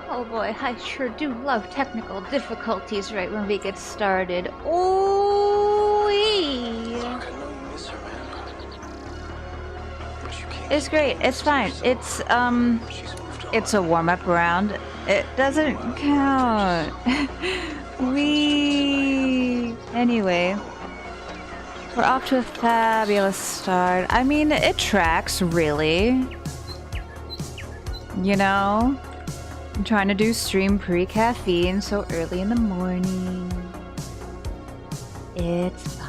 Oh boy, I sure do love technical difficulties right when we get started. Oh, Fuck, I know you miss her, man. But you can't it's keep great. doing It's this to fine. yourself. She's moved It's on. a warm-up round. It doesn't Meanwhile, you're out there count. just walking the streets of Miami. Anyway, we're off to a Perfect darkness. fabulous start. I mean, it tracks, really. You know? I'm trying to do stream pre-caffeine so early in the morning. It's fine.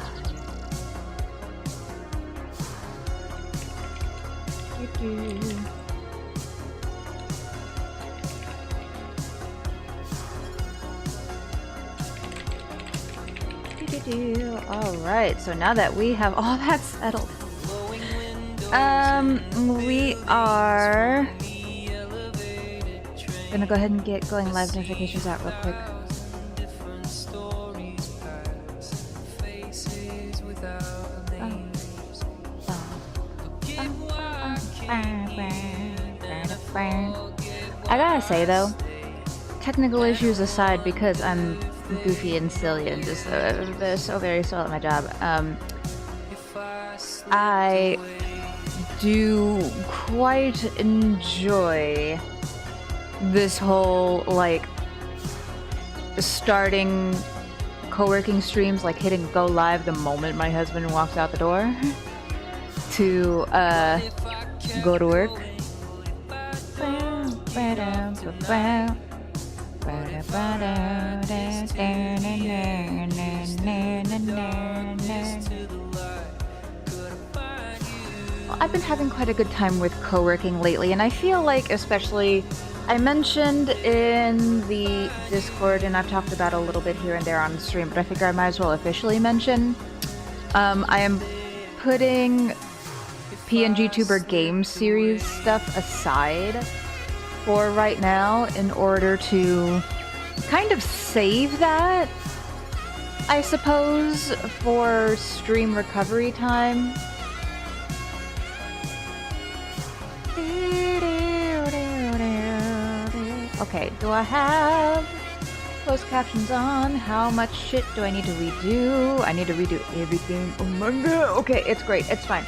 Alright, so now that we have all that settled, we are gonna go ahead and get going live notifications out real quick. I gotta say though, technical issues aside, because I'm goofy and silly and just so very slow at my job, I do quite enjoy this whole, like, starting co-working streams, like hitting go live the moment my husband walks out the door to go to work. I've been having quite a good time with co-working lately, and I feel like, especially, I mentioned in the Discord, and I've talked about a little bit here and there on stream, but I figure I might as well officially mention, I am putting PNG Tuber game series stuff aside for right now in order to kind of save that, I suppose, for stream recovery time. Okay, do I have closed captions on? How much shit do I need to redo? I need to redo everything. Oh my god. Okay, it's great. It's fine.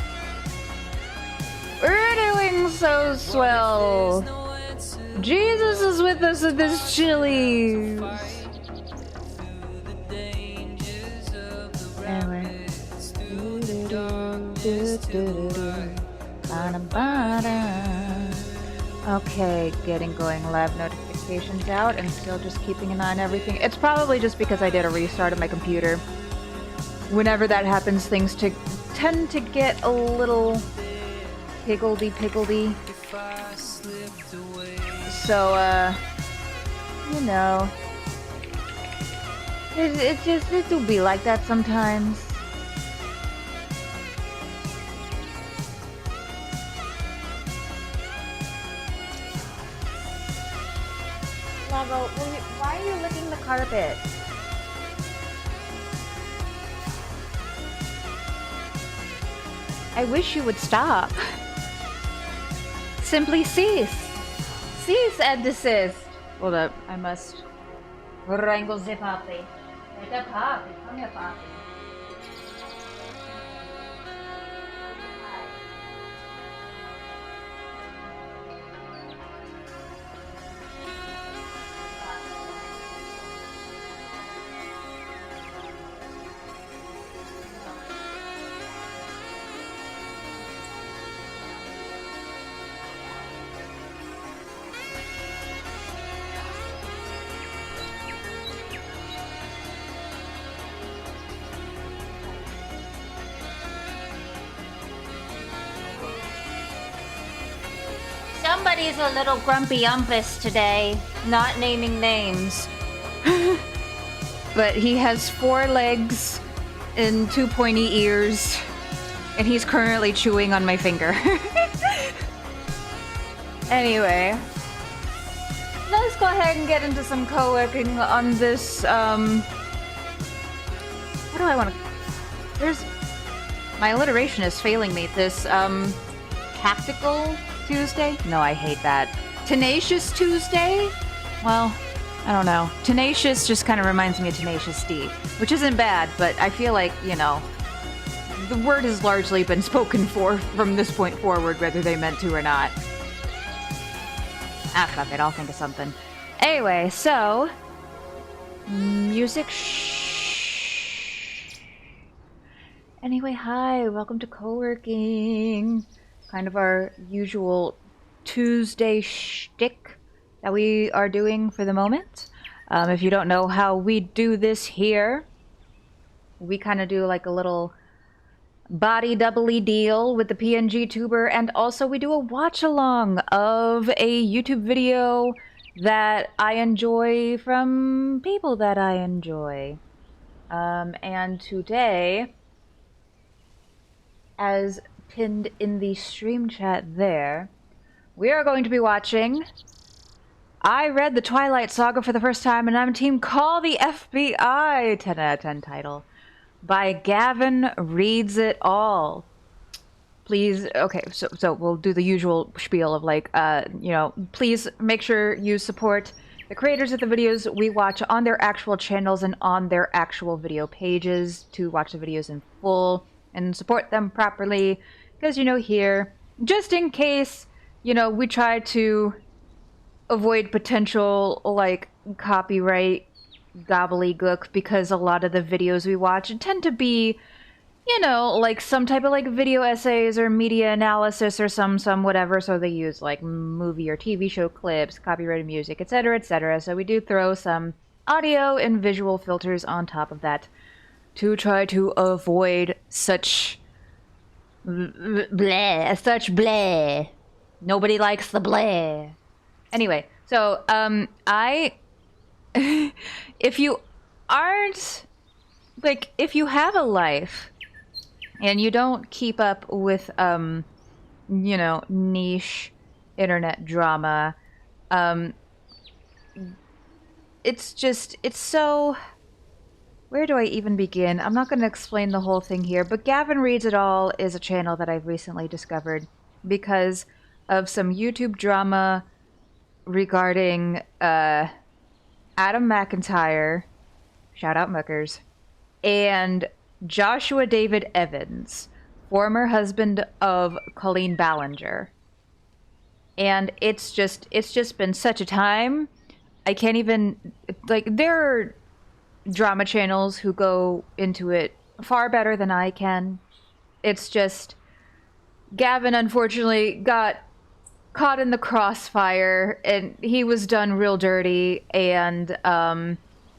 We're doing so swell. Jesus is with us at this Chili's. Anyway. Okay, getting going, live notifications out, and still just keeping an eye on everything. It's probably just because I did a restart of my computer. Whenever that happens, things tend to get a little higgledy-piggledy. So, you know, it'll be like that sometimes. Lavo, why are you licking the carpet? I wish you would stop. Simply cease. Cease and desist. Hold up, I must wrangle the puppy. The puppy, come here, puppy. Somebody's a little grumpy umpus today, not naming names. But he has 4 legs and 2 pointy ears, and he's currently chewing on my finger. Anyway, let's go ahead and get into some co-working on this, what do I want to... There's... My alliteration is failing me. This, Tactical Tuesday? No, I hate that. Tenacious Tuesday? well, I don't know. Tenacious just kind of reminds me of Tenacious D, which isn't bad, but I feel like, you know, the word has largely been spoken for from this point forward, whether they meant to or not. Ah, fuck it, I'll think of something. Anyway, so... music Anyway, hi, welcome to co-working. Kind of our usual Tuesday shtick that we are doing for the moment. If you don't know how we do this here, we kind of do like a little body doubly deal with the PNG tuber, and also we do a watch along of a YouTube video that I enjoy from people that I enjoy. And today, as pinned in the stream chat there, we are going to be watching I Read the Twilight Saga for the first time and I'm Team Call the FBI 10 out of 10 title by Gavin Reads It All. Please, okay, so we'll do the usual spiel of like, you know, please make sure you support the creators of the videos we watch on their actual channels and on their actual video pages to watch the videos in full and support them properly. Because, you know, here, just in case, you know, we try to avoid potential, like, copyright gobbledygook, because a lot of the videos we watch tend to be, you know, like some type of like video essays or media analysis or some whatever, so they use like movie or TV show clips, copyrighted music, etc., etc. So we do throw some audio and visual filters on top of that to try to avoid such bleh, such bleh. Nobody likes the bleh. Anyway, so if you aren't, like, if you have a life and you don't keep up with, you know, niche internet drama, it's so... Where do I even begin? I'm not going to explain the whole thing here, but Gavin Reads It All is a channel that I've recently discovered because of some YouTube drama regarding Adam McIntyre, shout out Muckers, and Joshua David Evans, former husband of Colleen Ballinger. And it's just been such a time. I can't even, like, there are drama channels who go into it far better than I can. It's just, Gavin unfortunately got caught in the crossfire and he was done real dirty, and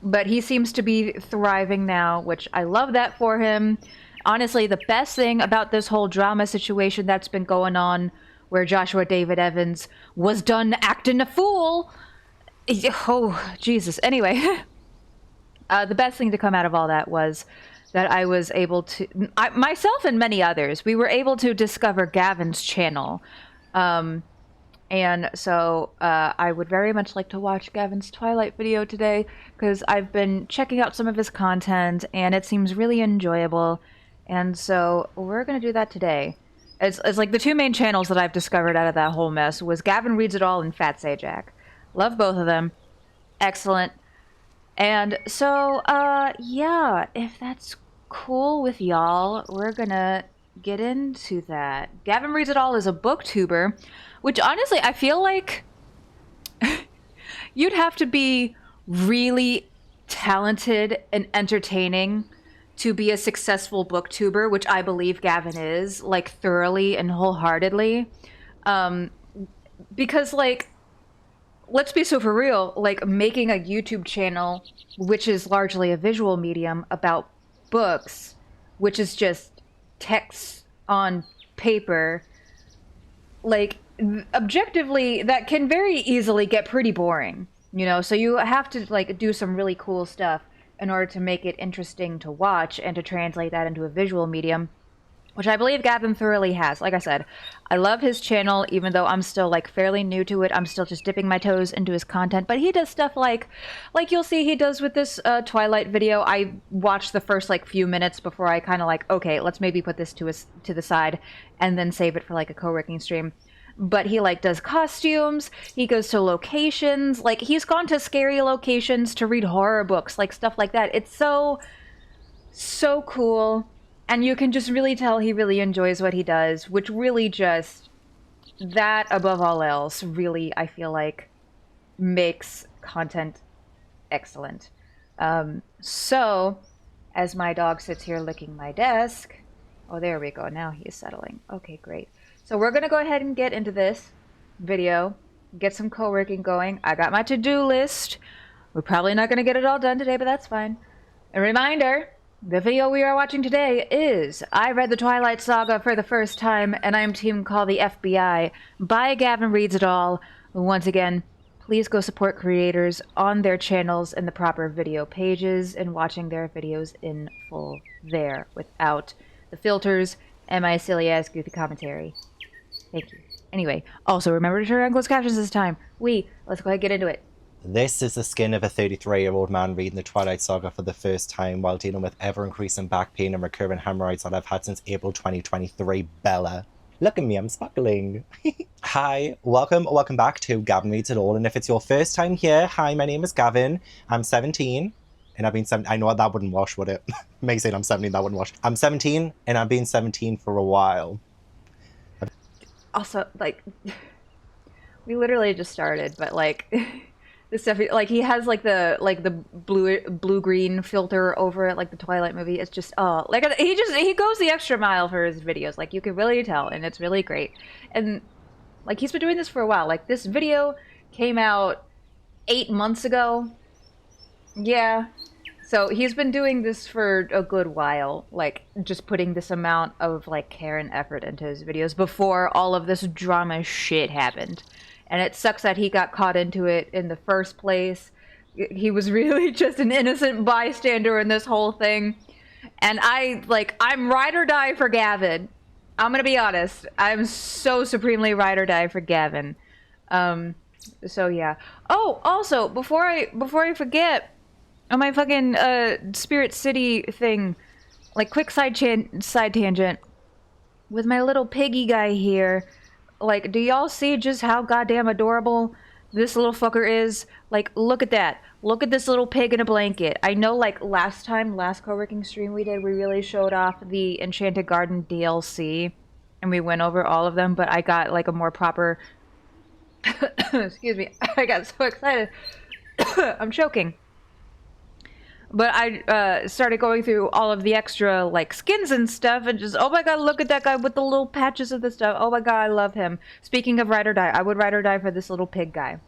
but he seems to be thriving now, which I love that for him. Honestly, the best thing about this whole drama situation that's been going on, where Joshua David Evans was done acting a fool, oh Jesus, anyway. The best thing to come out of all that was that I was able to, myself and many others, we were able to discover Gavin's channel. And so I would very much like to watch Gavin's Twilight video today, because I've been checking out some of his content and it seems really enjoyable. And so we're going to do that today. It's like the two main channels that I've discovered out of that whole mess was Gavin Reads It All and Fat Sajak. Love both of them. Excellent. And so, yeah, if that's cool with y'all, we're gonna get into that. Gavin Reads It All is a booktuber, which honestly, I feel like you'd have to be really talented and entertaining to be a successful booktuber, which I believe Gavin is, like, thoroughly and wholeheartedly. Because, like, let's be so for real, like, making a YouTube channel, which is largely a visual medium, about books, which is just text on paper, like, objectively, that can very easily get pretty boring, you know? So you have to, like, do some really cool stuff in order to make it interesting to watch and to translate that into a visual medium, which I believe Gavin thoroughly has. Like I said, I love his channel, even though I'm still, like, fairly new to it. I'm still just dipping my toes into his content, but he does stuff like you'll see he does with this Twilight video. I watched the first, like, few minutes before I kind of like, okay, let's maybe put this to the side and then save it for, like, a co-working stream. but he like does costumes, he goes to locations, like he's gone to scary locations to read horror books, like stuff like that. It's so cool, and you can just really tell he really enjoys what he does, which really just, that above all else, really, I feel like makes content excellent. So as my dog sits here licking my desk, oh, there we go, now he is settling. Okay, great. So we're gonna go ahead and get into this video, get some co-working going. I got my to-do list. We're probably not gonna get it all done today, but that's fine. A reminder, the video we are watching today is I Read the Twilight Saga for the first time, and I'm Team Call the FBI by Gavin Reads It All. Once again, please go support creators on their channels and the proper video pages and watching their videos in full there without the filters and my silly ass goofy commentary. Thank you. Anyway, also remember to turn on closed captions this time. Let's go ahead and get into it. This is the skin of a 33-year-old man reading the Twilight Saga for the first time while dealing with ever-increasing back pain and recurrent hemorrhoids that I've had since April 2023. Bella. Look at me, I'm sparkling. Hi, welcome back to Gavin Reads It All. And if it's your first time here, hi, my name is Gavin. I'm 17. And I've been 17. I know that wouldn't wash, would it? May saying I'm 17, that wouldn't wash. I'm 17, and I've been 17 for a while. Also, like, we literally just started, but like, this stuff, like, he has like the blue green filter over it, like the Twilight movie. It's just, oh, like, he goes the extra mile for his videos. Like, you can really tell, and it's really great. And like, he's been doing this for a while. Like, this video came out 8 months ago. Yeah. So he's been doing this for a good while, like just putting this amount of like care and effort into his videos before all of this drama shit happened. And it sucks that he got caught into it in the first place. He was really just an innocent bystander in this whole thing. And I'm ride or die for Gavin. I'm gonna be honest. I'm so supremely ride or die for Gavin. So yeah. Oh, also, before I forget, on my fucking Spirit City thing, like, quick side tangent with my little piggy guy here. Like, do y'all see just how goddamn adorable this little fucker is? Like, look at that. Look at this little pig in a blanket. I know, like, last co-working stream we did, we really showed off the Enchanted Garden DLC, and we went over all of them, but I got, like, a more proper... Excuse me. I got so excited. I'm choking. But I started going through all of the extra, like, skins and stuff, and just, oh my god, look at that guy with the little patches of the stuff. Oh my god, I love him. Speaking of ride or die, I would ride or die for this little pig guy.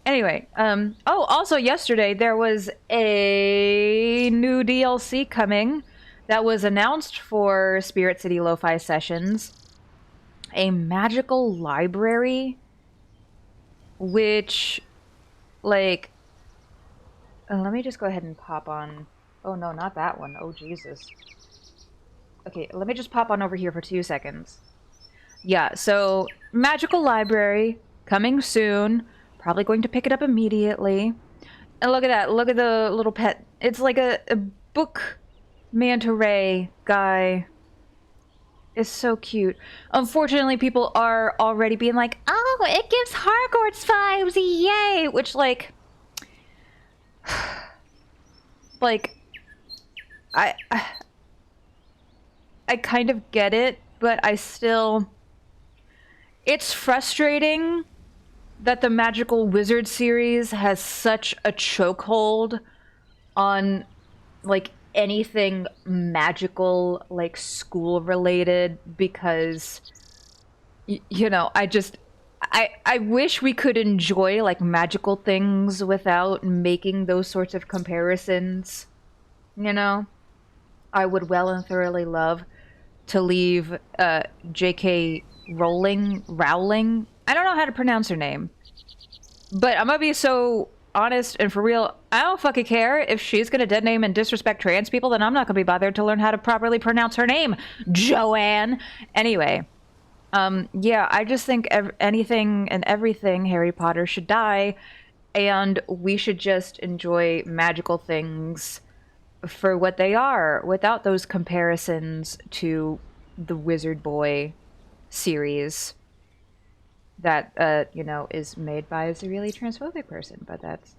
Anyway, oh, also yesterday there was a new DLC coming that was announced for Spirit City Lo-Fi Sessions. A magical library, which, like... let me just go ahead and pop on... Oh, no, not that one. Oh, Jesus. Okay, let me just pop on over here for 2 seconds. Yeah, so, magical library, coming soon. Probably going to pick it up immediately. And look at that. Look at the little pet. It's like a book manta ray guy. It's so cute. Unfortunately, people are already being like, oh, it gives Hogwarts vibes, yay! Which, like... like, I kind of get it, but I still... It's frustrating that the Magical Wizard series has such a chokehold on, like, anything magical, like, school-related, because, you know, I wish we could enjoy, like, magical things without making those sorts of comparisons, you know? I would well and thoroughly love to leave J.K. Rowling, I don't know how to pronounce her name, but I'm gonna be so honest and for real, I don't fucking care if she's gonna dead name and disrespect trans people, then I'm not gonna be bothered to learn how to properly pronounce her name, Joanne. Anyway. Yeah, I just think anything and everything Harry Potter should die, and we should just enjoy magical things for what they are, without those comparisons to the Wizard Boy series. that you know, is made by a severely transphobic person, but that's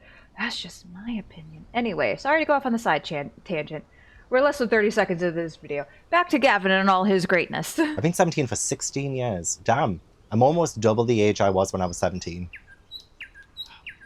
just my opinion. Anyway, sorry to go off on the side tangent. We're less than 30 seconds into this video. Back to Gavin and all his greatness. I've been 17 for 16 years. Damn. I'm almost double the age I was when I was 17.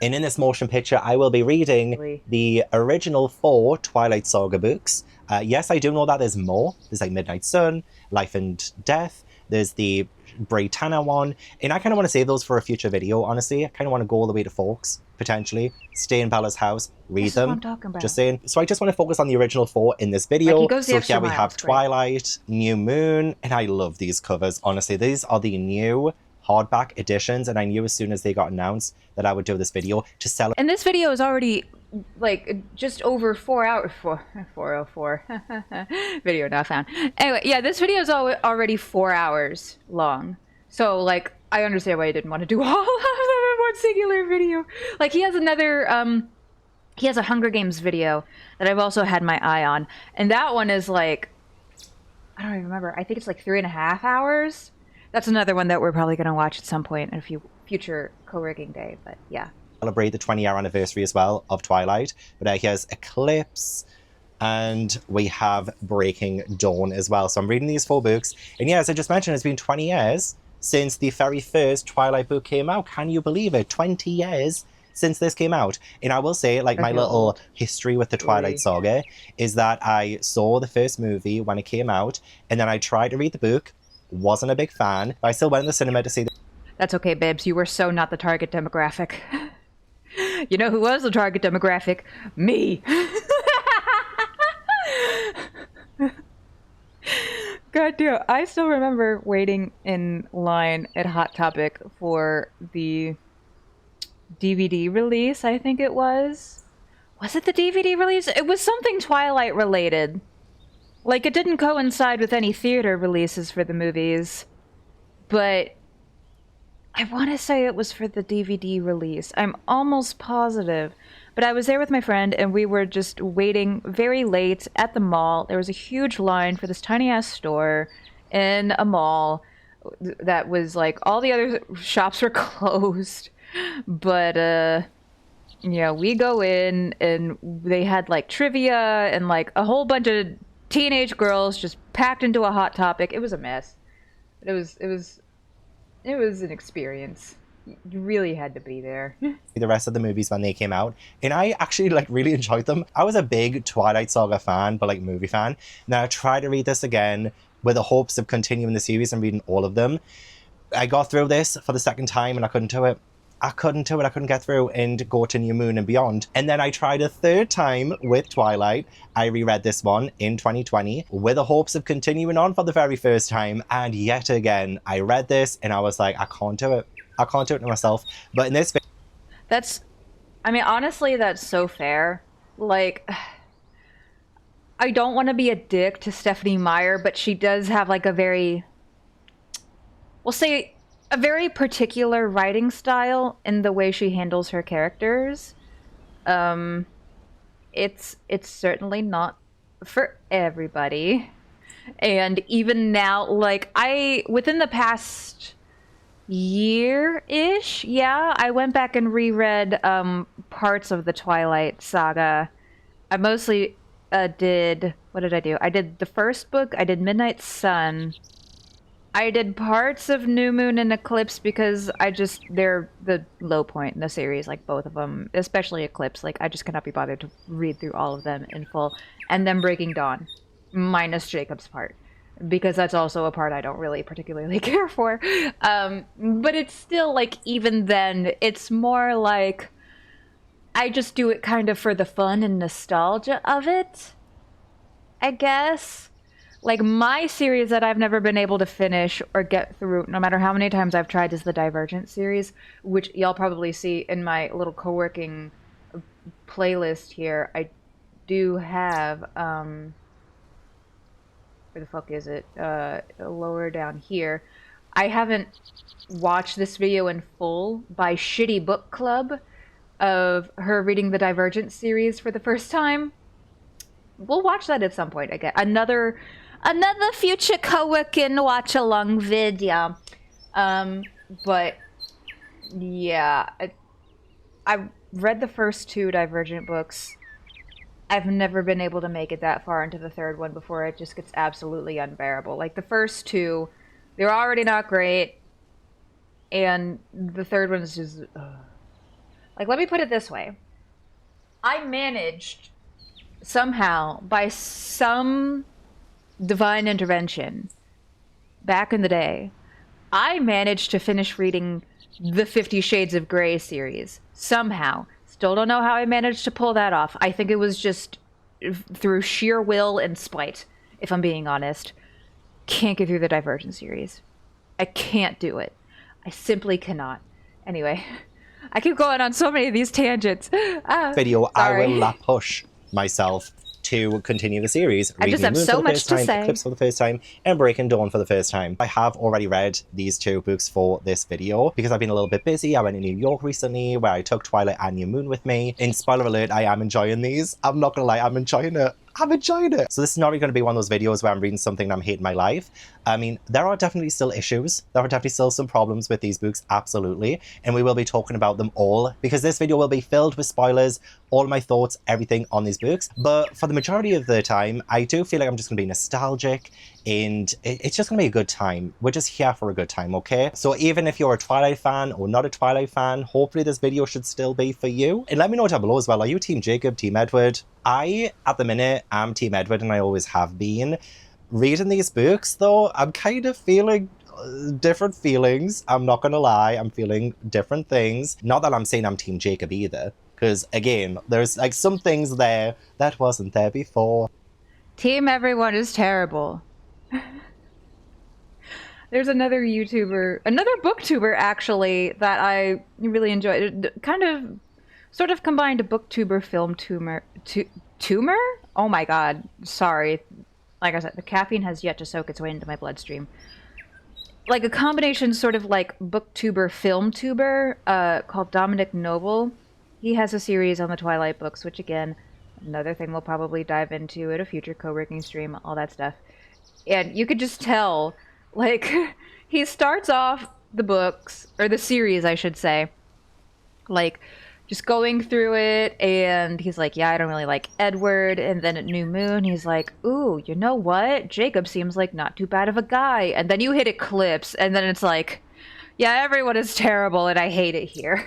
And in this motion picture, I will be reading the original 4 Twilight Saga books. Yes, I do know that there's more. There's like Midnight Sun, Life and Death. There's the Bray Tanner one. And I kind of want to save those for a future video, honestly. I kind of want to go all the way to Forks, potentially. Stay in Bella's house, read This is them. what I'm talking about. Just saying. So I just want to focus on the original 4 in this video. Like, he goes the So extra here we mile, have it's great. Twilight, New Moon, and I love these covers. Honestly, these are the new hardback editions, and I knew as soon as they got announced that I would do this video to celebrate. And this video is already like just over 4 hours. 404 video not found. Anyway, yeah, this video is already 4 hours long. So like, I understand why he didn't want to do all of them in one singular video. Like, he has another he has a Hunger Games video that I've also had my eye on, and that one is like, I don't even remember. I think it's like 3.5 hours. That's another one that we're probably going to watch at some point in a future co-working day, but yeah. Celebrate the 20-year anniversary as well of Twilight. But here's Eclipse, and we have Breaking Dawn as well. So I'm reading these 4 books, and yeah, as I just mentioned, it's been 20 years since the very first Twilight book came out. Can you believe it? 20 years since this came out. And I will say, like, my little history with the Twilight Saga is that I saw the first movie when it came out, and then I tried to read the book, wasn't a big fan, but I still went in the cinema to see the... That's okay, babes. You were so not the target demographic. You know who was the target demographic? Me. God damn. I still remember waiting in line at Hot Topic for the DVD release, I think it was. Was it the DVD release? It was something Twilight related. Like, it didn't coincide with any theater releases for the movies, but I want to say it was for the DVD release. I'm almost positive. But I was there with my friend, and we were just waiting very late at the mall. There was a huge line for this tiny-ass store in a mall that was, like, all the other shops were closed. But, yeah, we go in, and they had, like, trivia and, like, a whole bunch of teenage girls just packed into a Hot Topic. It was a mess. It was an experience. You really had to be there. the rest of the movies when they came out, and I actually like really enjoyed them. I was a big Twilight Saga fan, but like movie fan. Now I tried to read this again with the hopes of continuing the series and reading all of them. I got through this for the second time and I couldn't do it. I couldn't get through and go to New Moon and beyond. And then I tried a third time with Twilight. I reread this one in 2020 with the hopes of continuing on for the very first time. And yet again, I read this and I was like, I can't do it. I can't do it to myself. But in this... I mean, honestly, that's so fair. Like, I don't want to be a dick to Stephenie Meyer, but she does have like a very... we'll say... a very particular writing style in the way she handles her characters. It's certainly not for everybody. And even now, like, within the past year-ish, yeah, I went back and reread parts of the Twilight Saga. I mostly what did I do? I did the first book, I did Midnight Sun, I did parts of New Moon and Eclipse because they're the low point in the series, like both of them, especially Eclipse. Like, I just cannot be bothered to read through all of them in full. And then Breaking Dawn, minus Jacob's part, because that's also a part I don't really particularly care for. But it's still, like, even then, it's more like I just do it kind of for the fun and nostalgia of it, I guess. Like, my series that I've never been able to finish or get through, no matter how many times I've tried, is the Divergent series, which y'all probably see in my little co-working playlist here. I do have, where the fuck is it? Lower down here. I haven't watched this video in full by Shitty Book Club of her reading the Divergent series for the first time. We'll watch that at some point, I guess. Another future co-working watch-along video. But Yeah, I read the first two Divergent books. I've never been able to make it that far into the third one before it just gets absolutely unbearable. Like the first two, they're already not great, and the third one is just like, let me put it this way. I managed somehow, by some divine intervention back in the day, I managed to finish reading the 50 Shades of Grey series somehow. Still don't know how I managed to pull that off. I think it was just through sheer will and spite, if I'm being honest. Can't get through the Divergent series. I can't do it. I simply cannot. Anyway, I keep going on so many of these tangents. Video, sorry. I will la push myself to continue the series. I just Reading have Moon so for the much first to time, say. Eclipse for the first time, and Breaking Dawn for the first time. I have already read these two books for this video because I've been a little bit busy. I went to New York recently where I took Twilight and New Moon with me. In spoiler alert, I am enjoying these. I'm not gonna lie, I'm enjoying it. I'm enjoying it. So this is not going to be one of those videos where I'm reading something and I'm hating my life. I mean, there are definitely still issues. There are definitely still some problems with these books, absolutely. And we will be talking about them all because this video will be filled with spoilers, all my thoughts, everything on these books. But for the majority of the time, I do feel like I'm just going to be nostalgic and it's just going to be a good time. We're just here for a good time, okay? So even if you're a Twilight fan or not a Twilight fan, hopefully this video should still be for you. And let me know down below as well, are you Team Jacob, Team Edward? I, at the minute, am Team Edward and I always have been. Reading these books, though, I'm kind of feeling different feelings. I'm not going to lie, I'm feeling different things. Not that I'm saying I'm Team Jacob either, because, again, there's like some things there that wasn't there before. Team Everyone is terrible. There's another YouTuber, another booktuber actually, that I really enjoyed. Kind of, sort of combined a booktuber film tumor. Tumor? Oh my god, sorry. Like I said, the caffeine has yet to soak its way into my bloodstream. Like a combination sort of like booktuber, film tuber, called Dominic Noble. He has a series on the Twilight books, which again, another thing we'll probably dive into at a future co-working stream, all that stuff. And you could just tell, like, he starts off the books, or the series, I should say, like, just going through it, and he's like, yeah, I don't really like Edward, and then at New Moon, he's like, ooh, you know what? Jacob seems like not too bad of a guy, and then you hit Eclipse, and then it's like, yeah, everyone is terrible, and I hate it here.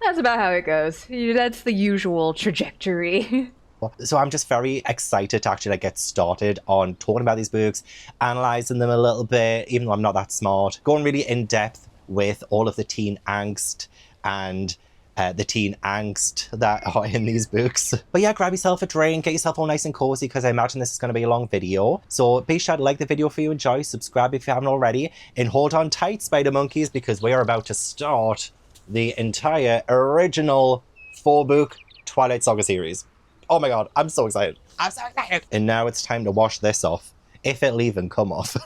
That's about how it goes. That's the usual trajectory. So I'm just very excited to actually like get started on talking about these books, analysing them a little bit, even though I'm not that smart, going really in depth with all of the teen angst and the teen angst that are in these books. But yeah, grab yourself a drink, get yourself all nice and cozy because I imagine this is going to be a long video. So be sure to like the video if you enjoy, subscribe if you haven't already, and hold on tight, Spider Monkeys, because we are about to start the entire original 4-book Twilight Saga series. Oh my god, I'm so excited. I'm so excited. And now it's time to wash this off, if it'll even come off.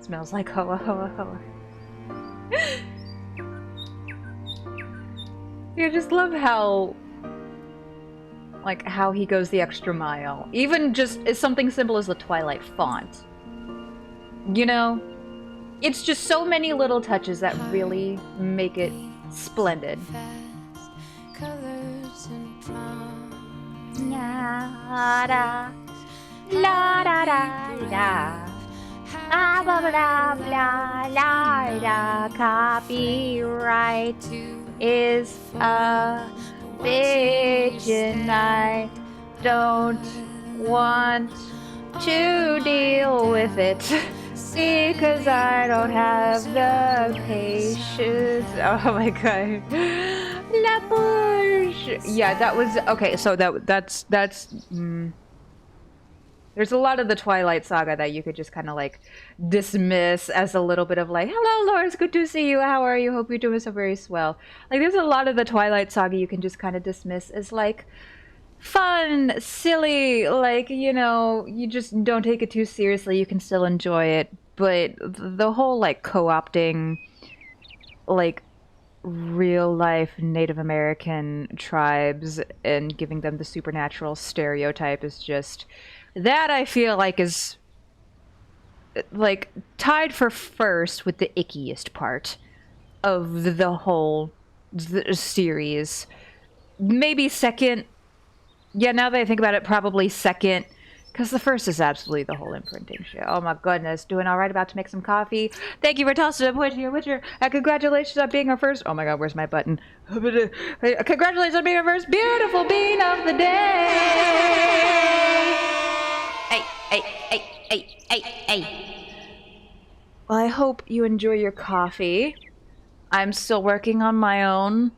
Smells like hoa hoa hoa. I just love how, like, how he goes the extra mile. Even just as something simple as the Twilight font. You know? It's just so many little touches that really make it splendid. La da, la da da da. Ah, blah, blah, blah, la da. Copyright is a bitch, and I don't want to deal with it because I don't have the patience. Oh my god. La push. Yeah, that was okay. So that's there's a lot of the Twilight Saga that you could just kind of like dismiss as a little bit of like, hello, Lawrence, good to see you. How are you? Hope you're doing so very swell. Like, there's a lot of the Twilight Saga you can just kind of dismiss as like fun, silly, like, you know, you just don't take it too seriously. You can still enjoy it. But the whole like co-opting, like, real life Native American tribes and giving them the supernatural stereotype is just that I feel like is like tied for first with the ickiest part of the whole series. Maybe second. Yeah, now that I think about it, probably second. Because the first is absolutely the whole imprinting shit. Oh my goodness. Doing all right, about to make some coffee. Thank you for tossing up Witcher. Congratulations on being our first... Oh my god, where's my button? Congratulations on being our first beautiful bean of the day! Hey. Well, I hope you enjoy your coffee. I'm still working on my own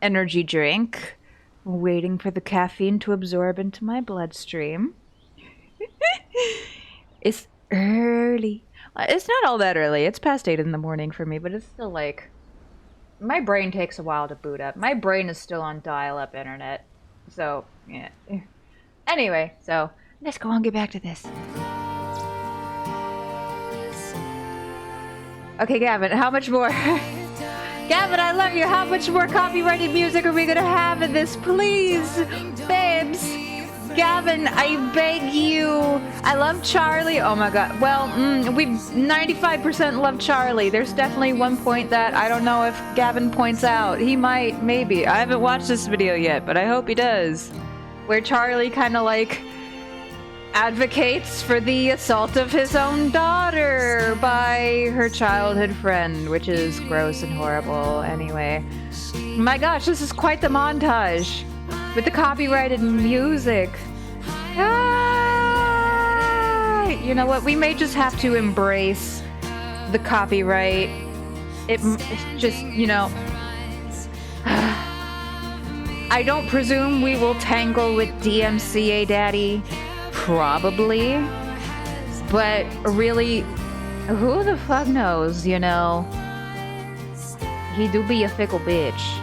energy drink. Waiting for the caffeine to absorb into my bloodstream. It's early. It's not all that early. It's past 8 in the morning for me, but it's still like... My brain takes a while to boot up. My brain is still on dial-up internet. So, yeah. Anyway, so, let's go on and get back to this. Okay, Gavin, how much more? Gavin, I love you. How much more copyrighted music are we gonna have in this? Please, babes. Gavin, I beg you. I love Charlie. Oh my god. Well, we 95% love Charlie. There's definitely one point that I don't know if Gavin points out. He might, maybe. I haven't watched this video yet, but I hope he does. Where Charlie kind of like advocates for the assault of his own daughter by her childhood friend, which is gross and horrible anyway. My gosh, this is quite the montage. With the copyrighted music. Ah! You know what? We may just have to embrace the copyright. It's just, you know... I don't presume we will tangle with DMCA Daddy. Probably. But really, who the fuck knows, you know? He do be a fickle bitch.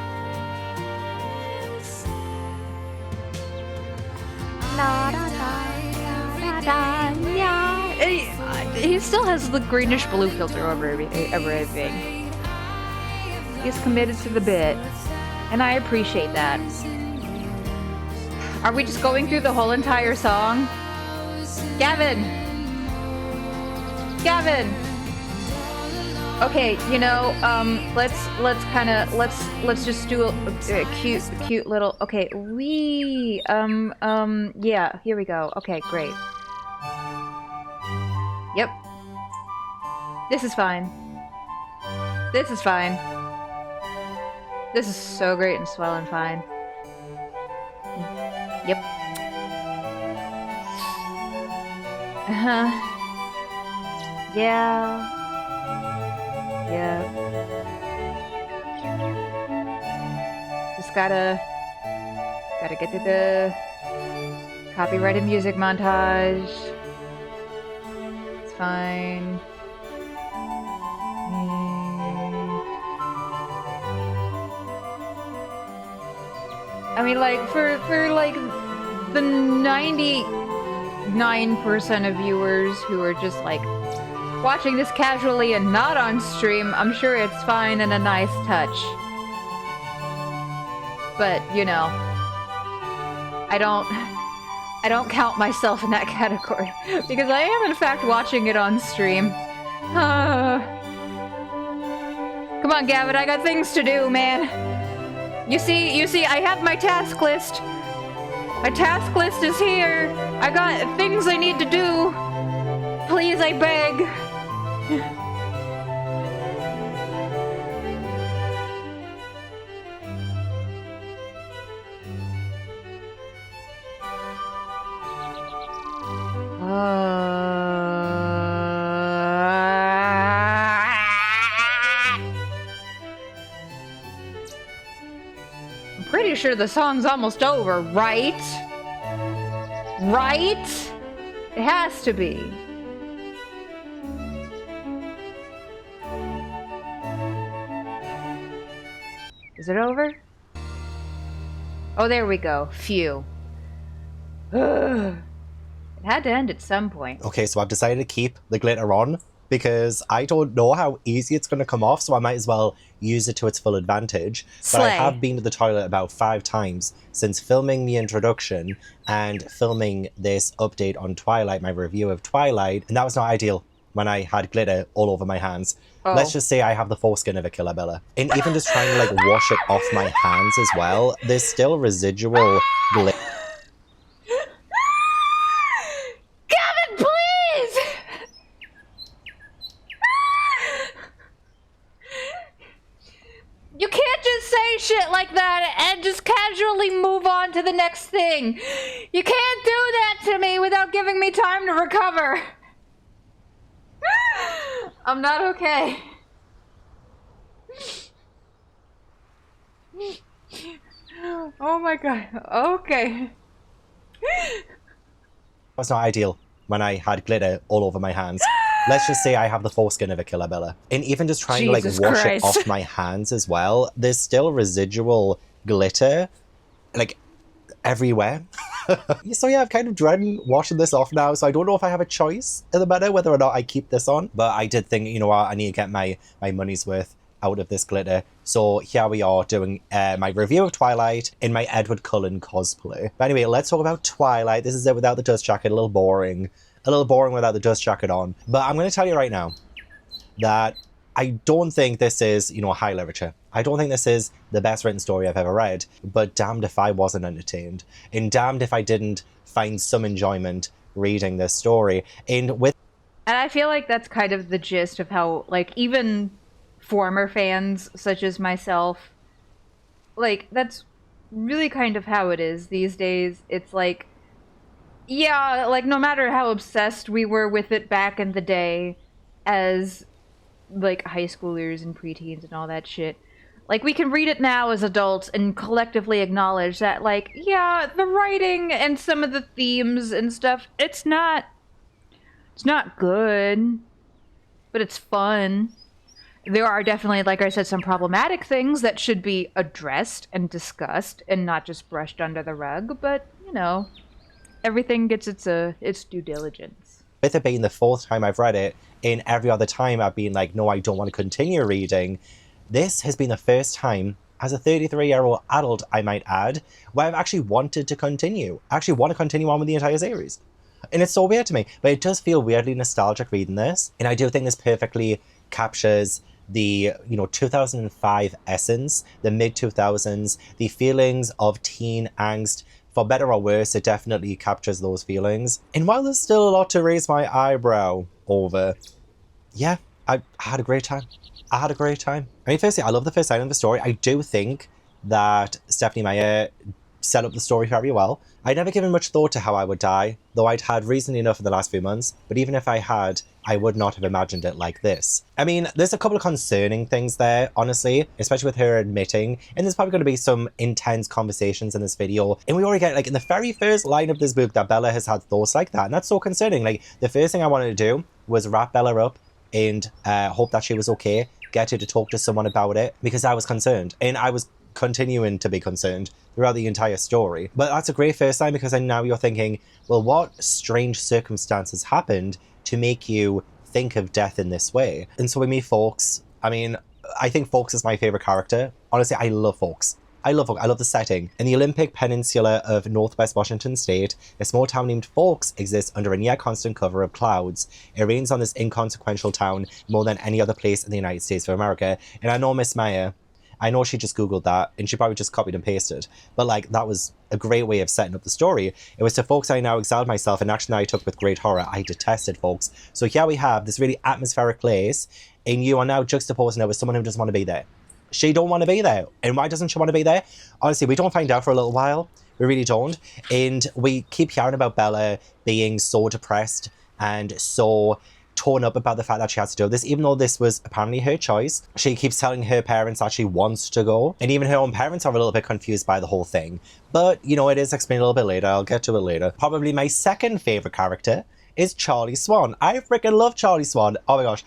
He still has the greenish blue filter over everything. He's committed to the bit, and I appreciate that. Are we just going through the whole entire song? Gavin! Okay, you know, let's just do a cute little, okay, yeah, here we go. Okay, great. Yep. This is fine. This is so great and swell and fine. Yep. Uh-huh. Yeah. Just gotta get to the copyrighted music montage. It's fine. I mean, like, for like the 99% of viewers who are just like watching this casually and not on stream, I'm sure it's fine and a nice touch. But, you know, I don't count myself in that category because I am in fact watching it on stream. Come on, Gavin, I got things to do, man. You see, I have my task list. My task list is here. I got things I need to do. Please, I beg. I'm pretty sure the song's almost over, right? Right? It has to be. Is it over? Oh, there we go. Phew. It had to end at some point. Okay, so I've decided to keep the glitter on because I don't know how easy it's going to come off, so I might as well use it to its full advantage. But I have been to the toilet about 5 times since filming the introduction and filming this update on Twilight, my review of Twilight, and that was not ideal. when I had glitter all over my hands. Oh. Let's just say I have the foreskin of a killer, Bella. And even just trying to like wash it off my hands as well, there's still residual glitter. Gavin, please! You can't just say shit like that and just casually move on to the next thing. You can't do that to me without giving me time to recover. I'm not okay. Oh my god. Okay. That's not ideal when I had glitter all over my hands. Let's just say I have the foreskin of a killer, Bella. And even just trying to like Jesus wash Christ. it off my hands as well, there's still residual glitter like everywhere. So yeah, I've kind of dreading washing this off now, so I don't know if I have a choice in the matter whether or not I keep this on. But I did think, you know what, I need to get my money's worth out of this glitter. So here we are doing my review of Twilight in my Edward Cullen cosplay. But anyway, let's talk about Twilight. This is it without the dust jacket, a little boring. A little boring without the dust jacket on. But I'm going to tell you right now that I don't think this is, you know, high literature. I don't think this is the best written story I've ever read, but damned if I wasn't entertained. And damned if I didn't find some enjoyment reading this story. And I feel like that's kind of the gist of how, like, even former fans such as myself, like, that's really kind of how it is these days. It's like, yeah, like, no matter how obsessed we were with it back in the day as, like, high schoolers and preteens and all that shit, like, we can read it now as adults and collectively acknowledge that, like, yeah, the writing and some of the themes and stuff, it's not good, but it's fun. There are definitely, like I said, some problematic things that should be addressed and discussed and not just brushed under the rug, but, you know, everything gets its due diligence. with it being the fourth time I've read it, and every other time I've been like, no, I don't want to continue reading, this has been the first time, as a 33-year-old adult, I might add, where I've actually wanted to continue. I actually want to continue on with the entire series. And it's so weird to me, but it does feel weirdly nostalgic reading this. And I do think this perfectly captures the, 2005 essence, the mid-2000s, the feelings of teen angst. For better or worse, it definitely captures those feelings. And while there's still a lot to raise my eyebrow over, yeah, I had a great time. I had a great time. I mean, firstly, I love the first line of the story. I do think that Stephenie Meyer set up the story very well. I'd never given much thought to how I would die, though I'd had reason enough in the last few months, but even if I had, I would not have imagined it like this. I mean, there's a couple of concerning things there, honestly, especially with her admitting, and there's probably going to be some intense conversations in this video, and we already get, like, in the very first line of this book that Bella has had thoughts like that, and that's so concerning. Like, the first thing I wanted to do was wrap Bella up and hope that she was okay, get her to talk to someone about it, because I was concerned, and I was continuing to be concerned throughout the entire story. But that's a great first sign, because then now you're thinking, well, what strange circumstances happened to make you think of death in this way? And so we meet Fawkes. I mean, I think Fawkes is my favorite character. Honestly, I love Fawkes. I love Fawkes. I love the setting. In the Olympic Peninsula of Northwest Washington State, a small town named Fawkes exists under a near-constant cover of clouds. It rains on this inconsequential town more than any other place in the United States of America. And I know Miss Meyer, I know she just Googled that, and she probably just copied and pasted. But, like, that was a great way of setting up the story. It was to Fawkes I now exiled myself, an action that I took with great horror. I detested Fawkes. So here we have this really atmospheric place, and you are now juxtaposing it with someone who doesn't want to be there. She don't want to be there. And why doesn't she want to be there? Honestly, we don't find out for a little while. We really don't. And we keep hearing about Bella being so depressed and so torn up about the fact that she has to do this, even though this was apparently her choice. She keeps telling her parents that she wants to go, and even her own parents are a little bit confused by the whole thing. But, it is explained a little bit later. I'll get to it later. Probably my second favorite character is Charlie Swan. I freaking love Charlie Swan. Oh my gosh.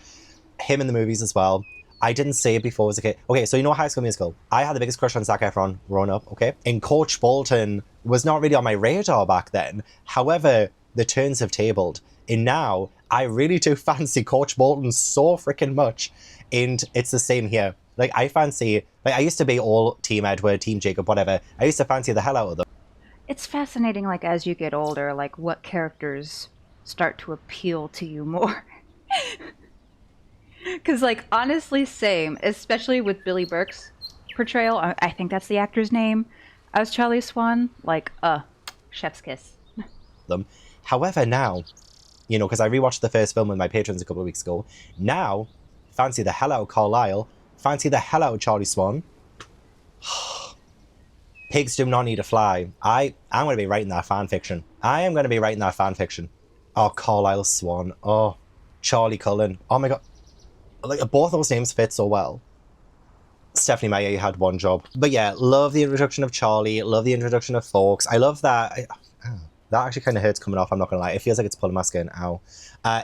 Him in the movies as well. I didn't say it before as a kid. Okay, so High School Musical. I had the biggest crush on Zac Efron growing up, okay? And Coach Bolton was not really on my radar back then. However, the turns have tabled. And now, I really do fancy Coach Bolton so freaking much. And it's the same here. Like, I used to be all Team Edward, Team Jacob, whatever. I used to fancy the hell out of them. It's fascinating, like, as you get older, like, what characters start to appeal to you more. Because, like, honestly, same. Especially with Billy Burke's portrayal. I think that's the actor's name as Charlie Swan. Like, chef's kiss. Them. However, now, you know, because I rewatched the first film with my patrons a couple of weeks ago. Now, fancy the hell out of Carlisle. Fancy the hell out of Charlie Swan. Pigs do not need to fly. I'm going to be writing that fan fiction. I am going to be writing that fan fiction. Oh, Carlisle Swan. Oh, Charlie Cullen. Oh my god. Like, both those names fit so well. Stephanie Meyer, you had one job. But yeah, love the introduction of Charlie. Love the introduction of Fawkes. I love that. That actually kind of hurts coming off, I'm not going to lie. It feels like it's pulling my skin. Ow.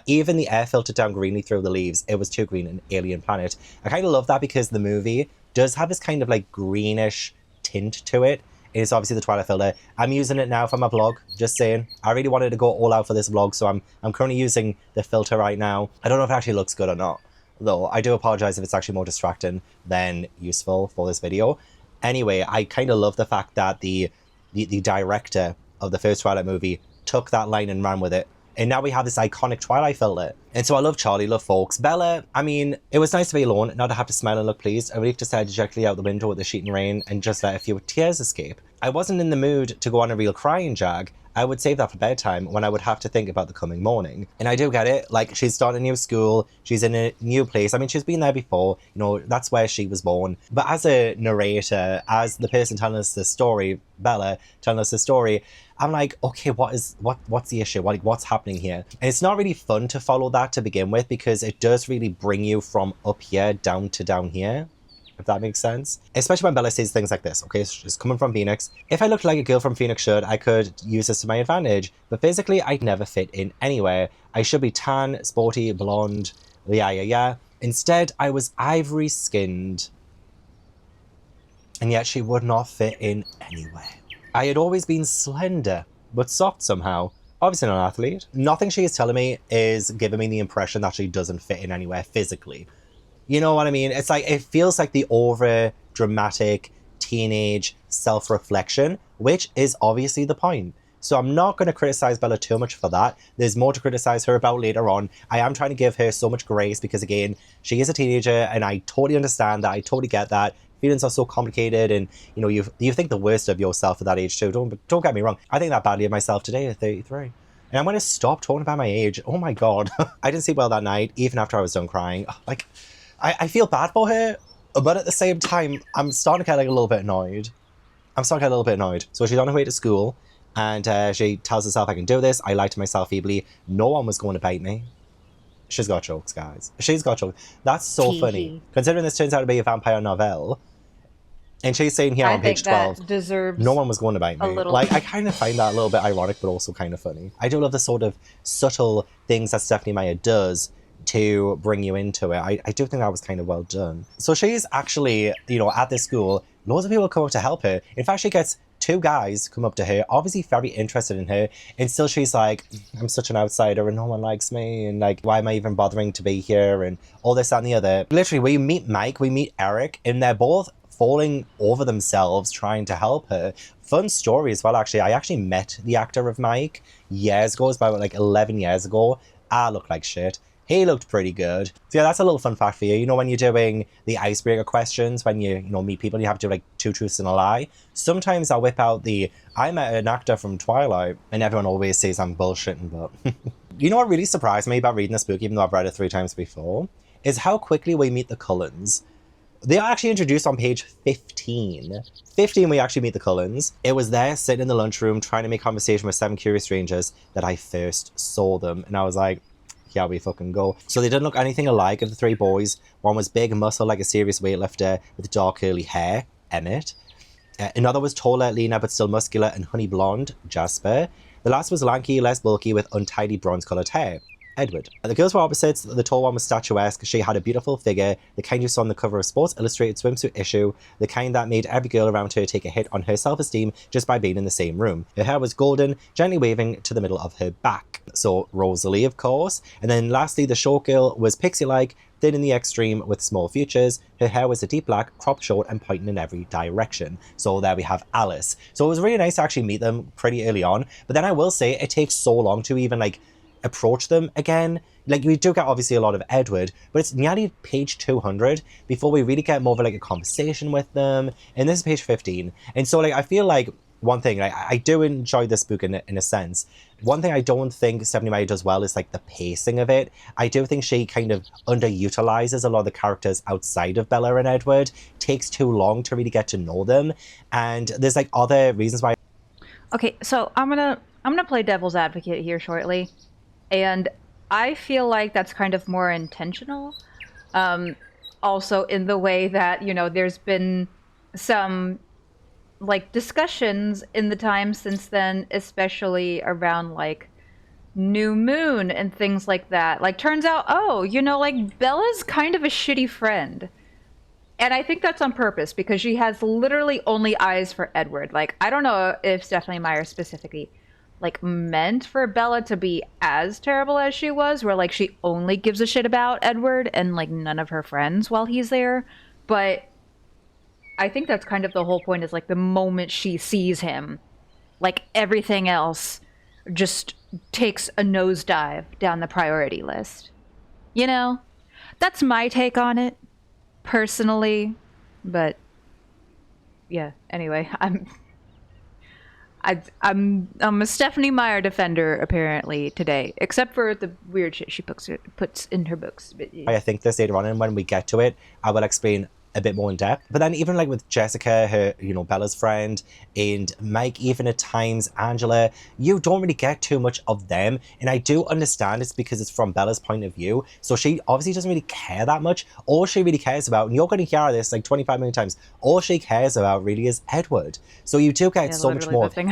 Even the air filtered down greenly through the leaves. It was too green, an alien planet. I kind of love that because the movie does have this kind of like greenish tint to it. It's obviously the Twilight filter. I'm using it now for my vlog, just saying. I really wanted to go all out for this vlog, so I'm currently using the filter right now. I don't know if it actually looks good or not, though. I do apologize if it's actually more distracting than useful for this video. Anyway, I kind of love the fact that the director of the first Twilight movie took that line and ran with it. And now we have this iconic Twilight filter. And so I love Charlie, love Fawkes. Bella, I mean, it was nice to be alone, not to have to smile and look pleased. I really just stared dejectedly out the window with the sheet and rain and just let a few tears escape. I wasn't in the mood to go on a real crying jag. I would save that for bedtime when I would have to think about the coming morning. And I do get it. Like, she's starting a new school. She's in a new place. I mean, she's been there before. You know, that's where she was born. But as a narrator, as the person telling us the story, Bella telling us the story, I'm like, okay, what's the issue? What's happening here? And it's not really fun to follow that to begin with because it does really bring you from up here down to down here, if that makes sense. Especially when Bella says things like this, okay? So she's coming from Phoenix. If I looked like a girl from Phoenix should, I could use this to my advantage. But physically, I'd never fit in anywhere. I should be tan, sporty, blonde, yeah. Instead, I was ivory-skinned. And yet she would not fit in anywhere. I had always been slender, but soft somehow. Obviously not an athlete. Nothing she is telling me is giving me the impression that she doesn't fit in anywhere physically. You know what I mean? It's like, it feels like the over dramatic teenage self-reflection, which is obviously the point. So I'm not going to criticize Bella too much for that. There's more to criticize her about later on. I am trying to give her so much grace because, again, she is a teenager and I totally understand that. I totally get that. Feelings are so complicated and, you know, you think the worst of yourself at that age too. Don't get me wrong. I think that badly of myself today at 33. And I'm going to stop talking about my age. Oh my God. I didn't sleep well that night, even after I was done crying. Like, I feel bad for her, but at the same time, I'm starting to get like a little bit annoyed. So she's on her way to school and she tells herself, I can do this. I lied to myself feebly. No one was going to bite me. She's got jokes, guys. She's got jokes. That's so funny. Considering this turns out to be a vampire novel. And she's saying here on page 12, deserves no one was going to bite me. Like, I kind of find that a little bit ironic, but also kind of funny. I do love the sort of subtle things that Stephanie Meyer does to bring you into it. I do think that was kind of well done. So she's actually, you know, at this school, loads of people come up to help her. In fact, she gets 2 guys come up to her, obviously very interested in her, and still she's like, I'm such an outsider and no one likes me, and like, why am I even bothering to be here, and all this, that, and the other. Literally, we meet Mike, we meet Eric, and they're both falling over themselves trying to help her. Fun story as well, actually. I actually met the actor of Mike years ago, it was about like 11 years ago. I looked like shit. He looked pretty good. So yeah, that's a little fun fact for you. You know, when you're doing the icebreaker questions, when you know, meet people, you have to do like 2 truths and a lie. Sometimes I'll whip out I met an actor from Twilight, and everyone always says I'm bullshitting, but... You know what really surprised me about reading this book, even though I've read it 3 times before, is how quickly we meet the Cullens. They are actually introduced on page 15. 15, we actually meet the Cullens. It was there, sitting in the lunchroom, trying to make conversation with 7 curious strangers, that I first saw them. And I was like, yeah, we fucking go. So they didn't look anything alike of the 3 boys. One was big and muscle like a serious weightlifter with dark curly hair, Emmett. Another was taller, leaner, but still muscular and honey blonde, Jasper. The last was lanky, less bulky, with untidy bronze-coloured hair, Edward. The girls were opposites. The tall one was statuesque. She had a beautiful figure, the kind you saw on the cover of Sports Illustrated swimsuit issue, the kind that made every girl around her take a hit on her self-esteem just by being in the same room. Her hair was golden, gently waving to the middle of her back. So Rosalie, of course. And then lastly, the short girl was pixie-like, thin in the extreme with small features. Her hair was a deep black, cropped short and pointing in every direction. So there we have Alice. So it was really nice to actually meet them pretty early on. But then I will say it takes so long to even like approach them again. Like, we do get obviously a lot of Edward, but it's nearly page 200 before we really get more of like a conversation with them. And this is page 15. And so like, I feel like one thing, I do enjoy this book in a sense. One thing I don't think Stephenie Meyer does well is like the pacing of it. I do think she kind of underutilizes a lot of the characters outside of Bella and Edward. Takes too long to really get to know them. And there's like other reasons why. Okay, so I'm gonna play devil's advocate here shortly, and I feel like that's kind of more intentional. Also in the way that, you know, there's been some like discussions in the time since then, especially around like New Moon and things like that. Like, turns out, oh, you know, like Bella's kind of a shitty friend. And I think that's on purpose because she has literally only eyes for Edward. Like, I don't know if Stephenie Meyer specifically like meant for Bella to be as terrible as she was, where like she only gives a shit about Edward and like none of her friends while he's there. But I think that's kind of the whole point, is like the moment she sees him, like everything else just takes a nosedive down the priority list. You know? That's my take on it, personally. But yeah, anyway, I'm a Stephenie Meyer defender apparently today, except for the weird shit she puts in her books. But, yeah. I think this later on, and when we get to it, I will explain a bit more in depth. But then even like with Jessica, her, you know, Bella's friend, and Mike, even at times Angela, you don't really get too much of them. And I do understand it's because it's from Bella's point of view. So she obviously doesn't really care that much. All she really cares about, and you're going to hear this like 25 million times, all she cares about really is Edward. So you do get so much more of him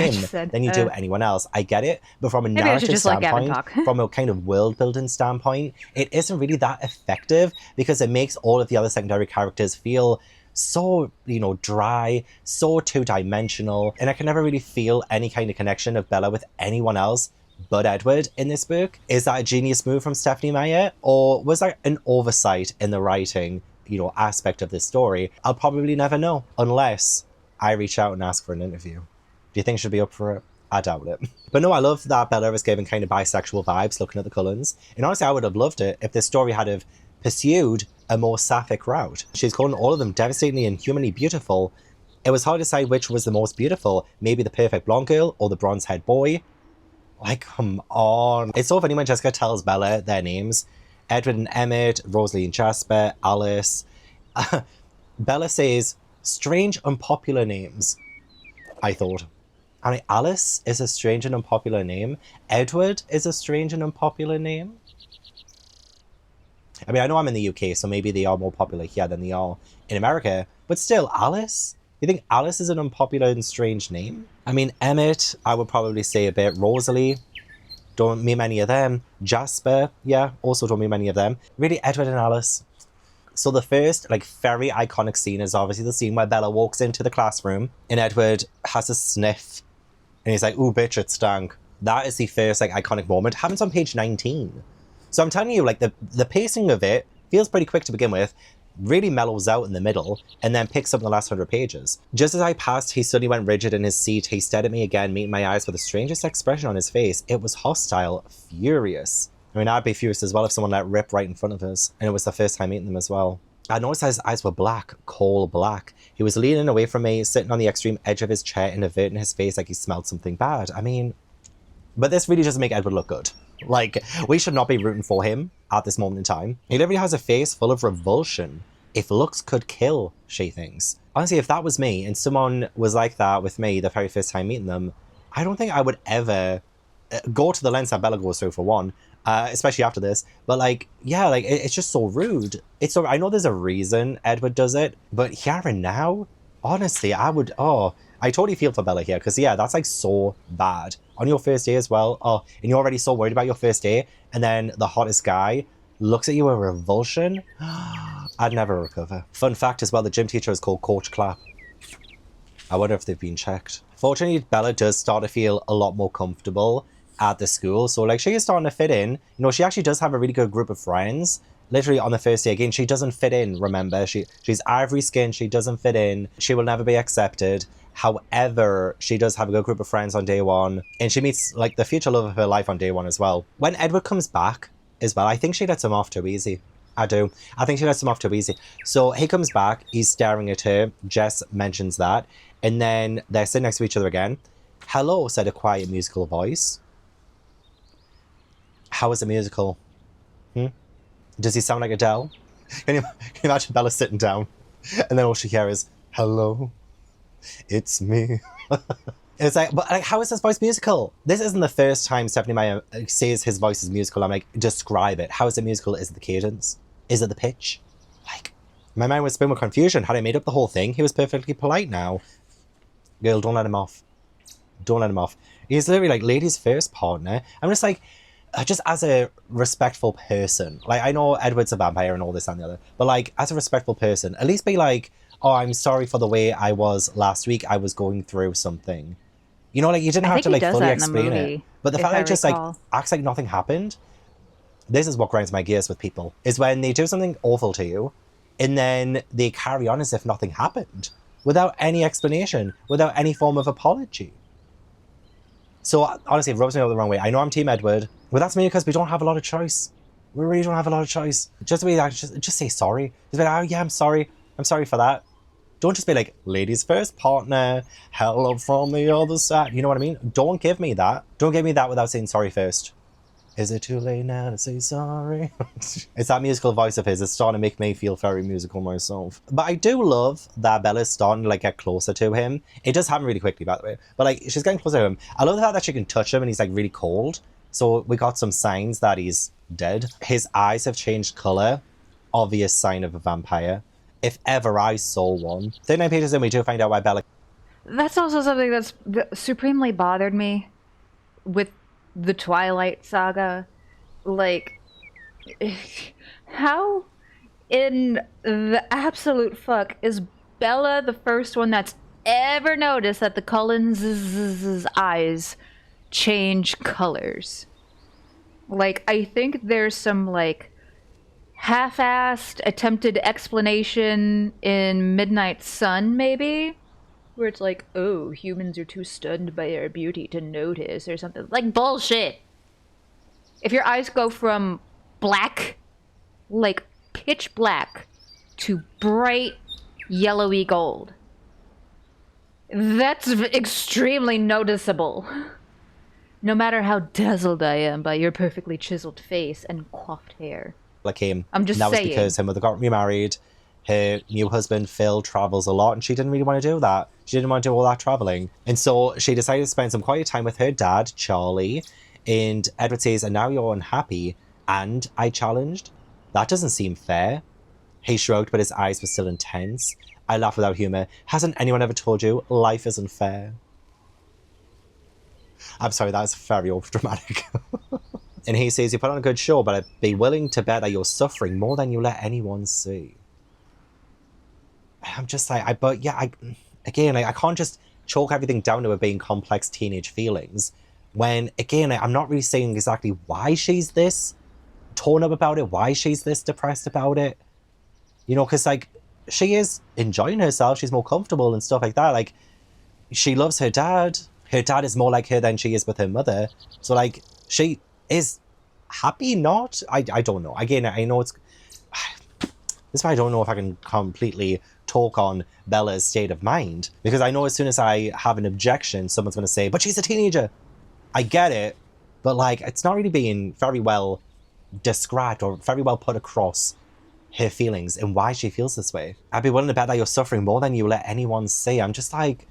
than you do anyone else. I get it. But from a narrative standpoint, from a kind of world building standpoint, it isn't really that effective because it makes all of the other secondary characters feel so, you know, dry, so two-dimensional, and I can never really feel any kind of connection of Bella with anyone else but Edward in this book. Is that a genius move from Stephenie Meyer, or was that an oversight in the writing, you know, aspect of this story? I'll probably never know unless I reach out and ask for an interview. Do you think she'll be up for it? I doubt it. But no, I love that Bella is giving kind of bisexual vibes looking at the Cullens. And honestly, I would have loved it if this story had have pursued a more sapphic route. She's calling all of them devastatingly and humanly beautiful. It was hard to decide which was the most beautiful. Maybe the perfect blonde girl or the bronze-haired boy. Like, come on. It's so funny when Jessica tells Bella their names. Edward and Emmett, Rosalie and Jasper, Alice. Bella says, strange, unpopular names, I thought. I mean, Alice is a strange and unpopular name. Edward is a strange and unpopular name. I mean, I know I'm in the UK, so maybe they are more popular here than they are in America. But still, Alice? You think Alice is an unpopular and strange name? I mean, Emmett, I would probably say a bit. Rosalie, don't meet many of them. Jasper, yeah, also don't meet many of them. Really, Edward and Alice. So the first, like, very iconic scene is obviously the scene where Bella walks into the classroom and Edward has a sniff. And he's like, ooh, bitch, it stank. That is the first, like, iconic moment. Happens on page 19. So I'm telling you, like, the pacing of it feels pretty quick to begin with, really mellows out in the middle, and then picks up in the last 100 pages. Just as I passed, he suddenly went rigid in his seat. He stared at me again, meeting my eyes with the strangest expression on his face. It was hostile, furious. I mean, I'd be furious as well if someone let rip right in front of us, and it was the first time meeting them as well. I noticed his eyes were black, coal black. He was leaning away from me, sitting on the extreme edge of his chair and averting his face like he smelled something bad. I mean, but this really doesn't make Edward look good. Like, we should not be rooting for him at this moment in time. He literally has a face full of revulsion. If looks could kill, she thinks. Honestly, if that was me and someone was like that with me the very first time meeting them, I don't think I would ever go to the lengths that Bella goes through, for one, especially after this. But like, yeah, like, it's just so rude. It's so, I know there's a reason Edward does it, but here and now, honestly, I totally feel for Bella here, because yeah, that's like so bad. On your first day as well, and you're already so worried about your first day, and then the hottest guy looks at you with revulsion. I'd never recover. Fun fact as well, the gym teacher is called Coach Clapp. I wonder if they've been checked. Fortunately, Bella does start to feel a lot more comfortable at the school, so like, she is starting to fit in. You know, she actually does have a really good group of friends. literally on the first day. Again, she doesn't fit in, remember? She's ivory skin, she doesn't fit in. She will never be accepted. However, she does have a good group of friends on day one, and she meets like the future love of her life on day one as well. When Edward comes back as well, I think she lets him off too easy. I do. I think she lets him off too easy. So he comes back, he's staring at her. Jess mentions that. And then they're sitting next to each other again. Hello, said a quiet musical voice. How is the musical? Does he sound like Adele? Can you imagine Bella sitting down and then all she hears is, hello, it's me. It's like, but like, how is his voice musical? This isn't the first time Stephenie Meyer says his voice is musical. I'm like, describe it. How is it musical? Is it the cadence? Is it the pitch? Like, my mind was spinning with confusion. Had I made up the whole thing? He was perfectly polite now. Girl, don't let him off. Don't let him off. He's literally like ladies' first partner. I'm just like, just as a respectful person, like I know Edward's a vampire and all this and the other, but like as a respectful person, at least be like, oh, I'm sorry for the way I was last week. I was going through something. You know, like you didn't have to like fully explain it. But the fact that it just like acts like nothing happened, this is what grinds my gears with people, is when they do something awful to you and then they carry on as if nothing happened without any explanation, without any form of apology. So honestly, it rubs me up the wrong way. I know I'm Team Edward, but that's mainly because we don't have a lot of choice. We really don't have a lot of choice. Just be like, just say sorry. Just be like, oh yeah, I'm sorry. I'm sorry for that. Don't just be like, ladies first partner, hello from the other side. You know what I mean? Don't give me that. Don't give me that without saying sorry first. Is it too late now to say sorry? It's that musical voice of his. It's starting to make me feel very musical myself. But I do love that Bella's starting to like get closer to him. It does happen really quickly, by the way. But like, she's getting closer to him. I love the fact that she can touch him and he's like really cold. So we got some signs that he's dead. His eyes have changed colour. Obvious sign of a vampire. If ever I saw one. 39 pages in, we do find out why Bella... That's also something that supremely bothered me with the Twilight Saga. Like, how in the absolute fuck is Bella the first one that's ever noticed that the Cullens' eyes change colors? Like, I think there's some, like, half-assed attempted explanation in Midnight Sun, maybe? Where it's like, oh, humans are too stunned by our beauty to notice, or something. Like, bullshit! If your eyes go from black, like pitch black, to bright yellowy gold, that's extremely noticeable. No matter how dazzled I am by your perfectly chiseled face and coiffed hair. Came. I'm just saying. That was saying. because her mother got remarried. Her new husband, Phil, travels a lot, and she didn't really want to do that. She didn't want to do all that traveling. And so she decided to spend some quiet time with her dad, Charlie. And Edward says, and now you're unhappy. And I challenged. That doesn't seem fair. He shrugged, but his eyes were still intense. I laughed without humour. Hasn't anyone ever told you life isn't fair? I'm sorry, that was very overdramatic. And he says, you put on a good show, but I'd be willing to bet that you're suffering more than you let anyone see. I'm just like, I can't just chalk everything down to it being complex teenage feelings. When, again, I'm not really saying exactly why she's this torn up about it, why she's this depressed about it. You know, because, like, she is enjoying herself, she's more comfortable and stuff like that. Like, she loves her dad. Her dad is more like her than she is with her mother. So, like, she is happy not? I don't know. Again, I know it's... This is why I don't know if I can completely talk on Bella's state of mind. Because I know as soon as I have an objection, someone's going to say, but she's a teenager. I get it. But, like, it's not really being very well described or very well put across her feelings and why she feels this way. I'd be willing to bet that you're suffering more than you let anyone see. I'm just like...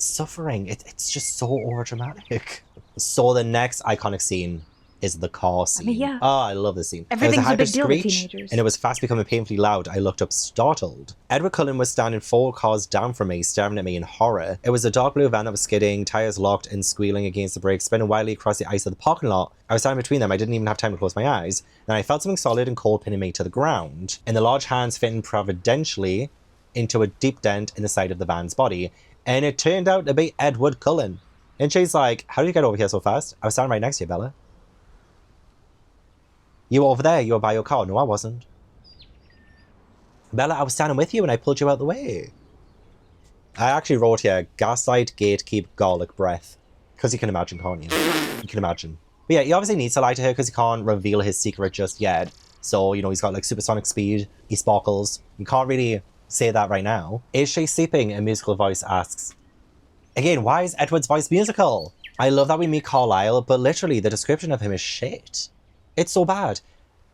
Suffering. It's just so overdramatic. So the next iconic scene is the car scene. I mean, yeah. Oh, I love this scene. Everything's a big deal with screech, teenagers. and it was fast becoming painfully loud. I looked up startled. Edward Cullen was standing 4 cars down from me, staring at me in horror. It was a dark blue van that was skidding, tires locked and squealing against the brakes, spinning wildly across the ice of the parking lot. I was standing between them. I didn't even have time to close my eyes. Then I felt something solid and cold pinning me to the ground, and the large hands fitting providentially into a deep dent in the side of the van's body. And it turned out to be Edward Cullen. And she's like, how did you get over here so fast? I was standing right next to you, Bella. You were over there, you were by your car. No, I wasn't. Bella, I was standing with you and I pulled you out the way. I actually wrote here, gaslight, gatekeep, garlic breath. Because you can imagine, can't you? You can imagine. But yeah, he obviously needs to lie to her because he can't reveal his secret just yet. So, you know, he's got like supersonic speed, he sparkles. You can't really say that right now. Is she sleeping? A musical voice asks. Again, why is Edward's voice musical? I love that we meet Carlisle, but literally the description of him is shit. It's so bad.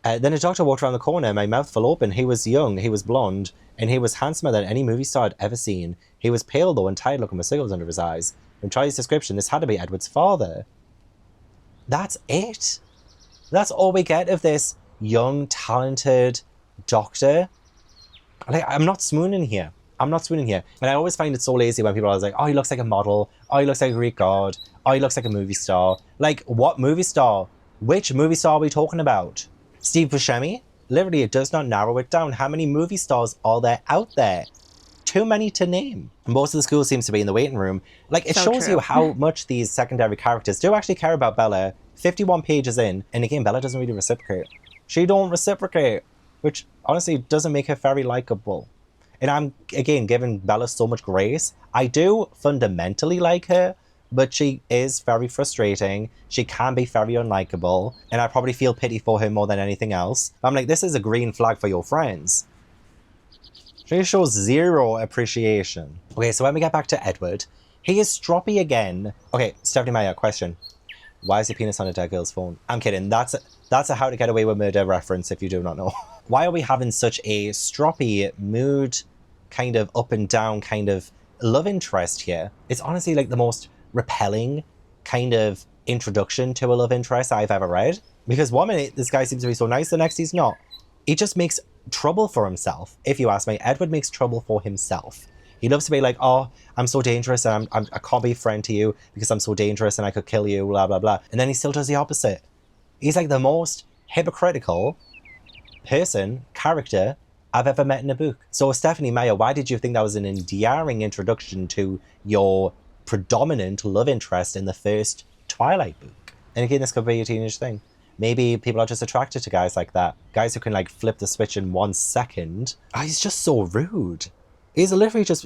Then a doctor walked around the corner, my mouth fell open. He was young, he was blonde, and he was handsomer than any movie star I'd ever seen. He was pale though and tired looking with circles under his eyes. From Charlie's description, this had to be Edward's father. That's it. That's all we get of this young, talented doctor. Like, I'm not swooning here. I'm not swooning here. And I always find it so lazy when people are like, oh, he looks like a model. Oh, he looks like a Greek god. Oh, he looks like a movie star. Like, what movie star? Which movie star are we talking about? Steve Buscemi? Literally, it does not narrow it down. How many movie stars are there out there? Too many to name. Most of the school seems to be in the waiting room. Like, it So shows true. you how much these secondary characters do actually care about Bella. 51 pages in, and again, Bella doesn't really reciprocate. She don't reciprocate, which honestly doesn't make her very likable. And I'm, again, giving Bella so much grace. I do fundamentally like her, but she is very frustrating. She can be very unlikable, and I probably feel pity for her more than anything else. I'm like, this is a green flag for your friends. She shows zero appreciation. Okay, so when we get back to Edward, he is stroppy again. Okay, Stephanie Meyer, question. Why is your penis on a dead girl's phone? I'm kidding. That's a How to Get Away with Murder reference if you do not know. Why are we having such a stroppy mood, kind of up and down kind of love interest here? It's honestly like the most repelling kind of introduction to a love interest I've ever read. Because one minute this guy seems to be so nice, the next he's not. He just makes trouble for himself. If you ask me, Edward makes trouble for himself. He loves to be like, oh, I'm so dangerous and I can't be a friend to you because I'm so dangerous and I could kill you, blah, blah, blah. And then he still does the opposite. He's like the most hypocritical character I've ever met in a book. So Stephanie Meyer, why did you think that was an endearing introduction to your predominant love interest in the first Twilight book? And again, this could be a teenage thing. Maybe people are just attracted to guys like that. Guys who can like flip the switch in 1 second. Oh, he's just so rude. He's literally just...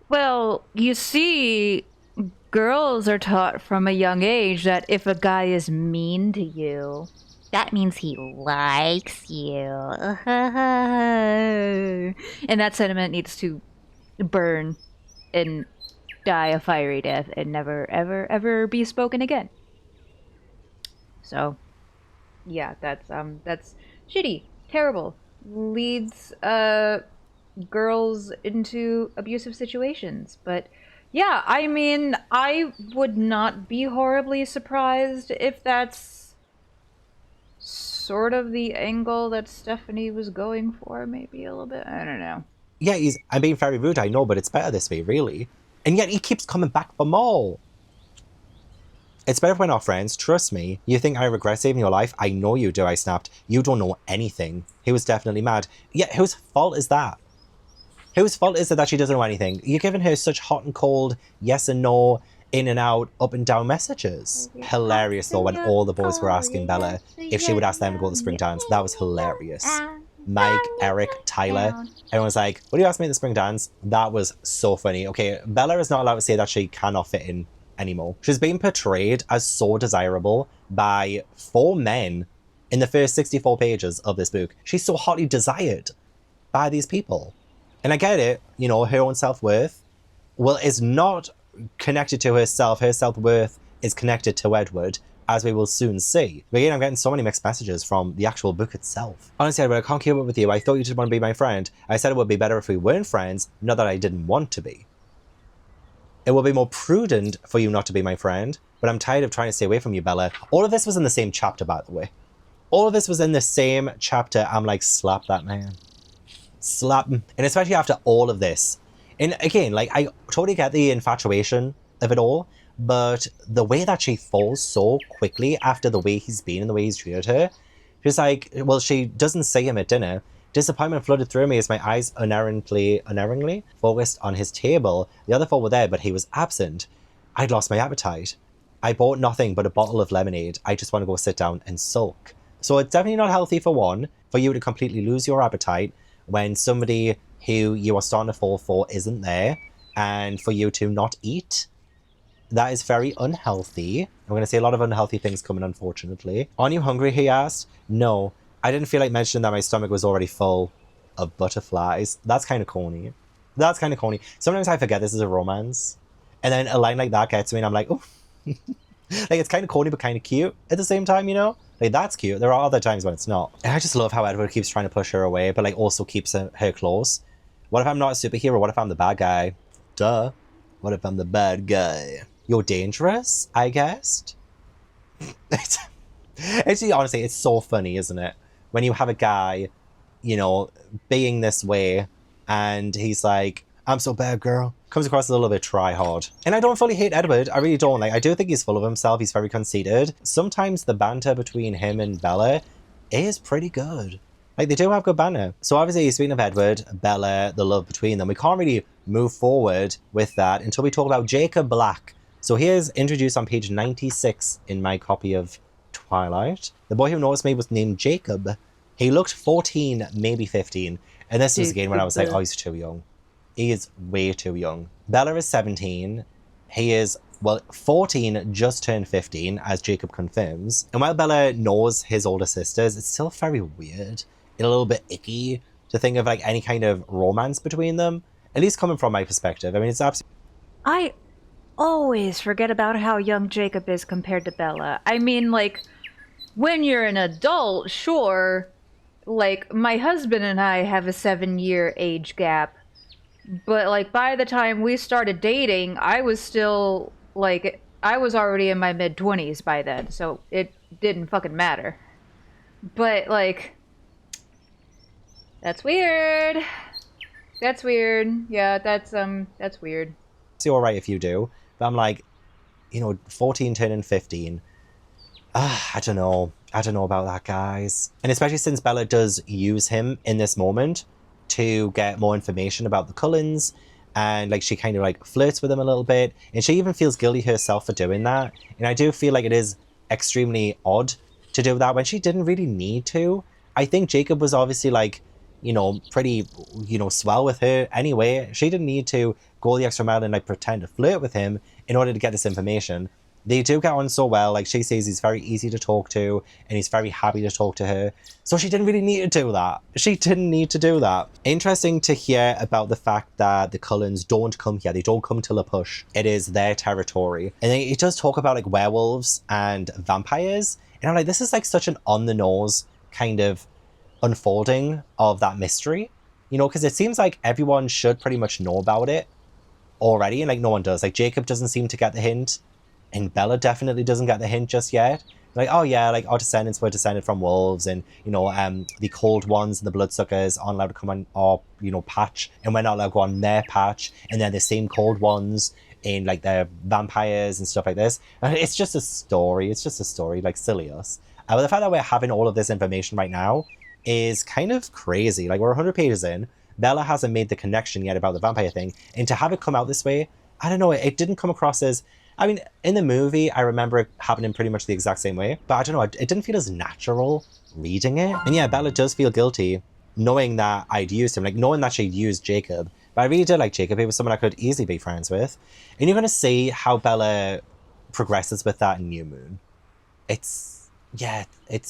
Well, you see, girls are taught from a young age that if a guy is mean to you, that means he likes you. And that sentiment needs to burn and die a fiery death and never, ever, ever be spoken again. So, yeah, that's shitty, terrible, leads girls into abusive situations. But yeah, I mean, I would not be horribly surprised if that's sort of the angle that Stephanie was going for, maybe a little bit. I don't know. Yeah, I'm being very rude, I know, but it's better this way, really. And yet he keeps coming back for more. It's better when our friends, trust me. You think I regret saving your life? I know you do, I snapped. You don't know anything. He was definitely mad. Yeah, whose fault is that? Whose fault is it that she doesn't know anything? You're giving her such hot and cold, yes and no, in and out, up and down messages. Hilarious though when all the boys were asking Bella if she would ask them to go to the spring dance. That was hilarious. Mike, Eric, Tyler, everyone's like, what do you ask me at the spring dance? That was so funny. Okay, Bella is not allowed to say that she cannot fit in anymore. She's being portrayed as so desirable by 4 men in the first 64 pages of this book. She's so hotly desired by these people. And I get it, you know, her own self-worth, well, is not connected to herself. Her self-worth is connected to Edward, as we will soon see. But again, I'm getting so many mixed messages from the actual book itself. Honestly, Edward, I can't keep up with you. I thought you just want to be my friend. I said it would be better if we weren't friends, not that I didn't want to be. It will be more prudent for you not to be my friend, but I'm tired of trying to stay away from you, Bella. All of this was in the same chapter, by the way. All of this was in the same chapter. I'm like, slap that man. Slap him. And especially after all of this. And again, like, I totally get the infatuation of it all, but the way that she falls so quickly after the way he's been and the way he's treated her, she's like, well, she doesn't see him at dinner. Disappointment flooded through me as my eyes unerringly focused on his table. The other 4 were there, but he was absent. I'd lost my appetite. I bought nothing but a bottle of lemonade. I just want to go sit down and sulk. So it's definitely not healthy, for one, for you to completely lose your appetite when somebody who you are starting to fall for isn't there, and for you to not eat. That is very unhealthy. I'm going to say a lot of unhealthy things coming, unfortunately. Aren't you hungry, he asked. No, I didn't feel like mentioning that my stomach was already full of butterflies. That's kind of corny. That's kind of corny. Sometimes I forget this is a romance. And then a line like that gets me and I'm like, oh. Like, it's kind of corny but kind of cute at the same time, you know? Like, that's cute. There are other times when it's not. And I just love how Edward keeps trying to push her away, but like also keeps her close. What if I'm not a superhero? What if I'm the bad guy? Duh. What if I'm the bad guy? You're dangerous, I guessed. It's honestly, it's so funny, isn't it? When you have a guy, you know, being this way, and he's like, I'm so bad, girl. Comes across a little bit try-hard. And I don't fully hate Edward. I really don't. Like, I do think he's full of himself. He's very conceited. Sometimes the banter between him and Bella is pretty good. Like, they do have good banter. So obviously, speaking of Edward, Bella, the love between them, we can't really move forward with that until we talk about Jacob Black. So he is introduced on page 96 in my copy of Twilight. The boy who noticed me was named Jacob. He looked 14, maybe 15. And this was again when I was like, oh, he's too young. He is way too young. Bella is 17. He is, well, 14, just turned 15, as Jacob confirms. And while Bella knows his older sisters, it's still very weird and a little bit icky to think of like any kind of romance between them. At least coming from my perspective. I mean, it's absolutely... I always forget about how young Jacob is compared to Bella. I mean, like, when you're an adult, sure, like, my husband and I have a 7-year age gap. But, like, by the time we started dating, I was still, like, I was already in my mid-20s by then, so it didn't fucking matter. But, like, that's weird. That's weird. Yeah, that's weird. It's all right if you do. But I'm like, you know, 14 turning 15. I don't know. I don't know about that, guys. And especially since Bella does use him in this moment to get more information about the Cullens, and like she kind of like flirts with him a little bit, and she even feels guilty herself for doing that. And I do feel like it is extremely odd to do that when she didn't really need to. I think Jacob was obviously like, you know, pretty, you know, swell with her anyway. She didn't need to go the extra mile and like pretend to flirt with him in order to get this information. They do get on so well. Like, she says he's very easy to talk to and he's very happy to talk to her. So she didn't really need to do that. She didn't need to do that. Interesting to hear about the fact that the Cullens don't come here. They don't come to La Push. It is their territory. And it does talk about like werewolves and vampires. And I'm like, this is like such an on-the-nose kind of unfolding of that mystery. You know, because it seems like everyone should pretty much know about it already. And like, no one does. Like, Jacob doesn't seem to get the hint. And Bella definitely doesn't get the hint just yet. Like, oh yeah, like our descendants were descended from wolves, and you know, the cold ones and the bloodsuckers aren't allowed to come on our, you know, patch, and we're not allowed to go on their patch, and they're the same cold ones in like they're vampires and stuff like this. And it's just a story. It's just a story, like silly us. But the fact that we're having all of this information right now is kind of crazy. Like, we're 100 pages in. Bella hasn't made the connection yet about the vampire thing, and to have it come out this way, I don't know. It didn't come across as. I mean, in the movie, I remember it happening pretty much the exact same way, but I don't know, it didn't feel as natural reading it. And yeah, Bella does feel guilty knowing that I'd used him, like knowing that she'd used Jacob. But I really did like Jacob. He was someone I could easily be friends with. And you're going to see how Bella progresses with that in New Moon. It's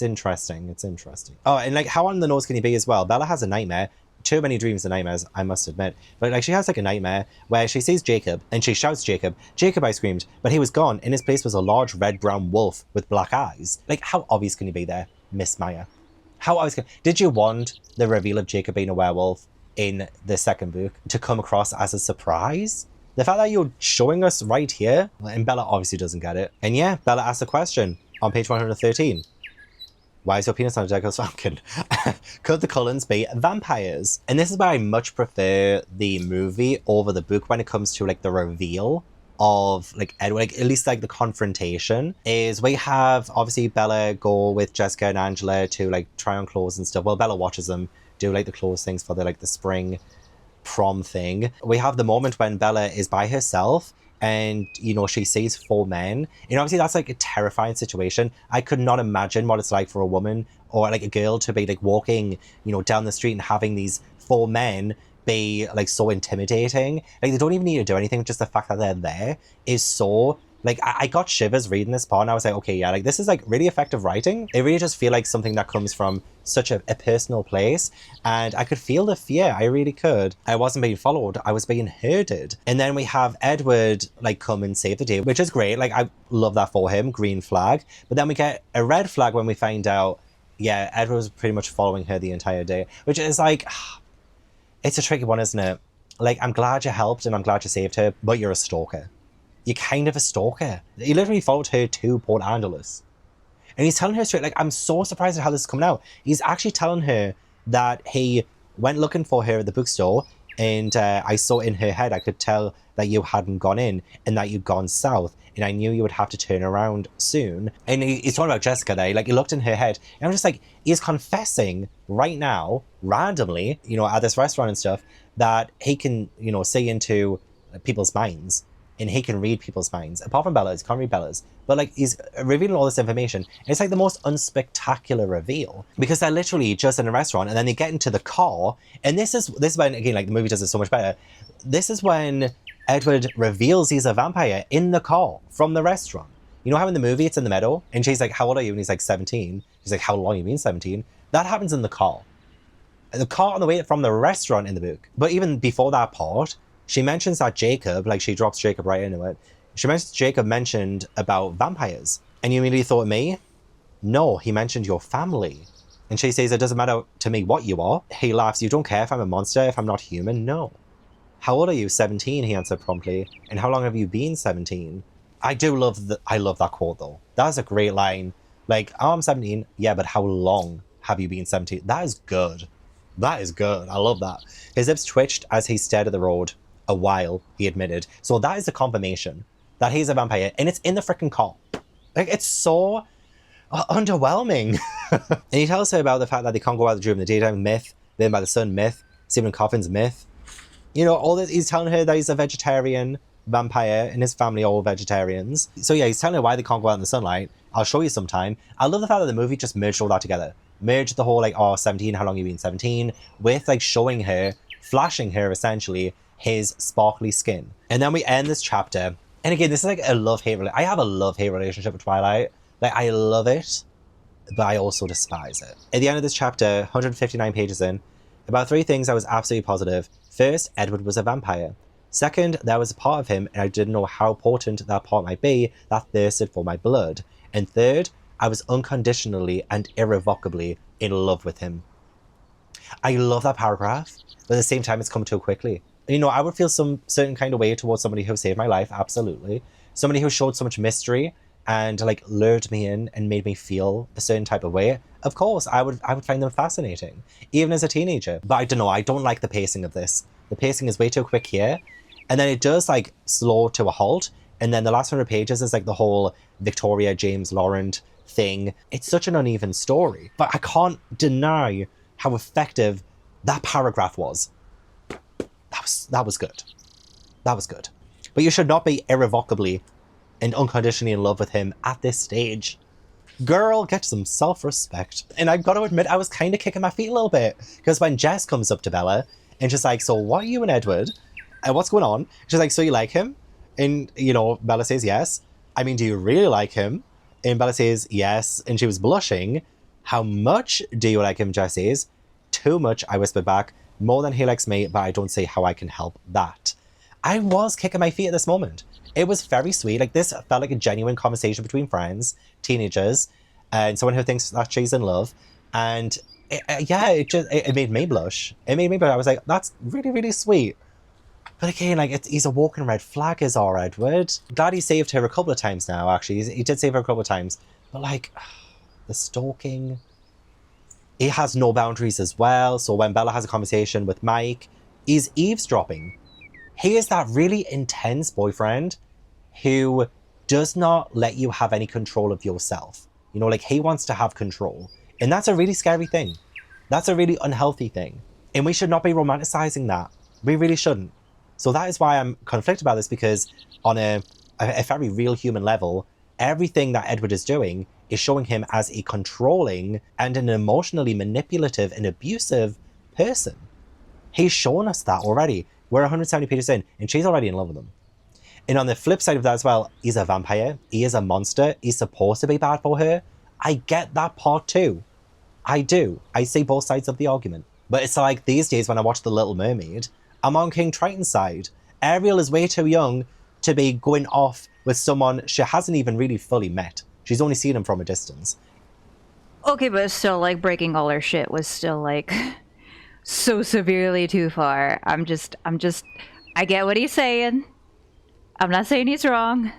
interesting. It's interesting. Oh, and like, how on the nose can he be as well? Bella has a nightmare. Too many dreams and nightmares, I must admit. But like, she has like a nightmare where she sees Jacob and she shouts Jacob. Jacob, I screamed, but he was gone. In his place was a large red-brown wolf with black eyes. Like, how obvious can he be there, Miss Maya? How obvious did you want the reveal of Jacob being a werewolf in the second book to come across as a surprise? The fact that you're showing us right here, and Bella obviously doesn't get it. And yeah, Bella asks a question on page 113. Why is your penis on a dead ghost falcon? Could the Cullens be vampires? And this is why I much prefer the movie over the book when it comes to like the reveal of like Edward, like at least like the confrontation is we have obviously Bella go with Jessica and Angela to like try on clothes and stuff. Well, Bella watches them do like the clothes things for the like the spring prom thing. We have the moment when Bella is by herself and, you know, she sees 4 men. And obviously that's like a terrifying situation. I could not imagine what it's like for a woman or like a girl to be like walking, you know, down the street and having these 4 men be like so intimidating. Like they don't even need to do anything, just the fact that they're there is so like I got shivers reading this part, and I was like, okay, yeah, like this is like really effective writing. It really just feel like something that comes from such a personal place, and I could feel the fear. I really could. I wasn't being followed, I was being herded. And then we have Edward like come and save the day, which is great. Like I love that for him, green flag. But then we get a red flag when we find out, yeah, Edward was pretty much following her the entire day, which is like, it's a tricky one, isn't it? Like, I'm glad you helped and I'm glad you saved her, but you're a stalker. You're kind of a stalker. He literally followed her to Port Angeles. And he's telling her straight, like, I'm so surprised at how this is coming out. He's actually telling her that he went looking for her at the bookstore, and I saw in her head, I could tell that you hadn't gone in and that you'd gone south, and I knew you would have to turn around soon. And he's talking about Jessica there, like he looked in her head, and I'm just like, he's confessing right now, randomly, you know, at this restaurant and stuff, that he can, you know, see into people's minds. And he can read people's minds. Apart from Bella's, he can't read Bella's. But like, he's revealing all this information. It's like the most unspectacular reveal. Because they're literally just in a restaurant, and then they get into the car. And this is when, again, like the movie does it so much better. This is when Edward reveals he's a vampire in the car from the restaurant. You know how in the movie it's in the meadow? And she's like, how old are you? And he's like, 17. She's like, how long you mean 17? That happens in the car. The car on the way from the restaurant in the book. But even before that part, she mentions that Jacob, like she drops Jacob right into it. She mentions Jacob mentioned about vampires. And you immediately thought, me? No, he mentioned your family. And she says, it doesn't matter to me what you are. He laughs, you don't care if I'm a monster, if I'm not human? No. How old are you? 17, he answered promptly. And how long have you been 17? I love that quote though. That's a great line. Like, oh, I'm 17. Yeah, but how long have you been 17? That is good. That is good. I love that. His lips twitched as he stared at the road. A while, he admitted. So that is the confirmation that he's a vampire, and it's in the freaking car. Like, it's so underwhelming. And he tells her about the fact that they can't go out during the daytime, myth. Then by the sun, myth. Stephen Coffin's myth. You know, all this. He's telling her that he's a vegetarian vampire, and his family are all vegetarians. So yeah, he's telling her why they can't go out in the sunlight. I'll show you sometime. I love the fact that the movie just merged all that together. Merged the whole like, oh, 17, how long you been 17, with like showing her, flashing her essentially, his sparkly skin. And then we end this chapter. And again, this is like a love-hate relationship. I have a love-hate relationship with Twilight. Like, I love it, but I also despise it. At the end of this chapter, 159 pages in, about 3 things I was absolutely positive. First, Edward was a vampire. Second, there was a part of him, and I didn't know how potent that part might be, that thirsted for my blood. And third, I was unconditionally and irrevocably in love with him. I love that paragraph, but at the same time, it's come too quickly. You know, I would feel some certain kind of way towards somebody who saved my life, absolutely. Somebody who showed so much mystery and like lured me in and made me feel a certain type of way. Of course, I would find them fascinating, even as a teenager. But I don't know, I don't like the pacing of this. The pacing is way too quick here. And then it does like slow to a halt. And then the last 100 pages is like the whole Victoria James Laurent thing. It's such an uneven story. But I can't deny how effective that paragraph was. That was good. That was good. But you should not be irrevocably and unconditionally in love with him at this stage. Girl, get some self-respect. And I've got to admit, I was kind of kicking my feet a little bit. Because when Jess comes up to Bella and she's like, so what are you and Edward? And what's going on? She's like, so you like him? And, you know, Bella says yes. I mean, do you really like him? And Bella says yes. And she was blushing. How much do you like him, Jess says? Too much, I whispered back. More than he likes me, but I don't see how I can help that. I was kicking my feet at this moment. It was very sweet. Like, this felt like a genuine conversation between friends, teenagers, and someone who thinks that she's in love. And it made me blush. It made me blush. I was like, that's really, really sweet. But again, like, he's a walking red flag, is our Edward. Glad he saved her a couple of times now, actually. He did save her a couple of times. But, like, the stalking. He has no boundaries as well. So when Bella has a conversation with Mike, he's eavesdropping. He is that really intense boyfriend who does not let you have any control of yourself. You know, like, he wants to have control. And that's a really scary thing. That's a really unhealthy thing. And we should not be romanticizing that. We really shouldn't. So that is why I'm conflicted about this, because on a very real human level, everything that Edward is doing is showing him as a controlling and an emotionally manipulative and abusive person. He's shown us that already. We're 170 pages in, and she's already in love with him. And on the flip side of that as well, he's a vampire. He is a monster. He's supposed to be bad for her. I get that part too. I do. I see both sides of the argument. But it's like these days when I watch The Little Mermaid, I'm on King Triton's side. Ariel is way too young to be going off with someone she hasn't even really fully met. She's only seen him from a distance. Okay, but still, like, breaking all her shit was still, like, so severely too far. I get what he's saying. I'm not saying he's wrong.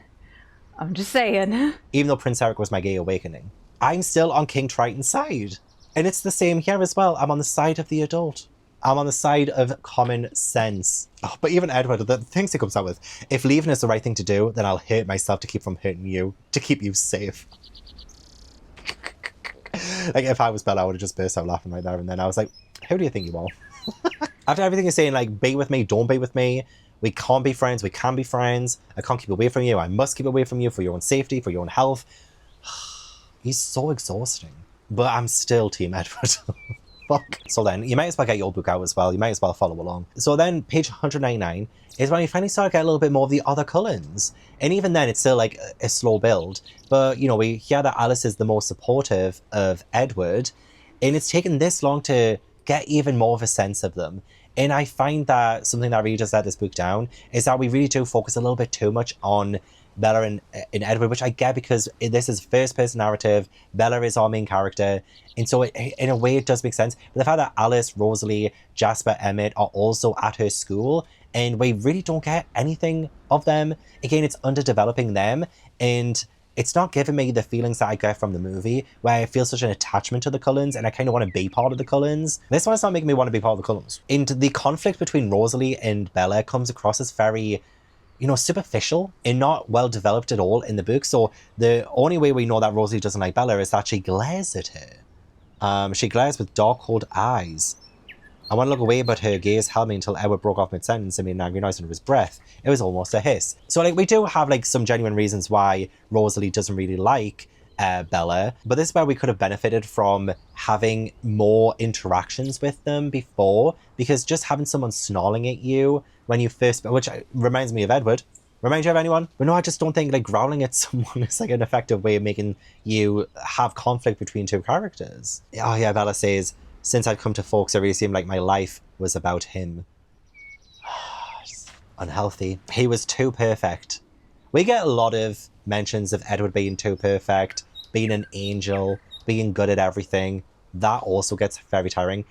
I'm just saying. Even though Prince Eric was my gay awakening, I'm still on King Triton's side. And it's the same here as well. I'm on the side of the adult. I'm on the side of common sense. Oh, but even Edward, the things he comes out with, if leaving is the right thing to do, then I'll hurt myself to keep from hurting you, to keep you safe. Like, if I was Bella, I would have just burst out laughing right there and then. I was like, who do you think you are? After everything you're saying, like, be with me, don't be with me, we can't be friends, we can be friends, I can't keep away from you, I must keep away from you for your own safety, for your own health. He's so exhausting. But I'm still Team Edward. Fuck. So then, you might as well get your book out as well. You might as well follow along. So then, page 199 is when you finally start to get a little bit more of the other Cullens. And even then, it's still like a slow build. But, you know, we hear that Alice is the most supportive of Edward. And it's taken this long to get even more of a sense of them. And I find that something that really does let this book down is that we really do focus a little bit too much on Bella and Edward, which I get because this is first-person narrative. Bella is our main character, and so in a way it does make sense. But the fact that Alice, Rosalie, Jasper, Emmett are also at her school, and we really don't get anything of them. Again, it's underdeveloping them, and it's not giving me the feelings that I get from the movie, where I feel such an attachment to the Cullens, and I kind of want to be part of the Cullens. This one's not making me want to be part of the Cullens. And the conflict between Rosalie and Bella comes across as very, you know, superficial and not well developed at all in the book. So the only way we know that Rosalie doesn't like Bella is that she glares at her. She glares with dark, cold eyes. I want to look away, but her gaze held me until Edward broke off mid-sentence and made an angry noise under his breath. It was almost a hiss. So, like, we do have, like, some genuine reasons why Rosalie doesn't really like Bella, but this is where we could have benefited from having more interactions with them before, because just having someone snarling at you when you first, which reminds me of Edward. Remind you of anyone? But no, I just don't think, like, growling at someone is, like, an effective way of making you have conflict between two characters. Oh yeah, Bella says, since I've come to Forks, it really seemed like my life was about him. Unhealthy. He was too perfect. We get a lot of mentions of Edward being too perfect, being an angel, being good at everything. That also gets very tiring.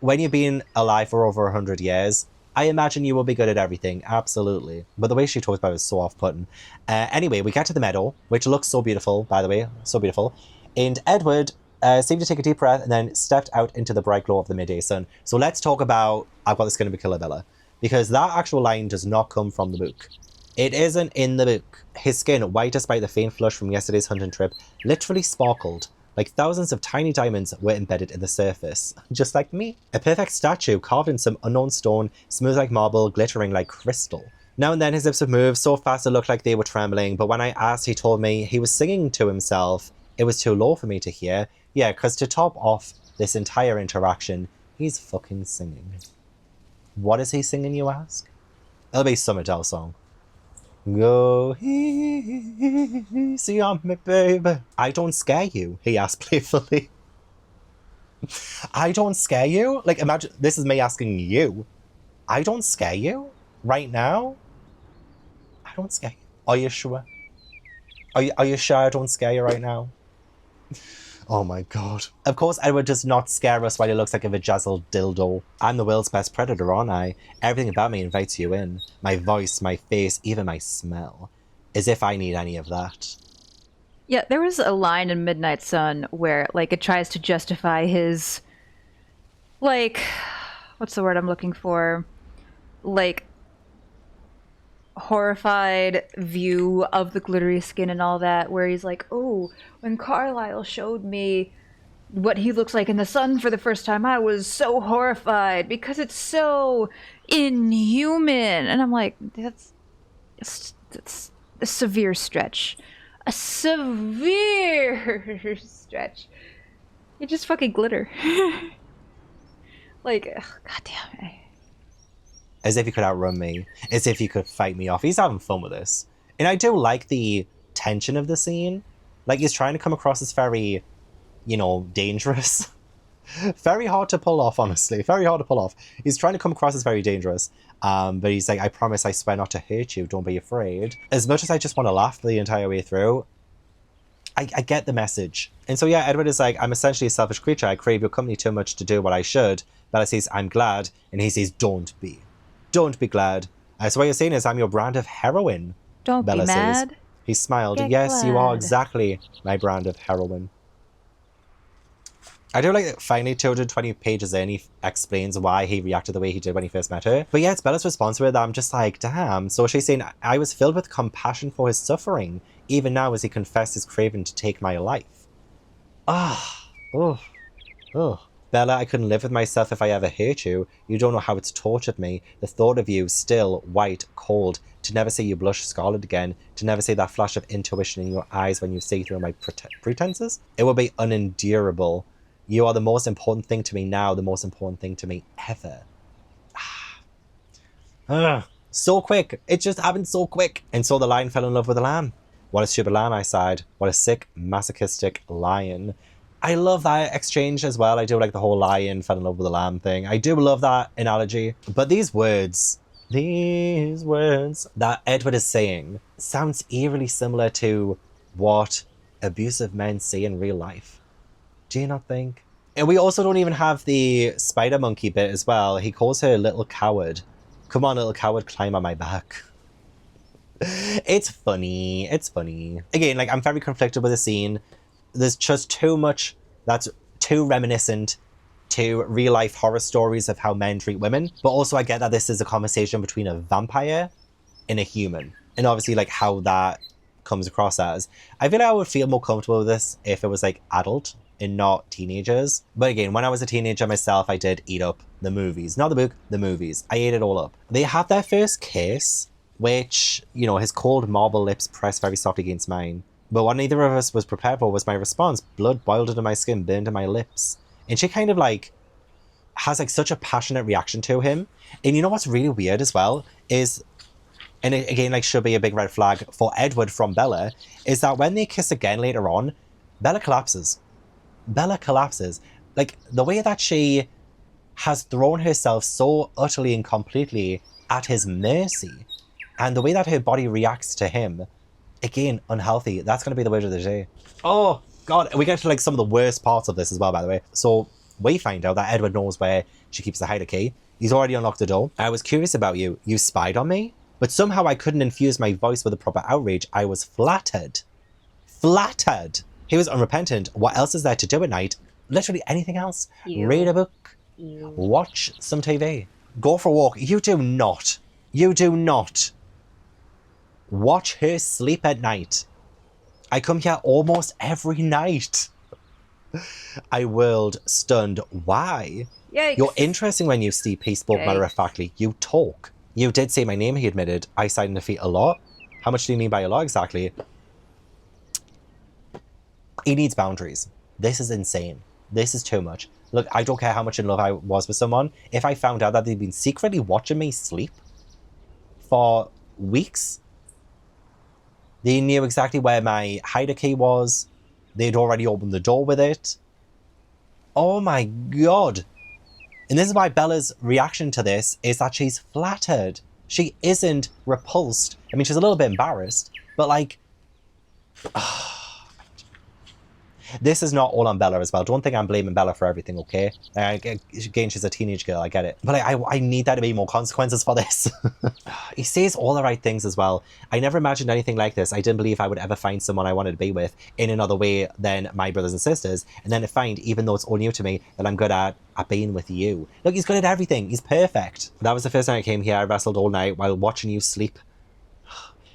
When you've been alive for over 100 years, I imagine you will be good at everything, absolutely. But the way she talks about it is so off-putting. Anyway, we get to the meadow, which looks so beautiful, by the way, so beautiful. And Edward seemed to take a deep breath and then stepped out into the bright glow of the midday sun. So let's talk about I've got the skin of a killer, Bella. Because that actual line does not come from the book. It isn't in the book. His skin, white despite the faint flush from yesterday's hunting trip, literally sparkled. Like thousands of tiny diamonds were embedded in the surface. Just like me. A perfect statue carved in some unknown stone, smooth like marble, glittering like crystal. Now and then his lips would move so fast it looked like they were trembling, but when I asked, he told me he was singing to himself. It was too low for me to hear. Yeah, because to top off this entire interaction, he's fucking singing. What is he singing, you ask? It'll be some Adele song. Go easy on me, baby. I don't scare you, he asked playfully. I don't scare you? Like, imagine, this is me asking you. I don't scare you? Right now? I don't scare you. Are you sure? Are you sure I don't scare you right now? Oh my god. Of course, Edward does not scare us while he looks like a vajazzled dildo. I'm the world's best predator, aren't I? Everything about me invites you in. My voice, my face, even my smell. As if I need any of that. Yeah, there was a line in Midnight Sun where, like, it tries to justify his, like, what's the word I'm looking for? Like, horrified view of the glittery skin and all that, where he's like, oh, when Carlisle showed me what he looks like in the sun for the first time, I was so horrified because it's so inhuman. And I'm like, that's a severe stretch. A severe stretch. You just fucking glitter. Like, ugh, goddamn. As if he could outrun me. As if he could fight me off. He's having fun with this. And I do like the tension of the scene. Like, he's trying to come across as very, dangerous. Very hard to pull off, honestly. Very hard to pull off. He's trying to come across as very dangerous. But he's like, I promise, I swear not to hurt you. Don't be afraid. As much as I just want to laugh the entire way through, I get the message. And so, yeah, Edward is like, I'm essentially a selfish creature. I crave your company too much to do what I should. Bella says, I'm glad. And he says, don't be. Don't be glad. So what you're saying is I'm your brand of heroin. Don't Bella be mad. says. He smiled. Get Yes, you are glad. exactly my brand of heroin. I do like that finally 220 pages in, he explains why he reacted the way he did when he first met her. But yeah, it's Bella's response to it that I'm just like, damn. So she's saying, I was filled with compassion for his suffering, even now as he confessed his craving to take my life. Bella, I couldn't live with myself if I ever hurt you. You don't know how it's tortured me. The thought of you, still, white, cold, to never see you blush scarlet again, to never see that flash of intuition in your eyes when you see through my pretenses. It would be unendurable. You are the most important thing to me now, the most important thing to me ever. So quick. It just happened so quick. And so the lion fell in love with the lamb. What a stupid lamb, I sighed. What a sick, masochistic lion. I love that exchange as well. I do like the whole lion fell in love with the lamb thing. I do love that analogy. But these words that Edward is saying sounds eerily similar to what abusive men say in real life. Do you not think? And we also don't even have the spider monkey bit as well. He calls her little coward. Come on, little coward, climb on my back. It's funny. It's funny. Again, like, I'm very conflicted with the scene. There's just too much that's too reminiscent to real life horror stories of how men treat women. But also I get that this is a conversation between a vampire and a human. And obviously like how that comes across as. I feel like I would feel more comfortable with this if it was like adult and not teenagers. But again, when I was a teenager myself, I did eat up the movies. Not the book, the movies. I ate it all up. They have their first kiss, which, his cold marble lips pressed very softly against mine. But what neither of us was prepared for was my response. Blood boiled under my skin, burned in my lips. And she kind of like has like such a passionate reaction to him. And you know what's really weird as well is, and it, again, like should be a big red flag for Edward from Bella, is that when they kiss again later on, Bella collapses. Bella collapses. Like the way that she has thrown herself so utterly and completely at his mercy, and the way that her body reacts to him, again, unhealthy. That's going to be the word of the day. Oh, God. We get to like some of the worst parts of this as well, by the way. So we find out that Edward knows where she keeps the hider key. He's already unlocked the door. I was curious about you. You spied on me? But somehow I couldn't infuse my voice with a proper outrage. I was flattered. Flattered. He was unrepentant. What else is there to do at night? Literally anything else. Ew. Read a book. Ew. Watch some TV. Go for a walk. You do not watch her sleep at night. I come here almost every night. I whirled, stunned. Why? Yikes. You're interesting when you sleep, he spoke Yikes. matter-of-factly. You talk. You did say my name, he admitted. I sighed in defeat a lot. How much do you mean by a lot exactly? He needs boundaries. This is insane. This is too much. Look, I don't care how much in love I was with someone. If I found out that they'd been secretly watching me sleep for weeks, they knew exactly where my hider key was. They'd already opened the door with it. Oh my God. And this is why Bella's reaction to this is that she's flattered. She isn't repulsed. I mean, she's a little bit embarrassed, but like, this is not all on Bella as well. Don't think I'm blaming Bella for everything, okay? Again, she's a teenage girl, I get it. But I need there to be more consequences for this. He says all the right things as well. I never imagined anything like this. I didn't believe I would ever find someone I wanted to be with in another way than my brothers and sisters. And then to find, even though it's all new to me, that I'm good at being with you. Look, he's good at everything. He's perfect. That was the first time I came here. I wrestled all night while watching you sleep,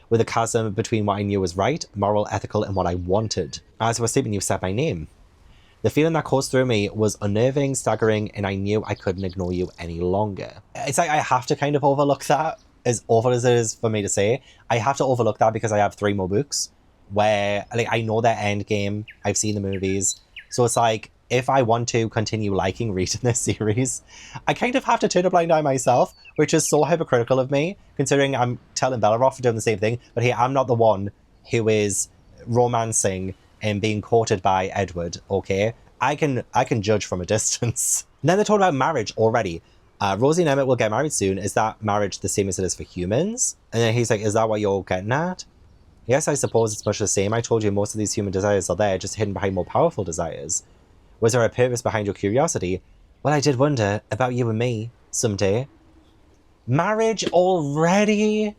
with a chasm between what I knew was right, moral, ethical, and what I wanted. As I was sleeping, you said my name. The feeling that coursed through me was unnerving, staggering, and I knew I couldn't ignore you any longer. It's like I have to kind of overlook that, as awful as it is for me to say. I have to overlook that because I have 3 more books where like I know their end game. I've seen the movies. So it's like, if I want to continue liking reading this series, I kind of have to turn a blind eye myself, which is so hypocritical of me, considering I'm telling Bella off for doing the same thing. But hey, I'm not the one who is romancing and being courted by Edward, okay? I can judge from a distance. And then they're talking about marriage already. Rosie and Emmett will get married soon. Is that marriage the same as it is for humans? And then he's like, is that what you're getting at? Yes, I suppose it's much the same. I told you most of these human desires are there, just hidden behind more powerful desires. Was there a purpose behind your curiosity? Well, I did wonder about you and me someday. Marriage already?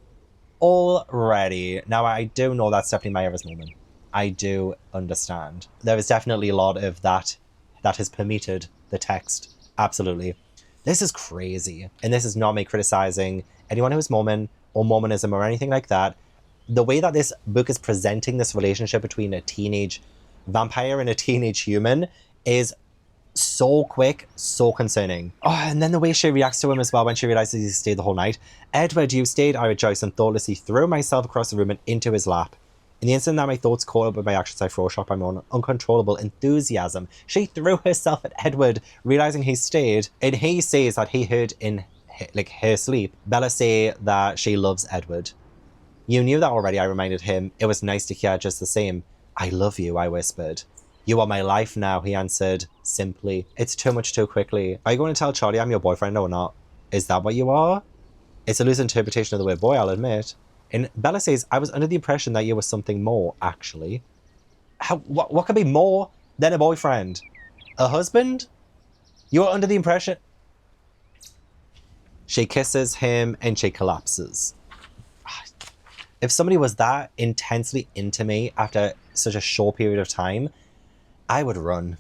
Already. Now, I do know that's Stephenie Meyer's moment. I do understand. There is definitely a lot of that has permeated the text. Absolutely. This is crazy. And this is not me criticizing anyone who is Mormon or Mormonism or anything like that. The way that this book is presenting this relationship between a teenage vampire and a teenage human is so quick, so concerning. Oh, and then the way she reacts to him as well when she realizes he stayed the whole night. Edward, you stayed, I rejoiced and thoughtlessly threw myself across the room and into his lap. In the instant that my thoughts caught up with my actions, I froze up by my own uncontrollable enthusiasm. She threw herself at Edward, realizing he stayed, and he says that he heard in her sleep Bella say that she loves Edward. You knew that already, I reminded him. It was nice to hear just the same. I love you, I whispered. You are my life now, he answered, simply. It's too much too quickly. Are you going to tell Charlie I'm your boyfriend or not? Is that what you are? It's a loose interpretation of the word boy, I'll admit. And Bella says, I was under the impression that you were something more, actually. What could be more than a boyfriend? A husband? You were under the impression... She kisses him and she collapses. If somebody was that intensely into me after such a short period of time, I would run.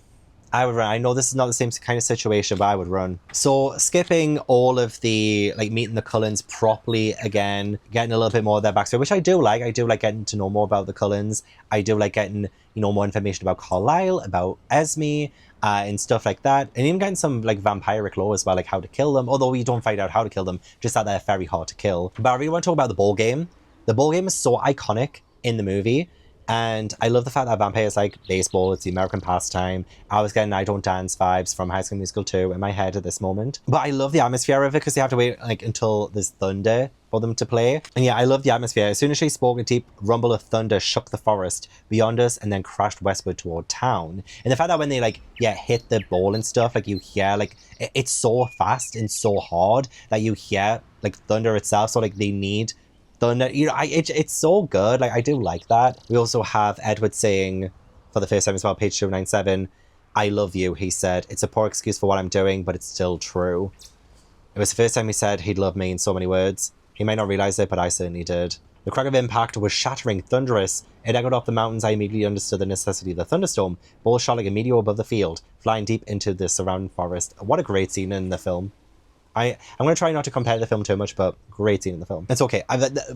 I know this is not the same kind of situation, but I would run. So skipping all of the, meeting the Cullens properly again, getting a little bit more of their backstory, which I do like. I do like getting to know more about the Cullens. I do like getting, more information about Carlisle, about Esme, and stuff like that. And even getting some, vampiric lore as well, how to kill them. Although we don't find out how to kill them, just that they're very hard to kill. But I really want to talk about the ball game. The ball game is so iconic in the movie. And I love the fact that vampire is like baseball, it's the American pastime. I was getting I Don't Dance vibes from High School Musical 2 in my head at this moment. But I love the atmosphere of it because they have to wait until there's thunder for them to play. And yeah, I love the atmosphere. As soon as she spoke, a deep rumble of thunder shook the forest beyond us and then crashed westward toward town. And the fact that when they hit the ball and stuff, you hear it's so fast and so hard that you hear thunder itself. So they need thunder, it's so good. I do like that. We also have Edward saying for the first time as well, page 297, I love you, he said. It's a poor excuse for what I'm doing, but it's still true. It was the first time he said he'd love me in so many words. He might not realize it, but I certainly did. The crack of impact was shattering, thunderous. It echoed off the mountains. I immediately understood the necessity of the thunderstorm. Balls shot like a meteor above the field, flying deep into the surrounding forest. What a great scene in the film. I'm going to try not to compare the film too much, but great scene in the film. It's okay.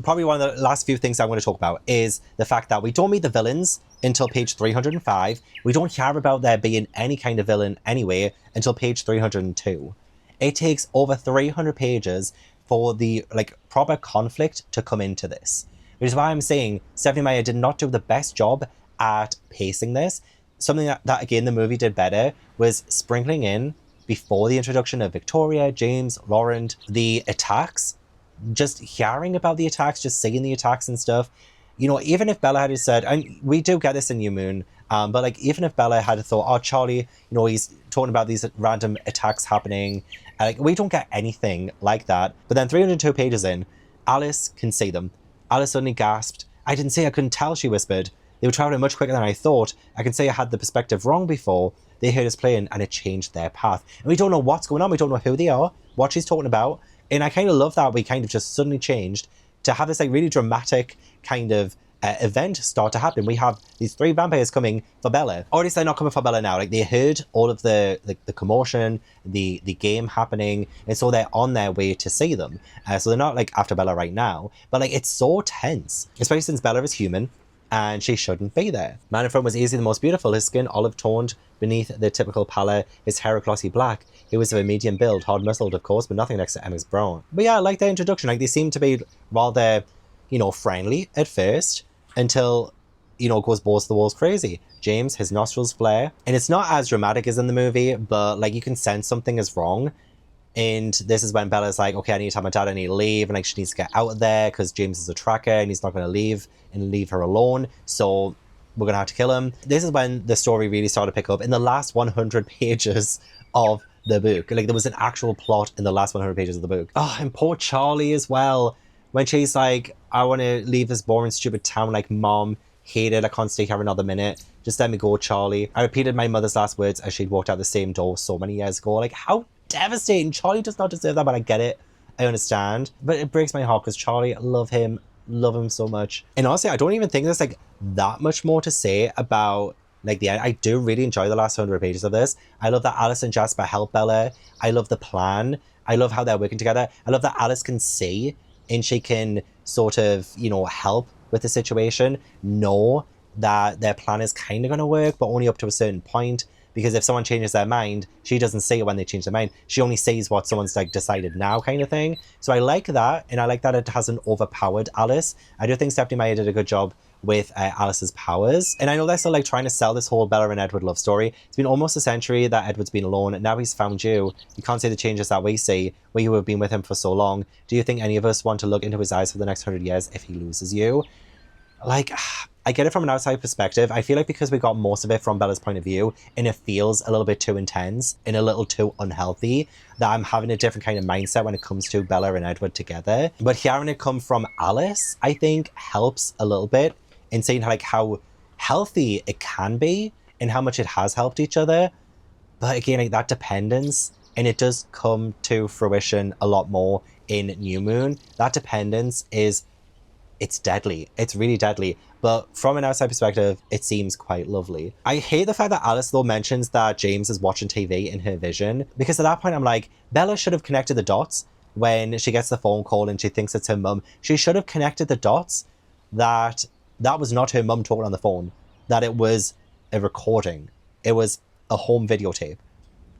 Probably one of the last few things I want to talk about is the fact that we don't meet the villains until page 305. We don't hear about there being any kind of villain anyway until page 302. It takes over 300 pages for the proper conflict to come into this. Which is why I'm saying Stephenie Meyer did not do the best job at pacing this. Something that again, the movie did better was sprinkling in before the introduction of Victoria, James, Laurent, the attacks, just hearing about the attacks, just seeing the attacks and stuff. Even if Bella had said, and we do get this in New Moon, but even if Bella had thought, oh, Charlie, he's talking about these random attacks happening, we don't get anything like that. But then 302 pages in, Alice can see them. Alice suddenly gasped. I didn't say I couldn't tell, she whispered. They were traveling much quicker than I thought. I can say I had the perspective wrong before. They heard us playing and it changed their path. And we don't know what's going on. We don't know who they are, what she's talking about. And I kind of love that we kind of just suddenly changed to have this really dramatic kind of event start to happen. We have these 3 vampires coming for Bella. Or at least they're not coming for Bella now. They heard all of the commotion, the game happening, and so they're on their way to see them. So they're not after Bella right now. But it's so tense, especially since Bella is human. and she shouldn't be there. Man in front was easily the most beautiful. His skin olive-toned beneath the typical pallor, his hair glossy black. He was of a medium build, hard-muscled of course, but nothing next to Emma's brown. But yeah, I like their introduction. Like, they seem to be rather, you know, friendly at first, until, you know, it goes balls to the walls crazy. James, his nostrils flare, and it's not as dramatic as in the movie, but like you can sense something is wrong. And this is when Bella's like, okay, I need to tell my dad I need to leave, and like she needs to get out of there because James is a tracker and he's not going to leave her alone, so we're going to have to kill him. This is when the story really started to pick up in the last 100 pages of the book. Like, there was an actual plot in the last 100 pages of the book. Oh, and poor Charlie as well, when she's like, I want to leave this boring stupid town, like, Mom, hate it, I can't stay here another minute, just let me go, Charlie. I repeated my mother's last words as she'd walked out the same door so many years ago. Like, how devastating. Charlie does not deserve that, but I get it, I understand, but it breaks my heart because Charlie, I love him so much. And honestly, I don't even think there's like that much more to say about like the end. I do really enjoy the last 100 pages of this. I love that Alice and Jasper help Bella. I love the plan. I love how they're working together. I love that Alice can see and she can sort of, you know, help with the situation, know that their plan is kind of going to work, but only up to a certain point. Because if someone changes their mind, she doesn't see it when they change their mind. She only sees what someone's like decided now, kind of thing. So I like that, and I like that it hasn't overpowered Alice. I do think Stephenie Meyer did a good job with Alice's powers. And I know they're still like trying to sell this whole Bella and Edward love story. It's been almost a century that Edward's been alone, and now he's found you. You can't see the changes that we see, where you have been with him for so long. Do you think any of us want to look into his eyes for the next 100 years if he loses you? Like, I get it from an outside perspective. I feel like because we got most of it from Bella's point of view, and it feels a little bit too intense and a little too unhealthy, that I'm having a different kind of mindset when it comes to Bella and Edward together. But hearing it come from Alice, I think helps a little bit in seeing like how healthy it can be and how much it has helped each other. But again, like that dependence, and it does come to fruition a lot more in New Moon. That dependence it's deadly. It's really deadly. But from an outside perspective, it seems quite lovely. I hate the fact that Alice, though, mentions that James is watching TV in her vision. Because at that point, I'm like, Bella should have connected the dots when she gets the phone call and she thinks it's her mum. She should have connected the dots that that was not her mum talking on the phone. That it was a recording. It was a home videotape.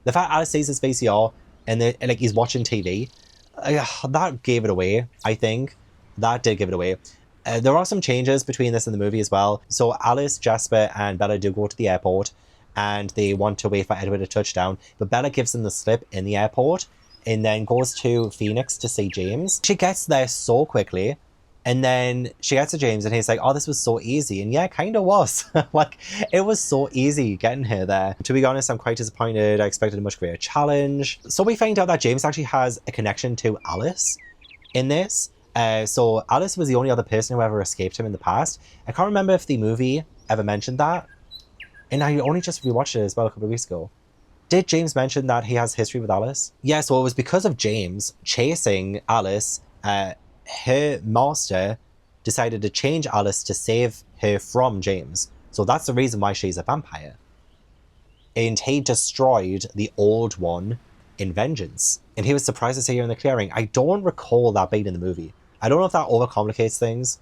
The fact Alice sees his VCR and like he's watching TV, that gave it away, I think. That did give it away. There are some changes between this and the movie as well. So Alice, Jasper, and Bella do go to the airport and they want to wait for Edward to touch down. But Bella gives them the slip in the airport and then goes to Phoenix to see James. She gets there so quickly and then she gets to James and he's like, oh, this was so easy. And yeah, it kind of was. Like, it was so easy getting her there. To be honest, I'm quite disappointed. I expected a much greater challenge. So we find out that James actually has a connection to Alice in this. So Alice was the only other person who ever escaped him in the past. I can't remember if the movie ever mentioned that. And I only just rewatched it as well a couple of weeks ago. Did James mention that he has history with Alice? Yeah, so it was because of James chasing Alice. Her master decided to change Alice to save her from James. So that's the reason why she's a vampire. And he destroyed the old one in vengeance. And he was surprised to see her in the clearing. I don't recall that being in the movie. I don't know if that overcomplicates things,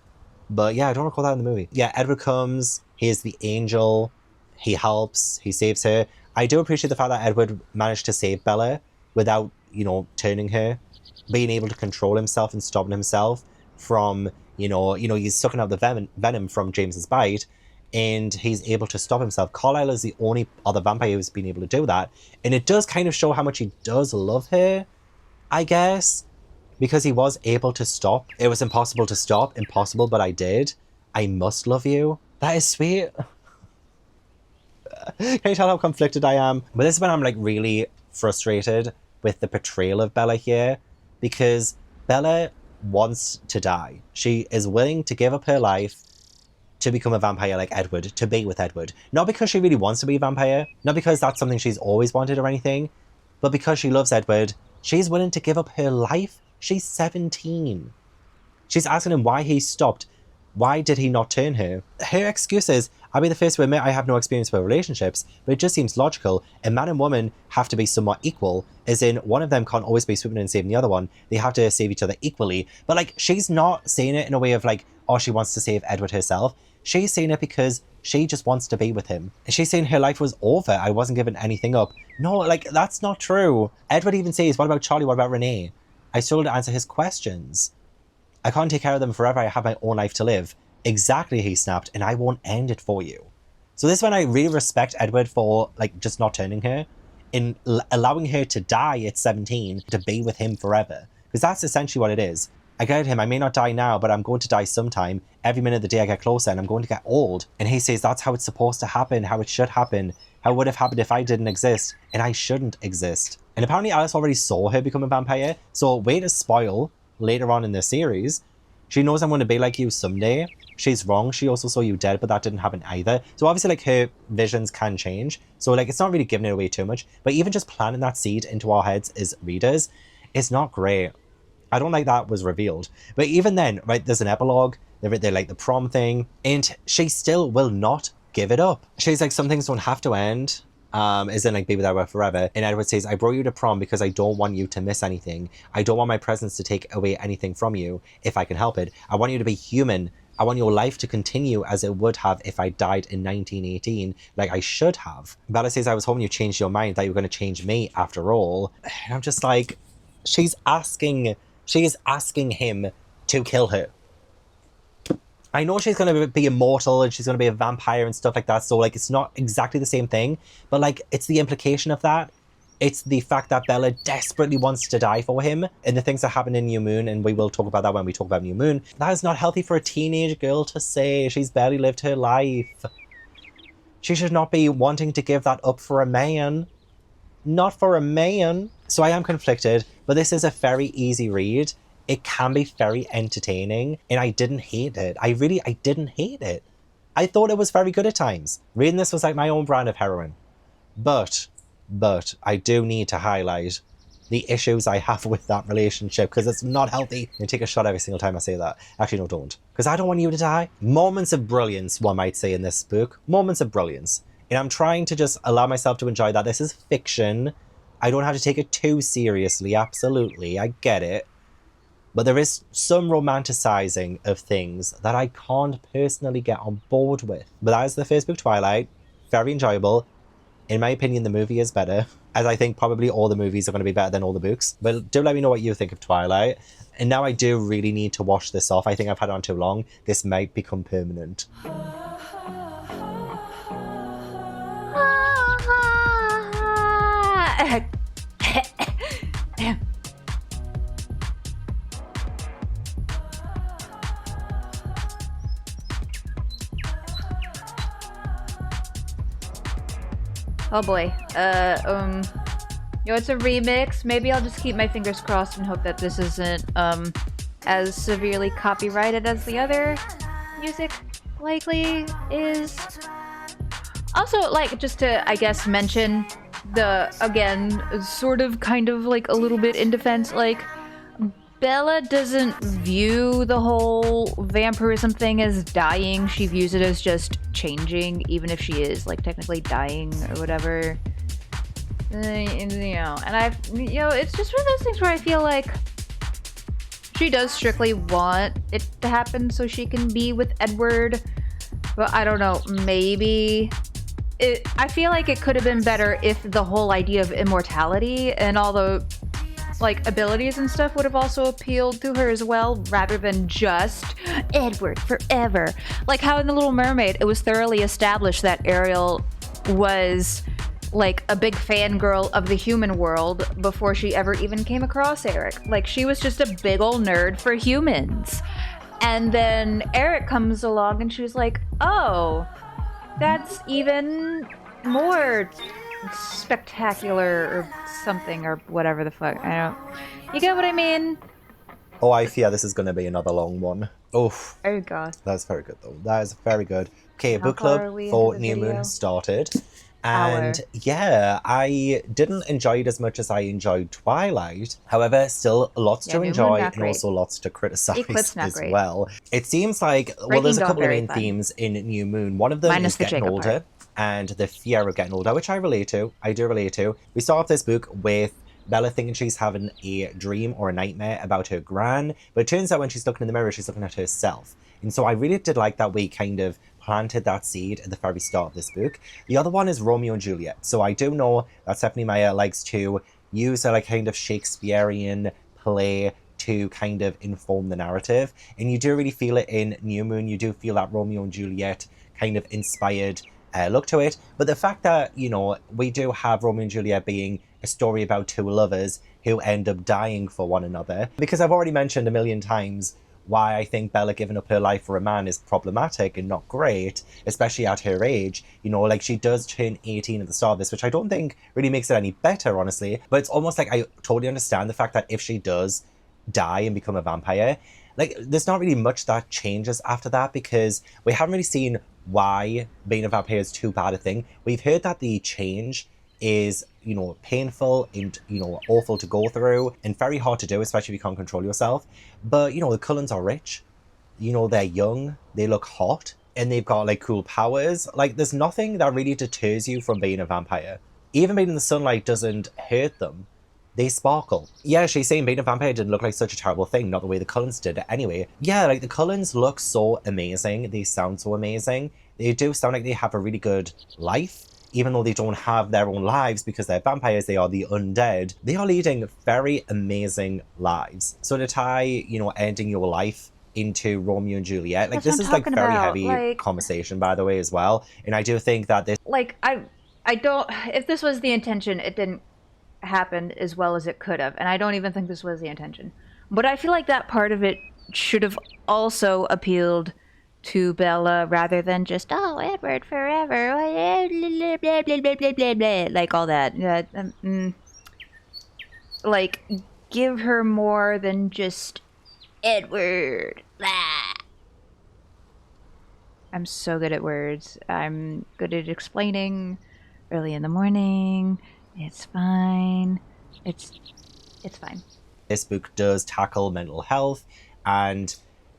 but yeah, I don't recall that in the movie. Yeah, Edward comes, he is the angel, he helps, he saves her. I do appreciate the fact that Edward managed to save Bella without, you know, turning her, being able to control himself and stopping himself from, you know, he's sucking out the venom from James's bite, and he's able to stop himself. Carlisle is the only other vampire who's been able to do that, and it does kind of show how much he does love her, I guess. Because he was able to stop. It was impossible to stop. Impossible, but I did. I must love you. That is sweet. Can you tell how conflicted I am? But this is when I'm like really frustrated with the portrayal of Bella here. Because Bella wants to die. She is willing to give up her life to become a vampire like Edward. To be with Edward. Not because she really wants to be a vampire. Not because that's something she's always wanted or anything. But because she loves Edward. She's willing to give up her life. She's 17. She's asking him why he stopped. Why did he not turn her? Her excuse is, I'll be the first to admit I have no experience with relationships, but it just seems logical. A man and woman have to be somewhat equal, as in one of them can't always be swooping in and saving the other one. They have to save each other equally. But like, she's not saying it in a way of like, oh, she wants to save Edward herself. She's saying it because she just wants to be with him. She's saying her life was over. I wasn't giving anything up. No, like, that's not true. Edward even says, what about Charlie? What about Renee? I struggle to answer his questions. I can't take care of them forever. I have my own life to live. Exactly, he snapped, and I won't end it for you. So this is when I really respect Edward for, like, just not turning her, in allowing her to die at 17 to be with him forever. Because that's essentially what it is. I get him, I may not die now, but I'm going to die sometime. Every minute of the day I get closer and I'm going to get old. And he says that's how it's supposed to happen, how it should happen, how it would have happened if I didn't exist, and I shouldn't exist. And apparently Alice already saw her become a vampire, so way to spoil later on in the series. She knows I'm going to be like you someday. She's wrong, she also saw you dead, but that didn't happen either. So obviously, like, her visions can change. So, like, it's not really giving it away too much. But even just planting that seed into our heads as readers is not great. I don't like that was revealed. But even then, right, there's an epilogue. They're like the prom thing. And she still will not give it up. She's like, some things don't have to end. As in, like, be with her forever. And Edward says, I brought you to prom because I don't want you to miss anything. I don't want my presence to take away anything from you if I can help it. I want you to be human. I want your life to continue as it would have if I died in 1918, like I should have. Bella says, I was hoping you changed your mind, that you were going to change me after all. And I'm just like, she is asking him to kill her. I know she's going to be immortal and she's going to be a vampire and stuff like that, so, like, it's not exactly the same thing, but, like, it's the implication of that. It's the fact that Bella desperately wants to die for him, and the things that happen in New Moon, and we will talk about that when we talk about New Moon. That is not healthy for a teenage girl to say. She's barely lived her life. She should not be wanting to give that up for a man. Not for a man. So I am conflicted, but this is a very easy read. It can be very entertaining, and I didn't hate it. I didn't hate it. I thought it was very good at times. Reading this was like my own brand of heroin. But I do need to highlight the issues I have with that relationship, because it's not healthy. You take a shot every single time I say that. Actually, no, don't. Because I don't want you to die. Moments of brilliance, one might say in this book. Moments of brilliance. And I'm trying to just allow myself to enjoy that. This is fiction. I don't have to take it too seriously, absolutely. I get it. But there is some romanticizing of things that I can't personally get on board with. But that is the first book, Twilight. Very enjoyable. In my opinion, the movie is better, as I think probably all the movies are going to be better than all the books. But do let me know what you think of Twilight. And now I do really need to wash this off. I think I've had it on too long. This might become permanent. Oh boy. It's a remix. Maybe I'll just keep my fingers crossed and hope that this isn't as severely copyrighted as the other music likely is. Also, like, just to, I guess, mention again, sort of kind of like a little bit in defense, like, Bella doesn't view the whole vampirism thing as dying. She views it as just changing, even if she is, like, technically dying or whatever. And it's just one of those things where I feel like she does strictly want it to happen so she can be with Edward. But I don't know, maybe... I feel like it could have been better if the whole idea of immortality and all the, like, abilities and stuff would have also appealed to her as well, rather than just Edward forever. Like how in The Little Mermaid, it was thoroughly established that Ariel was, like, a big fangirl of the human world before she ever even came across Eric. Like, she was just a big ol' nerd for humans. And then Eric comes along and she was like, oh, that's even more spectacular or something or whatever the fuck. I don't... You get what I mean? Oh, I fear this is going to be another long one. Oof. Oh god. That's very good, though. That is very good. Okay, How book far club are we for into the New Moon video? has started. And yeah, I didn't enjoy it as much as I enjoyed Twilight. However, still lots Yeah, to New Moon, enjoy not and great. also lots to criticize Eclipse, not as great. well. It seems like, well, Breaking there's a Dawn, couple of very main fun. themes in New Moon. One of them Minus is the getting Jacob older part. and the fear of getting older, which I relate to. I do relate to. We start off this book with Bella thinking she's having a dream or a nightmare about her gran, but it turns out when she's looking in the mirror, she's looking at herself. And so I really did like that we kind of planted that seed at the very start of this book. The other one is Romeo and Juliet. So I do know that Stephenie Meyer likes to use a like kind of Shakespearean play to kind of inform the narrative. And you do really feel it in New Moon. You do feel that Romeo and Juliet kind of inspired look to it. But the fact that, you know, we do have Romeo and Juliet being a story about two lovers who end up dying for one another, because I've already mentioned a million times why I think Bella giving up her life for a man is problematic and not great, especially at her age. You know, like, she does turn 18 at the start of this, which I don't think really makes it any better, honestly. But it's almost like I totally understand the fact that if she does die and become a vampire, like, there's not really much that changes after that, because we haven't really seen why being a vampire is too bad a thing. We've heard that the change is, you know, painful and, you know, awful to go through and very hard to do, especially if you can't control yourself. But, you know, the Cullens are rich, you know, they're young, they look hot, and they've got like cool powers. Like, there's nothing that really deters you from being a vampire. Even being in the sunlight doesn't hurt them. They sparkle. Yeah, she's saying being a vampire didn't look like such a terrible thing, not the way the Cullens did it anyway. Yeah, like, the Cullens look so amazing. They sound so amazing. They do sound like they have a really good life. Even though they don't have their own lives because they're vampires, they are the undead. They are leading very amazing lives. So to tie, you know, ending your life into Romeo and Juliet, like, That's this what I'm is like talking very about, heavy like- conversation, by the way, as well. And I do think that this Like, I don't, if this was the intention, it didn't happen as well as it could have, and I don't even think this was the intention. But I feel like that part of it should have also appealed to Bella rather than just, oh, Edward forever, blah, blah, blah, blah, blah, blah, blah, like all that. Like, give her more than just Edward. Blah. I'm so good at words. I'm good at explaining early in the morning. It's fine. It's fine. this book does tackle mental health and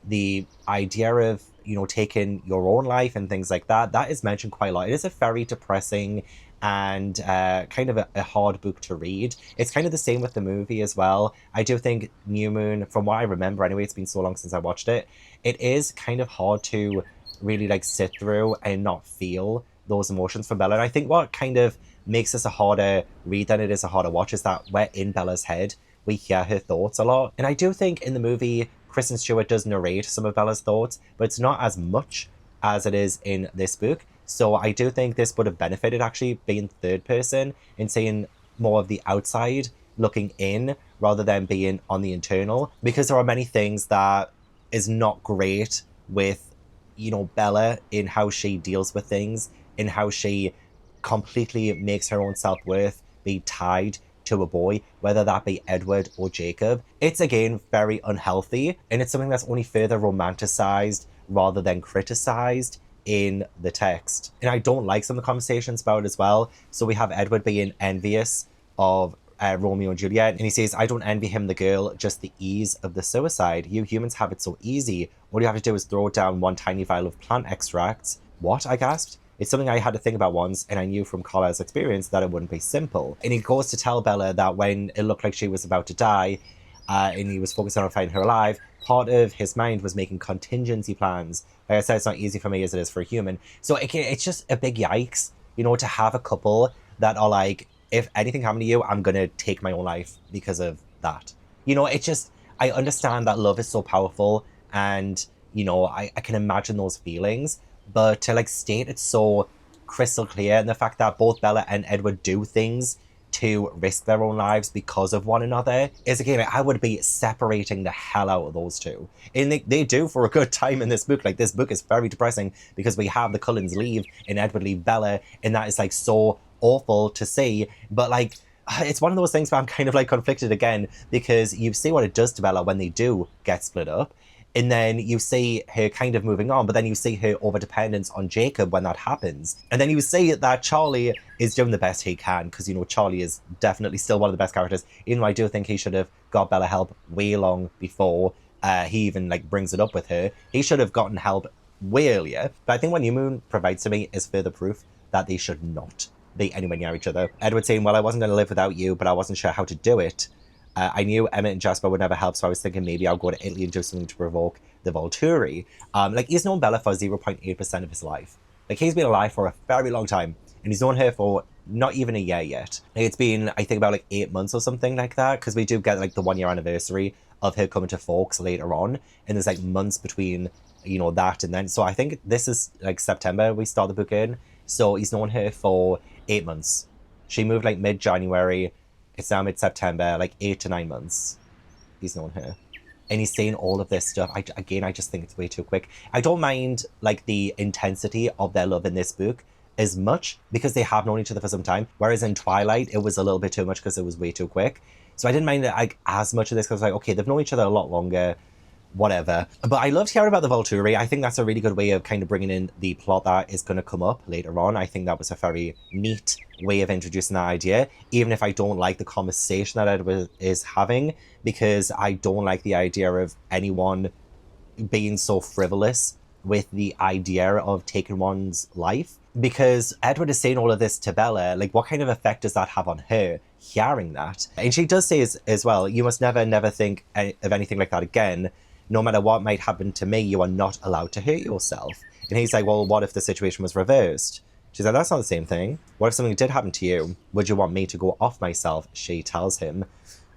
the idea of, you know, taking your own life and things like that. That is mentioned quite a lot. It is a very depressing and kind of a hard book to read. It's kind of the same with the movie as well. I do think New Moon, from what I remember anyway, it's been so long since I watched it, it is kind of hard to really like sit through and not feel those emotions from Bella. And I think what kind of makes this a harder read than it is a harder watch is that we're in Bella's head. We hear her thoughts a lot. And I do think in the movie, Kristen Stewart does narrate some of Bella's thoughts, but it's not as much as it is in this book. So I do think this would have benefited actually being third person and seeing more of the outside looking in rather than being on the internal, because there are many things that is not great with, you know, Bella in how she deals with things, in how she completely makes her own self-worth be tied to a boy, whether that be Edward or Jacob. It's again very unhealthy, and it's something that's only further romanticized rather than criticized in the text. And I don't like some of the conversations about it as well. So we have Edward being envious of Romeo and Juliet, and he says, I don't envy him the girl, just the ease of the suicide. You humans have it so easy. All you have to do is throw down one tiny vial of plant extracts. What? I gasped. It's something I had to think about once, and I knew from Carlisle's experience that it wouldn't be simple. And he goes to tell Bella that when it looked like she was about to die, and he was focused on finding her alive, part of his mind was making contingency plans. Like I said, it's not easy for me as it is for a human. So it's just a big yikes, you know, to have a couple that are like, if anything happened to you, I'm going to take my own life because of that. You know, it's just, I understand that love is so powerful, and, you know, I can imagine those feelings, but to like state it so crystal clear, and the fact that both Bella and Edward do things to risk their own lives because of one another is, again, I would be separating the hell out of those two. And they do for a good time in this book. Like, this book is very depressing because we have the Cullens leave and Edward leave Bella, and that is like so awful to see. But like, it's one of those things where I'm kind of like conflicted again, because you see what it does to Bella when they do get split up. And then you see her kind of moving on, but then you see her overdependence on Jacob when that happens. And then you see that Charlie is doing the best he can, because, you know, Charlie is definitely still one of the best characters, even though I do think he should have got Bella help way long before he even, like, brings it up with her. He should have gotten help way earlier. But I think what New Moon provides to me is further proof that they should not be anywhere near each other. Edward saying, well, I wasn't going to live without you, but I wasn't sure how to do it. I knew Emmett and Jasper would never help, so I was thinking maybe I'll go to Italy and do something to provoke the Volturi. Like, he's known Bella for 0.8% of his life. Like, he's been alive for a very long time, and he's known her for not even a year yet. Like, it's been, I think, about, like, 8 months or something like that, because we do get, like, the 1 year anniversary of her coming to Forks later on, and there's, like, months between, you know, that and then. So I think this is, like, September we start the book in, so he's known her for 8 months. She moved, like, mid-January. It's now mid-September, like 8 to 9 months he's known her. And he's saying all of this stuff. I just think it's way too quick. I don't mind, like, the intensity of their love in this book as much because they have known each other for some time. Whereas in Twilight, it was a little bit too much because it was way too quick. So I didn't mind it, like, as much of this because, like, okay, they've known each other a lot longer. Whatever. But I loved hearing about the Volturi. I think that's a really good way of kind of bringing in the plot that is going to come up later on. I think that was a very neat way of introducing that idea, even if I don't like the conversation that Edward is having, because I don't like the idea of anyone being so frivolous with the idea of taking one's life. Because Edward is saying all of this to Bella, like, what kind of effect does that have on her, hearing that? And she does say as well, you must never think of anything like that again. No matter what might happen to me, you are not allowed to hurt yourself. And he's like, well, what if the situation was reversed? She's like, that's not the same thing. What if something did happen to you? Would you want me to go off myself? She tells him.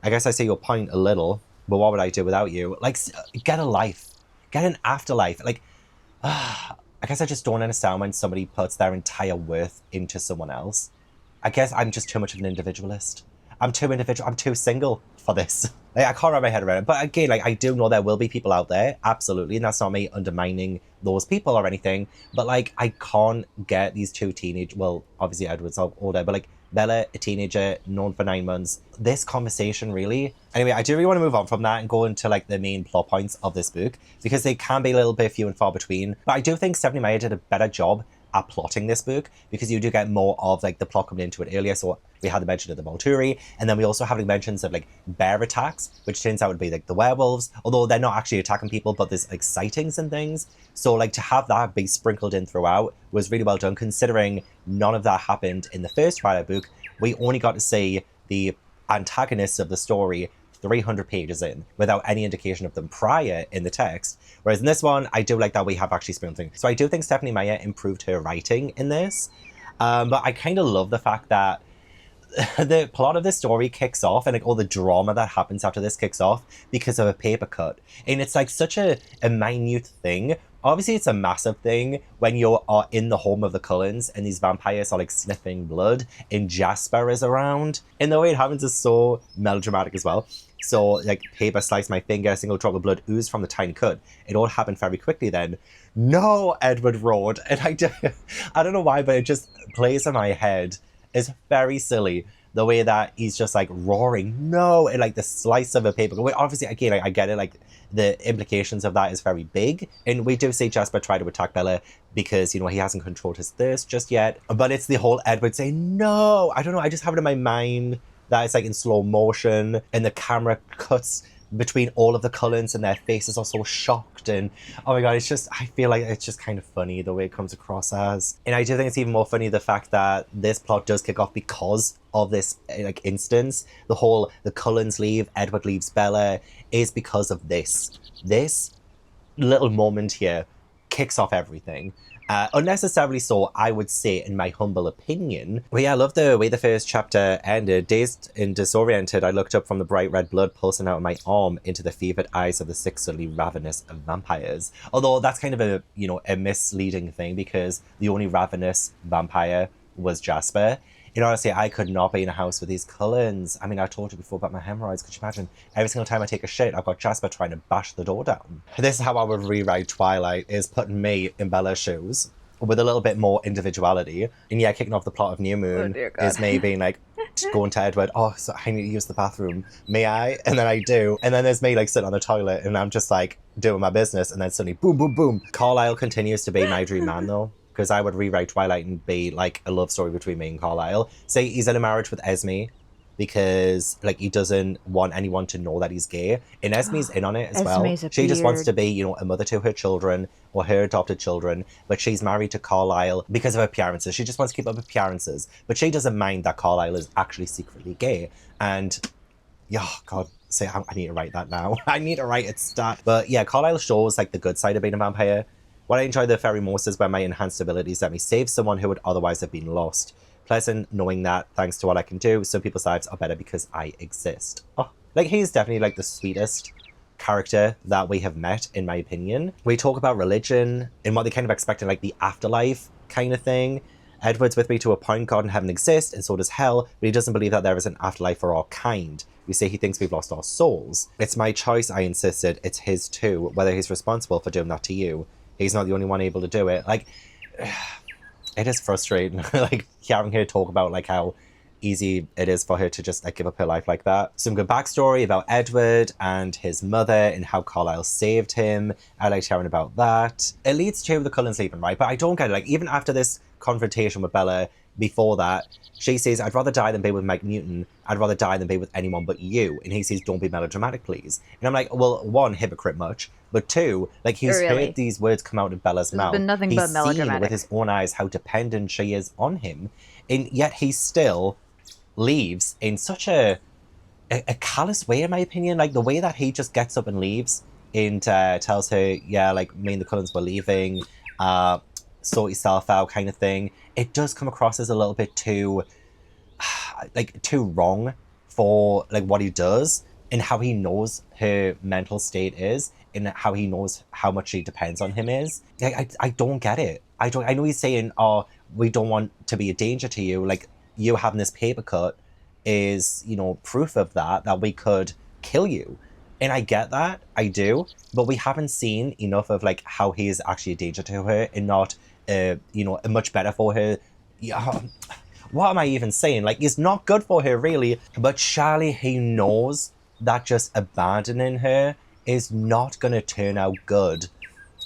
I guess I see your point a little, but what would I do without you? Like, get a life. Get an afterlife. Like, I guess I just don't understand when somebody puts their entire worth into someone else. I guess I'm just too much of an individualist. I'm too single for this. Like, I can't wrap my head around it. But again, like, I do know there will be people out there, absolutely, and that's not me undermining those people or anything. But, like, I can't get these two well, obviously Edward's older, but, like, Bella, a teenager, known for 9 months. This conversation, really. Anyway, I do really want to move on from that and go into, like, the main plot points of this book, because they can be a little bit few and far between. But I do think Stephenie Meyer did a better job at plotting this book, because you do get more of, like, the plot coming into it earlier. So we had the mention of the Volturi, and then we also have, like, mentions of, like, bear attacks, which turns out would be, like, the werewolves, although they're not actually attacking people, but there's, like, sightings and things. So, like, to have that be sprinkled in throughout was really well done, considering none of that happened in the first Twilight book. We only got to see the antagonists of the story 300 pages in without any indication of them prior in the text. Whereas in this one, I do like that we have actually spoon things. So I do think Stephenie Meyer improved her writing in this. But I kind of love the fact that the plot of the story kicks off and, like, all the drama that happens after this kicks off because of a paper cut. And it's, like, such a minute thing. Obviously, it's a massive thing when you are in the home of the Cullens and these vampires are, like, sniffing blood and Jasper is around. And the way it happens is so melodramatic as well. So, like, paper sliced my finger, a single drop of blood oozed from the tiny cut. It all happened very quickly then. No, Edward roared. And I don't know why, but it just plays in my head. It's very silly. The way that he's just, like, roaring, no, and, like, the slice of a paper. Obviously, again, I get it, like, the implications of that is very big. And we do see Jasper try to attack Bella because, you know, he hasn't controlled his thirst just yet. But it's the whole Edward saying, no, I don't know, I just have it in my mind that it's, like, in slow motion and the camera cuts between all of the Cullens and their faces are so shocked, and oh my god, it's just, I feel like it's just kind of funny the way it comes across as. And I do think it's even more funny the fact that this plot does kick off because of this, like, instance. The whole, the Cullens leave, Edward leaves Bella, is because of this little moment here kicks off everything. Unnecessarily so, I would say, in my humble opinion. But yeah, I love the way the first chapter ended. Dazed and disoriented, I looked up from the bright red blood pulsing out of my arm into the fevered eyes of the sexually ravenous vampires. Although that's kind of a, you know, a misleading thing, because the only ravenous vampire was Jasper. And honestly, I could not be in a house with these Cullens. I mean, I told you before about my hemorrhoids. Could you imagine? Every single time I take a shit, I've got Jasper trying to bash the door down. This is how I would rewrite Twilight, is putting me in Bella's shoes with a little bit more individuality. And yeah, kicking off the plot of New Moon is me being like, going to Edward, oh, so I need to use the bathroom. May I? And then I do. And then there's me, like, sitting on the toilet and I'm just, like, doing my business. And then suddenly, boom, boom, boom. Carlisle continues to be my dream man, though. Because I would rewrite Twilight and be, like, a love story between me and Carlisle. Say he's in a marriage with Esme. because like he doesn't want anyone to know that he's gay. And Esme's in on it as well. Esme's a She just wants beard. to be, you know, a mother to her children or her adopted children, but she's married to Carlisle because of appearances. She just wants to keep up appearances, but she doesn't mind that Carlisle is actually secretly gay. And yeah, God, say I need to write that now. I need to write it stat. But yeah, Carlisle shows like the good side of being a vampire. What I enjoy the very most is when my enhanced abilities let me save someone who would otherwise have been lost. Pleasant knowing that, thanks to what I can do, some people's lives are better because I exist. Oh, like he's definitely like the sweetest character that we have met, in my opinion. We talk about religion and what they kind of expect in like the afterlife kind of thing. Edward's with me to a point. God and heaven exist, and so does hell, but he doesn't believe that there is an afterlife for our kind. We say he thinks we've lost our souls. It's my choice, I insisted. It's his too, whether he's responsible for doing that to you. He's not the only one able to do it. Like, it is frustrating, like, hearing her talk about, like, how easy it is for her to just, like, give up her life like that. Some good backstory about Edward and his mother and how Carlisle saved him. I liked hearing about that. It leads to the Cullens leaving, right? But I don't get it. Like, even after this confrontation with Bella, before that, she says, I'd rather die than be with Mike Newton. I'd rather die than be with anyone but you. And he says, don't be melodramatic, please. And I'm like, well, one, hypocrite much. But two, like, he's Really? heard these words come out of Bella's mouth. been nothing He's but seen melodramatic. with his own eyes how dependent she is on him. And yet he still leaves in such a callous way, in my opinion. Like, the way that he just gets up and leaves and tells her, yeah, like, me and the Cullens were leaving, sort yourself out kind of thing. It does come across as a little bit too, like, too wrong for, like, what he does and how he knows her mental state is and how he knows how much she depends on him is. I don't get it. I know he's saying, oh, we don't want to be a danger to you. Like, you having this paper cut is, you know, proof of that we could kill you. And I get that, I do, but we haven't seen enough of, like, how he is actually a danger to her and not, you know, much better for her. Yeah, what am I even saying? Like, it's not good for her, really. But surely he knows that just abandoning her is not going to turn out good.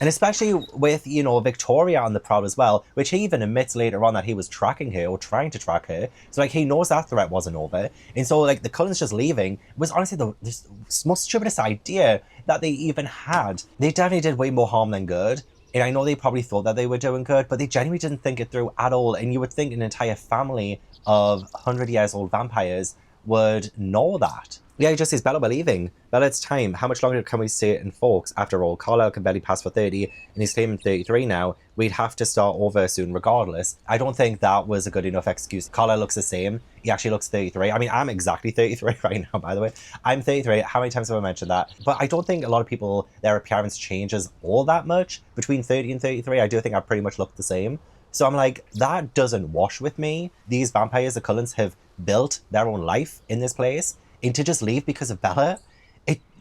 And especially with, you know, Victoria on the prowl as well, which he even admits later on that he was tracking her or trying to track her. So, like, he knows that threat wasn't over. And so, like, the Cullens just leaving was honestly the most stupidest idea that they even had. They definitely did way more harm than good. And I know they probably thought that they were doing good, but they genuinely didn't think it through at all. And you would think an entire family of 100-year-old vampires would know that. Yeah, he just says, Bella, we're leaving. Bella, it's time. How much longer can we stay in Forks? After all, Carlisle can barely pass for 30, and he's claiming 33 now. We'd have to start over soon regardless. I don't think that was a good enough excuse. Carlisle looks the same. He actually looks 33. I mean, I'm exactly 33 right now, by the way. I'm 33. How many times have I mentioned that? But I don't think a lot of people, their appearance changes all that much. Between 30 and 33, I do think I pretty much look the same. So I'm like, that doesn't wash with me. These vampires, the Cullens, have built their own life in this place. And to just leave because of Bella,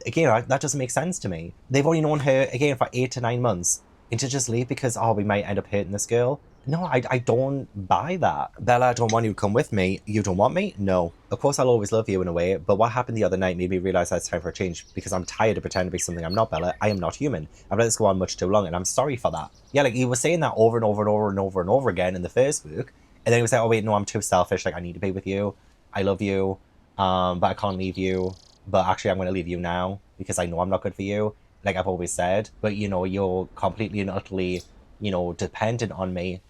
again, that doesn't make sense to me. They've only known her, again, for 8 to 9 months. And to just leave because, oh, we might end up hating this girl? No, I don't buy that. Bella, I don't want you to come with me. You don't want me? No. Of course, I'll always love you in a way, but what happened the other night made me realize that it's time for a change because I'm tired of pretending to be something I'm not, Bella. I am not human. I've let this go on much too long, and I'm sorry for that. Yeah, like, he was saying that over and over and over and over and over again in the first book, and then he was like, oh, wait, no, I'm too selfish. Like, I need to be with you. I love you. But I can't leave you. But actually, I'm going to leave you now because I know I'm not good for you, like I've always said. But, you know, you're completely and utterly, you know, dependent on me,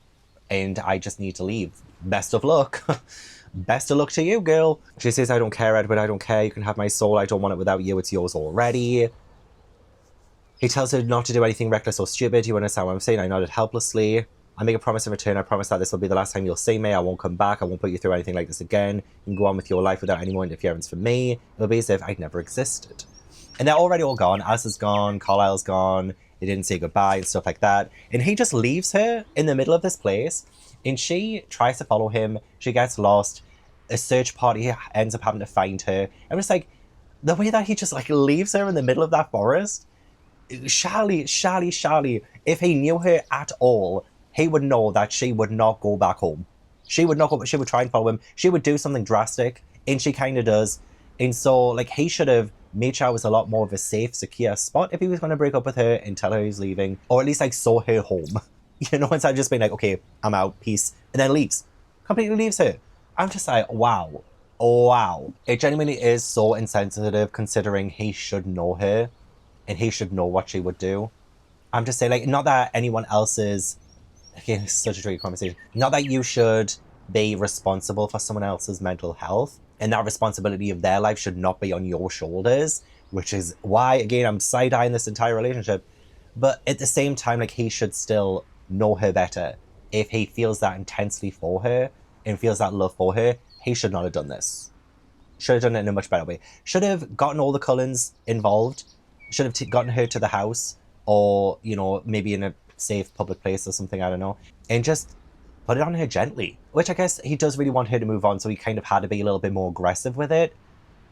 and I just need to leave. Best of luck. Best of luck to you, girl. She says, I don't care, Edward, I don't care. You can have my soul. I don't want it without you. It's yours already. He tells her not to do anything reckless or stupid. You understand what I'm saying? I nodded helplessly. I make a promise in return. I promise that this will be the last time you'll see me. I won't come back. I won't put you through anything like this again. You can go on with your life without any more interference from me. It'll be as if I'd never existed. And they're already all gone. Alice's gone. Carlisle's gone. They didn't say goodbye and stuff like that. And he just leaves her in the middle of this place. And she tries to follow him. She gets lost. A search party ends up having to find her. And it's like, the way that he just, like, leaves her in the middle of that forest. Charlie, if he knew her at all, he would know that she would not go back home. She would not go, she would try and follow him. She would do something drastic, and she kind of does. And so, like, he should have made sure it was a lot more of a safe, secure spot if he was going to break up with her and tell her he's leaving. Or at least, like, saw her home. You know, instead of just being like, okay, I'm out, peace. And then leaves. Completely leaves her. I'm just like, wow. wow. It genuinely is so insensitive considering he should know her and he should know what she would do. I'm just saying, like, not that anyone else's, again, it's such a tricky conversation, not that you should be responsible for someone else's mental health, and that responsibility of their life should not be on your shoulders, which is why, again, I'm side-eyeing this entire relationship. But at the same time, like, he should still know her better. If he feels that intensely for her and feels that love for her, he should not have done this. Should have done it in a much better way. Should have gotten all the Cullens involved. Should have gotten her to the house, or, you know, maybe in a safe public place or something, I don't know. And just put it on her gently. Which I guess he does really want her to move on, so he kind of had to be a little bit more aggressive with it.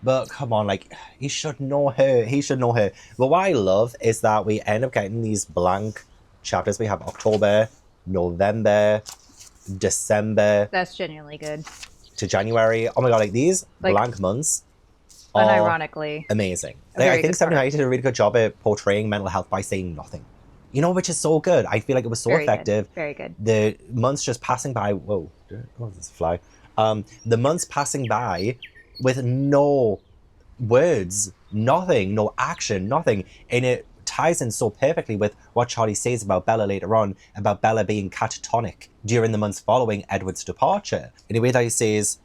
But come on, like, he should know her. He should know her. But what I love is that we end up getting these blank chapters. We have October, November, December. That's genuinely good. To January. Oh my god, like these blank months are unironically amazing. Like, I think 79 did a really good job at portraying mental health by saying nothing. You know, which is so good. I feel like it was so effective. Very good. The months just passing by. Whoa, what is this fly? The months passing by with no words, nothing, no action, nothing. And it ties in so perfectly with what Charlie says about Bella later on, about Bella being catatonic during the months following Edward's departure. In a way that he says,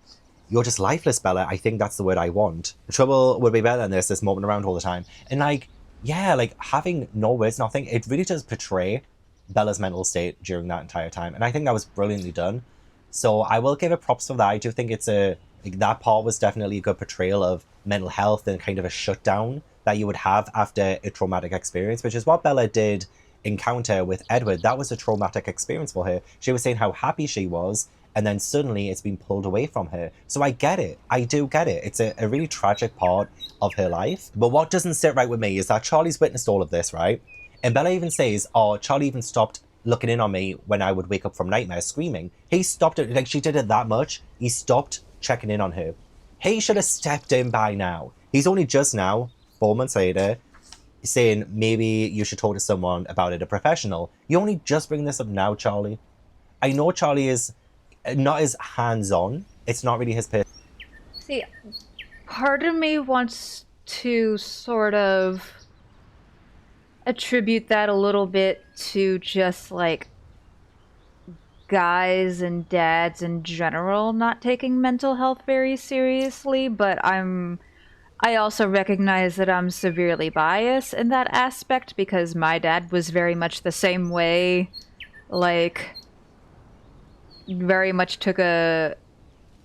"You're just lifeless, Bella. I think that's the word I want. The trouble would be better than this moment around all the time." And like, yeah, like having no words, nothing, it really does portray Bella's mental state during that entire time. And I think that was brilliantly done. So I will give it props for that. I do think that part was definitely a good portrayal of mental health and kind of a shutdown that you would have after a traumatic experience, which is what Bella did encounter with Edward. That was a traumatic experience for her. She was saying how happy she was, and then suddenly it's been pulled away from her. So I get it. I do get it. It's a really tragic part of her life. But what doesn't sit right with me is that Charlie's witnessed all of this, right? And Bella even says, "Oh, Charlie even stopped looking in on me when I would wake up from nightmares screaming." He stopped it. Like, she did it that much. He stopped checking in on her. He should have stepped in by now. He's only just now, 4 months later, saying maybe you should talk to someone about it, a professional. You only just bring this up now, Charlie. I know Charlie is not as hands-on. It's not really his person. See, part of me wants to sort of attribute that a little bit to just like guys and dads in general not taking mental health very seriously, but I also recognize that I'm severely biased in that aspect because my dad was very much the same way, like very much took a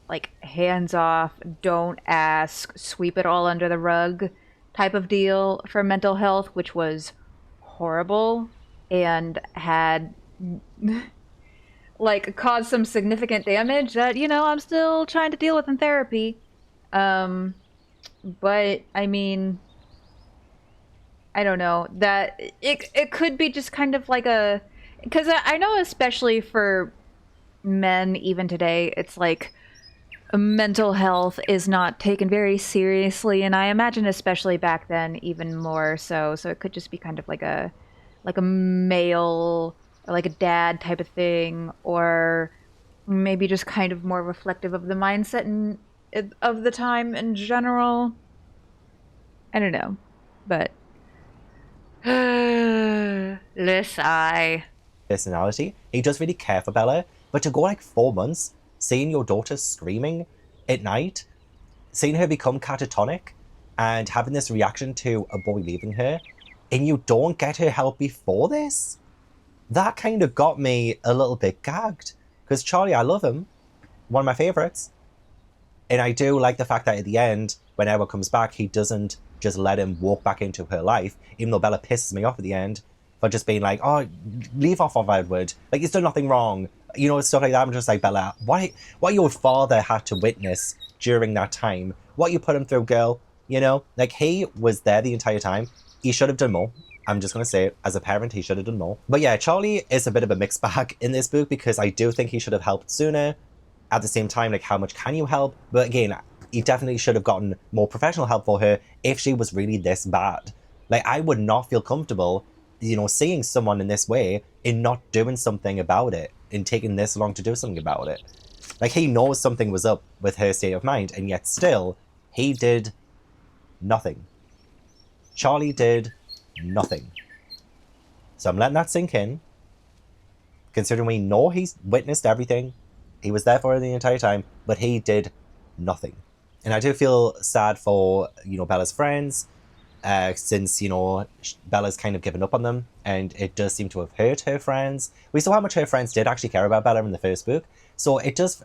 like hands off, don't ask, sweep it all under the rug type of deal for mental health, which was horrible and had like caused some significant damage that, you know, I'm still trying to deal with in therapy. But I mean, I don't know, that it could be just kind of like a, because I know especially for men even today, it's like mental health is not taken very seriously, and I imagine especially back then even more so. So it could just be kind of like a male or like a dad type of thing, or maybe just kind of more reflective of the mindset of the time in general. I don't know, but personality. He does really care for Bella, but to go like 4 months, seeing your daughter screaming at night, seeing her become catatonic, and having this reaction to a boy leaving her, and you don't get her help before this, that kind of got me a little bit gagged. Because Charlie, I love him, one of my favorites, and I do like the fact that at the end, when Edward comes back, he doesn't just let him walk back into her life, even though Bella pisses me off at the end for just being like, "Oh, leave off of Edward, like he's done nothing wrong," you know, stuff like that. I'm just like, Bella, what your father had to witness during that time, what you put him through, girl, you know, like he was there the entire time. He should have done more. I'm just going to say it, as a parent, he should have done more. But yeah, Charlie is a bit of a mixed bag in this book, because I do think he should have helped sooner. At the same time, like, how much can you help? But again, he definitely should have gotten more professional help for her if she was really this bad. Like, I would not feel comfortable, you know, seeing someone in this way and not doing something about it, and taking this long to do something about it. Like, he knows something was up with her state of mind, and yet still, he did nothing. Charlie did nothing. So I'm letting that sink in. Considering we know he's witnessed everything, he was there for her the entire time, but he did nothing. And I do feel sad for, Bella's friends, since, Bella's kind of given up on them, and it does seem to have hurt her friends. We saw how much her friends did actually care about Bella in the first book. So it does,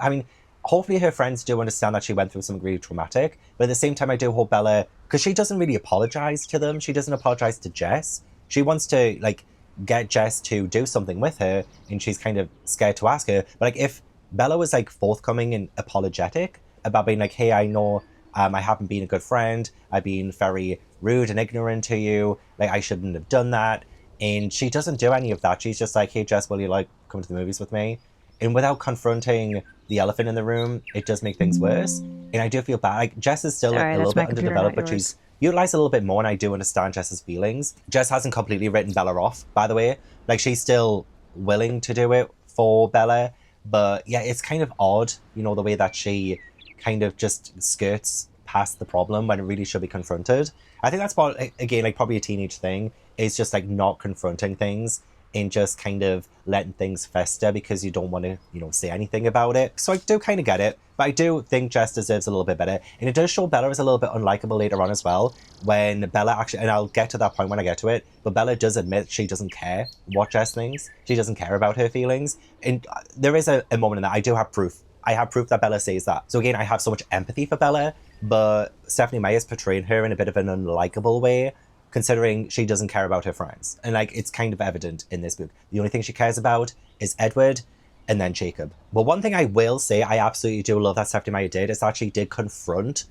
hopefully her friends do understand that she went through something really traumatic, but at the same time I do hope Bella, because she doesn't really apologize to them, she doesn't apologize to Jess. She wants to, get Jess to do something with her, and she's kind of scared to ask her. But, if Bella was, forthcoming and apologetic about being hey, I know I haven't been a good friend, I've been very rude and ignorant to you, I shouldn't have done that, and she doesn't do any of that. She's just hey, Jess, will you, come to the movies with me? And without confronting the elephant in the room, it does make things worse. And I do feel bad. Jess is still a little bit underdeveloped, but she's utilized a little bit more, and I do understand Jess's feelings. Jess hasn't completely written Bella off, by the way. She's still willing to do it for Bella, but yeah, it's kind of odd, the way that she kind of just skirts past the problem when it really should be confronted. I think that's again, probably a teenage thing, is just not confronting things and just kind of letting things fester because you don't want to, say anything about it. So I do kind of get it, but I do think Jess deserves a little bit better. And it does show Bella is a little bit unlikable later on as well, when Bella actually, and I'll get to that point when I get to it, but Bella does admit she doesn't care what Jess thinks. She doesn't care about her feelings. And there is a moment in that I do have proof. I have proof that Bella says that. So again, I have so much empathy for Bella, but Stephenie Meyer's portraying her in a bit of an unlikable way, considering she doesn't care about her friends. And it's kind of evident in this book. The only thing she cares about is Edward and then Jacob. But one thing I will say I absolutely do love that Stephenie Meyer did is that she did confront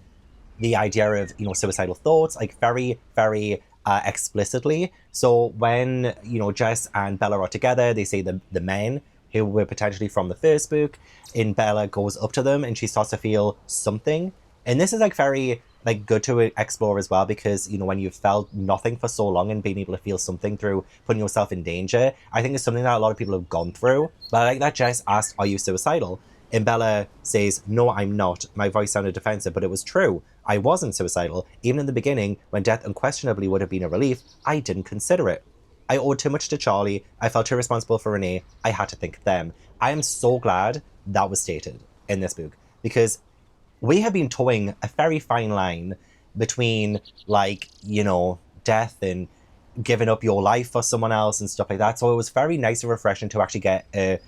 the idea of, suicidal thoughts, very, very explicitly. So when, Jess and Bella are together, they say the men who were potentially from the first book, and Bella goes up to them and she starts to feel something. And this is very good to explore as well, because when you've felt nothing for so long and being able to feel something through putting yourself in danger, I think it's something that a lot of people have gone through. But I like that Jess asked, are you suicidal? And Bella says, no, I'm not. My voice sounded defensive, but it was true. I wasn't suicidal. Even in the beginning, when death unquestionably would have been a relief, I didn't consider it. I owed too much to Charlie. I felt too responsible for Renee. I had to think of them. I am so glad that was stated in this book, because we have been towing a very fine line between, death and giving up your life for someone else and stuff like that. So it was very nice and refreshing to actually get a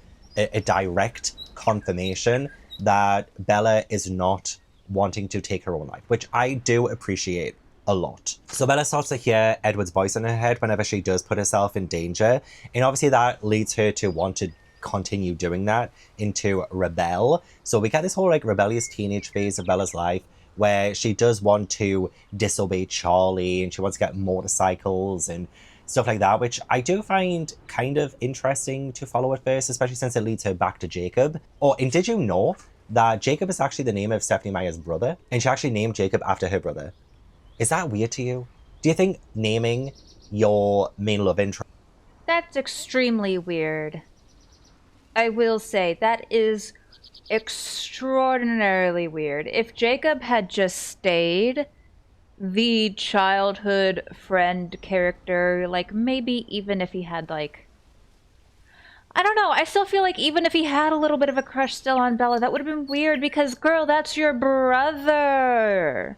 direct confirmation that Bella is not wanting to take her own life, which I do appreciate a lot. So Bella starts to hear Edward's voice in her head whenever she does put herself in danger. And obviously that leads her to want to continue doing that and to rebel. So we get this whole rebellious teenage phase of Bella's life where she does want to disobey Charlie and she wants to get motorcycles and stuff like that, which I do find kind of interesting to follow at first, especially since it leads her back to Jacob. And did you know that Jacob is actually the name of Stephenie Meyer's brother? And she actually named Jacob after her brother. Is that weird to you? Do you think naming your main love interest... That's extremely weird. I will say, that is extraordinarily weird. If Jacob had just stayed the childhood friend character, maybe even if he had, I don't know, I still feel even if he had a little bit of a crush still on Bella, that would have been weird because, girl, that's your brother.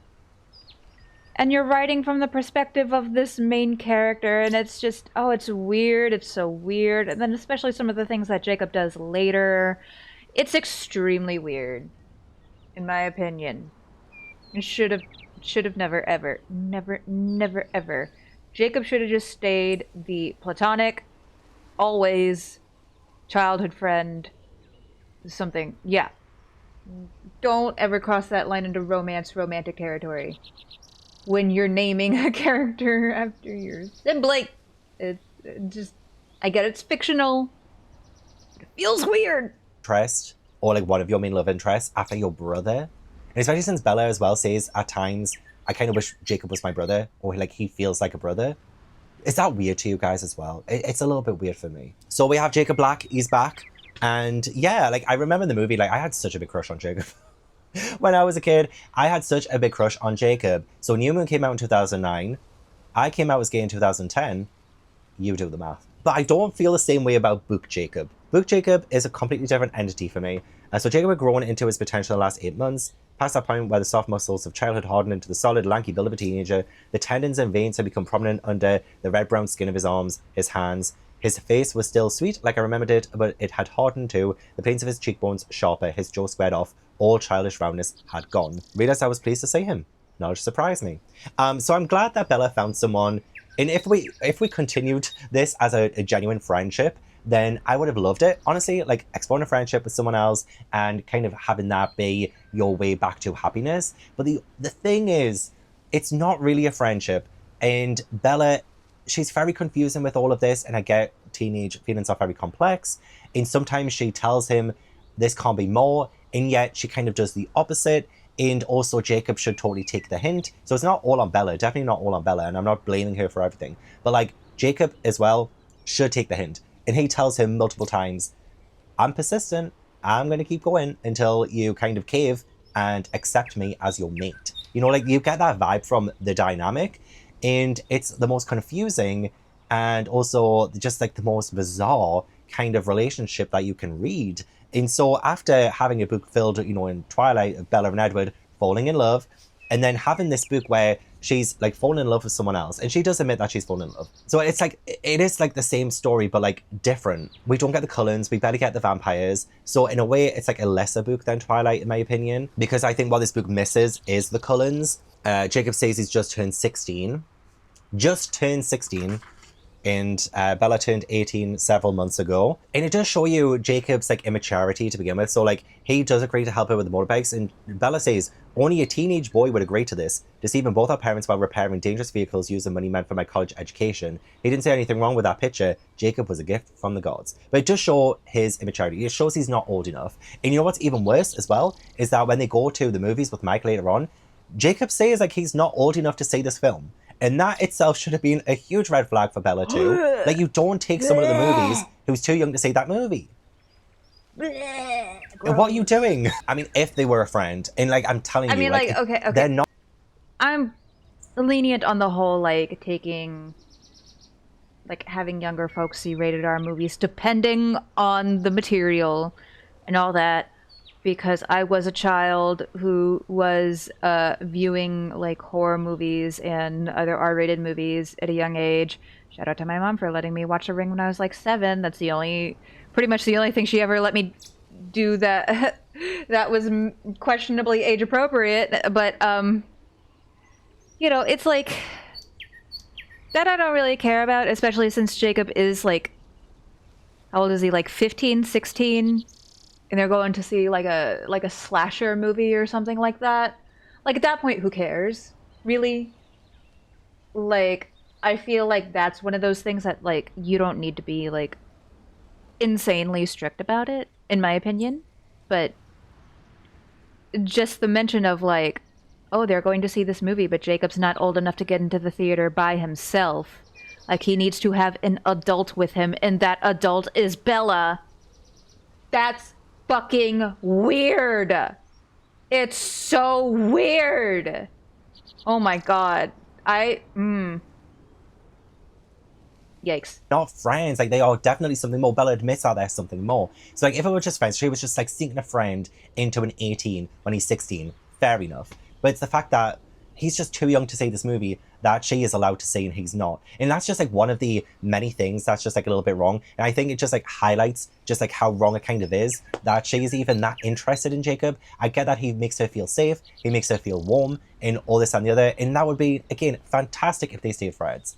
And you're writing from the perspective of this main character, and it's just, it's weird, it's so weird. And then especially some of the things that Jacob does later, it's extremely weird, in my opinion. It should have never, ever, never, ever. Jacob should have just stayed the platonic, always childhood friend, something, yeah. Don't ever cross that line into romantic territory when you're naming a character after your sibling. It just, I get it's fictional, but it feels weird. Interest, or one of your main love interests after your brother. And especially since Bella as well says at times, I kind of wish Jacob was my brother, or he feels like a brother. Is that weird to you guys as well? It's a little bit weird for me. So we have Jacob Black, he's back. And yeah, like I remember the movie, like I had such a big crush on Jacob. When I was a kid, I had such a big crush on Jacob. So New Moon came out in 2009. I came out as gay in 2010. You do the math. But I don't feel the same way about Book Jacob. Book Jacob is a completely different entity for me. So Jacob had grown into his potential in the last 8 months, past that point where the soft muscles of childhood hardened into the solid, lanky build of a teenager. The tendons and veins had become prominent under the red-brown skin of his arms, his hands. His face was still sweet, like I remembered it, but it had hardened too. The planes of his cheekbones sharper, his jaw squared off. All childish roundness had gone. Realised I was pleased to see him. Knowledge surprised me. So I'm glad that Bella found someone. And if we continued this as a genuine friendship, then I would have loved it. Honestly, like exploring a friendship with someone else and kind of having that be your way back to happiness. But the thing is, it's not really a friendship. And Bella, she's very confusing with all of this. And I get teenage feelings are very complex. And sometimes she tells him this can't be more. And yet she kind of does the opposite. And also Jacob should totally take the hint. So it's not all on Bella, definitely not all on Bella. And I'm not blaming her for everything. But like Jacob as well should take the hint. And he tells him multiple times, I'm persistent. I'm going to keep going until you kind of cave and accept me as your mate. You know, like you get that vibe from the dynamic. And it's the most confusing and also just like the most bizarre kind of relationship that you can read. And so after having a book filled, you know, in Twilight, Bella and Edward falling in love, and then having this book where she's like falling in love with someone else, and she does admit that she's fallen in love. So it's like, it is like the same story, but like different. We don't get the Cullens, we barely get the vampires. So in a way, it's like a lesser book than Twilight, in my opinion, because I think what this book misses is the Cullens. Jacob says he's just turned 16. Just turned 16. And Bella turned 18 several months ago. And it does show you Jacob's like immaturity to begin with. So like he does agree to help her with the motorbikes, and Bella says, only a teenage boy would agree to this. Deceiving both our parents while repairing dangerous vehicles using money meant for my college education. He didn't say anything wrong with that picture. Jacob was a gift from the gods. But it does show his immaturity. It shows he's not old enough. And you know what's even worse as well? Is that when they go to the movies with Mike later on, Jacob says like he's not old enough to see this film. And that itself should have been a huge red flag for Bella too. Like you don't take someone to the movies who's too young to see that movie. What are you doing? I mean, if they were a friend, and like I'm telling you, mean, like okay. they're not. I'm lenient on the whole, like taking, like having younger folks see rated R movies, depending on the material and all that. Because I was a child who was viewing like horror movies and other R-rated movies at a young age. Shout out to my mom for letting me watch The Ring when I was like 7. That's pretty much the only thing she ever let me do that that was questionably age appropriate. But you know, it's like that I don't really care about, especially since Jacob is like, how old is he? Like 15, 16? And they're going to see like a slasher movie or something like that. Like at that point, who cares? Really? Like, I feel like that's one of those things that like you don't need to be like insanely strict about it, in my opinion. But just the mention of like, oh, they're going to see this movie, but Jacob's not old enough to get into the theater by himself. Like he needs to have an adult with him, and that adult is Bella. That's fucking weird. It's so weird. Oh my god. Yikes. Not friends, like they are definitely something more. Bella admits that there's something more. So like if it were just friends, she was just like sneaking a friend into an 18 when he's 16. Fair enough. But it's the fact that he's just too young to see this movie that she is allowed to see and he's not. And that's just like one of the many things that's just like a little bit wrong. And I think it just like highlights just like how wrong it kind of is that she is even that interested in Jacob. I get that he makes her feel safe, he makes her feel warm and all this and the other. And that would be, again, fantastic if they stayed friends.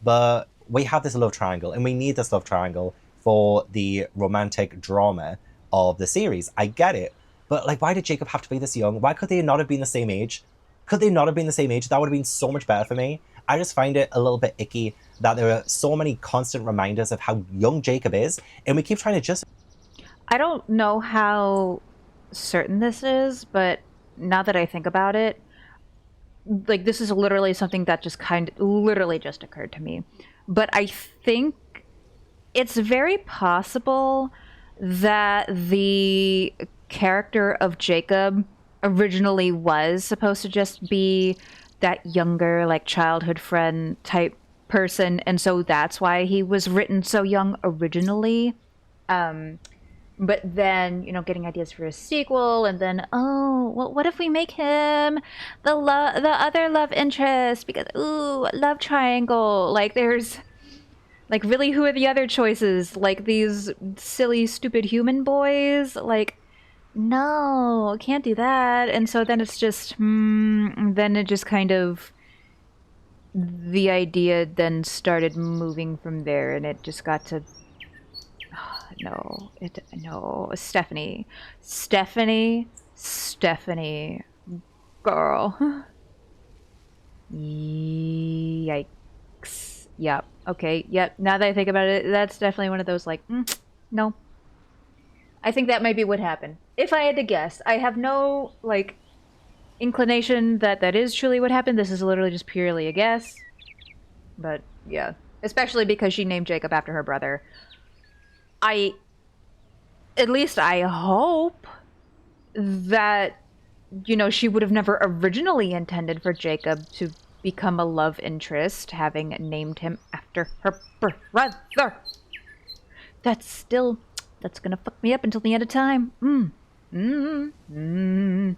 But we have this love triangle and we need this love triangle for the romantic drama of the series. I get it. But like, why did Jacob have to be this young? Why could they not have been the same age? Could they not have been the same age? That would have been so much better for me. I just find it a little bit icky that there are so many constant reminders of how young Jacob is, and we keep trying to just... I don't know how certain this is, but now that I think about it, like this is literally something that just literally just occurred to me. But I think it's very possible that the character of Jacob originally was supposed to just be that younger, like, childhood friend type person, and so that's why he was written so young originally. But then, getting ideas for a sequel, and then, oh, well, what if we make him the other love interest? Because, ooh, love triangle. Like, there's, like, really, who are the other choices? Like, these silly, stupid human boys? Like, no, can't do that. And so then it's just, then it just kind of, the idea then started moving from there, and it just got to, no, Stephanie, girl. Yikes. Yep. Okay. Yep. Now that I think about it, that's definitely one of those, like, no. I think that might be what happened. If I had to guess, I have no, like, inclination that is truly what happened. This is literally just purely a guess. But yeah, especially because she named Jacob after her brother. At least I hope that, she would have never originally intended for Jacob to become a love interest, having named him after her brother. That's gonna fuck me up until the end of time.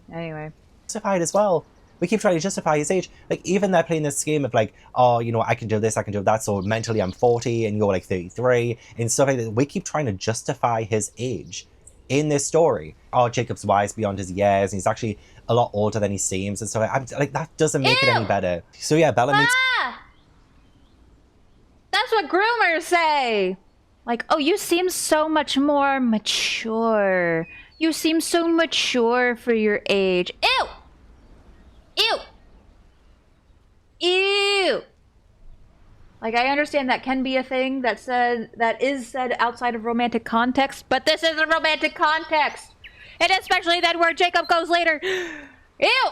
Anyway. Justified as well. We keep trying to justify his age. Like, even they're playing this game of like, oh, I can do this, I can do that, so mentally I'm 40 and you're like 33 and stuff like that. We keep trying to justify his age in this story. Oh, Jacob's wise beyond his years, and he's actually a lot older than he seems, and so I'm like, that doesn't make it any better. So yeah, Bella meets... That's what groomers say! Like, oh, you seem so much more mature. You seem so mature for your age. Ew! Ew! Ew! Like, I understand that can be a thing that is said outside of romantic context, but this is a romantic context! And especially that where Jacob goes later. Ew!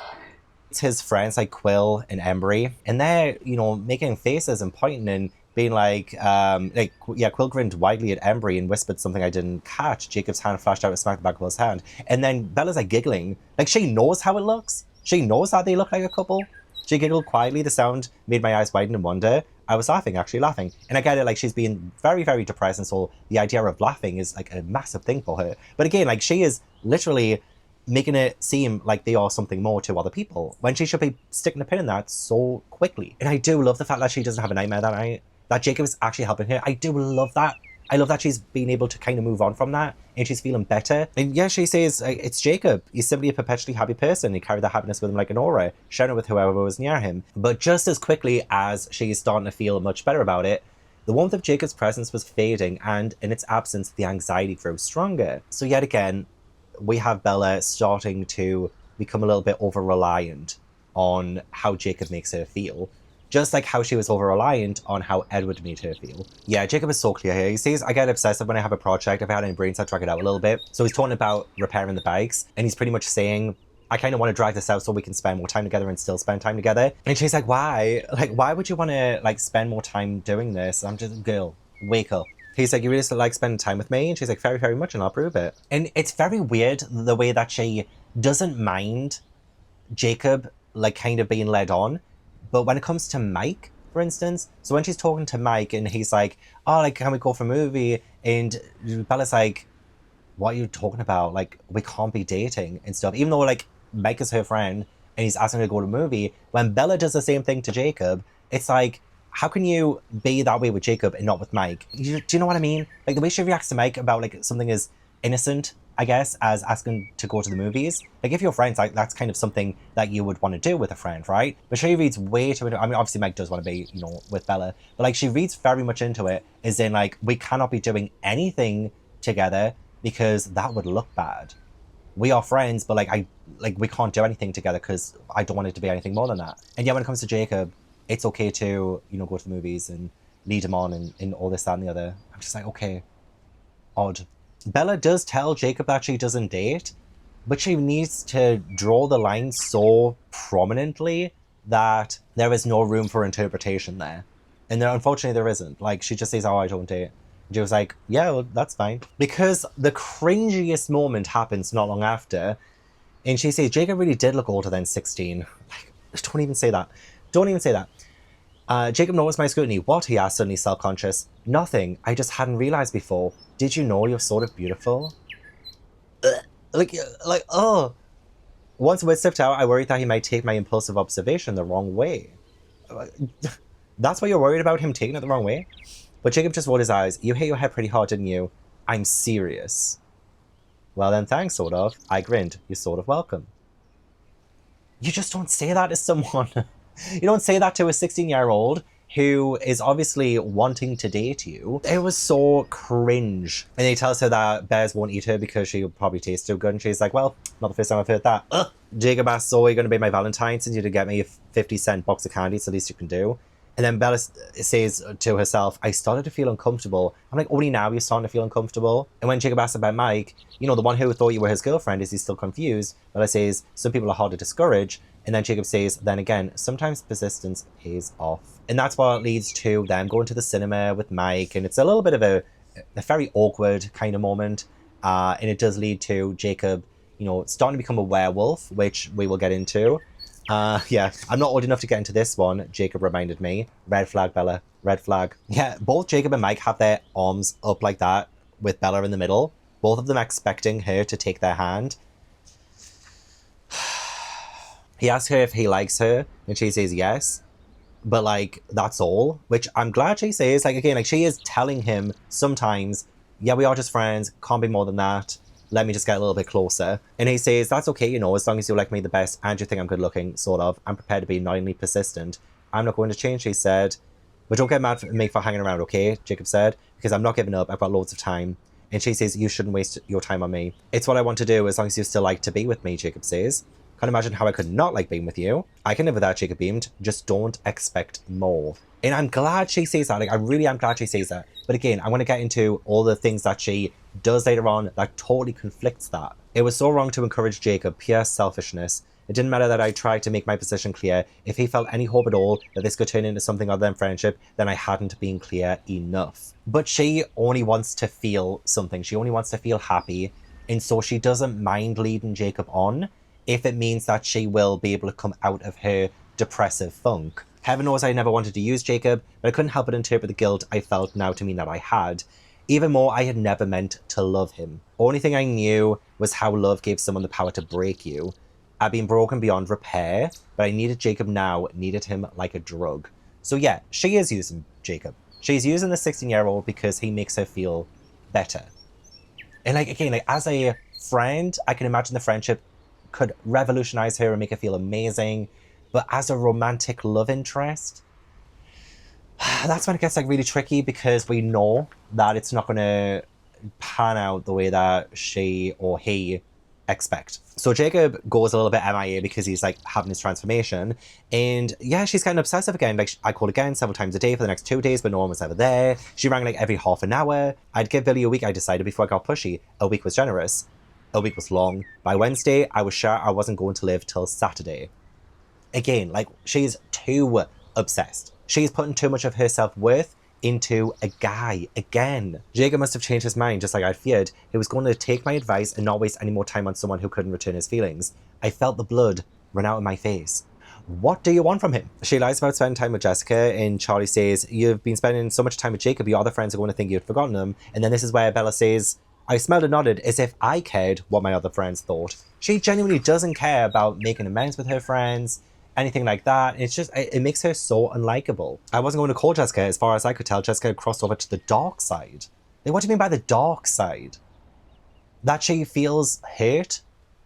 It's his friends like Quill and Embry, and they're, making faces and pointing and being like, Quill grinned widely at Embry and whispered something I didn't catch. Jacob's hand flashed out and smacked the back of Quill's hand. And then Bella's like giggling. Like, she knows how it looks. She knows how they look like a couple. She giggled quietly. The sound made my eyes widen in wonder. I was actually laughing. And I get it, like, she's being very, very depressed, and so the idea of laughing is, like, a massive thing for her. But again, like, she is literally making it seem like they are something more to other people, when she should be sticking a pin in that so quickly. And I do love the fact that she doesn't have a nightmare that night, that Jacob is actually helping her. I do love that. I love that she's been able to kind of move on from that, and she's feeling better. And yeah, she says, it's Jacob. He's simply a perpetually happy person. He carried that happiness with him like an aura, sharing it with whoever was near him. But just as quickly as she's starting to feel much better about it, the warmth of Jacob's presence was fading, and in its absence, the anxiety grows stronger. So yet again, we have Bella starting to become a little bit over-reliant on how Jacob makes her feel. Just like how she was over-reliant on how Edward made her feel. Yeah, Jacob is so clear here. He says, I get obsessive when I have a project. If I had any brains, I'd drag it out a little bit. So he's talking about repairing the bikes, and he's pretty much saying, I kind of want to drag this out so we can spend more time together and still spend time together. And she's like, why? Like, why would you want to, like, spend more time doing this? I'm just, girl, wake up. He's like, you really still like spending time with me? And she's like, very, very much, and I'll prove it. And it's very weird the way that she doesn't mind Jacob, like, kind of being led on. But when it comes to Mike, for instance, so when she's talking to Mike and he's like, oh, like, can we go for a movie? And Bella's like, what are you talking about? Like, we can't be dating and stuff. Even though, like, Mike is her friend and he's asking her to go to a movie, when Bella does the same thing to Jacob, it's like, how can you be that way with Jacob and not with Mike? Do you know what I mean? Like, the way she reacts to Mike about, like, something as innocent, I guess, as asking to go to the movies. Like, if you're friends, like, that's kind of something that you would want to do with a friend, right? But she reads way too into it. I mean, obviously Mike does want to be, with Bella, but, like, she reads very much into it, as in, like, we cannot be doing anything together because that would look bad. We are friends, but, like, we can't do anything together because I don't want it to be anything more than that. And yeah, when it comes to Jacob, it's okay to, go to the movies and lead him on and all this, that, and the other. I'm just like, okay, odd. Bella does tell Jacob that she doesn't date, but she needs to draw the line so prominently that there is no room for interpretation there. And there, unfortunately, there isn't. Like, she just says, oh, I don't date. Jacob's like, yeah, well, that's fine. Because the cringiest moment happens not long after, and she says, Jacob really did look older than 16. Like, don't even say that. Don't even say that. Jacob noticed my scrutiny. What? He asked, suddenly self-conscious. Nothing. I just hadn't realized before. Did you know you're sort of beautiful? Like, oh. Once a word slipped out, I worried that he might take my impulsive observation the wrong way. That's why you're worried about him taking it the wrong way? But Jacob just rolled his eyes. You hit your head pretty hard, didn't you? I'm serious. Well then, thanks, sort of. I grinned. You're sort of welcome. You just don't say that to someone. You don't say that to a 16-year-old who is obviously wanting to date you. It was so cringe. And he tells her that bears won't eat her because she'll probably taste too good. And she's like, well, not the first time I've heard that. Ugh. Jacob asks, so are you going to be my Valentine since you did get me a 50-cent box of candy? It's the least you can do. And then Bella says to herself, I started to feel uncomfortable. I'm like, only now you're starting to feel uncomfortable? And when Jacob asks about Mike, you know, the one who thought you were his girlfriend, is he still confused? Bella says, some people are hard to discourage. And then Jacob says, then again, sometimes persistence pays off. And that's what leads to them going to the cinema with Mike. And it's a little bit of a very awkward kind of moment. And it does lead to Jacob, you know, starting to become a werewolf, which we will get into. Yeah, I'm not old enough to get into this one, Jacob reminded me. Red flag, Bella. Red flag. Yeah, both Jacob and Mike have their arms up like that, with Bella in the middle. Both of them expecting her to take their hand. He asks her if he likes her, and she says yes. But, like, that's all. Which I'm glad she says. Like, again, like, she is telling him sometimes, yeah, we are just friends, can't be more than that. Let me just get a little bit closer. And he says, that's okay, you know, as long as you like me the best and you think I'm good looking, sort of. I'm prepared to be annoyingly persistent. I'm not going to change, he said. But don't get mad at me for hanging around, okay? Jacob said. Because I'm not giving up. I've got loads of time. And she says, you shouldn't waste your time on me. It's what I want to do as long as you still like to be with me, Jacob says. Can't imagine how I could not like being with you. I can live without, Jacob beamed. Just don't expect more. And I'm glad she says that. Like, I really am glad she says that. But again, I want to get into all the things that she does later on that totally conflicts that. It was so wrong to encourage Jacob, pure selfishness. It didn't matter that I tried to make my position clear. If he felt any hope at all that this could turn into something other than friendship, then I hadn't been clear enough. But she only wants to feel something. She only wants to feel happy. And so she doesn't mind leading Jacob on if it means that she will be able to come out of her depressive funk. Heaven knows I never wanted to use Jacob, but I couldn't help but interpret the guilt I felt now to mean that I had. Even more, I had never meant to love him. Only thing I knew was how love gave someone the power to break you. I'd been broken beyond repair, but I needed Jacob now, needed him like a drug. So yeah, she is using Jacob. She's using the 16-year-old because he makes her feel better. And like, again, like as a friend, I can imagine the friendship could revolutionize her and make her feel amazing. But as a romantic love interest, that's when it gets like really tricky because we know that it's not going to pan out the way that she or he expect. So Jacob goes a little bit MIA because he's like having his transformation, and yeah, she's getting obsessive again. Like, I called again several times a day for the next 2 days, but no one was ever there. She rang like every half an hour. I'd give Billy a week, I decided, before I got pushy. A week was generous. A week was long. By Wednesday, I was sure I wasn't going to live till Saturday. Again, like, she's too obsessed. She's putting too much of her self-worth into a guy again. Jacob must have changed his mind, just like I'd feared. He was going to take my advice and not waste any more time on someone who couldn't return his feelings. I felt the blood run out of my face. What do you want from him? She lies about spending time with Jessica, and Charlie says, you've been spending so much time with Jacob, your other friends are going to think you'd forgotten him. And then this is where Bella says, I smelled and nodded as if I cared what my other friends thought. She genuinely doesn't care about making amends with her friends, anything like that. It's just, it makes her so unlikable. I wasn't going to call Jessica. As far as I could tell, Jessica had crossed over to the dark side. Like, what do you mean by the dark side? That she feels hurt?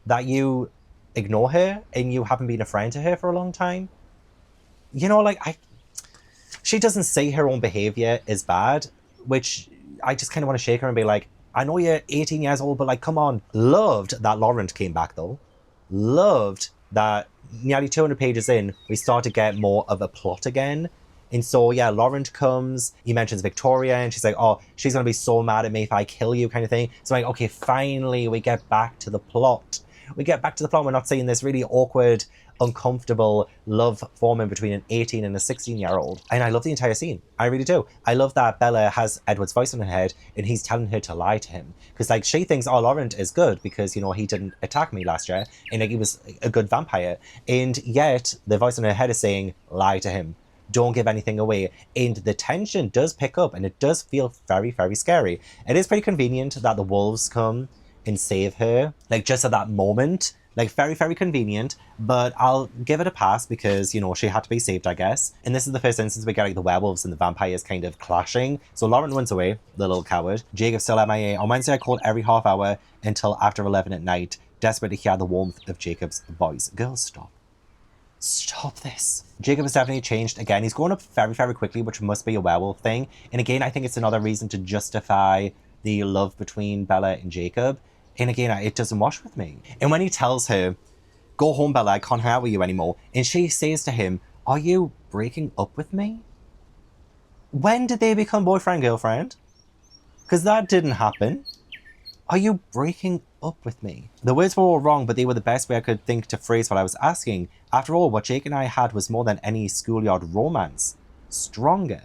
That you ignore her and you haven't been a friend to her for a long time? You know, like, she doesn't say her own behavior is bad, which I just kind of want to shake her and be like, I know you're 18 years old, but like, come on. Loved that Laurent came back though. Loved that nearly 200 pages in, we start to get more of a plot again. And so, yeah, Laurent comes, he mentions Victoria, and she's like, oh, she's going to be so mad at me if I kill you, kind of thing. So I'm like, okay, finally, we get back to the plot. We get back to the plot. We're not seeing this really awkward, uncomfortable love forming between an 18 and a 16-year-old. And I love the entire scene. I really do. I love that Bella has Edward's voice in her head and he's telling her to lie to him. Because like she thinks, oh, Laurent is good because, you know, he didn't attack me last year and like he was a good vampire. And yet the voice in her head is saying, lie to him. Don't give anything away. And the tension does pick up and it does feel very, very scary. It is pretty convenient that the wolves come and save her, like just at that moment. Like very, very convenient, but I'll give it a pass because, you know, she had to be saved, I guess. And this is the first instance we get like the werewolves and the vampires kind of clashing. So Laurent runs away, the little coward. Jacob's still MIA. On Wednesday, I called every half hour until after 11 at night, desperate to hear the warmth of Jacob's voice. Girls, stop. Stop this. Jacob has definitely changed again. He's grown up very, very quickly, which must be a werewolf thing. And again, I think it's another reason to justify the love between Bella and Jacob. And again, it doesn't wash with me. And when he tells her, go home, Bella, I can't hang out with you anymore. And she says to him, are you breaking up with me? When did they become boyfriend, girlfriend? Because that didn't happen. Are you breaking up with me? The words were all wrong, but they were the best way I could think to phrase what I was asking. After all, what Jake and I had was more than any schoolyard romance. Stronger.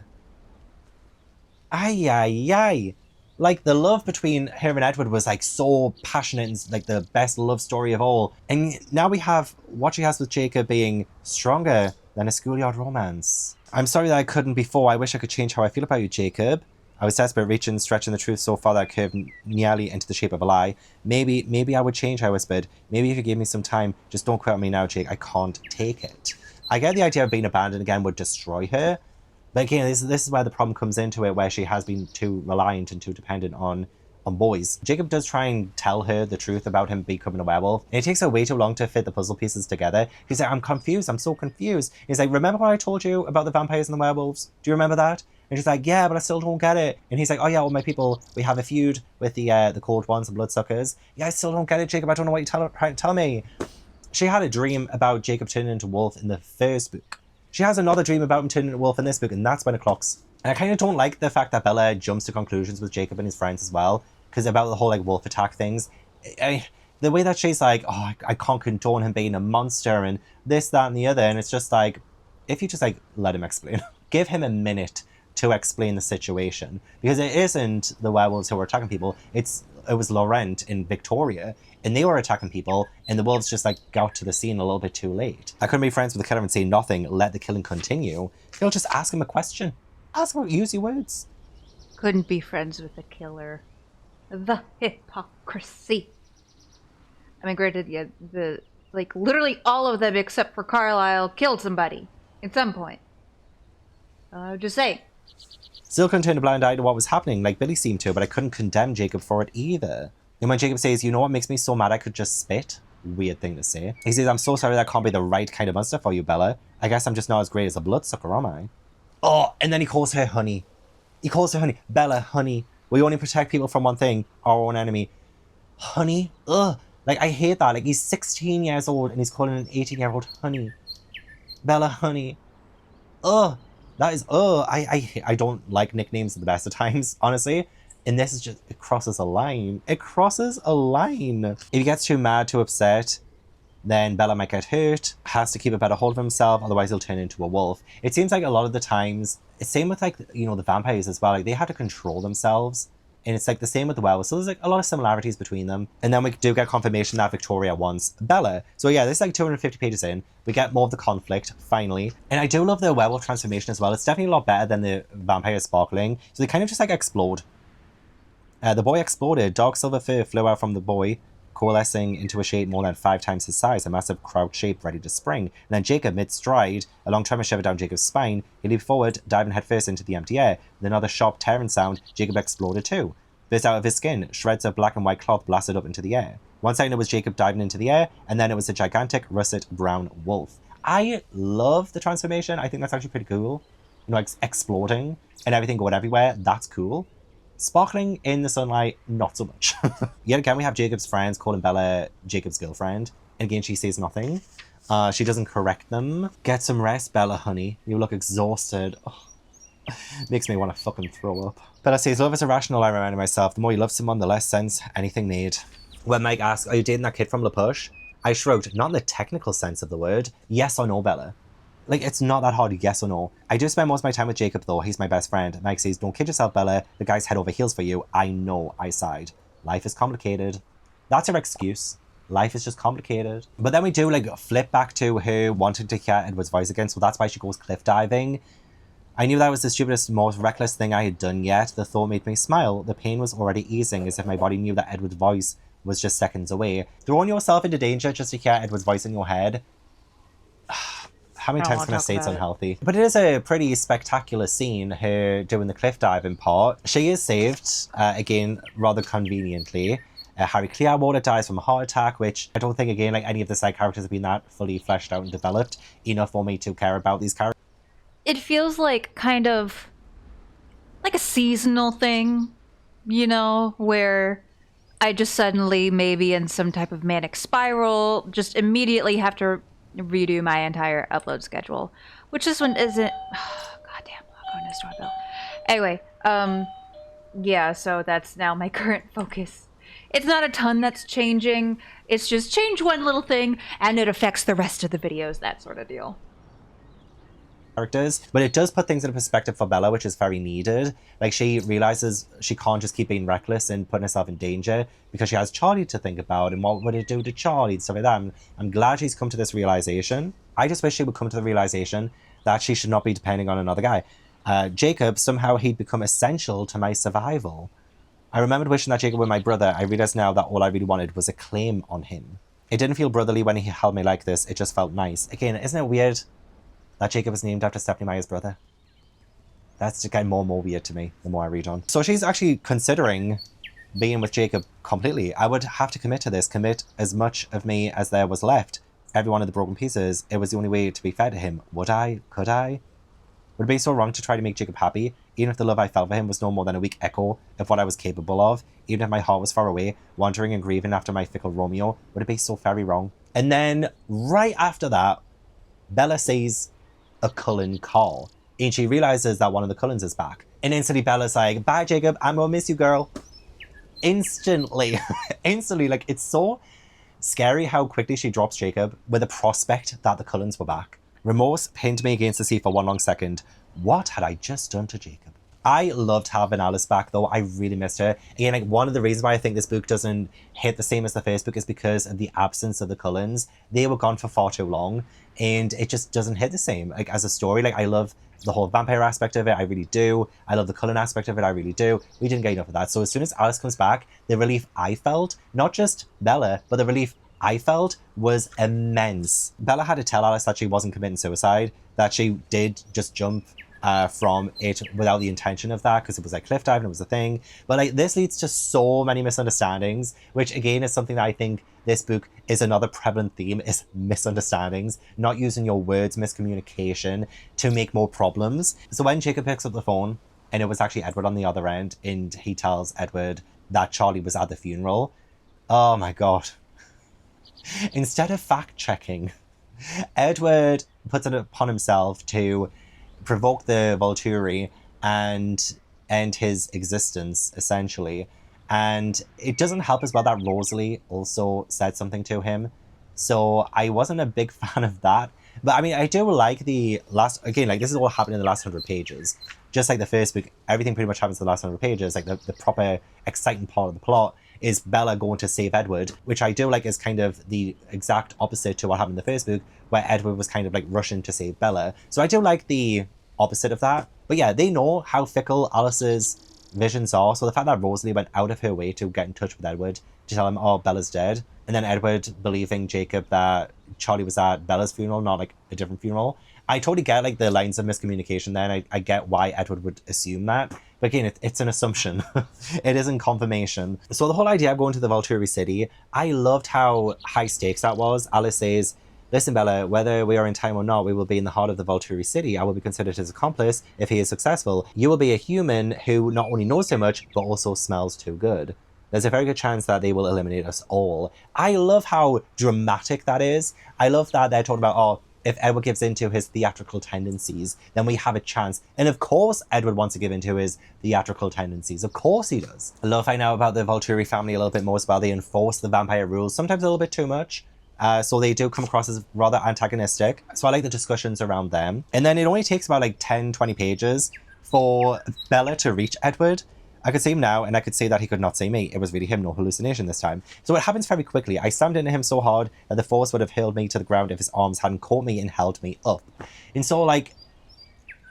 Ay, ay, ay. Like, the love between her and Edward was, like, so passionate and, like, the best love story of all. And now we have what she has with Jacob being stronger than a schoolyard romance. I'm sorry that I couldn't before. I wish I could change how I feel about you, Jacob. I was desperate, reaching, stretching the truth so far that I curved nearly into the shape of a lie. Maybe I would change, I whispered. Maybe if you gave me some time, just don't quit on me now, Jake. I can't take it. I get the idea of being abandoned again would destroy her. But again, this is where the problem comes into it, where she has been too reliant and too dependent on boys. Jacob does try and tell her the truth about him becoming a werewolf, and it takes her way too long to fit the puzzle pieces together. He's like, I'm confused, I'm so confused. He's like, remember what I told you about the vampires and the werewolves? Do you remember that? And she's like, yeah, but I still don't get it. And he's like, oh yeah, all my people, we have a feud with the cold ones and bloodsuckers. Yeah, I still don't get it, Jacob, I don't know what you're trying to tell me. She had a dream about Jacob turning into a wolf in the first book. She has another dream about him turning into a wolf in this book, and that's when it clocks. And I kind of don't like the fact that Bella jumps to conclusions with Jacob and his friends as well, because about the whole like wolf attack things. The way that she's like, oh, I can't condone him being a monster and this, that, and the other. And it's just like, if you just like let him explain, give him a minute to explain the situation, because it isn't the werewolves who are attacking people. It was Laurent and Victoria, and they were attacking people, and the wolves just like got to the scene a little bit too late. I couldn't be friends with the killer and say nothing, let the killing continue. You'll just ask him a question. Ask him, use your words. Couldn't be friends with the killer. The hypocrisy. I mean, granted, yeah, like literally all of them except for Carlisle killed somebody at some point. Just saying. Still couldn't turn a blind eye to what was happening, like Billy seemed to, but I couldn't condemn Jacob for it either. And when Jacob says, you know what makes me so mad I could just spit? Weird thing to say. He says, I'm so sorry that can't be the right kind of monster for you, Bella. I guess I'm just not as great as a bloodsucker, am I? Oh, and then he calls her honey. He calls her honey. Bella, honey. We only protect people from one thing, our own enemy. Honey? Ugh. Like, I hate that. Like, he's 16 years old and he's calling an 18-year-old honey. Bella, honey. Ugh. That is, I don't like nicknames at the best of times, honestly. And this is just, it crosses a line. It crosses a line. If he gets too mad, too upset, then Bella might get hurt, has to keep a better hold of himself, otherwise he'll turn into a wolf. It seems like a lot of the times, it's same with like, you know, the vampires as well, like they have to control themselves. And it's like the same with the werewolves. So there's like a lot of similarities between them. And then we do get confirmation that Victoria wants Bella. So yeah, this is like 250 pages in. We get more of the conflict, finally. And I do love the werewolf transformation as well. It's definitely a lot better than the vampire sparkling. So they kind of just like explode. The boy exploded. Dark silver fur flew out from the boy, coalescing into a shape more than 5 times his size, a massive crowd shape ready to spring. And then Jacob, mid-stride, a long tremor shivered down Jacob's spine. He leaped forward, diving headfirst into the empty air. With another sharp tearing sound, Jacob exploded too. Burst out of his skin, shreds of black and white cloth blasted up into the air. One second it was Jacob diving into the air, and then it was a gigantic russet brown wolf. I love the transformation. I think that's actually pretty cool. You know, like exploding and everything going everywhere. That's cool. Sparkling in the sunlight, not so much. Yet again, we have Jacob's friends calling Bella Jacob's girlfriend. And again, she says nothing. She doesn't correct them. Get some rest, Bella, honey. You look exhausted. Oh, makes me want to fucking throw up. Bella says, love is irrational, I reminded myself. The more you love someone, the less sense anything made. When Mike asks, are you dating that kid from La Push? I shrugged, not in the technical sense of the word. Yes or no, Bella? Like, it's not that hard, yes or no. I do spend most of my time with Jacob, though. He's my best friend. Mike says, don't kid yourself, Bella. The guy's head over heels for you. I know, I sighed. Life is complicated. That's her excuse. Life is just complicated. But then we do, like, flip back to her wanting to hear Edward's voice again, so that's why she goes cliff diving. I knew that was the stupidest, most reckless thing I had done yet. The thought made me smile. The pain was already easing, as if my body knew that Edward's voice was just seconds away. Throwing yourself into danger just to hear Edward's voice in your head. How many times can I say it's unhealthy? But it is a pretty spectacular scene, her doing the cliff diving part. She is saved, again, rather conveniently. Harry Clearwater dies from a heart attack, which I don't think, again, like any of the side characters have been that fully fleshed out and developed enough for me to care about these characters. It feels like kind of like a seasonal thing, you know, where I just suddenly, maybe in some type of manic spiral, just immediately have to redo my entire upload schedule, which this one isn't. Oh, goddamn, I'll go next doorbell. Anyway, yeah, so that's now my current focus. It's not a ton that's changing. It's just change one little thing and it affects the rest of the videos, that sort of deal. Characters, but it does put things into perspective for Bella, which is very needed. Like, she realizes she can't just keep being reckless and putting herself in danger because she has Charlie to think about, and what would it do to Charlie and stuff like that. I'm glad she's come to this realization. I just wish she would come to the realization that she should not be depending on another guy. Jacob, somehow he'd become essential to my survival. I remembered wishing that Jacob were my brother. I realize now that all I really wanted was a claim on him. It didn't feel brotherly when he held me like this. It just felt nice. Again, isn't it weird that Jacob is named after Stephenie Meyer's brother? That's just getting more and more weird to me the more I read on. So she's actually considering being with Jacob completely. I would have to commit as much of me as there was left. Every one of the broken pieces, it was the only way to be fair to him. Would I? Could I? Would it be so wrong to try to make Jacob happy, even if the love I felt for him was no more than a weak echo of what I was capable of? Even if my heart was far away, wandering and grieving after my fickle Romeo, would it be so very wrong? And then, right after that, Bella sees a Cullen call, and she realizes that one of the Cullens is back. And instantly Bella's like, bye Jacob, I'm gonna miss you, girl. Instantly, like, it's so scary how quickly she drops Jacob with the prospect that the Cullens were back. Remorse pinned me against the seat for one long second. What had I just done to Jacob? I loved having Alice back, though. I really missed her. Again, like, one of the reasons why I think this book doesn't hit the same as the first book is because of the absence of the Cullens. They were gone for far too long, and it just doesn't hit the same. Like, as a story, like, I love the whole vampire aspect of it. I really do. I love the Cullen aspect of it. I really do. We didn't get enough of that. So as soon as Alice comes back, the relief I felt, not just Bella, but the relief I felt was immense. Bella had to tell Alice that she wasn't committing suicide, that she did just jump from it without the intention of that, because it was like cliff diving, it was a thing. But like, this leads to so many misunderstandings, which again is something that I think this book is another prevalent theme, is misunderstandings, not using your words, miscommunication to make more problems. So when Jacob picks up the phone and it was actually Edward on the other end, and he tells Edward that Charlie was at the funeral, oh my god. Instead of fact-checking, Edward puts it upon himself to provoke the Volturi and end his existence, essentially. And it doesn't help as well that Rosalie also said something to him. So I wasn't a big fan of that. But I mean, I do like the last, again, like, this is all happening in the last 100 pages. Just like the first book, everything pretty much happens in the last 100 pages. Like, the proper exciting part of the plot is Bella going to save Edward, which I do like is kind of the exact opposite to what happened in the first book, where Edward was kind of like rushing to save Bella. So I do like the opposite of that. But yeah, they know how fickle Alice's visions are. So the fact that Rosalie went out of her way to get in touch with Edward to tell him, oh, Bella's dead. And then Edward believing Jacob that Charlie was at Bella's funeral, not like a different funeral. I totally get like the lines of miscommunication there, and I get why Edward would assume that. But again, it's an assumption. It isn't confirmation. So the whole idea of going to the Volturi City, I loved how high stakes that was. Alice says, listen, Bella, whether we are in time or not, we will be in the heart of the Volturi City. I will be considered his accomplice if he is successful. You will be a human who not only knows too much, but also smells too good. There's a very good chance that they will eliminate us all. I love how dramatic that is. I love that they're talking about, oh, if Edward gives into his theatrical tendencies, then we have a chance. And of course, Edward wants to give into his theatrical tendencies. Of course he does. I love finding out about the Volturi family a little bit more as well. They enforce the vampire rules, sometimes a little bit too much. So they do come across as rather antagonistic. So I like the discussions around them. And then it only takes about like 10, 20 pages for Bella to reach Edward. I could see him now, and I could see that he could not see me. It was really him, no hallucination this time. So it happens very quickly. I slammed into him so hard that the force would have hurled me to the ground if his arms hadn't caught me and held me up. And so, like,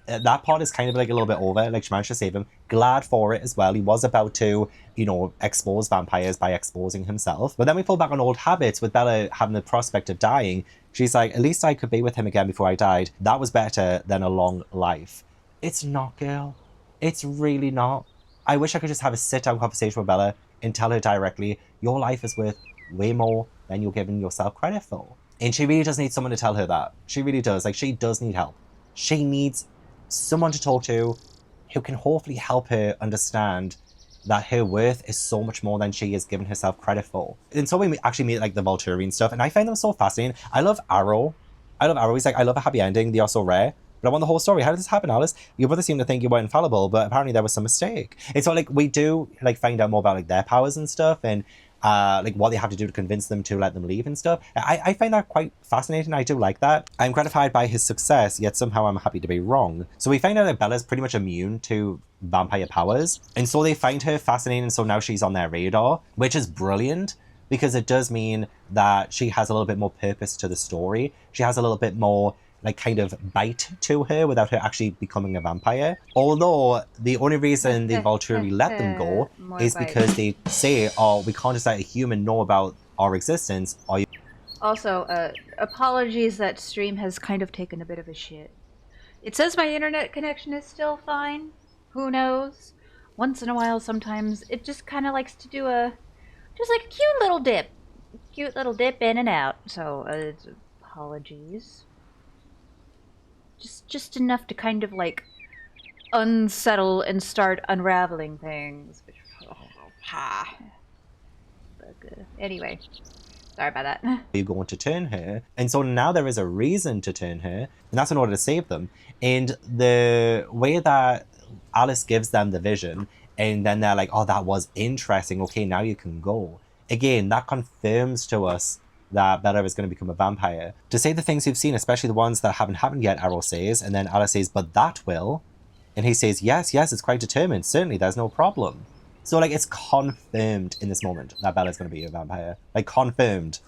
that part is kind of like a little bit over. Like, she managed to save him. Glad for it as well. He was about to, you know, expose vampires by exposing himself. But then we fall back on old habits with Bella having the prospect of dying. She's like, at least I could be with him again before I died. That was better than a long life. It's not, girl. It's really not. I wish I could just have a sit-down conversation with Bella and tell her directly, your life is worth way more than you're giving yourself credit for. And she really does need someone to tell her that. She really does. Like, she does need help. She needs someone to talk to who can hopefully help her understand that her worth is so much more than she is giving herself credit for. And so we actually meet, like, the Volturi and stuff, and I find them so fascinating. I love Arrow. He's like, I love a happy ending. They are so rare. But I want the whole story. How did this happen, Alice? Your brother seemed to think you were infallible, but apparently there was some mistake. And so, like, we do, like, find out more about, like, their powers and stuff, and, like, what they have to do to convince them to let them leave and stuff. I find that quite fascinating. I do like that. I'm gratified by his success, yet somehow I'm happy to be wrong. So we find out that Bella's pretty much immune to vampire powers. And so they find her fascinating, so now she's on their radar, which is brilliant, because it does mean that she has a little bit more purpose to the story. She has a little bit more, like, kind of bite to her without her actually becoming a vampire. Although the only reason the Volturi let them go is because they say, oh, we can't just let a human know about our existence. Or you... Also, apologies that stream has kind of taken a bit of a shit. It says my internet connection is still fine. Who knows? Once in a while, sometimes it just kind of likes to do just like a cute little dip. Cute little dip in and out. So, apologies. Just enough to kind of, like, unsettle and start unraveling things. Anyway, sorry about that. You're going to turn her. And so now there is a reason to turn her, and that's in order to save them. And the way that Alice gives them the vision, and then they're like, oh, that was interesting. Okay, now you can go. Again, that confirms to us that Bella is going to become a vampire. To say the things you've seen, especially the ones that haven't happened yet, Arrow says, and then Alice says, but that will. And he says, yes, it's quite determined. Certainly, there's no problem. So, like, it's confirmed in this moment that Bella's going to be a vampire. Like, confirmed.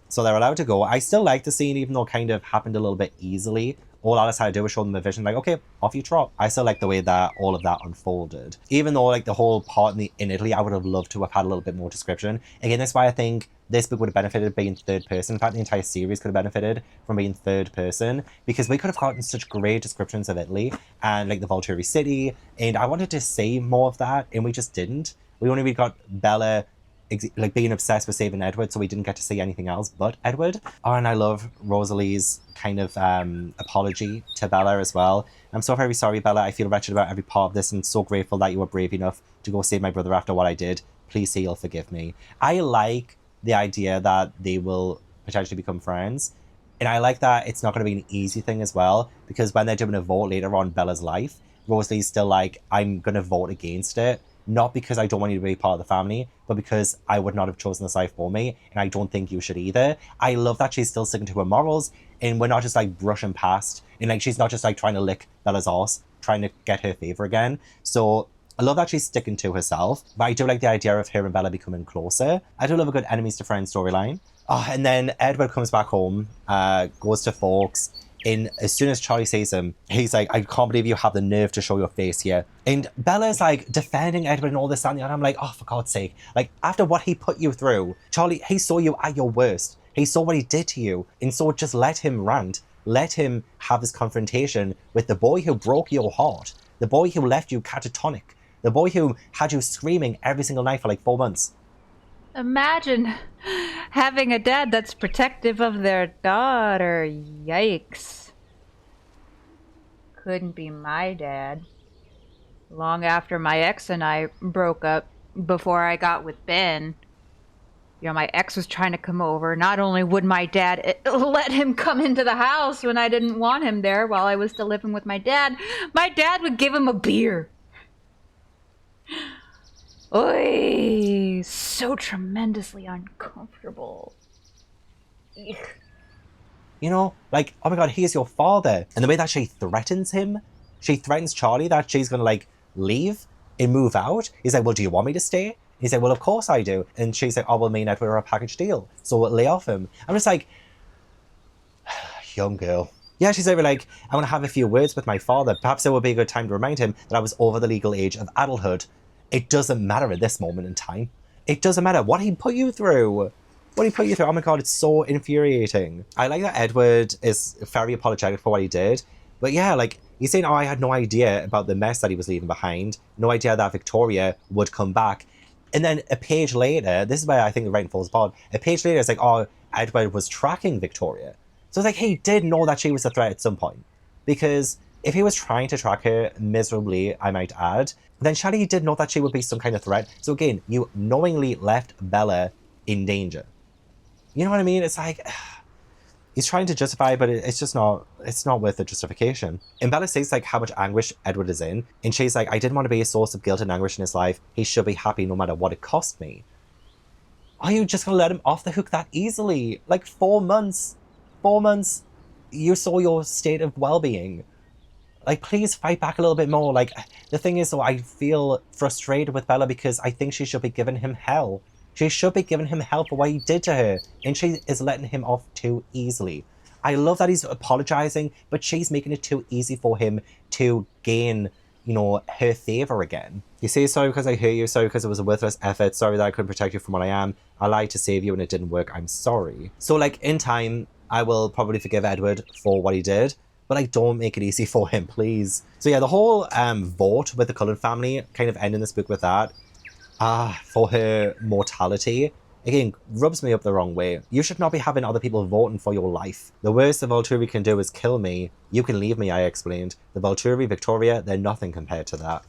So they're allowed to go. I still like the scene, even though it kind of happened a little bit easily. All Alice had to do was show them the vision, like, okay, off you trot. I still like the way that all of that unfolded. Even though, like, the whole part in Italy, I would have loved to have had a little bit more description. Again, that's why I think this book would have benefited being third person. In fact, the entire series could have benefited from being third person, because we could have gotten such great descriptions of Italy and, like, the Volturi city, and I wanted to see more of that, and we just didn't. We only really got Bella, like, being obsessed with saving Edward, so we didn't get to see anything else but Edward. Oh, and I love Rosalie's kind of apology to Bella as well. I'm so very sorry, Bella. I feel wretched about every part of this, and so grateful that you were brave enough to go save my brother after what I did. Please say you'll forgive me. I like the idea that they will potentially become friends, and I like that it's not going to be an easy thing as well, because when they're doing a vote later on in Bella's life, Rosalie's still like, I'm going to vote against it. Not because I don't want you to be part of the family, but because I would not have chosen this life for me, and I don't think you should either. I love that she's still sticking to her morals, and we're not just, like, brushing past, and, like, she's not just, like, trying to lick Bella's arse, trying to get her favor again. So I love that she's sticking to herself, but I do like the idea of her and Bella becoming closer. I do love a good enemies to friends storyline. Oh, and then Edward comes back home, goes to Forks, and as soon as Charlie sees him, he's like, I can't believe you have the nerve to show your face here. And Bella's like defending Edward and all this and I'm like, oh, for God's sake. Like, after what he put you through, Charlie, he saw you at your worst. He saw what he did to you. And so just let him rant. Let him have this confrontation with the boy who broke your heart. The boy who left you catatonic. The boy who had you screaming every single night for like 4 months. Imagine having a dad that's protective of their daughter. Yikes. Couldn't be my dad. Long after my ex and I broke up, before I got with Ben, you know, my ex was trying to come over. Not only would my dad let him come into the house when I didn't want him there while I was still living with my dad would give him a beer. Oy, so tremendously uncomfortable. You know, like, oh my god, he is your father. And the way that she threatens him, she threatens Charlie that she's gonna like leave and move out. He's like, well, do you want me to stay? He's like, well, of course I do. And she's like, oh, well, me and Edward are a package deal, so we'll lay off him. I'm just like, young girl. Yeah, she's over like, I want to have a few words with my father. Perhaps it would be a good time to remind him that I was over the legal age of adulthood. It doesn't matter at this moment in time. It doesn't matter what he put you through. What he put you through. Oh my god, it's so infuriating. I like that Edward is very apologetic for what he did. But yeah, like, he's saying, oh, I had no idea about the mess that he was leaving behind. No idea that Victoria would come back. And then a page later, this is where I think the writing falls apart. A page later, it's like, oh, Edward was tracking Victoria. So it's like, he did know that she was a threat at some point. Because if he was trying to track her miserably, I might add, then surely he did know that she would be some kind of threat. So again, you knowingly left Bella in danger. You know what I mean? It's like, he's trying to justify, but it's just not, it's not worth the justification. And Bella says like how much anguish Edward is in. And she's like, I didn't want to be a source of guilt and anguish in his life. He should be happy no matter what it cost me. Are you just going to let him off the hook that easily? Like 4 months. 4 months. You saw your state of well-being. Like, please fight back a little bit more. Like, the thing is, though, I feel frustrated with Bella because I think she should be giving him hell. She should be giving him hell for what he did to her. And she is letting him off too easily. I love that he's apologizing, but she's making it too easy for him to gain, you know, her favor again. You say, sorry because I hurt you, sorry because it was a worthless effort, sorry that I couldn't protect you from what I am. I lied to save you and it didn't work, I'm sorry. So, like, in time, I will probably forgive Edward for what he did, but like, don't make it easy for him, please. So yeah, the whole vote with the Cullen family, kind of ending this book with that, for her mortality, again, rubs me up the wrong way. You should not be having other people voting for your life. The worst the Volturi can do is kill me. You can leave me, I explained. The Volturi, Victoria, they're nothing compared to that.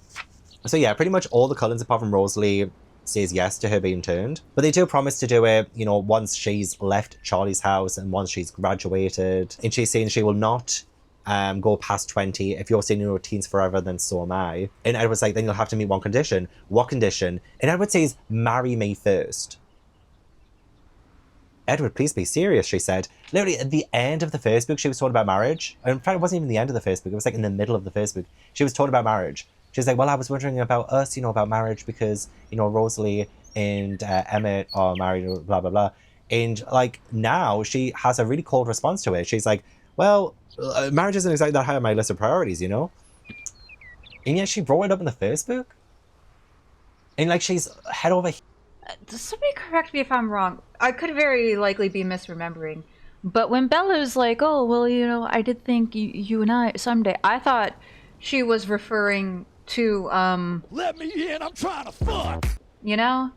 So yeah, pretty much all the Cullens apart from Rosalie says yes to her being turned. But they do promise to do it, you know, once she's left Charlie's house and once she's graduated. And she's saying she will not go past 20. If you're staying in your teens forever, then so am I. And Edward's like, then you'll have to meet one condition. What condition? And Edward says, marry me first. Edward, please be serious, she said. Literally, at the end of the first book, she was talking about marriage. In fact, it wasn't even the end of the first book. It was like in the middle of the first book. She was talking about marriage. She was like, well, I was wondering about us, you know, about marriage because, you know, Rosalie and Emmett are married, blah, blah, blah. And, like, now she has a really cold response to it. She's like, well, marriage isn't exactly that high on my list of priorities, you know? And yet she brought it up in the first book. And, like, she's head over heels. Somebody correct me if I'm wrong. I could very likely be misremembering. But when Bella's like, oh, well, you know, I did think you and I someday, I thought she was referring to, let me in, I'm trying to fuck! You know?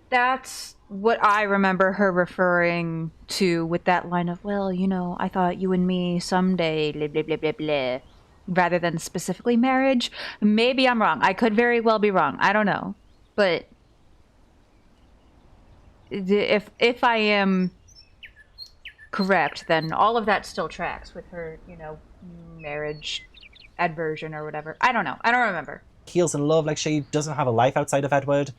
That's what I remember her referring to with that line of, well, you know, I thought you and me someday, blah, blah, blah, blah, blah, rather than specifically marriage. Maybe I'm wrong. I could very well be wrong. I don't know. But if I am correct, then all of that still tracks with her, you know, marriage adversion or whatever. I don't know. I don't remember. Heels in love, like she doesn't have a life outside of Edward.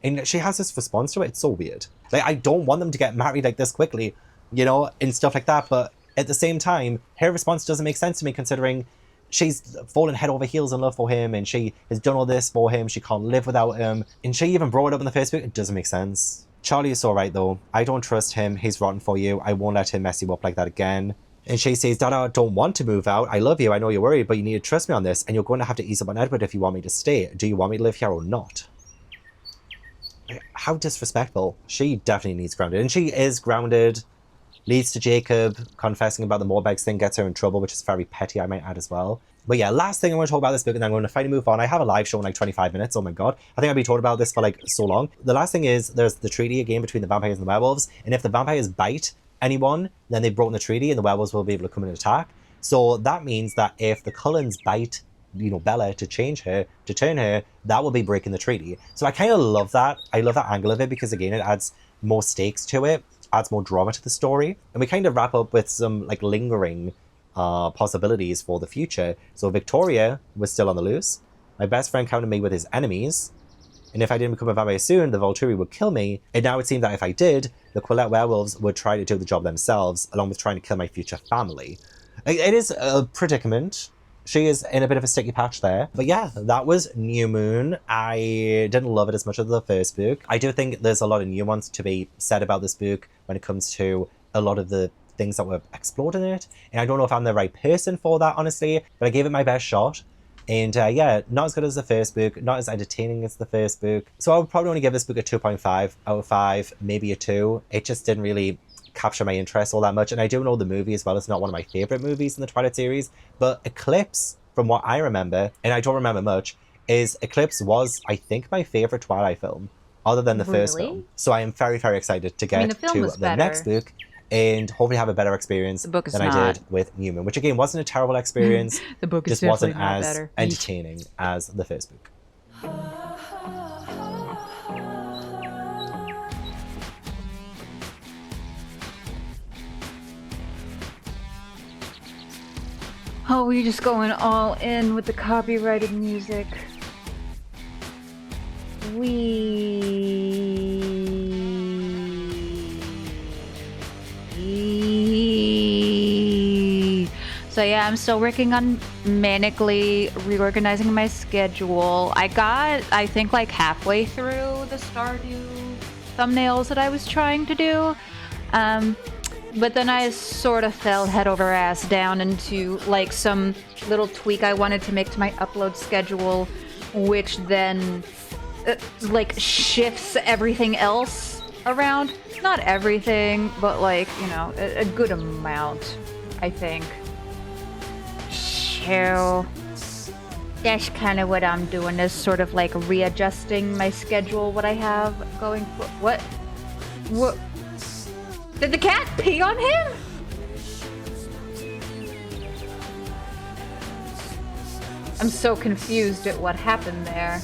And she has this response to it. It's so weird. Like, I don't want them to get married like this quickly, you know, and stuff like that. But at the same time, her response doesn't make sense to me considering she's fallen head over heels in love for him and she has done all this for him. She can't live without him. And she even brought it up in the first book. It doesn't make sense. Charlie is all right, though. I don't trust him. He's rotten for you. I won't let him mess you up like that again. And she says, Dad, I don't want to move out. I love you. I know you're worried, but you need to trust me on this. And you're going to have to ease up on Edward if you want me to stay. Do you want me to live here or not? How disrespectful. She definitely needs grounded. And she is grounded. Leads to Jacob confessing about the Morbegs thing, gets her in trouble, which is very petty, I might add as well. But yeah, last thing I want to talk about this book, and then I'm going to finally move on. I have a live show in like 25 minutes. Oh my god. I think I've been talking about this for like so long. The last thing is there's the treaty again between the vampires and the werewolves. And if the vampires bite anyone, then they've broken the treaty and the werewolves will be able to come and attack. So that means that if the Cullens bite, you know, Bella to change her, to turn her, that will be breaking the treaty. So I kind of love that. I love that angle of it because again, it adds more stakes to it, adds more drama to the story. And we kind of wrap up with some like lingering possibilities for the future. So Victoria was still on the loose. My best friend counted me with his enemies. and if I didn't become a vampire soon, the Volturi would kill me, and now it seemed that if I did, the Quillette werewolves would try to do the job themselves, along with trying to kill my future family. It is a predicament. She is in a bit of a sticky patch there. But yeah, that was New Moon. I didn't love it as much as the first book. I do think there's a lot of nuance to be said about this book when it comes to a lot of the things that were explored in it. And I don't know if I'm the right person for that, honestly, but I gave it my best shot. And yeah, not as good as the first book, not as entertaining as the first book. So I would probably only give this book a 2.5 out of 5, maybe a 2. It just didn't really capture my interest all that much, and I do know the movie as well. It's not one of my favorite movies in the Twilight series, but Eclipse, from what I remember, and I don't remember much, is Eclipse was, I think, my favorite Twilight film, other than the first film. So I am very, very excited to get to the next book and hopefully have a better experience than I did with New Moon, which again wasn't a terrible experience. The book is just wasn't not as better. entertaining as the first book. Oh, we're just going all in with the copyrighted music. So yeah, I'm still working on manically reorganizing my schedule. I got, I think, like halfway through the Stardew thumbnails that I was trying to do. But then I sort of fell head over ass down into like some little tweak I wanted to make to my upload schedule, which then like shifts everything else around. Not everything, but like, you know, a good amount, I think. So that's kind of what I'm doing, is sort of like readjusting my schedule, what I have going for. What? Did the cat pee on him? I'm so confused at what happened there.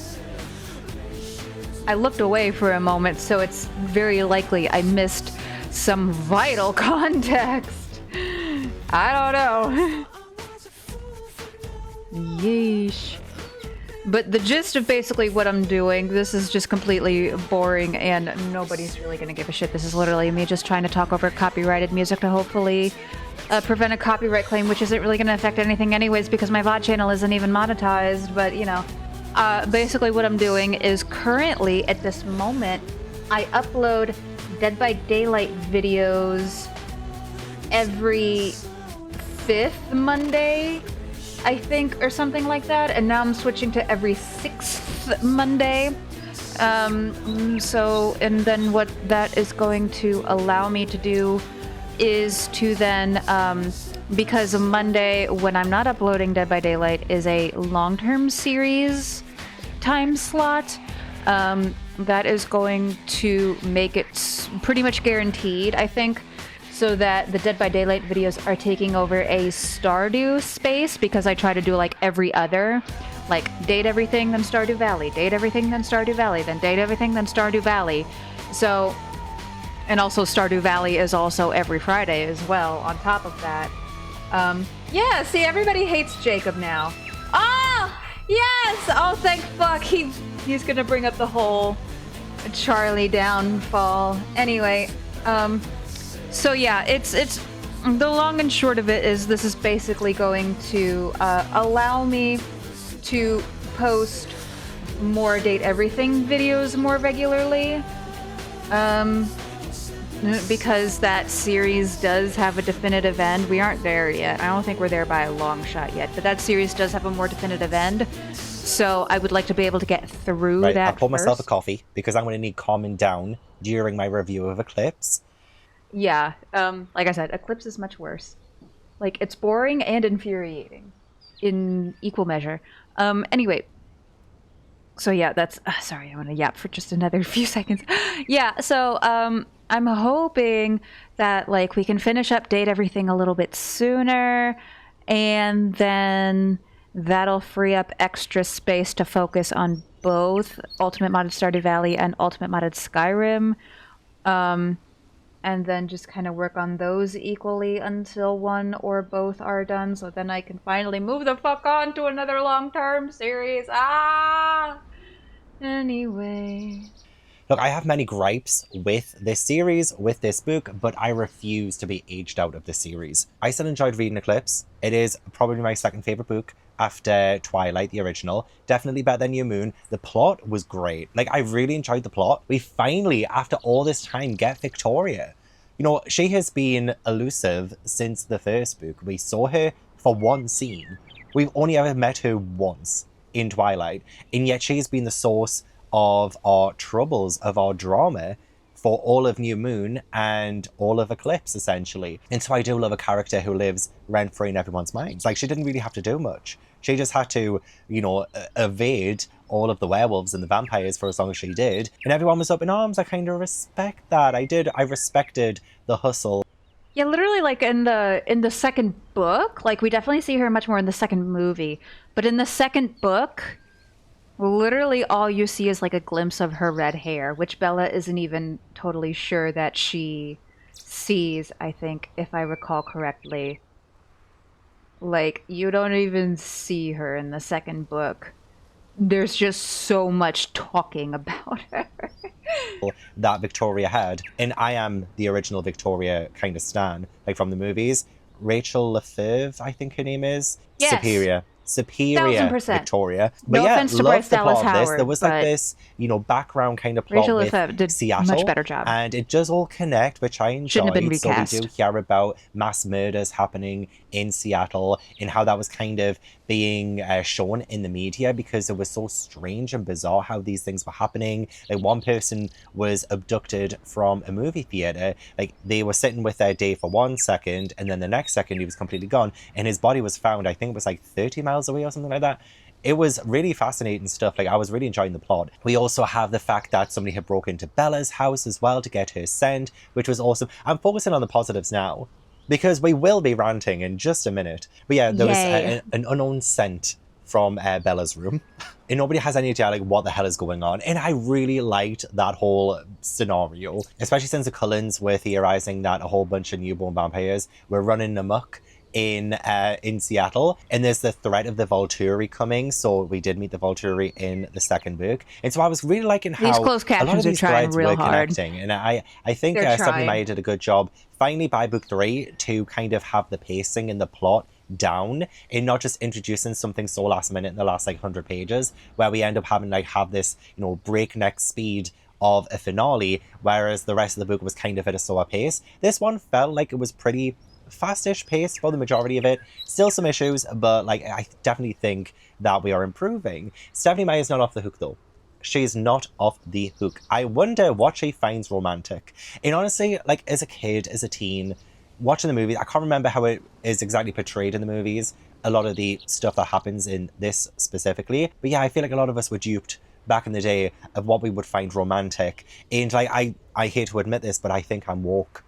I looked away for a moment, so it's very likely I missed some vital context. I don't know. Yeesh. But the gist of basically what I'm doing, this is just completely boring and nobody's really gonna give a shit. This is literally me just trying to talk over copyrighted music to hopefully prevent a copyright claim, which isn't really gonna affect anything anyways because my VOD channel isn't even monetized. But you know, basically what I'm doing is currently at this moment, I upload Dead by Daylight videos every 5th Monday, I think, or something like that, and now I'm switching to every 6th Monday. So, and then what that is going to allow me to do is to then, because Monday, when I'm not uploading Dead by Daylight, is a long-term series time slot, that is going to make it pretty much guaranteed, I think, so that the Dead by Daylight videos are taking over a Stardew space, because I try to do like every other, like date everything, then Stardew Valley, date everything, then Stardew Valley, then date everything, then Stardew Valley. So, and also Stardew Valley is also every Friday as well, on top of that. Yeah, see, everybody hates Jacob now. Oh, yes! Oh, thank fuck, he's gonna bring up the whole Charlie downfall. Anyway, so yeah, it's the long and short of it is this is basically going to allow me to post more Date Everything videos more regularly, because that series does have a definitive end. We aren't there yet. I don't think we're there by a long shot yet, but that series does have a more definitive end. So I would like to be able to get through that. I poured myself a coffee because I'm going to need calming down during my review of Eclipse. Yeah, like I said, Eclipse is much worse. Like, it's boring and infuriating in equal measure. Anyway, so yeah, that's... sorry, I want to yap for just another few seconds. Yeah, so, I'm hoping that, like, we can finish up Date Everything a little bit sooner, and then that'll free up extra space to focus on both Ultimate Modded Stardew Valley and Ultimate Modded Skyrim. And then just kind of work on those equally until one or both are done, so then I can finally move the fuck on to another long-term series. Anyway. Look, I have many gripes with this series, with this book, but I refuse to be aged out of this series. I still enjoyed reading Eclipse. It is probably my second favourite book after Twilight, the original. Definitely better than New Moon. The plot was great. Like, I really enjoyed the plot. We finally, after all this time, get Victoria. You know, she has been elusive since the first book. We saw her for one scene. We've only ever met her once in Twilight, and yet she's been the source of our troubles, of our drama for all of New Moon and all of Eclipse, essentially. And so I do love a character who lives rent-free in everyone's minds. Like, she didn't really have to do much. She just had to, you know, evade all of the werewolves and the vampires for as long as she did. And everyone was up in arms. I kind of respect that. I respected the hustle. Yeah, literally, like in the second book, like we definitely see her much more in the second movie. But in the second book, literally all you see is like a glimpse of her red hair, which Bella isn't even totally sure that she sees, I think, if I recall correctly. Like, you don't even see her in the second book. There's just so much talking about her. That Victoria had. And I am the original Victoria kind of stan, like from the movies. Rachel Lefevre, I think her name is. Yes. Superior 1000%. Victoria. But No yeah, offense to loved Bryce the Dallas plot of this. Howard, There was like but this, you know, background kind of plot Rachel with Lefevre did Seattle. much better job. And it does all connect, which I enjoyed. Shouldn't have been recast. So we do hear about mass murders happening in Seattle and how that was kind of being shown in the media because it was so strange and bizarre how these things were happening. Like, one person was abducted from a movie theater. Like, they were sitting with their day for 1 second, and then the next second he was completely gone, and his body was found, I think it was like 30 miles away or something like that. It was really fascinating stuff. Like, I was really enjoying the plot. We also have the fact that somebody had broken into Bella's house as well to get her scent, which was awesome. I'm focusing on the positives now, because we will be ranting in just a minute. But yeah, there was an unknown scent from Bella's room. And nobody has any idea, like, what the hell is going on. And I really liked that whole scenario, especially since the Cullens were theorizing that a whole bunch of newborn vampires were running amok in Seattle, and there's the threat of the Volturi coming. So we did meet the Volturi in the second book, and so I was really liking how These closed a lot of captions are these trying threads real were hard. connecting. And I think They're Stephanie trying. Meyer did a good job finally by book 3 to kind of have the pacing and the plot down and not just introducing something so last minute in the last like 100 pages where we end up having like have this, you know, breakneck speed of a finale, whereas the rest of the book was kind of at a slower pace. This one felt like it was pretty fastish pace for the majority of it. Still some issues, but like I definitely think that we are improving. Stephanie Meyer is not off the hook though. She's not off the hook. I wonder what she finds romantic. And honestly, like as a kid, as a teen, watching the movie, I can't remember how it is exactly portrayed in the movies, a lot of the stuff that happens in this specifically. But yeah, I feel like a lot of us were duped back in the day of what we would find romantic. And like I hate to admit this, but I think I'm woke.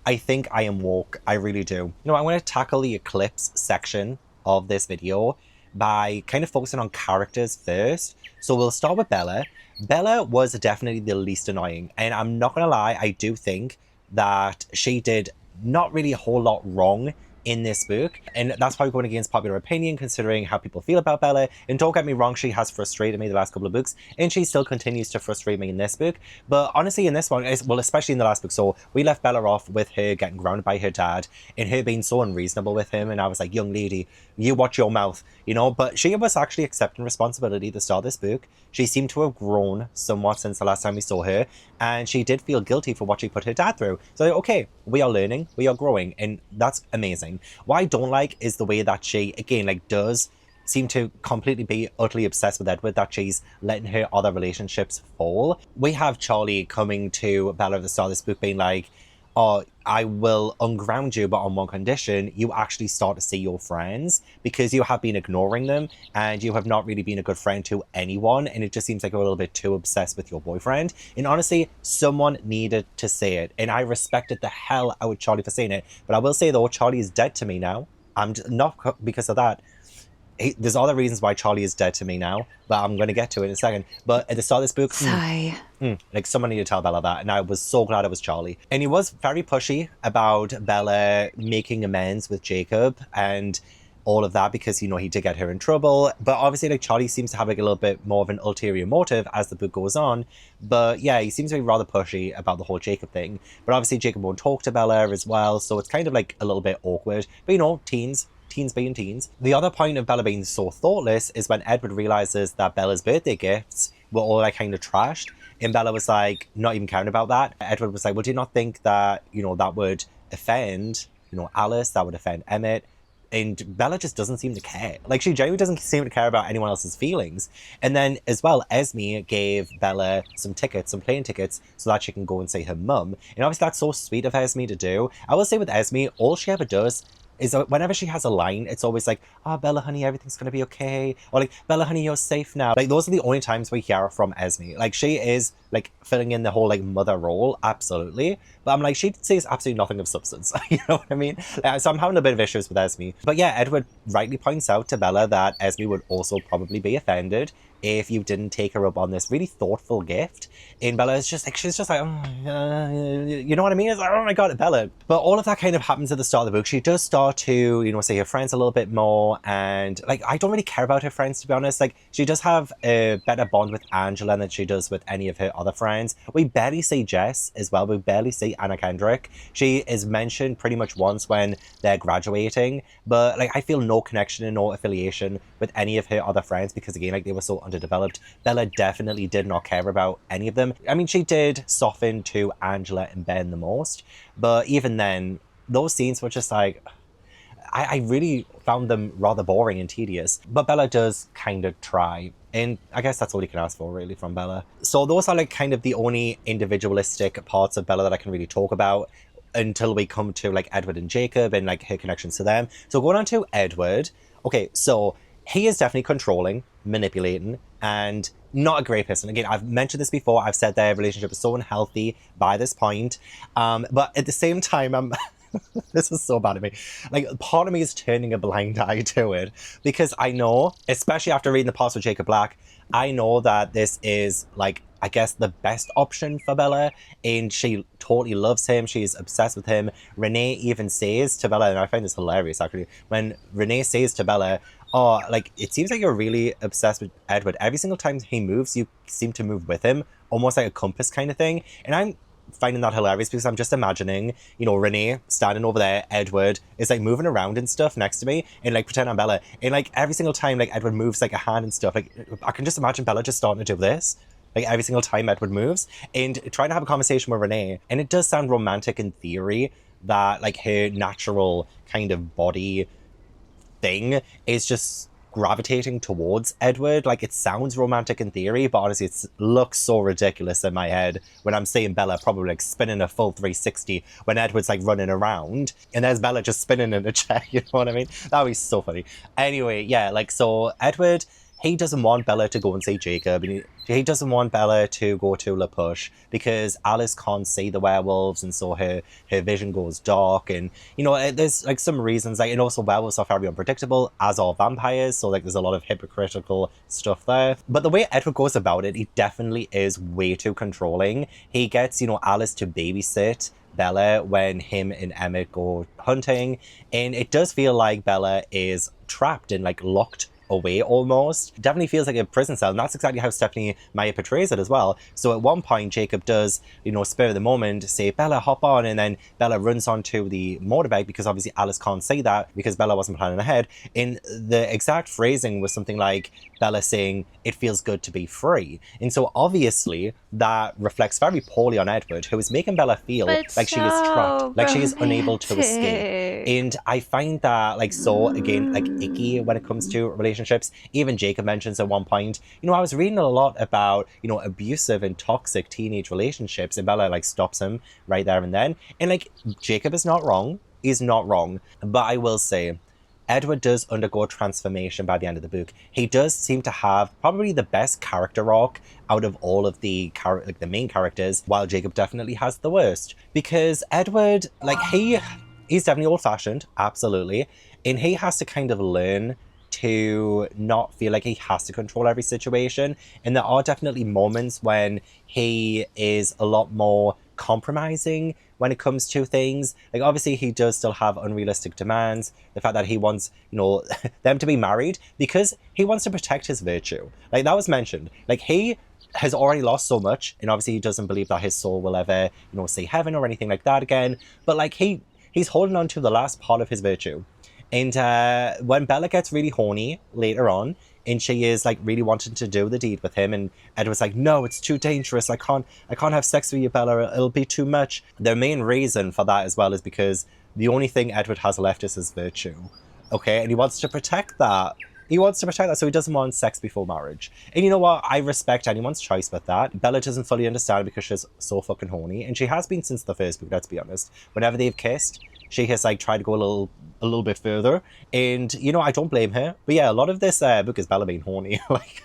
I think I am woke. I really do. You know, I want to tackle the Eclipse section of this video by kind of focusing on characters first. So we'll start with Bella. Bella was definitely the least annoying. And I'm not going to lie, I do think that she did not really a whole lot wrong in this book, and that's probably going against popular opinion considering how people feel about Bella. And don't get me wrong, she has frustrated me the last couple of books, and she still continues to frustrate me in this book. But honestly, in this one, well, especially in the last book, so we left Bella off with her getting grounded by her dad and her being so unreasonable with him, and I was like, young lady, you watch your mouth, you know. But she was actually accepting responsibility at the start of this book. She seemed to have grown somewhat since the last time we saw her, and she did feel guilty for what she put her dad through. So okay, we are learning, we are growing, and that's amazing. What I don't like is the way that she, again, like, does seem to completely be utterly obsessed with Edward, that she's letting her other relationships fall. We have Charlie coming to Bella at the start of this book being like, oh, I will unground you, but on one condition: you actually start to see your friends, because you have been ignoring them and you have not really been a good friend to anyone, and it just seems like you're a little bit too obsessed with your boyfriend. And honestly, someone needed to say it, and I respected the hell out of Charlie for saying it. But I will say though, Charlie is dead to me now. I'm not because of that. There's other reasons why Charlie is dead to me now, but I'm going to get to it in a second. But at the start of this book, Sigh. like, someone needed to tell Bella that, and I was so glad it was Charlie. And he was very pushy about Bella making amends with Jacob, and all of that because, you know, he did get her in trouble. But obviously, like, Charlie seems to have like a little bit more of an ulterior motive as the book goes on. But yeah, he seems to be rather pushy about the whole Jacob thing. But obviously, Jacob won't talk to Bella as well, so it's kind of like a little bit awkward. But you know, teens being teens. The other point of Bella being so thoughtless is when Edward realizes that Bella's birthday gifts were all like kind of trashed. And Bella was like, not even caring about that. Edward was like, well, do you not think that, you know, that would offend, you know, Alice, that would offend Emmett? And Bella just doesn't seem to care. Like, she genuinely doesn't seem to care about anyone else's feelings. And then, as well, Esme gave Bella some tickets, some plane tickets, so that she can go and see her mum. And obviously, that's so sweet of Esme to do. I will say with Esme, all she ever does is whenever she has a line, it's always like, oh, Bella, honey, everything's going to be okay. Or like, Bella, honey, you're safe now. Like, those are the only times we hear from Esme. Like, she is, like, filling in the whole, like, mother role, absolutely. But I'm like, she says absolutely nothing of substance. You know what I mean? So I'm having a bit of issues with Esme. But yeah, Edward rightly points out to Bella that Esme would also probably be offended if you didn't take her up on this really thoughtful gift. And Bella is just like, she's just like, you know what I mean? It's like, oh my God, Bella. But all of that kind of happens at the start of the book. She does start to, you know, see her friends a little bit more. And like, I don't really care about her friends, to be honest. Like, she does have a better bond with Angela than she does with any of her other friends. We barely see Jess as well. We barely see Anna Kendrick. She is mentioned pretty much once when they're graduating. But like, I feel no connection and no affiliation with any of her other friends because, again, like, they were so underdeveloped. Bella definitely did not care about any of them. I mean, she did soften to Angela and Ben the most, but even then, those scenes were just like, I really found them rather boring and tedious. But Bella does kind of try, and I guess that's all you can ask for, really, from Bella. So those are like kind of the only individualistic parts of Bella that I can really talk about until we come to like Edward and Jacob and like her connections to them. So going on to Edward, okay, so he is definitely controlling, manipulating, and not a great person. Again, I've mentioned this before. I've said their relationship is so unhealthy by this point. But at the same time, I'm... this is so bad of me. Like, part of me is turning a blind eye to it because I know, especially after reading the past with Jacob Black, I know that this is like, I guess, the best option for Bella, and she totally loves him. She's obsessed with him. Renee even says to Bella, and I find this hilarious actually, when Renee says to Bella, oh, like, it seems like you're really obsessed with Edward. Every single time he moves, you seem to move with him, almost like a compass kind of thing. And I'm finding that hilarious because I'm just imagining, you know, Renee standing over there, Edward is like moving around and stuff next to me, and like pretend I'm Bella. And like every single time like Edward moves like a hand and stuff, like I can just imagine Bella just starting to do this. Like every single time Edward moves and trying to have a conversation with Renee. And it does sound romantic in theory that like her natural kind of body thing is just gravitating towards Edward. Like, it sounds romantic in theory, but honestly it looks so ridiculous in my head when I'm seeing Bella probably like spinning a full 360 when Edward's like running around and there's Bella just spinning in a chair. You know what I mean? That would be so funny. Anyway, yeah, like, so Edward, he doesn't want Bella to go and see Jacob, and he doesn't want Bella to go to La Push because Alice can't see the werewolves, and so her vision goes dark. And, you know, there's like some reasons, like, and also werewolves are very unpredictable, as are vampires, so like there's a lot of hypocritical stuff there. But the way Edward goes about it, he definitely is way too controlling. He gets, you know, Alice to babysit Bella when him and Emmett go hunting, and it does feel like Bella is trapped and like locked away almost. Definitely feels like a prison cell, and that's exactly how Stephenie Meyer portrays it as well. So at one point Jacob does, you know, spur of the moment say, Bella, hop on, and then Bella runs onto the motorbike because obviously Alice can't say that because Bella wasn't planning ahead. And the exact phrasing was something like Bella saying, it feels good to be free. And so obviously that reflects very poorly on Edward, who is making Bella feel like she is trapped, like she is unable to escape. And I find that like so, again, like icky when it comes to relationships. Even Jacob mentions at one point, you know, I was reading a lot about, you know, abusive and toxic teenage relationships, and Bella like stops him right there and then. And like, Jacob is not wrong. He's not wrong. But I will say, Edward does undergo transformation by the end of the book. He does seem to have probably the best character arc out of all of the the main characters, while Jacob definitely has the worst. Because Edward, like, he's definitely old-fashioned, absolutely, and he has to kind of learn to not feel like he has to control every situation. And there are definitely moments when he is a lot more compromising when it comes to things. Like, obviously he does still have unrealistic demands. The fact that he wants, you know, them to be married because he wants to protect his virtue. Like, that was mentioned. Like, he has already lost so much, and obviously he doesn't believe that his soul will ever, you know, see heaven or anything like that again. But like, he's holding on to the last part of his virtue. And when Bella gets really horny later on, and she is like really wanting to do the deed with him, and Edward's like, no, it's too dangerous. I can't have sex with you, Bella. It'll be too much. The main reason for that as well is because the only thing Edward has left is his virtue. Okay, and he wants to protect that. He wants to protect that, so he doesn't want sex before marriage. And you know what? I respect anyone's choice with that. Bella doesn't fully understand because she's so fucking horny, and she has been since the first book, let's be honest. Whenever they've kissed, she has like tried to go a little bit further, and you know, I don't blame her. But yeah, a lot of this book is Bella being horny, like,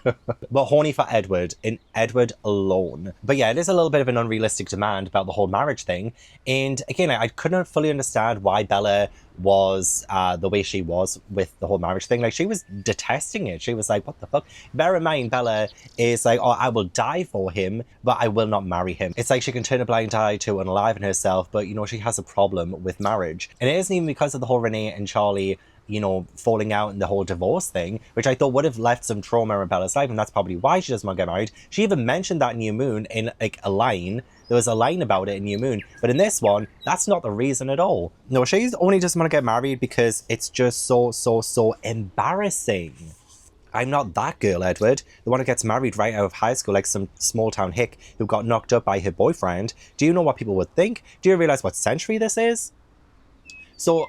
but horny for Edward and Edward alone. But yeah, it is a little bit of an unrealistic demand about the whole marriage thing, and again, I couldn't fully understand why Bella was the way she was with the whole marriage thing. Like, she was detesting it. She was like, what the fuck? Bear in mind, Bella is like, oh, I will die for him, but I will not marry him. It's like she can turn a blind eye to unaliven herself, but you know, she has a problem with marriage. And it isn't even because of the whole Renee and Charlie, you know, falling out and the whole divorce thing, which I thought would have left some trauma in Bella's life, and that's probably why she doesn't want to get married. She even mentioned that in New Moon in like a line. There was a line about it in New Moon, but in this one, that's not the reason at all. No, she's only just want to get married because it's just so embarrassing. I'm not that girl, Edward. The one who gets married right out of high school like some small town hick who got knocked up by her boyfriend. Do you know what people would think? Do you realize what century this is? So,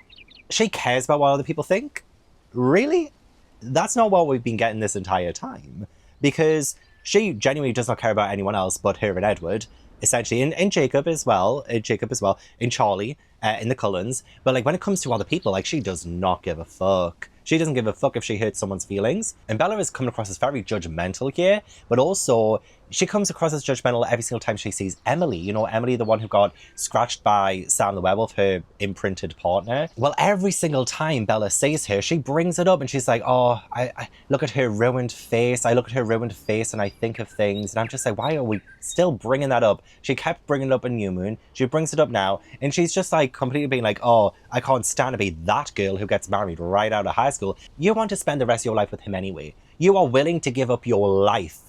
she cares about what other people think? Really? That's not what we've been getting this entire time. Because she genuinely does not care about anyone else but her and Edward, essentially, and Jacob as well, and Charlie, in the Cullens. But like, when it comes to other people, like, she does not give a fuck. She doesn't give a fuck if she hurts someone's feelings. And Bella is coming across as very judgmental here, but also she comes across as judgmental every single time she sees Emily. You know, Emily, the one who got scratched by Sam the Werewolf, her imprinted partner. Well, every single time Bella sees her, she brings it up and she's like, oh, I look at her ruined face. I look at her ruined face and I think of things. And I'm just like, why are we still bringing that up? She kept bringing it up in New Moon. She brings it up now. And she's just like completely being like, oh, I can't stand to be that girl who gets married right out of high school. You want to spend the rest of your life with him anyway. You are willing to give up your life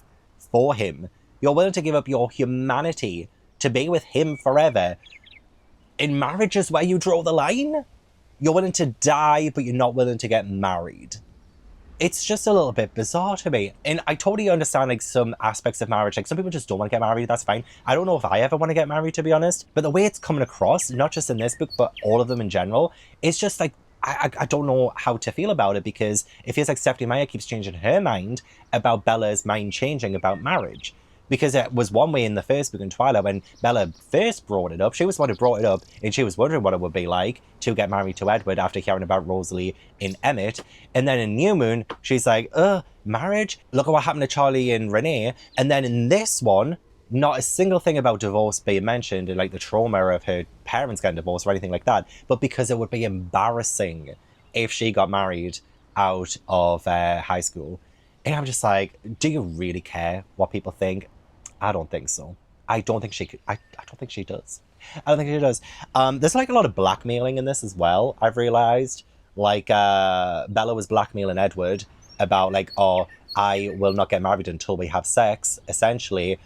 for him. You're willing to give up your humanity to be with him forever. In marriage is where you draw the line. You're willing to die, but you're not willing to get married. It's just a little bit bizarre to me. And I totally understand like some aspects of marriage. Like, some people just don't want to get married. That's fine. I don't know if I ever want to get married, to be honest. But the way it's coming across, not just in this book, but all of them in general, it's just like, I don't know how to feel about it, because it feels like Stephenie Meyer keeps changing her mind about Bella's mind changing about marriage. Because it was one way in the first book in Twilight when Bella first brought it up. She was the one who brought it up, and she was wondering what it would be like to get married to Edward after hearing about Rosalie and Emmett. And then in New Moon, she's like, marriage? Look at what happened to Charlie and Renee. And then in this one, not a single thing about divorce being mentioned, and like the trauma of her parents getting divorced or anything like that, but because it would be embarrassing if she got married out of high school. And I'm just like, do you really care what people think? I don't think so. I don't think she could. I don't think she does. I don't think she does. There's like a lot of blackmailing in this as well, I've realized. Like, Bella was blackmailing Edward about like, oh, I will not get married until we have sex, essentially.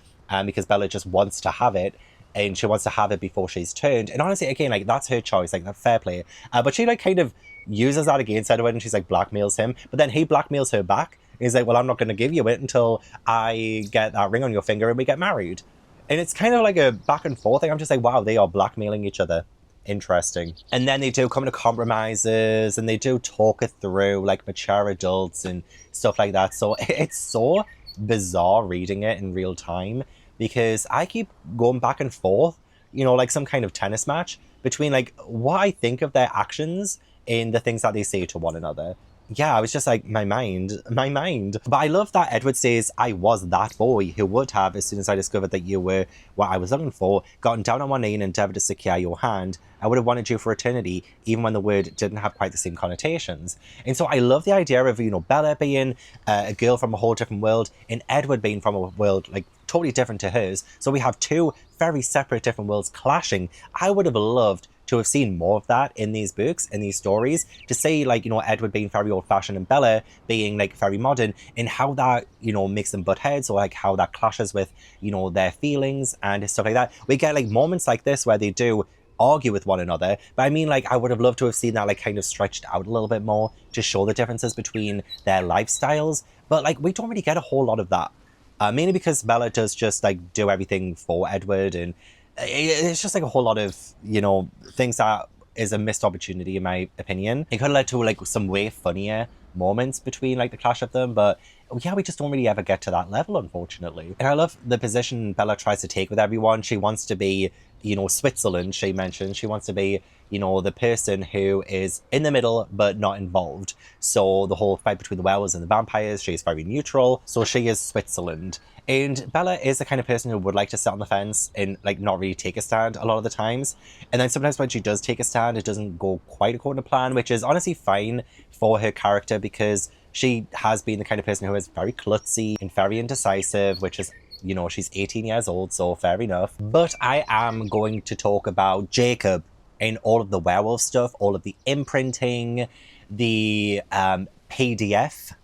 Because Bella just wants to have it, and she wants to have it before she's turned. And honestly, again, like, that's her choice, like, that's fair play. But she, like, kind of uses that against Edward, and she's, like, blackmails him. But then he blackmails her back. He's like, well, I'm not going to give you it until I get that ring on your finger and we get married. And it's kind of like a back and forth thing. I'm just like, wow, they are blackmailing each other. Interesting. And then they do come to compromises, and they do talk it through, like, mature adults and stuff like that. So it's so bizarre reading it in real time, because I keep going back and forth, you know, like some kind of tennis match between like what I think of their actions and the things that they say to one another. Yeah, I was just like, my mind. But I love that Edward says, I was that boy who would have, as soon as I discovered that you were what I was looking for, gotten down on one knee and endeavored to secure your hand. I would have wanted you for eternity, even when the word didn't have quite the same connotations. And so I love the idea of, you know, Bella being a girl from a whole different world, and Edward being from a world, like, totally different to hers. So we have two very separate different worlds clashing. I would have loved to have seen more of that in these books, in these stories, to say, like, you know, Edward being very old-fashioned and Bella being, like, very modern, and how that, you know, makes them butt heads, or, like, how that clashes with, you know, their feelings and stuff like that. We get, like, moments like this where they do argue with one another, but I mean, like, I would have loved to have seen that, like, kind of stretched out a little bit more to show the differences between their lifestyles, but, like, we don't really get a whole lot of that. Mainly because Bella does just, like, do everything for Edward, and it's just, like, a whole lot of, you know, things that is a missed opportunity, in my opinion. It could have led to, like, some way funnier moments between, like, the clash of them, but yeah, we just don't really ever get to that level, unfortunately. And I love the position Bella tries to take with everyone. She wants to be, you know, Switzerland, she mentioned. She wants to be, you know, the person who is in the middle but not involved. So the whole fight between the werewolves and the vampires, she's very neutral. So she is Switzerland. And Bella is the kind of person who would like to sit on the fence and, like, not really take a stand a lot of the times. And then sometimes when she does take a stand, it doesn't go quite according to plan, which is honestly fine for her character, because she has been the kind of person who is very klutzy and very indecisive, which is, you know, she's 18 years old, so fair enough. But I am going to talk about Jacob and all of the werewolf stuff, all of the imprinting, the PDF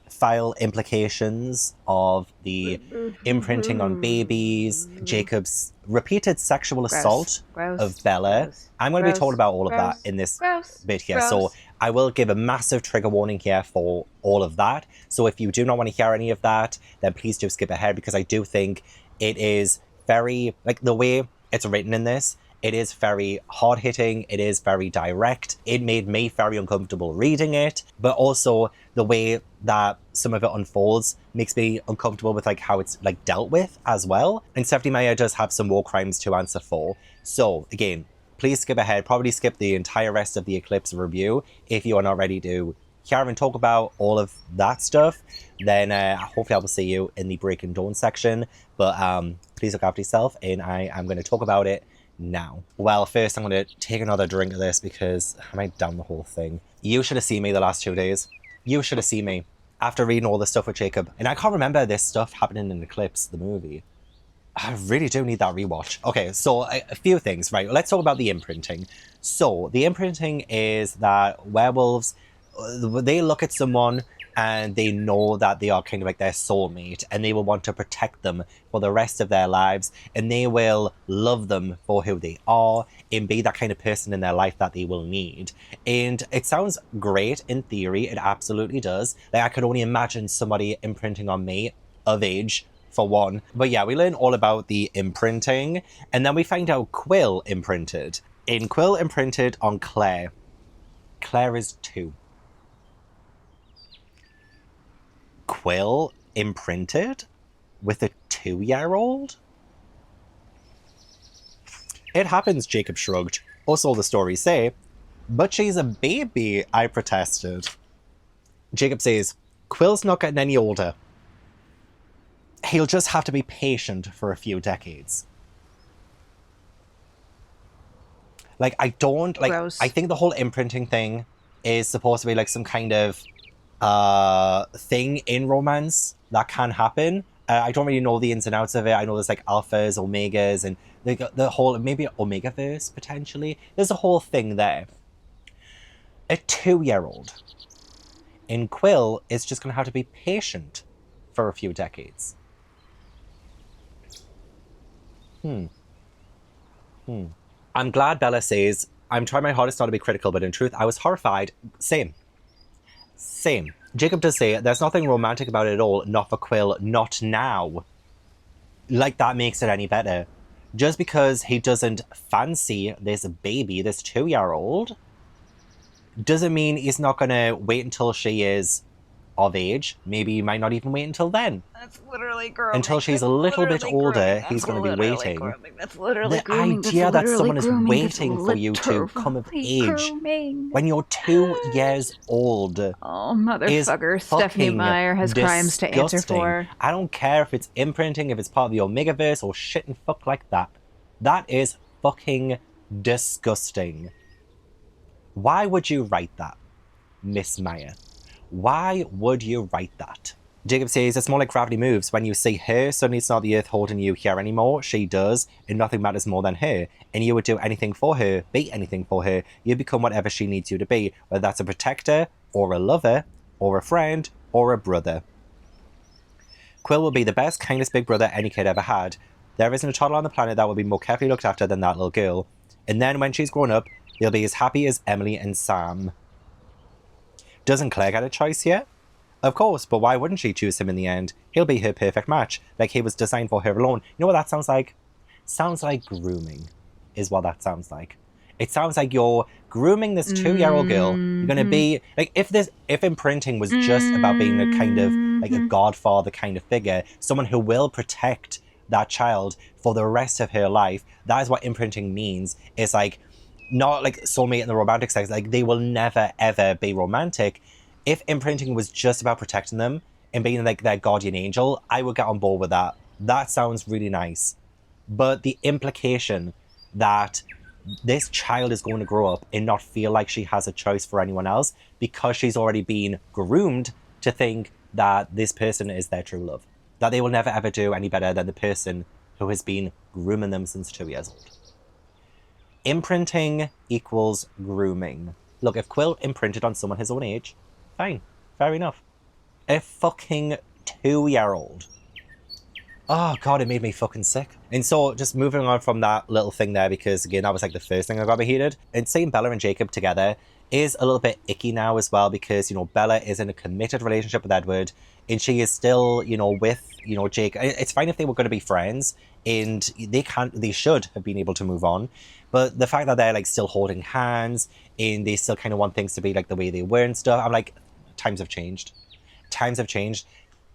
file implications of the imprinting on babies, Jacob's repeated sexual assault of Bella. I'm going to be talking about all of that in this bit here. So I will give a massive trigger warning here for all of that. So if you do not want to hear any of that, then please do skip ahead, because I do think it is very, like, the way it's written in this, it is very hard-hitting, it is very direct. It made me very uncomfortable reading it, but also the way that some of it unfolds makes me uncomfortable with, like, how it's, like, dealt with as well. And Stephenie Meyer does have some war crimes to answer for. So, again, please skip ahead. Probably skip the entire rest of the Eclipse review if you are not ready to hear and talk about all of that stuff. Then hopefully I will see you in the Breaking Dawn section. But please look after yourself, and I am going to talk about it now. Well, first I'm going to take another drink of this because I might down the whole thing. You should have seen me the last 2 days. You should have seen me after reading all this stuff with Jacob. And I can't remember this stuff happening in Eclipse, the movie. I really do need that rewatch. Okay, so a few things, right? Let's talk about the imprinting. So the imprinting is that werewolves, they look at someone and they know that they are kind of like their soulmate, and they will want to protect them for the rest of their lives, and they will love them for who they are and be that kind of person in their life that they will need. And it sounds great in theory, it absolutely does. Like, I could only imagine somebody imprinting on me of age, for one. But yeah, we learn all about the imprinting, and then we find out Quill imprinted. And Quill imprinted on Claire. Claire is 2. Quill imprinted with a 2-year-old? It happens, Jacob shrugged. Or so the stories say. But she's a baby, I protested. Jacob says, Quill's not getting any older. He'll just have to be patient for a few decades. Like, I don't, like, Gross. I think the whole imprinting thing is supposed to be like some kind of thing in romance that can happen. I don't really know the ins and outs of it. I know there's like alphas, omegas, and the whole, maybe Omegaverse potentially. There's a whole thing there. A 2-year-old in Quill is just going to have to be patient for a few decades. I'm glad Bella says, I'm trying my hardest not to be critical, but in truth, I was horrified. Same. Jacob does say, there's nothing romantic about it at all, not for Quill, not now. Like, that makes it any better. Just because he doesn't fancy this baby, this 2-year-old, doesn't mean he's not gonna wait until she is of age. Maybe he might not even wait until then. That's literally grooming. Until she's a little bit older, he's going to be waiting. That's literally The grooming. idea that someone is grooming. waiting That's for you to come of literally age grooming. when you're 2 years old Oh, is motherfucker. Stephenie fucking Meyer has crimes to answer disgusting. for. I don't care if it's imprinting, if it's part of the Omegaverse or shit and fuck like that. That is fucking disgusting. Why would you write that, Miss Meyer? Why would you write that? Jacob says it's more like gravity moves. When you see her, suddenly it's not the earth holding you here anymore. She does, and nothing matters more than her. And you would do anything for her, be anything for her. You become whatever she needs you to be, whether that's a protector, or a lover, or a friend, or a brother. Quill will be the best, kindest big brother any kid ever had. There isn't a toddler on the planet that will be more carefully looked after than that little girl. And then when she's grown up, they'll be as happy as Emily and Sam. Doesn't Claire get a choice here? Of course, but why wouldn't she choose him in the end? He'll be her perfect match, like he was designed for her alone. You know what that sounds like? Sounds like grooming, is what that sounds like. It sounds like you're grooming this 2-year-old girl. You're gonna be like, if imprinting was just about being a kind of like a godfather kind of figure, someone who will protect that child for the rest of her life. That is what imprinting means. It's like not like soulmate in the romantic sense. Like they will never ever be romantic. If imprinting was just about protecting them and being like their guardian angel, I would get on board with that. That sounds really nice. But the implication that this child is going to grow up and not feel like she has a choice for anyone else because she's already been groomed to think that this person is their true love. That they will never ever do any better than the person who has been grooming them since 2 years old. Imprinting equals grooming. Look, if Quill imprinted on someone his own age, fine, fair enough. A fucking 2-year-old. Oh god, it made me fucking sick. And so, just moving on from that little thing there, because again, that was like the first thing I got heated. And seeing Bella and Jacob together is a little bit icky now as well, because, you know, Bella is in a committed relationship with Edward, and she is still, you know, with, you know, Jake. It's fine if they were going to be friends, and they should have been able to move on. But the fact that they're like still holding hands, and they still kind of want things to be like the way they were and stuff, I'm like, times have changed. Times have changed.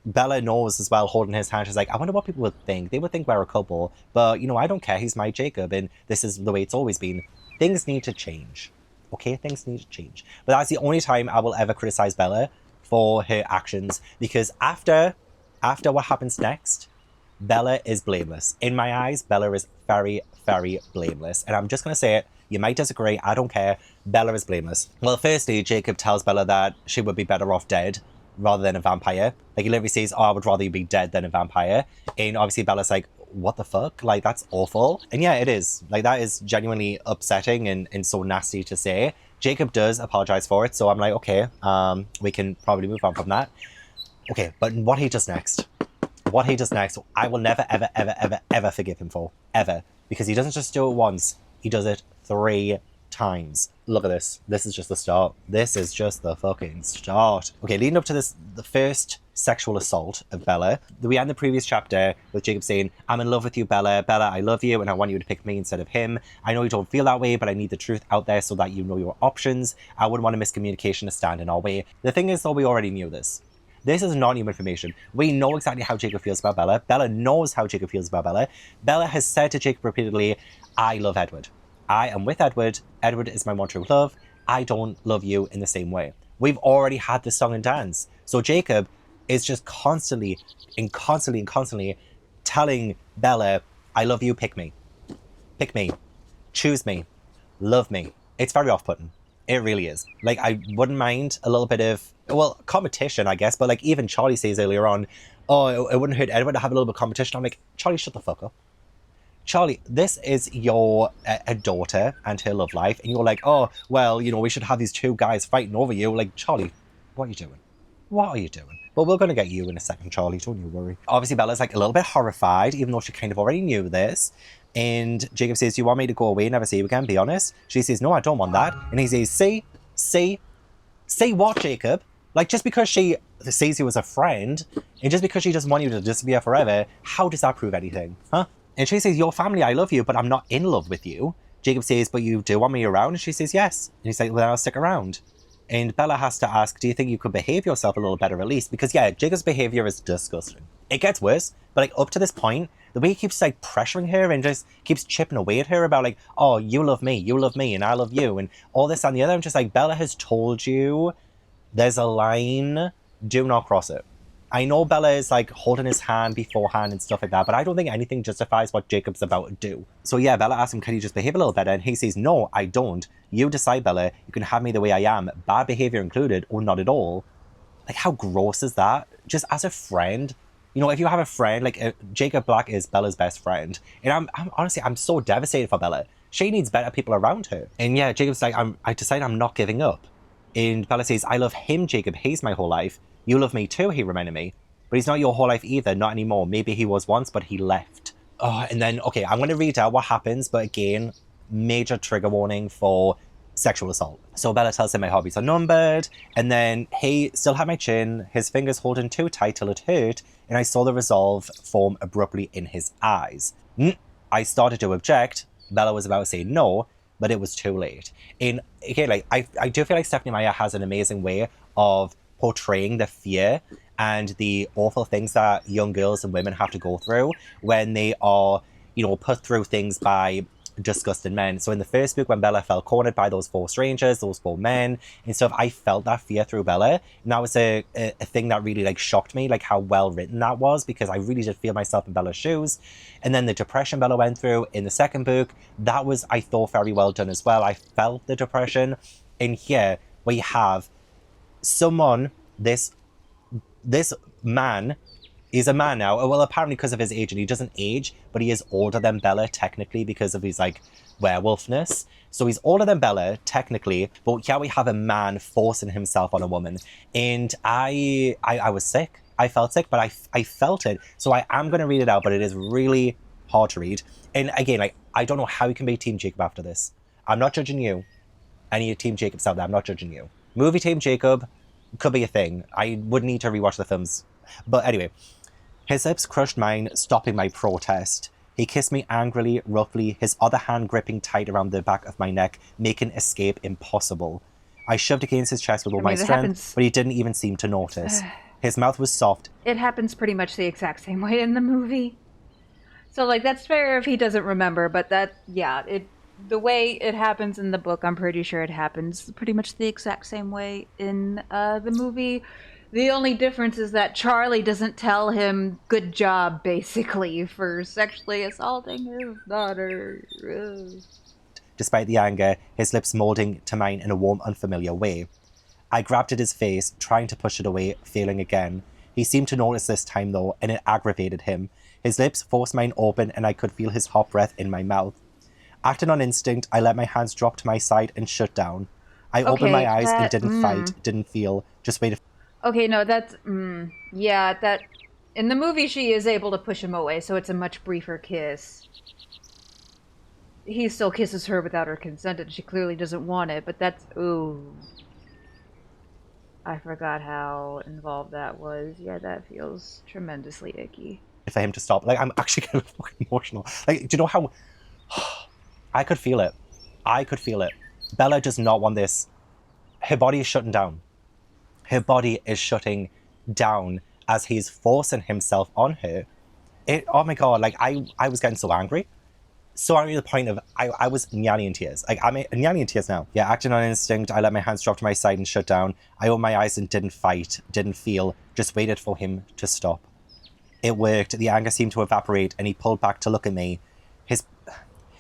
Bella knows as well, holding his hand, she's like, I wonder what people would think. They would think we're a couple, but, you know, I don't care. He's my Jacob, and this is the way it's always been. Things need to change. Okay, things need to change. But that's the only time I will ever criticize Bella for her actions, because after what happens next, Bella is blameless. In my eyes, Bella is very, very blameless. And I'm just going to say it. You might disagree. I don't care. Bella is blameless. Well, firstly, Jacob tells Bella that she would be better off dead rather than a vampire. Like, he literally says, oh, I would rather you be dead than a vampire. And obviously Bella's like, what the fuck? Like, that's awful. And yeah, it is. Like, that is genuinely upsetting and so nasty to say. Jacob does apologize for it, so I'm like, okay, we can probably move on from that. Okay, but what he does next, I will never, ever, ever, ever, ever forgive him for. Ever. Because he doesn't just do it once, he does it 3 times. Look at this. This is just the start. This is just the fucking start. Okay, leading up to this, the first sexual assault of Bella, we end the previous chapter with Jacob saying, I'm in love with you, Bella. Bella, I love you, and I want you to pick me instead of him. I know you don't feel that way, but I need the truth out there so that you know your options. I wouldn't want a miscommunication to stand in our way. The thing is, though, we already knew this. This is not new information. We know exactly how Jacob feels about Bella. Bella knows how Jacob feels about Bella. Bella has said to Jacob repeatedly, I love Edward. I am with Edward. Edward is my one true love. I don't love you in the same way. We've already had this song and dance. So Jacob is just constantly telling Bella, I love you, pick me. Pick me. Choose me. Love me. It's very off-putting. It really is. Like, I wouldn't mind a little bit of, well, competition, I guess, but like even Charlie says earlier on, oh, it wouldn't hurt Edward to have a little bit of competition. I'm like, Charlie, shut the fuck up. Charlie, this is your a daughter and her love life, and you're like, oh, well, you know, we should have these 2 guys fighting over you. Like, Charlie, what are you doing? What are you doing? But we're going to get you in a second, Charlie, don't you worry. Obviously, Bella's like a little bit horrified, even though she kind of already knew this. And Jacob says, do you want me to go away and never see you again? Be honest. She says, no, I don't want that. And he says, see what, Jacob? Like, just because she sees you as a friend, and just because she doesn't want you to disappear forever, how does that prove anything? Huh? And she says, your family, I love you, but I'm not in love with you. Jacob says, but you do want me around? And she says, yes. And he's like, well, then I'll stick around. And Bella has to ask, do you think you could behave yourself a little better at least? Because yeah, Jacob's behavior is disgusting. It gets worse, but like up to this point, the way he keeps like pressuring her and just keeps chipping away at her about like, oh, you love me, and I love you, and all this and the other. I'm just like, Bella has told you there's a line, do not cross it. I know Bella is like holding his hand beforehand and stuff like that, but I don't think anything justifies what Jacob's about to do. So yeah, Bella asks him, can you just behave a little better? And he says, no, I don't. You decide, Bella. You can have me the way I am, bad behavior included, or not at all. Like, how gross is that? Just as a friend, you know, if you have a friend, like Jacob Black is Bella's best friend. And I'm honestly, I'm so devastated for Bella. She needs better people around her. And yeah, Jacob's like, I decided I'm not giving up. And Bella says, I love him, Jacob. He's my whole life. You love me too, he reminded me. But he's not your whole life either, not anymore. Maybe he was once, but he left. Oh, and then, okay, I'm going to read out what happens, but again, major trigger warning for sexual assault. So Bella tells him my hobbies are numbered, and then he still had my chin, his fingers holding too tight till it hurt, and I saw the resolve form abruptly in his eyes. I started to object. Bella was about to say no, but it was too late. And again, like I do feel like Stephenie Meyer has an amazing way of portraying the fear and the awful things that young girls and women have to go through when they are, you know, put through things by disgusting men. So in the first book, when Bella felt cornered by those 4 strangers, those 4 men and stuff, I felt that fear through Bella, and that was a thing that really like shocked me, like how well written that was, because I really did feel myself in Bella's shoes. And then the depression Bella went through in the second book, that was, I thought, very well done as well. I felt the depression. And here we have someone, this man is a man now. Well, apparently because of his age, and he doesn't age, but he is older than Bella technically because of his like werewolfness. So he's older than Bella technically, but here we have a man forcing himself on a woman. And I was sick. I felt sick, but I felt it. So I am going to read it out, but it is really hard to read. And again, like, I don't know how you can be Team Jacob after this. I'm not judging you. Any Team Jacobs out there, I'm not judging you. Movie Team Jacob could be a thing. I would need to rewatch the films. But anyway, his lips crushed mine, stopping my protest. He kissed me angrily, roughly, his other hand gripping tight around the back of my neck, making escape impossible. I shoved against his chest with all my strength, but he didn't even seem to notice. His mouth was soft. It happens pretty much the exact same way in the movie. So, like, that's fair if he doesn't remember, but that, yeah, the way it happens in the book, I'm pretty sure it happens pretty much the exact same way in the movie. The only difference is that Charlie doesn't tell him good job, basically, for sexually assaulting his daughter. Despite the anger, his lips molding to mine in a warm, unfamiliar way. I grabbed at his face, trying to push it away, failing again. He seemed to notice this time, though, and it aggravated him. His lips forced mine open, and I could feel his hot breath in my mouth. Acting on instinct, I let my hands drop to my side and shut down. I opened my eyes and didn't fight, didn't feel, just waited. Okay, no, that's... yeah, that... In the movie, she is able to push him away, so it's a much briefer kiss. He still kisses her without her consent, and she clearly doesn't want it, but that's... Ooh. I forgot how involved that was. Yeah, that feels tremendously icky. For him to stop. Like, I'm actually kind of fucking emotional. Like, do you know how... I could feel it. I could feel it. Bella does not want this. Her body is shutting down. Her body is shutting down as he's forcing himself on her. Oh my god, like, I was getting so angry. So angry to the point of, I was nearly in tears. Like, I'm nearly in tears now. Yeah, acting on instinct, I let my hands drop to my side and shut down. I opened my eyes and didn't fight, didn't feel, just waited for him to stop. It worked. The anger seemed to evaporate, and he pulled back to look at me.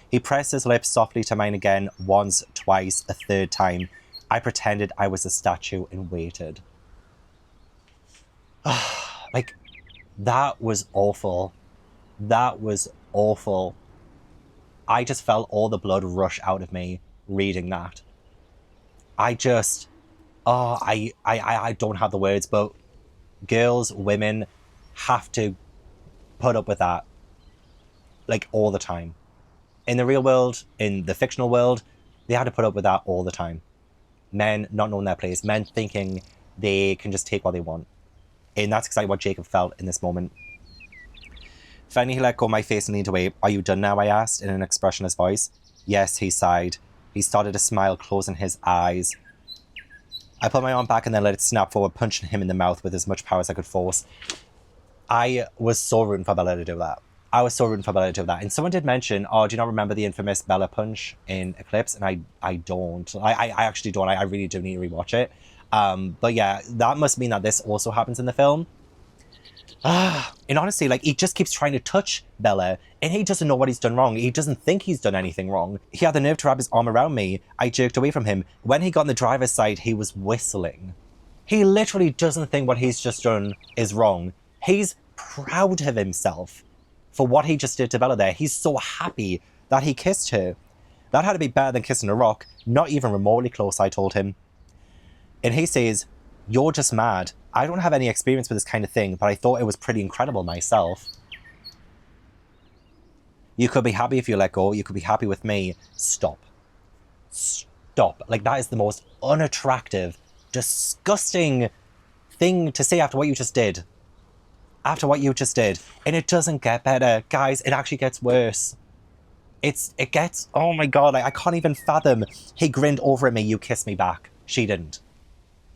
He pressed his lips softly to mine again, once, twice, a third time. I pretended I was a statue and waited. Like, that was awful. That was awful. I just felt all the blood rush out of me reading that. I just... Oh, I don't have the words, but girls, women have to put up with that, like, all the time. In the real world, in the fictional world, they had to put up with that all the time. Men not knowing their place, men thinking they can just take what they want. And that's exactly what Jacob felt in this moment. Finally, he let go of my face and leaned away. Are you done now? I asked in an expressionless voice. Yes, he sighed. He started to smile, closing his eyes. I put my arm back and then let it snap forward, punching him in the mouth with as much power as I could force. I was so rooting for Bella to do that. I was so rooting for Bella to do that. And someone did mention, oh, do you not remember the infamous Bella punch in Eclipse? And I don't. I actually don't. I really do need to rewatch it. But yeah, that must mean that this also happens in the film. And honestly, like, he just keeps trying to touch Bella, and he doesn't know what he's done wrong. He doesn't think he's done anything wrong. He had the nerve to wrap his arm around me. I jerked away from him. When he got on the driver's side, he was whistling. He literally doesn't think what he's just done is wrong. He's proud of himself for what he just did to Bella there. He's so happy that he kissed her. That had to be better than kissing a rock. Not even remotely close, I told him. And he says, "You're just mad. I don't have any experience with this kind of thing, but I thought it was pretty incredible myself. You could be happy if you let go. You could be happy with me. Stop. Stop." Like, that is the most unattractive, disgusting thing to say after what you just did. After what you just did. And it doesn't get better. Guys, it actually gets worse. It gets, oh my God, I can't even fathom. He grinned over at me, "You kissed me back." She didn't.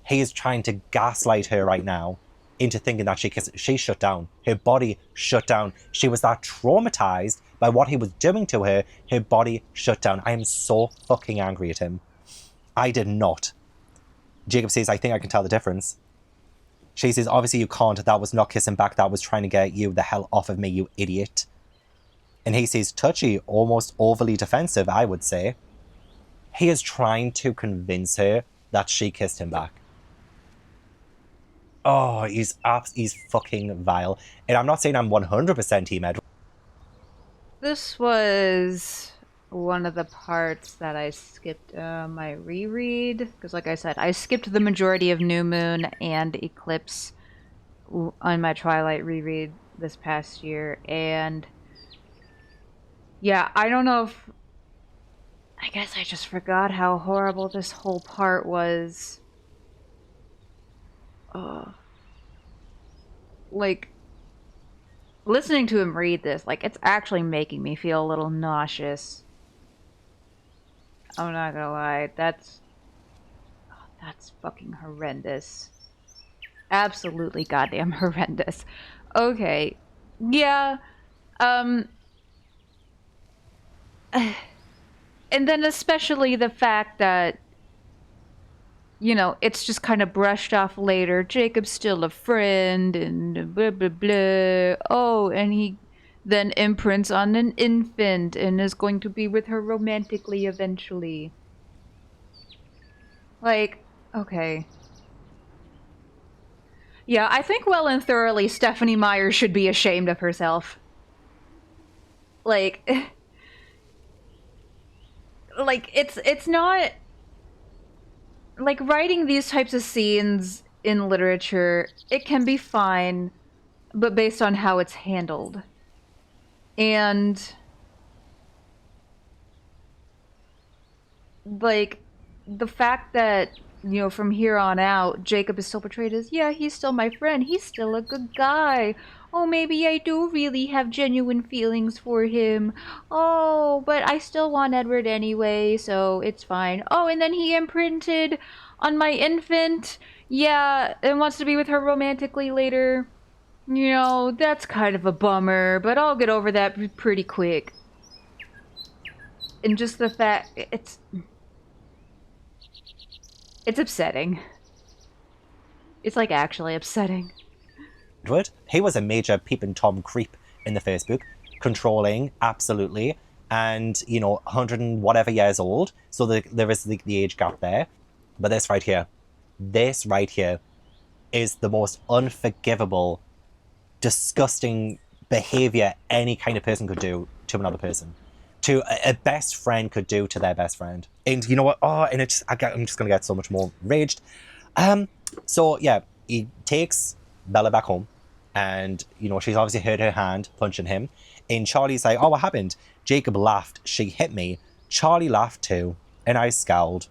He is trying to gaslight her right now into thinking that she shut down. Her body shut down. She was that traumatized by what he was doing to her. Her body shut down. I am so fucking angry at him. I did not. Jacob says, "I think I can tell the difference." She says, "Obviously you can't. That was not kissing back. That was trying to get you the hell off of me, you idiot." And he says, touchy, almost overly defensive, I would say. He is trying to convince her that she kissed him back. Oh, he's fucking vile. And I'm not saying I'm 100% Team Edward. This was one of the parts that I skipped my reread. Because like I said, I skipped the majority of New Moon and Eclipse on my Twilight reread this past year. And yeah, I don't know if... I guess I just forgot how horrible this whole part was. Like, listening to him read this, like, it's actually making me feel a little nauseous. I'm not gonna lie, that's fucking horrendous. Absolutely goddamn horrendous. Okay, yeah, and then especially the fact that, you know, it's just kind of brushed off later. Jacob's still a friend and blah, blah, blah. Oh, and he then imprints on an infant and is going to be with her romantically eventually. Like, okay. Yeah, I think well and thoroughly Stephenie Meyer should be ashamed of herself. Like... like, it's not... like, writing these types of scenes in literature, it can be fine, but based on how it's handled. And, like, the fact that, you know, from here on out, Jacob is still portrayed as, yeah, he's still my friend, he's still a good guy. Oh, maybe I do really have genuine feelings for him. Oh, but I still want Edward anyway, so it's fine. Oh, and then he imprinted on my infant. Yeah, and wants to be with her romantically later. You know, that's kind of a bummer, but I'll get over that pretty quick. And just the fact... It's upsetting. It's, like, actually upsetting. He was a major peeping Tom creep in the first book, controlling, absolutely, and, you know, 100 and whatever years old, so there is the age gap there. But this right here is the most unforgivable, disgusting behavior any kind of person could do to another person. To a best friend could do to their best friend. And you know what? Oh, and I'm just going to get so much more raged. So, yeah, he takes Bella back home, and, you know, she's obviously hurt her hand punching him. And Charlie's like, "Oh, what happened?" Jacob laughed. "She hit me." Charlie laughed too, and I scowled.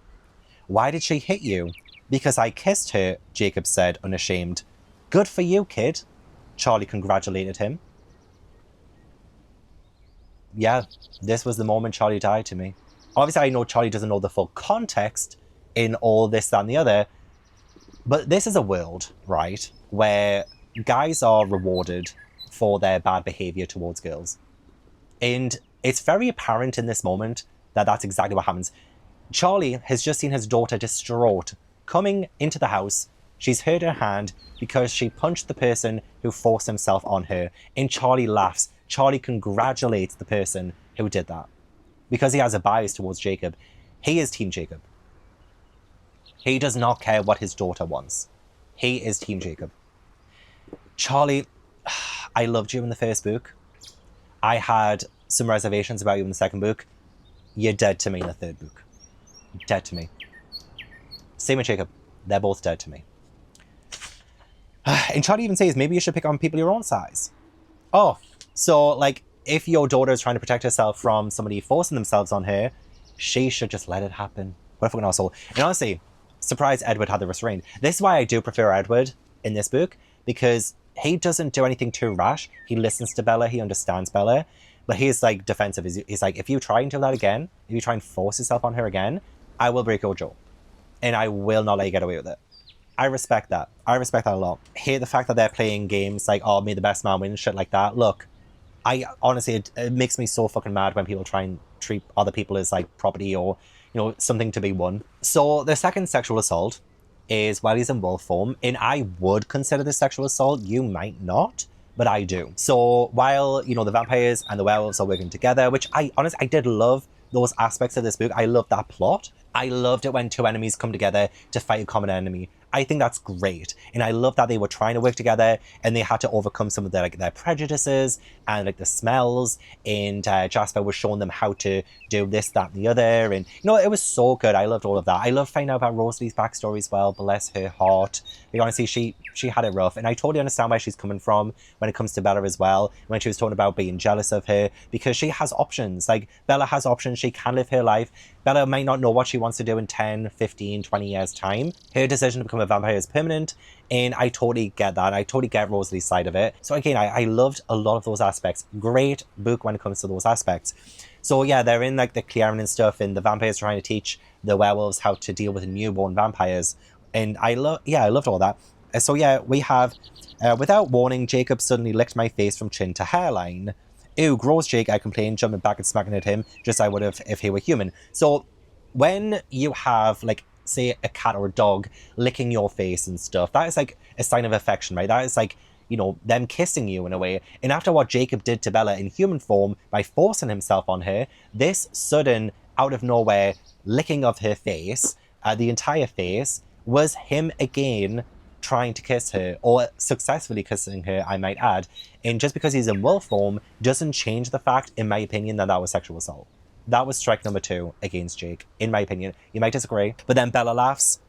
"Why did she hit you?" "Because I kissed her," Jacob said, unashamed. "Good for you, kid." Charlie congratulated him. Yeah, this was the moment Charlie died to me. Obviously, I know Charlie doesn't know the full context in all this, that, and the other, but this is a world, right, where guys are rewarded for their bad behavior towards girls. And it's very apparent in this moment that that's exactly what happens. Charlie has just seen his daughter distraught, coming into the house. She's hurt her hand because she punched the person who forced himself on her. And Charlie laughs. Charlie congratulates the person who did that. Because he has a bias towards Jacob. He is Team Jacob. He does not care what his daughter wants. He is Team Jacob. Charlie, I loved you in the first book. I had some reservations about you in the second book. You're dead to me in the third book. Dead to me. Same with Jacob. They're both dead to me. And Charlie even says, maybe you should pick on people your own size. Oh, so like, if your daughter is trying to protect herself from somebody forcing themselves on her, she should just let it happen. What a fucking asshole. And honestly, surprised Edward had the restraint. This is why I do prefer Edward in this book, because he doesn't do anything too rash. He listens to Bella, he understands Bella, but he's like defensive. He's like, if you try and do that again, if you try and force yourself on her again, I will break your jaw. And I will not let you get away with it. I respect that. I respect that a lot. Hate the fact that they're playing games like, oh, may the best man win, shit like that. Look, I honestly, it makes me so fucking mad when people try and treat other people as like property or, you know, something to be won. So the second sexual assault is while he's in wolf form, and I would consider this sexual assault. You might not, but I do. So while, you know, the vampires and the werewolves are working together, which I did love those aspects of this book. I love that plot. I loved it when two enemies come together to fight a common enemy. I think that's great. And I love that they were trying to work together and they had to overcome some of their, like, their prejudices and like the smells. And Jasper was showing them how to do this, that, and the other. And, you know, it was so good. I loved all of that. I love finding out about Rosalie's backstory as well. Bless her heart. Like, honestly, she had it rough. And I totally understand where she's coming from when it comes to Bella as well. When she was talking about being jealous of her, because she has options. Like, Bella has options. She can live her life. Bella might not know what she wants to do in 10, 15, 20 years' time. Her decision to become a vampire is permanent, and I totally get that. I totally get Rosalie's side of it. So again, I loved a lot of those aspects. Great book when it comes to those aspects. So yeah, they're in like the clearing and stuff, and the vampires trying to teach the werewolves how to deal with newborn vampires. And I loved all that. So yeah, we have, without warning, Jacob suddenly licked my face from chin to hairline. Ew, gross, Jake, I complained, jumping back and smacking at him, just as I would have if he were human. So when you have, like, say, a cat or a dog licking your face and stuff, that is like a sign of affection, right? That is like, you know, them kissing you in a way. And after what Jacob did to Bella in human form by forcing himself on her, this sudden, out of nowhere, licking of her face, the entire face, was him again trying to kiss her, or successfully kissing her, I might add. And just because he's in wolf form doesn't change the fact, in my opinion, that that was sexual assault. That was strike number 2 against Jake, in my opinion. You might disagree. But then Bella laughs.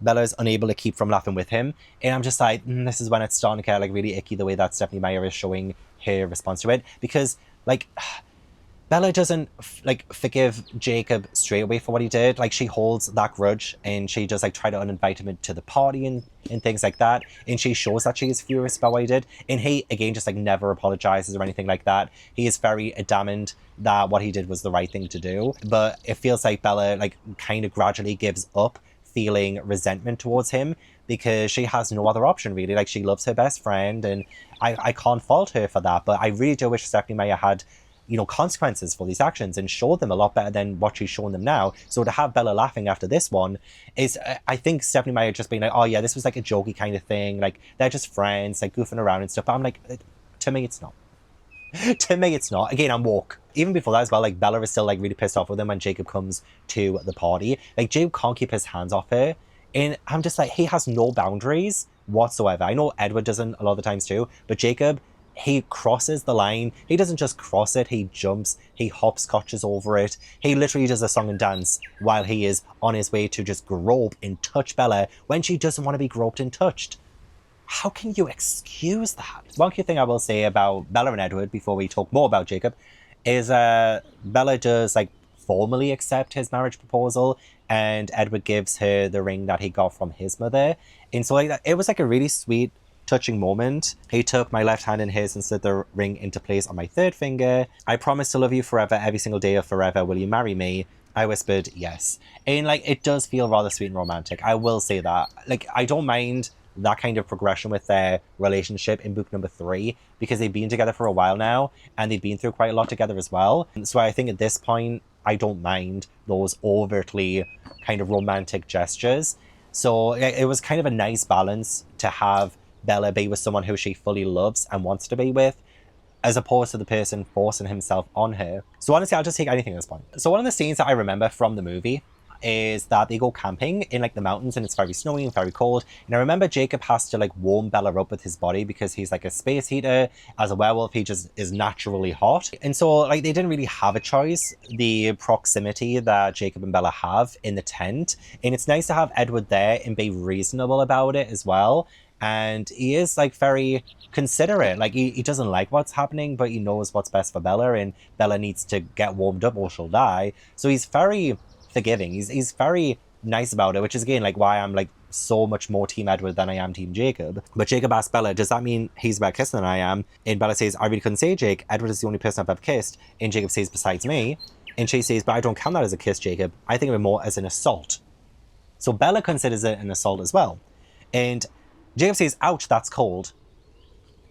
Bella's unable to keep from laughing with him. And I'm just like, this is when it's starting to get like really icky, the way that Stephenie Meyer is showing her response to it. Because, like, Bella doesn't forgive Jacob straight away for what he did. Like, she holds that grudge and she does like try to uninvite him to the party and things like that. And she shows that she is furious about what he did. And he, again, just like never apologizes or anything like that. He is very adamant that what he did was the right thing to do. But it feels like Bella like kind of gradually gives up feeling resentment towards him, because she has no other option really. Like, she loves her best friend, and I can't fault her for that. But I really do wish Stephenie Meyer had, you know, consequences for these actions and showed them a lot better than what she's shown them now. So to have Bella laughing after this one is, I think Stephenie Meyer just being like, oh yeah, this was like a jokey kind of thing, like they're just friends, like goofing around and stuff. But I'm like, to me it's not. To me it's not. Again, I'm woke. Even before that as well, like Bella is still like really pissed off with him when Jacob comes to the party. Like, Jacob can't keep his hands off her, and I'm just like, he has no boundaries whatsoever. I know Edward doesn't a lot of the times too, but Jacob, he crosses the line. He doesn't just cross it, he jumps, he hopscotches over it. He literally does a song and dance while he is on his way to just grope and touch Bella when she doesn't want to be groped and touched. How can you excuse that? One key thing I will say about Bella and Edward before we talk more about Jacob is Bella does like formally accept his marriage proposal, and Edward gives her the ring that he got from his mother. And so like it was like a really sweet, touching moment. He took my left hand in his and slid the ring into place on my third finger. I promise to love you forever, every single day of forever. Will you marry me? I whispered yes. And like, it does feel rather sweet and romantic. I will say that. Like, I don't mind that kind of progression with their relationship in book number 3, because they've been together for a while now and they've been through quite a lot together as well. So I think at this point, I don't mind those overtly kind of romantic gestures. So it was kind of a nice balance to have Bella be with someone who she fully loves and wants to be with, as opposed to the person forcing himself on her. So honestly, I'll just take anything at this point. So one of the scenes that I remember from the movie, is that they go camping in like the mountains and it's very snowy and very cold. And I remember Jacob has to like warm Bella up with his body because he's like a space heater. As a werewolf, he just is naturally hot. And so like they didn't really have a choice. The proximity that Jacob and Bella have in the tent. And it's nice to have Edward there and be reasonable about it as well. And he is like very considerate. Like he doesn't like what's happening, but he knows what's best for Bella, and Bella needs to get warmed up or she'll die. So he's very forgiving. He's very nice about it, which is again like why I'm like so much more Team Edward than I am Team Jacob. But Jacob asks Bella, does that mean he's better kissing than I am? And Bella says, I really couldn't say, Jake. Edward is the only person I've ever kissed. And Jacob says, besides me. And she says, but I don't count that as a kiss, Jacob. I think of it more as an assault. So Bella considers it an assault as well. And Jacob says, ouch, that's cold.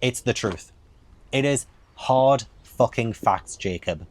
It's the truth. It is hard fucking facts, Jacob.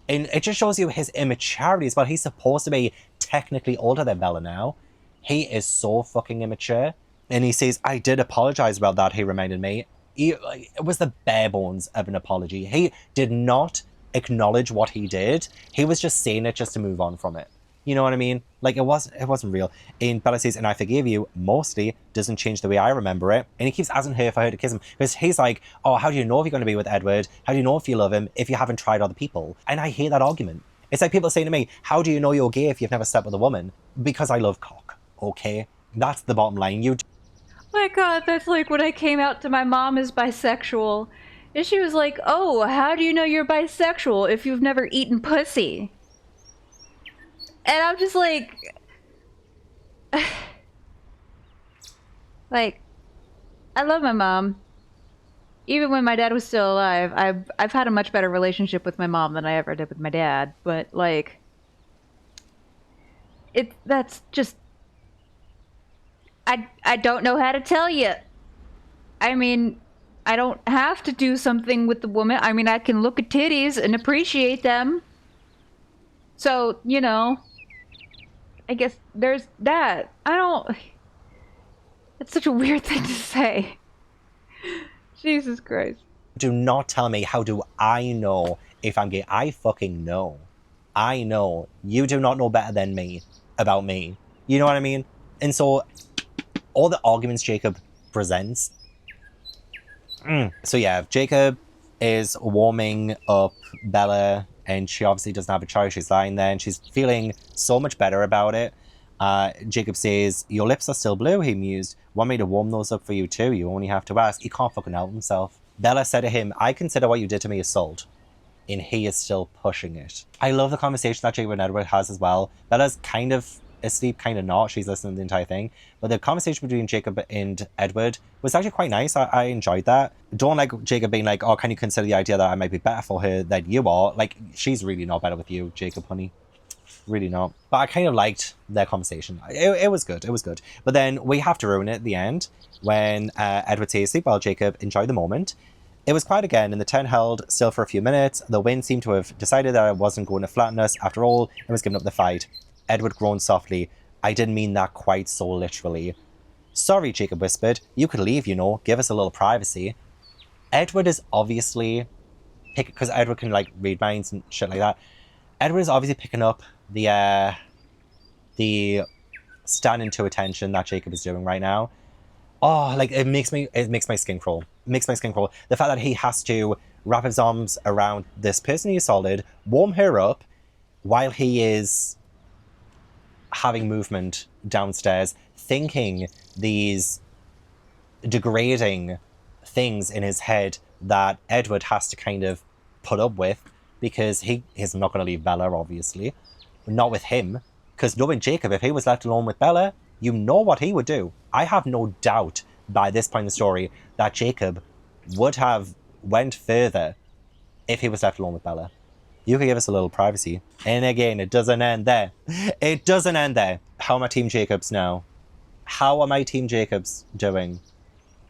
And it just shows you his immaturity as well. He's supposed to be technically older than Bella now. He is so fucking immature. And he says, I did apologize about that, he reminded me. It was the bare bones of an apology. He did not acknowledge what he did. He was just saying it just to move on from it. You know what I mean? Like, it wasn't real. And Bella says, and I forgive you, mostly doesn't change the way I remember it. And he keeps asking her for her to kiss him. Because he's like, oh, how do you know if you're going to be with Edward? How do you know if you love him if you haven't tried other people? And I hate that argument. It's like people saying to me, how do you know you're gay if you've never slept with a woman? Because I love cock, okay? That's the bottom line. My God, that's like when I came out to my mom as bisexual. And she was like, oh, how do you know you're bisexual if you've never eaten pussy? And I'm just like, I love my mom. Even when my dad was still alive, I've had a much better relationship with my mom than I ever did with my dad. But like, that's just, I don't know how to tell you. I mean, I don't have to do something with the woman. I mean, I can look at titties and appreciate them. So, you know, I guess there's that. It's such a weird thing to say. Jesus Christ. Do not tell me, how do I know if I'm gay? I fucking know. I know. You do not know better than me about me. You know what I mean? And so, all the arguments Jacob presents. So yeah, Jacob is warming up Bella, and she obviously doesn't have a choice. She's lying there and she's feeling so much better about it. Jacob says, your lips are still blue, he mused. Want me to warm those up for you too? You only have to ask. He can't fucking help himself. Bella said to him, I consider what you did to me assault. And he is still pushing it. I love the conversation that Jacob and Edward has as well. Bella's kind of asleep, kind of not. She's listening to the entire thing. But the conversation between Jacob and Edward was actually quite nice. I enjoyed that. Don't like Jacob being like, oh, can you consider the idea that I might be better for her than you are? Like, she's really not better with you, Jacob, honey. Really not. But I kind of liked their conversation. It was good. It was good. But then we have to ruin it at the end when Edward says, sleep well, Jacob. Enjoy the moment. It was quiet again, and the tent held still for a few minutes. The wind seemed to have decided that it wasn't going to flatten us after all and was giving up the fight. Edward groaned softly. I didn't mean that quite so literally. Sorry, Jacob whispered. You could leave, you know. Give us a little privacy. Edward is obviously... because Edward can, like, read minds and shit like that. Edward is obviously picking up the standing to attention that Jacob is doing right now. Oh, like, it makes my skin crawl. It makes my skin crawl. The fact that he has to wrap his arms around this person he assaulted, warm her up, while he is having movement downstairs, thinking these degrading things in his head that Edward has to kind of put up with, because he is not going to leave Bella, obviously. Not with him. Because knowing Jacob, if he was left alone with Bella, you know what he would do. I have no doubt by this point in the story that Jacob would have went further if he was left alone with Bella. You could give us a little privacy. And again, it doesn't end there. It doesn't end there. How am I Team Jacobs now? How am I Team Jacobs doing?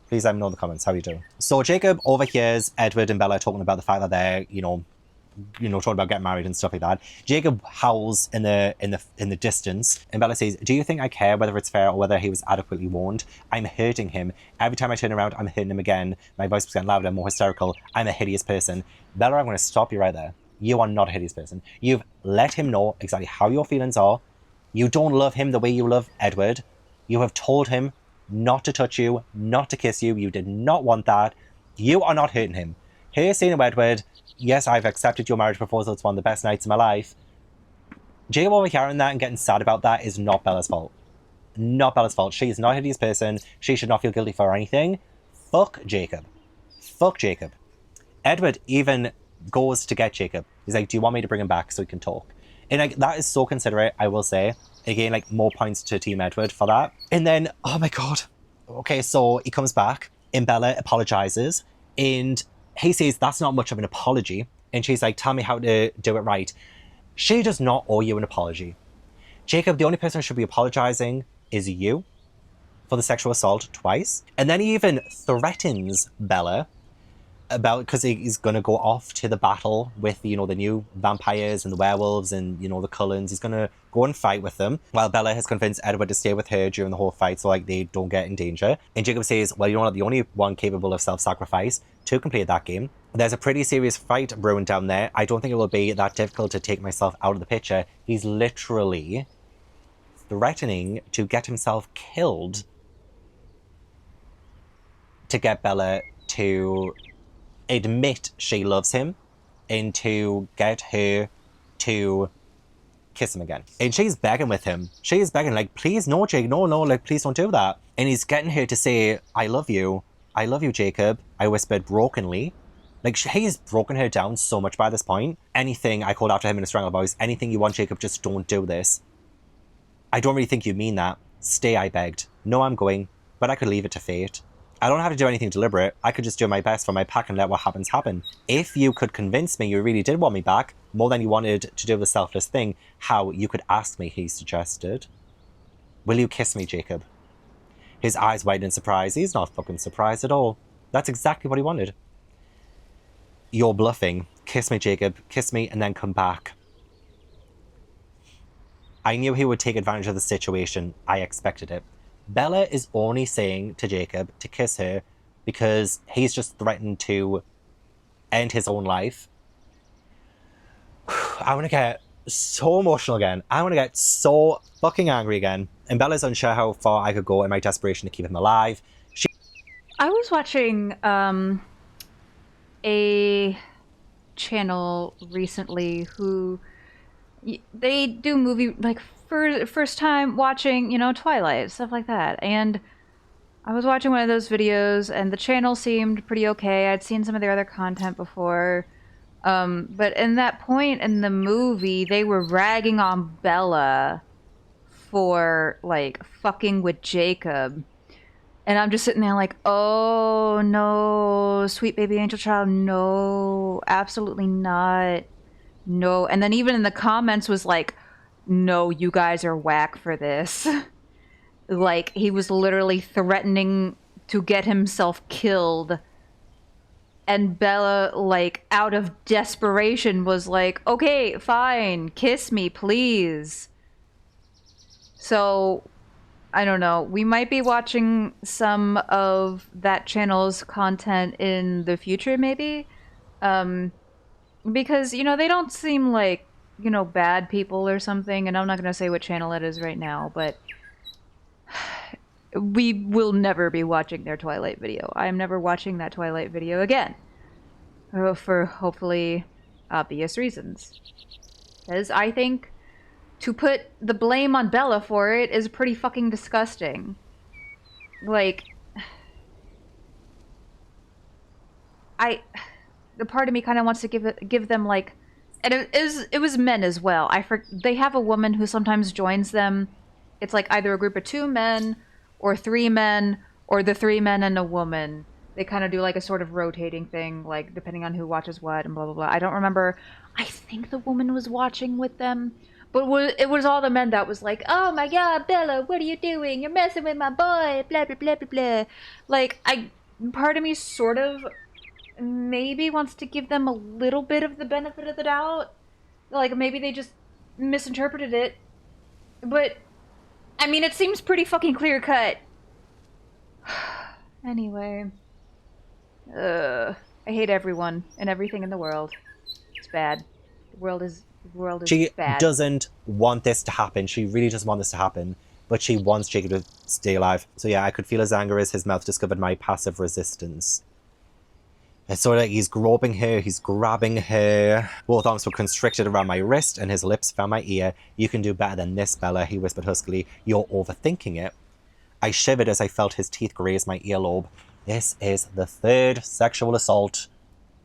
Please let me know in the comments how you do. So Jacob overhears Edward and Bella talking about the fact that they're, talking about getting married and stuff like that. Jacob howls in the distance, and Bella says, do you think I care whether it's fair or whether he was adequately warned? I'm hurting him. Every time I turn around, I'm hurting him again. My voice was getting louder and more hysterical. I'm a hideous person. Bella, I'm going to stop you right there. You are not a hideous person. You've let him know exactly how your feelings are. You don't love him the way you love Edward. You have told him not to touch you, not to kiss you. You did not want that. You are not hurting him. Here, saying to Edward, yes, I've accepted your marriage proposal. It's one of the best nights of my life. Jacob overhearing that and getting sad about that is not Bella's fault. Not Bella's fault. She is not a hideous person. She should not feel guilty for anything. Fuck Jacob. Fuck Jacob. Edward even goes to get Jacob. He's like, do you want me to bring him back so we can talk? And like, that is so considerate, I will say. Again, like, more points to Team Edward for that. And then, oh my god. Okay, so he comes back and Bella apologizes and he says that's not much of an apology. And she's like, tell me how to do it right. She does not owe you an apology. Jacob, the only person who should be apologizing is you for the sexual assault twice. And then he even threatens Bella about, because he's going to go off to the battle with, you know, the new vampires and the werewolves and, you know, the Cullens. He's going to go and fight with them, while Bella has convinced Edward to stay with her during the whole fight so, like, they don't get in danger. And Jacob says, well, you're not the only one capable of self-sacrifice to complete that game. There's a pretty serious fight brewing down there. I don't think it will be that difficult to take myself out of the picture. He's literally threatening to get himself killed to get Bella to admit she loves him and to get her to kiss him again. And she's begging with him. She's begging, like, please, no, Jake, no, like, please don't do that. And he's getting her to say, I love you, Jacob, I whispered brokenly. Like, he's broken her down so much by this point. Anything, I called after him in a strangled voice, anything you want, Jacob, just don't do this. I don't really think you mean that. Stay, I begged. No, I'm going, but I could leave it to fate. I don't have to do anything deliberate. I could just do my best for my pack and let what happens happen. If you could convince me you really did want me back, more than you wanted to do the selfless thing, how you could ask me, he suggested. Will you kiss me, Jacob? His eyes widened in surprise. He's not fucking surprised at all. That's exactly what he wanted. You're bluffing. Kiss me, Jacob. Kiss me and then come back. I knew he would take advantage of the situation. I expected it. Bella is only saying to Jacob to kiss her because he's just threatened to end his own life. I want to get so emotional again. I want to get so fucking angry again. And Bella's unsure how far I could go in my desperation to keep him alive. I was watching a channel recently who they do movie, like, first time watching, you know, Twilight, stuff like that. And I was watching one of those videos and the channel seemed pretty okay. I'd seen some of their other content before. But in that point in the movie, they were ragging on Bella for, like, fucking with Jacob. And I'm just sitting there like, oh no, sweet baby angel child, no, absolutely not. No. And then even in the comments was like, no, you guys are whack for this. Like, he was literally threatening to get himself killed. And Bella, like, out of desperation was like, okay, fine, kiss me, please. So, I don't know. We might be watching some of that channel's content in the future, maybe. Because, you know, they don't seem like, you know, bad people or something. And I'm not going to say what channel it is right now, but we will never be watching their Twilight video. I am never watching that Twilight video again. For hopefully obvious reasons. Because I think to put the blame on Bella for it is pretty fucking disgusting. Like, the part of me kind of wants to give them, like, and it was men as well. They have a woman who sometimes joins them. It's like either a group of 2 men or 3 men or the 3 men and a woman. They kind of do like a sort of rotating thing, like depending on who watches what and blah blah blah. I don't remember. I think the woman was watching with them, but it was all the men that was like, "Oh my God, Bella, what are you doing? You're messing with my boy." Blah blah blah blah blah. Like, part of me sort of maybe wants to give them a little bit of the benefit of the doubt. Like, maybe they just misinterpreted it. But, I mean, it seems pretty fucking clear cut. Anyway. I hate everyone and everything in the world. It's bad. The world is The world is She bad. doesn't want this to happen. She really doesn't want this to happen. But she wants Jacob to stay alive. So yeah, I could feel his anger as his mouth discovered my passive resistance. And so like, he's groping her, he's grabbing her. Both arms were constricted around my wrist and his lips found my ear. "You can do better than this, Bella," he whispered huskily. "You're overthinking it." I shivered as I felt his teeth graze my earlobe. This is the third sexual assault.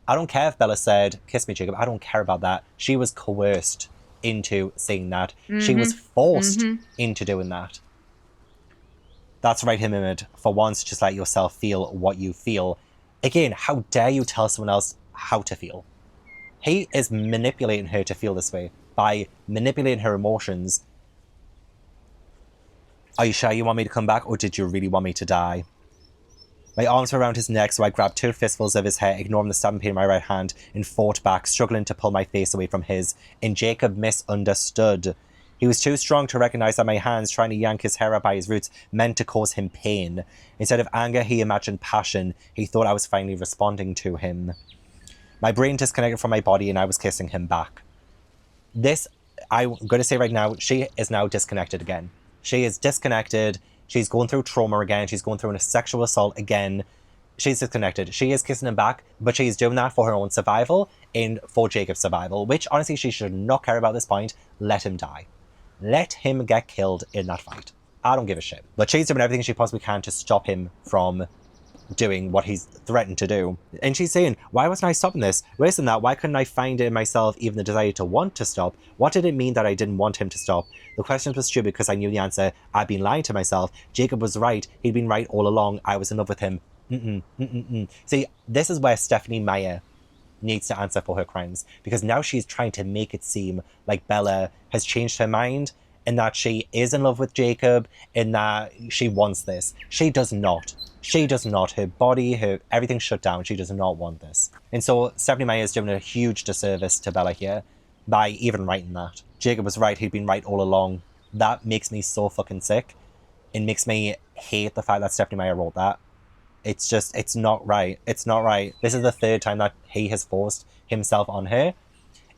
I don't care if Bella said, "Kiss me, Jacob." I don't care about that. She was coerced into saying that. She was forced into doing that. That's right, Himimid. For once, just let yourself feel what you feel. Again, how dare you tell someone else how to feel? He is manipulating her to feel this way by manipulating her emotions. Are you sure you want me to come back, or did you really want me to die? My arms were around his neck, so I grabbed 2 fistfuls of his hair, ignoring the stabbing pain in my right hand, and fought back, struggling to pull my face away from his. And Jacob misunderstood. He was too strong to recognize that my hands trying to yank his hair up by his roots meant to cause him pain. Instead of anger, he imagined passion. He thought I was finally responding to him. My brain disconnected from my body and I was kissing him back. This, I'm going to say right now, she is now disconnected again. She is disconnected. She's going through trauma again. She's going through a sexual assault again. She's disconnected. She is kissing him back, but she's doing that for her own survival and for Jacob's survival, which honestly she should not care about at this point. Let him die. Let him get killed in that fight. I don't give a shit. But she's doing everything she possibly can to stop him from doing what he's threatened to do. And she's saying, "Why wasn't I stopping this? Worse than that, why couldn't I find it in myself even the desire to want to stop? What did it mean that I didn't want him to stop? The questions were stupid because I knew the answer. I'd been lying to myself. Jacob was right. He'd been right all along. I was in love with him." See, this is where Stephenie Meyer needs to answer for her crimes, because now she's trying to make it seem like Bella has changed her mind and that she is in love with Jacob and that she wants this. She does not. She does not. Her body, her everything shut down. She does not want this. And so Stephenie Meyer is doing a huge disservice to Bella here by even writing that. Jacob was right. He'd been right all along. That makes me so fucking sick. It makes me hate the fact that Stephenie Meyer wrote that. It's just, it's not right. It's not right. This is the 3rd time that he has forced himself on her.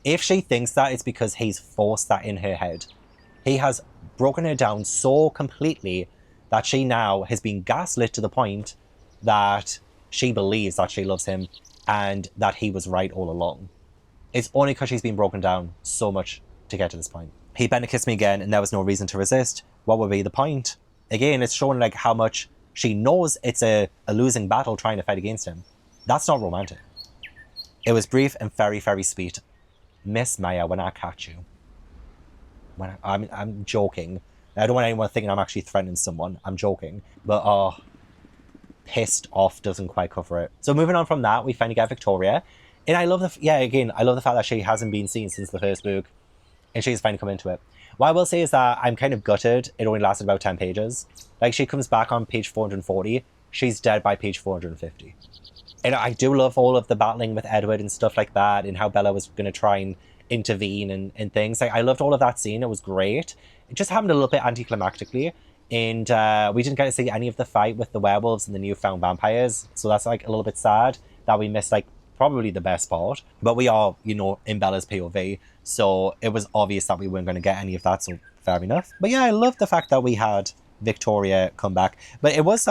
If she thinks that, it's because he's forced that in her head. He has broken her down so completely that she now has been gaslit to the point that she believes that she loves him and that he was right all along. It's only because she's been broken down so much to get to this point. He bent to kiss me again and there was no reason to resist. What would be the point? Again, it's showing like how much she knows it's a losing battle trying to fight against him. That's not romantic. It was brief and very, very sweet. Miss Meyer, when I catch you. I'm joking. I don't want anyone thinking I'm actually threatening someone. I'm joking. But, pissed off doesn't quite cover it. So moving on from that, we finally get Victoria. And I love I love the fact that she hasn't been seen since the first book. And she's finally come into it. What I will say is that I'm kind of gutted. It only lasted about 10 pages. Like, she comes back on page 440. She's dead by page 450. And I do love all of the battling with Edward and stuff like that, and how Bella was going to try and intervene and things. Like, I loved all of that scene. It was great. It just happened a little bit anticlimactically. And we didn't get to see any of the fight with the werewolves and the newfound vampires. So that's, like, a little bit sad that we missed, like, probably the best part. But we are, you know, in Bella's POV. So it was obvious that we weren't going to get any of that. So fair enough. But yeah, I love the fact that we had Victoria come back. But it was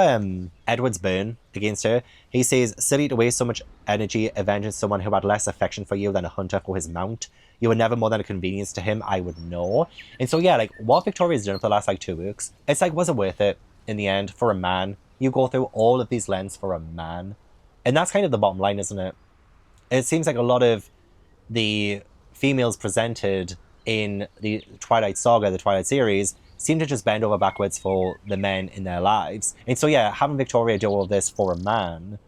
Edward's burn against her. He says, "Silly to waste so much energy avenging someone who had less affection for you than a hunter for his mount. You were never more than a convenience to him, I would know." And so yeah, like, what Victoria's done for the last like 2 weeks, it's like, was it worth it in the end for a man? You go through all of these lengths for a man. And that's kind of the bottom line, isn't it? It seems like a lot of the females presented in the Twilight Saga, the Twilight series, seem to just bend over backwards for the men in their lives. And so yeah, having Victoria do all of this for a man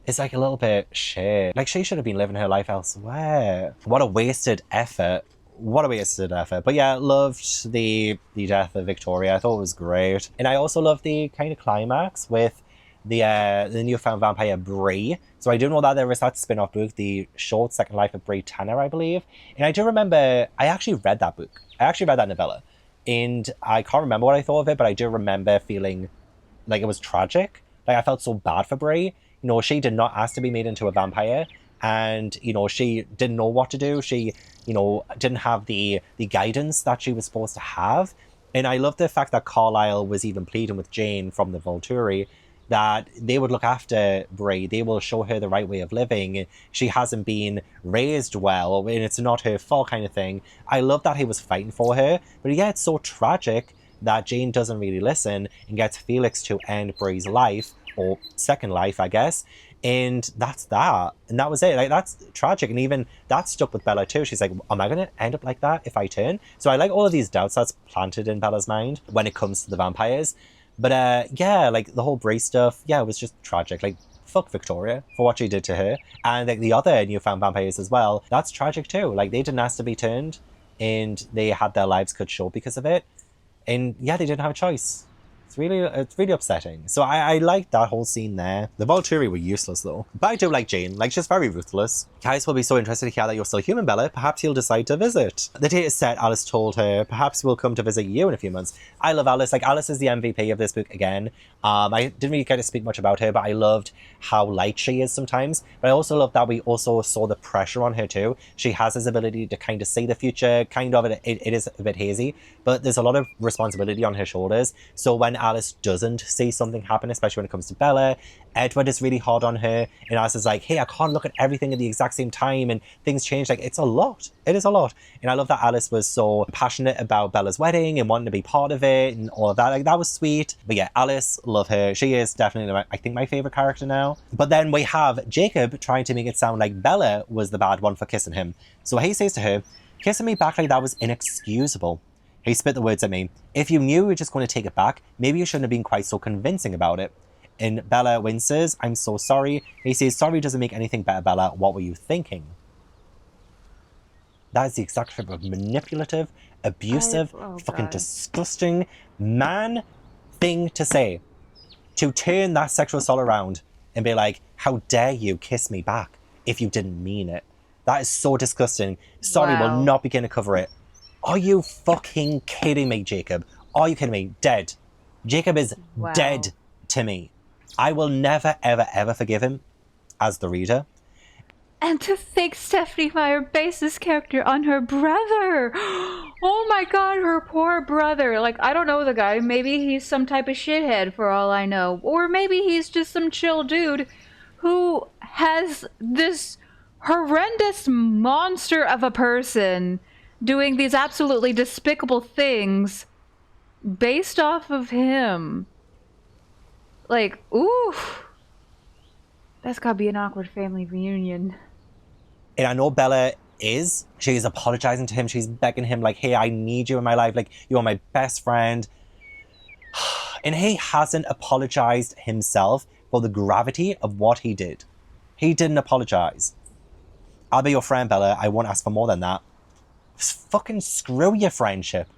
is like a little bit shit. Like, she should have been living her life elsewhere. What a wasted effort. What a wasted effort. But yeah, loved the death of Victoria. I thought it was great. And I also loved the kind of climax with the newfound vampire Bree. So I do know that there was that spin-off book, The Short Second Life of Bree Tanner, I believe. And I do remember, I actually read that book. I actually read that novella. And I can't remember what I thought of it, but I do remember feeling like it was tragic. Like, I felt so bad for Bree. You know, she did not ask to be made into a vampire. and, you know, she didn't know what to do. She, you know, didn't have the guidance that she was supposed to have. And I love the fact that Carlisle was even pleading with Jane from the Volturi that they would look after Brie. They will show her the right way of living. She hasn't been raised well, and it's not her fault kind of thing. I love that he was fighting for her. But yeah, it's so tragic that Jane doesn't really listen and gets Felix to end Brie's life, or second life, I guess. And that's that. And that was it. Like, that's tragic. And even that stuck with Bella too. She's like, am I going to end up like that if I turn? So I like all of these doubts that's planted in Bella's mind when it comes to the vampires. But yeah, like the whole Brie stuff, yeah, it was just tragic. Like, fuck Victoria for what she did to her. And like the other newfound vampires as well, that's tragic too. Like, they didn't ask to be turned, and they had their lives cut short because of it. And yeah, they didn't have a choice. It's really upsetting. So I liked that whole scene there. The Volturi were useless though. But I do like Jane. Like, she's very ruthless. Kais will be so interested to hear that you're still human, Bella. Perhaps he'll decide to visit. The date is set, Alice told her. Perhaps we'll come to visit you in a few months. I love Alice. Like, Alice is the MVP of this book again. I didn't really get to speak much about her, but I loved how light she is sometimes. But I also love that we also saw the pressure on her too. She has this ability to kind of see the future, kind of. It is a bit hazy, but there's a lot of responsibility on her shoulders. So when Alice doesn't see something happen, especially when it comes to Bella, Edward is really hard on her, and Alice is like, hey, I can't look at everything at the exact same time, and things change. Like, it's a lot. It is a lot. And I love that Alice was so passionate about Bella's wedding and wanting to be part of it and all of that. Like, that was sweet. But yeah, Alice, love her. She is definitely, I think, my favorite character now. But then we have Jacob trying to make it sound like Bella was the bad one for kissing him. So he says to her, kissing me back like that was inexcusable. He spit the words at me. If you knew you were just going to take it back, maybe you shouldn't have been quite so convincing about it. And Bella winces, I'm so sorry. He says, sorry doesn't make anything better, Bella. What were you thinking? That is the exact type of manipulative, abusive, fucking disgusting man thing to say. To turn that sexual assault around and be like, how dare you kiss me back if you didn't mean it. That is so disgusting. Sorry, Wow. we'll not begin to cover it. Are you fucking kidding me, Jacob? Are you kidding me? Dead. Jacob is dead to me. I will never, ever, ever forgive him as the reader. And to think Stephanie Meyer based this character on her brother. Oh my god, her poor brother. Like, I don't know the guy. Maybe he's some type of shithead for all I know. Or maybe he's just some chill dude who has this horrendous monster of a person doing these absolutely despicable things based off of him. Like, ooh. That's gotta be an awkward family reunion. And I know Bella is. She's apologizing to him. She's begging him, like, hey, I need you in my life. Like, you are my best friend. And he hasn't apologized himself for the gravity of what he did. He didn't apologize. I'll be your friend, Bella. I won't ask for more than that. Fucking screw your friendship.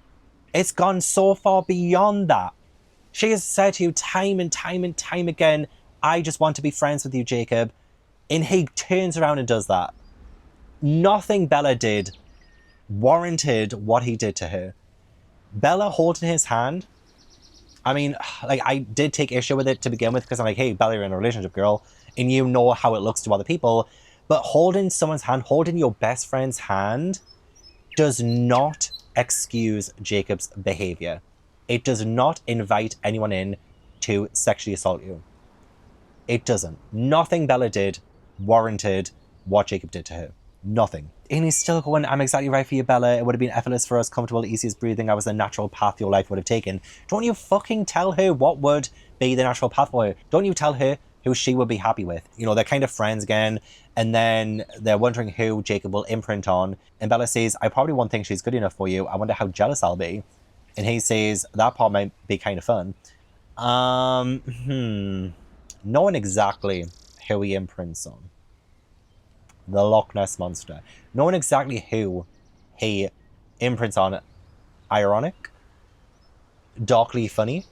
It's gone so far beyond that. She has said to you time and time and time again, I just want to be friends with you, Jacob. And he turns around and does that. Nothing Bella did warranted what he did to her. Bella holding his hand, I mean, like, I did take issue with it to begin with because I'm like, hey, Bella, you're in a relationship, girl, and you know how it looks to other people. But holding someone's hand, holding your best friend's hand, does not excuse Jacob's behavior. It does not invite anyone in to sexually assault you. It doesn't. Nothing Bella did warranted what Jacob did to her. Nothing. And he's still going, I'm exactly right for you, Bella. It would have been effortless for us, comfortable, easiest breathing. I was the natural path your life would have taken. Don't you fucking tell her what would be the natural path for her. Don't you tell her who she would be happy with. You know, they're kind of friends again. And then they're wondering who Jacob will imprint on. And Bella says, I probably won't think she's good enough for you. I wonder how jealous I'll be. And he says, that part might be kind of fun. Knowing exactly who he imprints on. The Loch Ness Monster. Knowing exactly who he imprints on. Ironic. Darkly funny.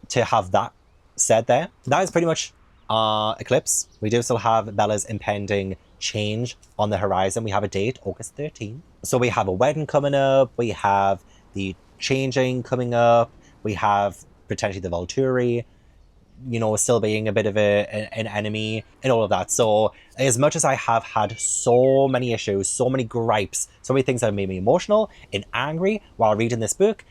To have that said there. That is pretty much Eclipse. We do still have Bella's impending change on the horizon. We have a date, August 13th. So we have a wedding coming up. We have the changing coming up. We have potentially the Volturi. still being a bit of an enemy and all of that. So as much as I have had so many issues, so many gripes, so many things that have made me emotional and angry while reading this book,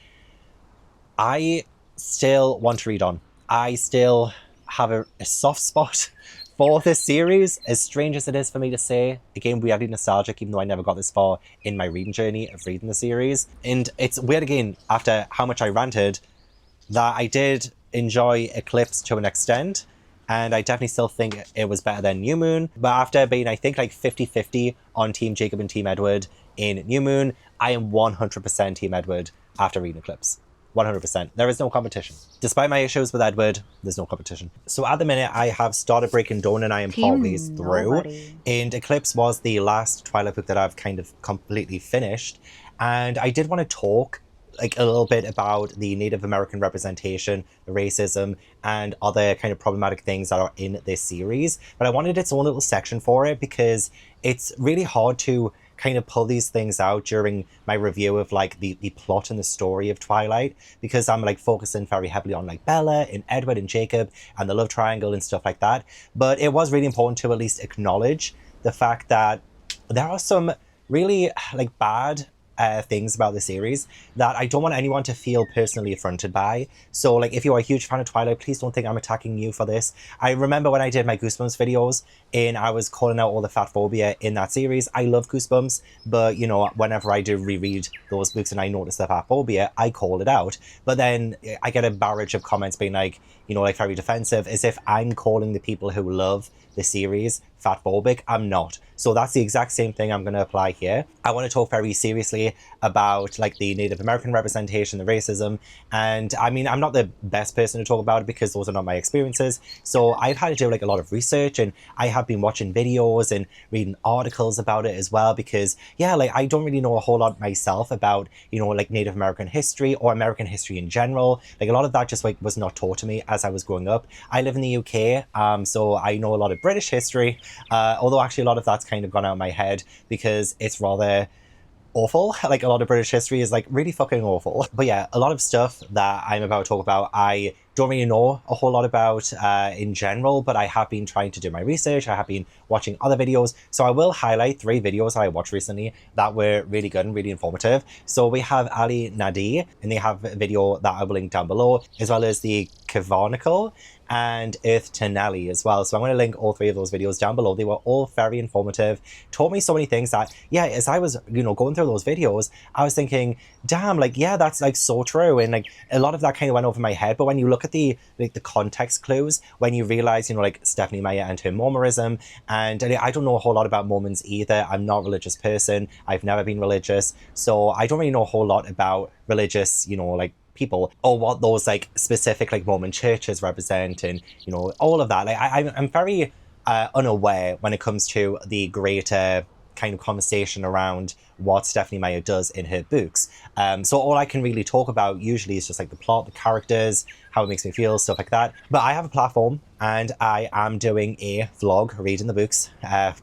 I still want to read on. I still have a soft spot for this series, as strange as it is for me to say. Again, weirdly nostalgic, even though I never got this far in my reading journey of reading the series. And it's weird again, after how much I ranted, that I did enjoy Eclipse to an extent, and I definitely still think it was better than New Moon. But after being, I think, like 50-50 on Team Jacob and Team Edward in New Moon, I am 100% Team Edward after reading Eclipse. 100%. There is no competition. Despite my issues with Edward, there's no competition. So at the minute, I have started Breaking Dawn and I am partly through. And Eclipse was the last Twilight book that I've kind of completely finished. And I did want to talk like a little bit about the Native American representation, the racism, and other kind of problematic things that are in this series. But I wanted its own little section for it because it's really hard to kind of pull these things out during my review of like the plot and the story of Twilight, because I'm like focusing very heavily on like Bella and Edward and Jacob and the love triangle and stuff like that. But it was really important to at least acknowledge the fact that there are some really like bad things about the series that I don't want anyone to feel personally affronted by. So like if you're a huge fan of Twilight, please don't think I'm attacking you for this. I remember when I did my Goosebumps videos and I was calling out all the fat phobia in that series. I love Goosebumps, but whenever I do reread those books and I notice the fat phobia, I call it out. But then I get a barrage of comments being like, like very defensive, as if I'm calling the people who love the series fat phobic. I'm not. So that's the exact same thing I'm going to apply here. I want to talk very seriously about like the Native American representation, the racism, and I mean, I'm not the best person to talk about it because those are not my experiences. So I've had to do like a lot of research, and I have been watching videos and reading articles about it as well, because like I don't really know a whole lot myself about, like Native American history or American history in general. Like a lot of that just like was not taught to me as I was growing up. I live in the UK, so I know a lot of British history, although actually a lot of that's kind of gone out of my head because it's rather awful. Like a lot of British history is like really fucking awful. But yeah, a lot of stuff that I'm about to talk about, I don't really know a whole lot about in general, but I have been trying to do my research. I have been watching other videos. So I will highlight 3 videos I watched recently that were really good and really informative. So we have Ali Nadi, and they have a video that I will link down below, as well as the Kavarnical and Earth to Nelly as well. So I'm going to link all 3 of those videos down below. They were all very informative, taught me so many things that, as I was, going through those videos, I was thinking, damn, like, yeah, that's like so true. And like a lot of that kind of went over my head. But when you look at the context clues, when you realize, like Stephenie Meyer and her Mormonism, and I don't know a whole lot about Mormons either. I'm not a religious person. I've never been religious. So I don't really know a whole lot about religious, like people, or what those like specific like Mormon churches represent, and all of that. Like I'm very unaware when it comes to the greater kind of conversation around what Stephenie Meyer does in her books. So all I can really talk about usually is just like the plot, the characters, how it makes me feel, stuff like that. But I have a platform and I am doing a vlog reading the books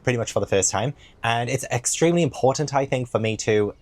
pretty much for the first time. And it's extremely important, I think, for me to,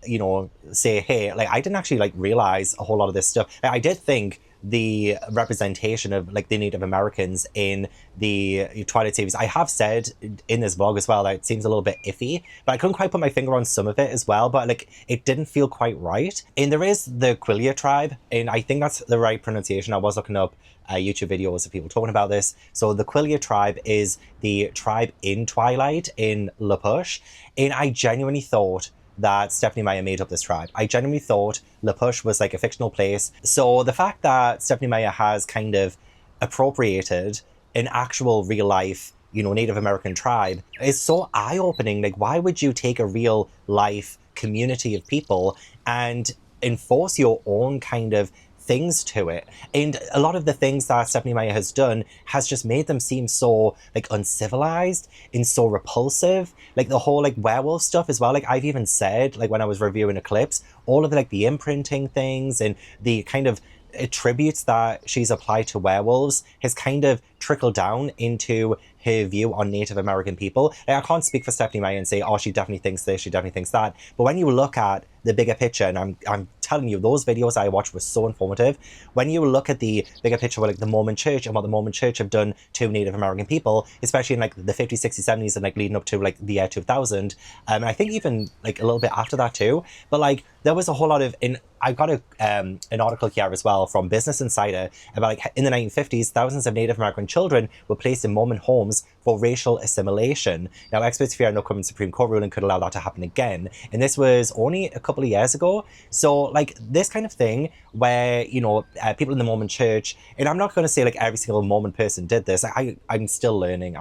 say, hey, like I didn't actually like realize a whole lot of this stuff. I did think the representation of like the Native Americans in the Twilight series, I have said in this vlog as well that it seems a little bit iffy, but I couldn't quite put my finger on some of it as well, but like it didn't feel quite right. And there is the Quillia tribe, and I think that's the right pronunciation. I was looking up YouTube videos of people talking about this. So the Quillia tribe is the tribe in Twilight in La Push, and I genuinely thought that Stephenie Meyer made up this tribe. I genuinely thought La Push was like a fictional place. So the fact that Stephenie Meyer has kind of appropriated an actual real life, Native American tribe is so eye-opening. Like, why would you take a real life community of people and enforce your own kind of things to it? And a lot of the things that Stephenie Meyer has done has just made them seem so like uncivilized and so repulsive. Like the whole like werewolf stuff as well. Like I've even said, like when I was reviewing Eclipse, all of the like the imprinting things and the kind of attributes that she's applied to werewolves has kind of trickled down into her view on Native American people. Like, I can't speak for Stephenie Meyer and say, oh, she definitely thinks this, she definitely thinks that. But when you look at the bigger picture, and I'm telling you, those videos I watched were so informative. When you look at the bigger picture with like the Mormon Church and what the Mormon Church have done to Native American people, especially in like the 50s, 60s, 70s and like leading up to like the year 2000, and I think even like a little bit after that too, but like there was a whole lot of, I got an article here as well from Business Insider about like in the 1950s, thousands of Native American children were placed in Mormon homes for racial assimilation. Now, experts fear an upcoming Supreme Court ruling could allow that to happen again. And this was only a couple of years ago. So like this kind of thing where, you know, people in the Mormon church, and I'm not going to say like every single Mormon person did this. I'm still learning.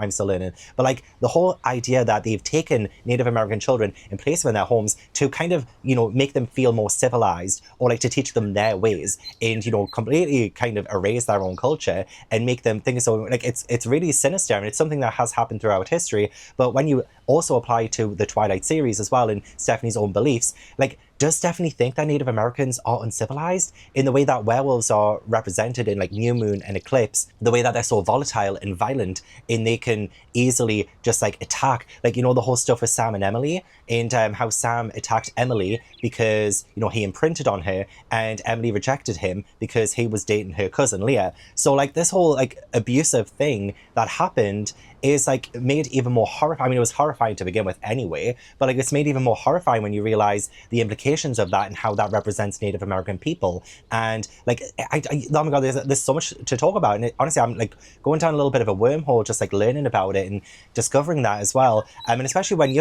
But like the whole idea that they've taken Native American children and placed them in their homes to kind of, you know, make them feel more civilized, or like to teach them their ways and, you know, completely kind of erase their own culture and make them think so. Like it's really sinister, and it's something that has happened throughout history. But when you also apply to the Twilight series as well and Stephanie's own beliefs, like, does Stephanie think that Native Americans are uncivilized in the way that werewolves are represented in like New Moon and Eclipse, the way that they're so volatile and violent and they can easily just like attack, like, you know, the whole stuff with Sam and Emily, and how Sam attacked Emily because, you know, he imprinted on her, and Emily rejected him because he was dating her cousin Leah. So like this whole like abusive thing that happened is like made even more horrifying. I mean, it was horrifying to begin with anyway, but like it's made even more horrifying when you realize the implications of that and how that represents Native American people. And like, oh my God, there's so much to talk about. And honestly, I'm like going down a little bit of a wormhole, just like learning about it and discovering that as well. And especially when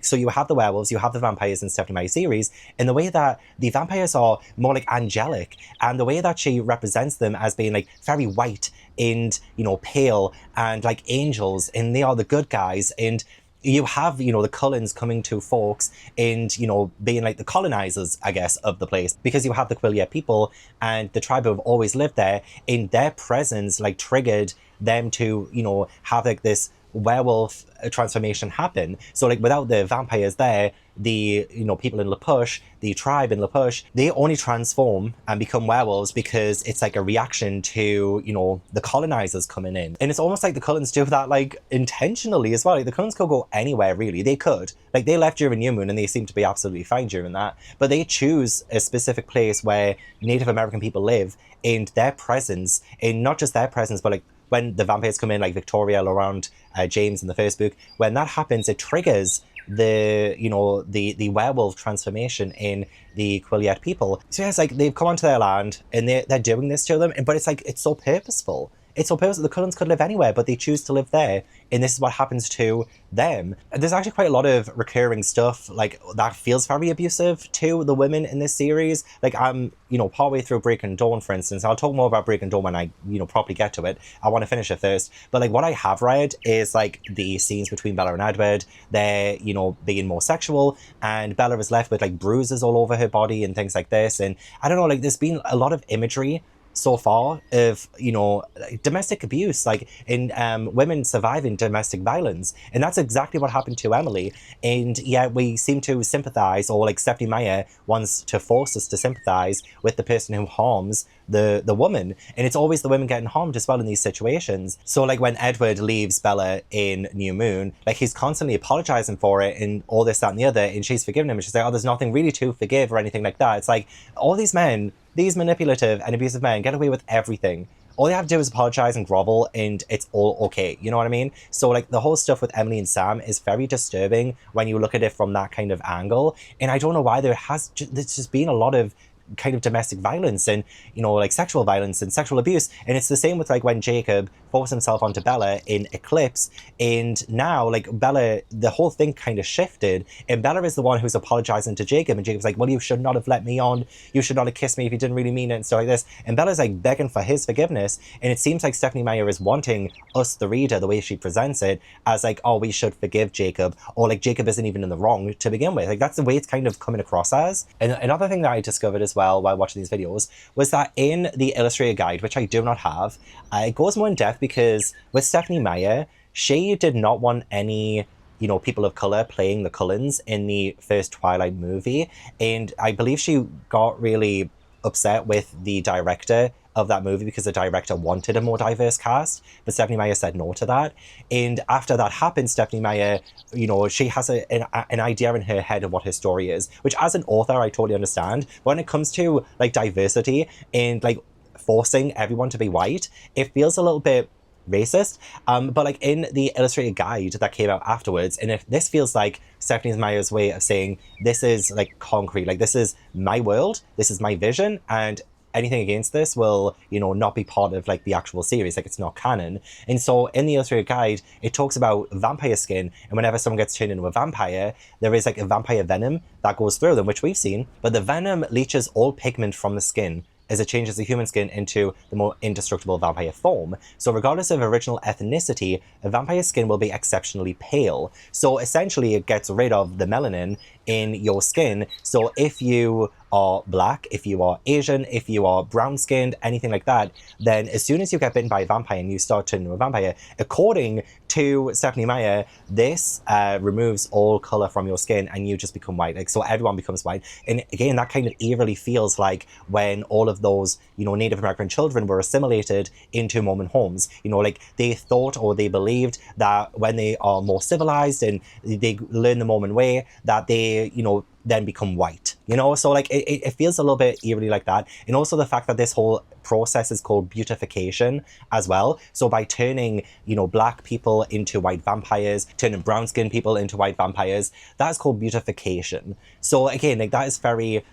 so you have the werewolves, you have the vampires in Stephenie Meyer series, and the way that the vampires are more like angelic, and the way that she represents them as being like very white and, you know, pale and like angels, and they are the good guys. And you have, you know, the Cullens coming to Forks and, you know, being like the colonizers, I guess, of the place, because you have the Quileute people and the tribe who have always lived there, and their presence like triggered them to, you know, have like this werewolf transformation happen. So like without the vampires there, the, you know, people in La Push, the tribe in La Push, they only transform and become werewolves because it's like a reaction to, you know, the colonizers coming in. And it's almost like the Cullens do that like intentionally as well. Like the Cullens could go anywhere really. They could. Like they left during New Moon and they seem to be absolutely fine during that. But they choose a specific place where Native American people live, and their presence, and not just their presence, but like when the vampires come in, like Victoria, Laurent, James in the first book, when that happens, it triggers the, you know, the werewolf transformation in the Quileute people. So yeah, it's like they've come onto their land and they're doing this to them, but it's like it's so purposeful. It's so purposeful. The Cullens could live anywhere, but they choose to live there, and this is what happens to them. There's actually quite a lot of recurring stuff like that feels very abusive to the women in this series. Like I'm, you know, partway through Breaking Dawn, for instance. I'll talk more about Breaking Dawn when I, you know, properly get to it. I want to finish it first. But like what I have read is like the scenes between Bella and Edward. They're, you know, being more sexual, and Bella is left with like bruises all over her body and things like this. And I don't know, like there's been a lot of imagery so far of, you know, domestic abuse, like in women surviving domestic violence, and that's exactly what happened to Emily. And yet we seem to sympathize, or like Stephenie Meyer wants to force us to sympathize with the person who harms the woman, and it's always the women getting harmed as well in these situations. So like when Edward leaves Bella in New Moon, like he's constantly apologizing for it and all this, that and the other, and she's forgiven him, and she's like, oh, there's nothing really to forgive or anything like that. It's like all these men, these manipulative and abusive men, get away with everything. All they have to do is apologize and grovel, and it's all okay. You know what I mean? So like the whole stuff with Emily and Sam is very disturbing when you look at it from that kind of angle. And I don't know why there's just been a lot of kind of domestic violence and, you know, like sexual violence and sexual abuse. And it's the same with like when Jacob forced himself onto Bella in Eclipse, and now like Bella, the whole thing kind of shifted, and Bella is the one who's apologizing to Jacob, and Jacob's like, well, you should not have let me on, you should not have kissed me if you didn't really mean it and stuff like this. And Bella's like begging for his forgiveness, and it seems like Stephenie Meyer is wanting us, the reader, the way she presents it, as like, oh, we should forgive Jacob, or like Jacob isn't even in the wrong to begin with. Like that's the way it's kind of coming across as. And another thing that I discovered as well while watching these videos was that in the illustrated guide, which I do not have, it goes more in depth, because with Stephenie Meyer, she did not want any, you know, people of color playing the Cullens in the first Twilight movie, and I believe she got really upset with the director of that movie because the director wanted a more diverse cast, but Stephenie Meyer said no to that. And after that happened, Stephenie Meyer, you know, she has an idea in her head of what her story is, which as an author, I totally understand. But when it comes to like diversity and like forcing everyone to be white, it feels a little bit racist. But like in the illustrated guide that came out afterwards, and if this feels like Stephenie Meyer's way of saying this is like concrete, like this is my world, this is my vision, and anything against this will, you know, not be part of like the actual series, like it's not canon. And so in the illustrated guide, it talks about vampire skin, and whenever someone gets turned into a vampire, there is like a vampire venom that goes through them, which we've seen, but the venom leaches all pigment from the skin as it changes the human skin into the more indestructible vampire form. So regardless of original ethnicity, a vampire skin will be exceptionally pale. So essentially it gets rid of the melanin in your skin. So if you are black, if you are Asian, if you are brown skinned, anything like that, then as soon as you get bitten by a vampire and you start turning into a vampire, according to Stephenie Meyer, this removes all color from your skin and you just become white. Like, so everyone becomes white. And again, that kind of eerily feels like when all of those, you know, Native American children were assimilated into Mormon homes. You know, like they thought or they believed that when they are more civilized and they learn the Mormon way, that they, you know, then become white, you know? So like it feels a little bit eerily like that. And also the fact that this whole process is called beautification as well. So by turning, you know, black people into white vampires, turning brown skinned people into white vampires, that's called beautification. So again, like that is very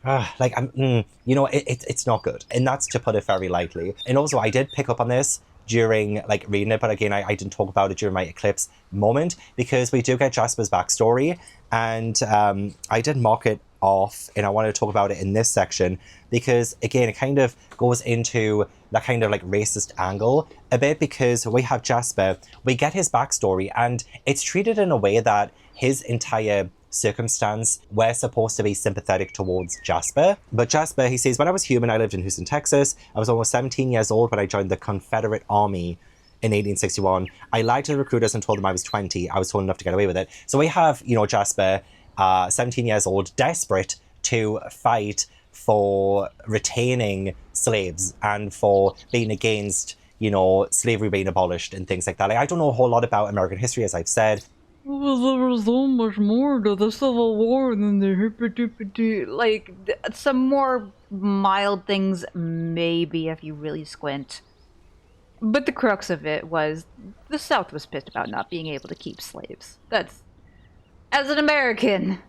you know, it's not good, and that's to put it very lightly. And also I did pick up on this during like reading it, but again I didn't talk about it during my eclipse moment because we do get Jasper's backstory, and I did mark it off and I wanted to talk about it in this section because again it kind of goes into that kind of like racist angle a bit, because we have Jasper, we get his backstory, and it's treated in a way that his entire circumstance, we're supposed to be sympathetic towards Jasper. But Jasper, he says, when I was human, I lived in Houston, Texas. I was almost 17 years old when I joined the Confederate Army in 1861. I lied to the recruiters and told them I was 20. I was told enough to get away with it. So we have, you know, Jasper, 17 years old, desperate to fight for retaining slaves and for being against, you know, slavery being abolished and things like that. Like, I don't know a whole lot about American history, as I've said. Well, there was so much more to the Civil War than the hippity. Like, some more mild things, maybe, if you really squint. But the crux of it was the South was pissed about not being able to keep slaves. That's, as an American,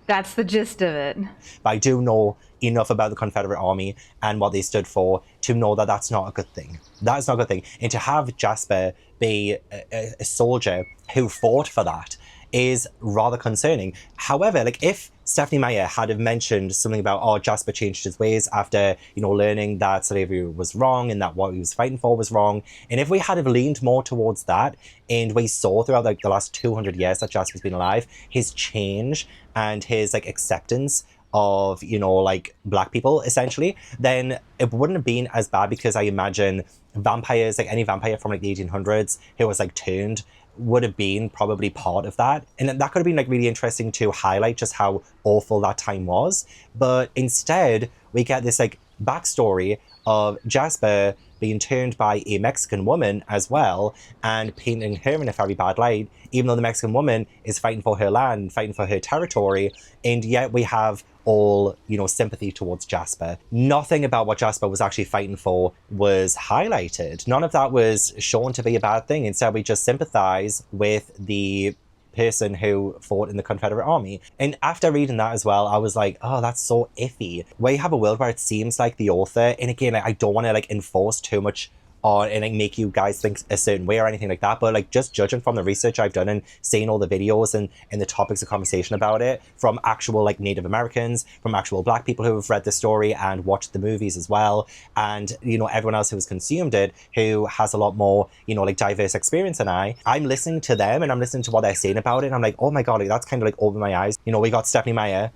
that's the gist of it. But I do know enough about the Confederate Army and what they stood for to know that that's not a good thing. That's not a good thing. And to have Jasper be a soldier who fought for that is rather concerning. However, like if Stephenie Meyer had have mentioned something about, oh, Jasper changed his ways after, you know, learning that slavery was wrong and that what he was fighting for was wrong, and if we had have leaned more towards that, and we saw throughout like the last 200 years that Jasper's been alive, his change and his like acceptance of, you know, like black people essentially, then it wouldn't have been as bad, because I imagine vampires, like any vampire from like the 1800s who was like turned, would have been probably part of that. And that could have been like really interesting to highlight just how awful that time was. But instead we get this like backstory of Jasper being turned by a Mexican woman as well, and painting her in a very bad light, even though the Mexican woman is fighting for her land, fighting for her territory, and yet we have all, you know, sympathy towards Jasper. Nothing about what Jasper was actually fighting for was highlighted. None of that was shown to be a bad thing. Instead, we just sympathize with the person who fought in the Confederate Army. And after reading that as well, I was like, oh, that's so iffy. We have a world where it seems like the author, and again, I don't want to like enforce too much on and like make you guys think a certain way or anything like that, but like just judging from the research I've done and seeing all the videos and the topics of conversation about it from actual like Native Americans, from actual black people who have read the story and watched the movies as well, and you know, everyone else who has consumed it who has a lot more, you know, like diverse experience than I'm listening to them and I'm listening to what they're saying about it, and I'm like, oh my god, like that's kind of like opened my eyes. You know, we got Stephenie Meyer,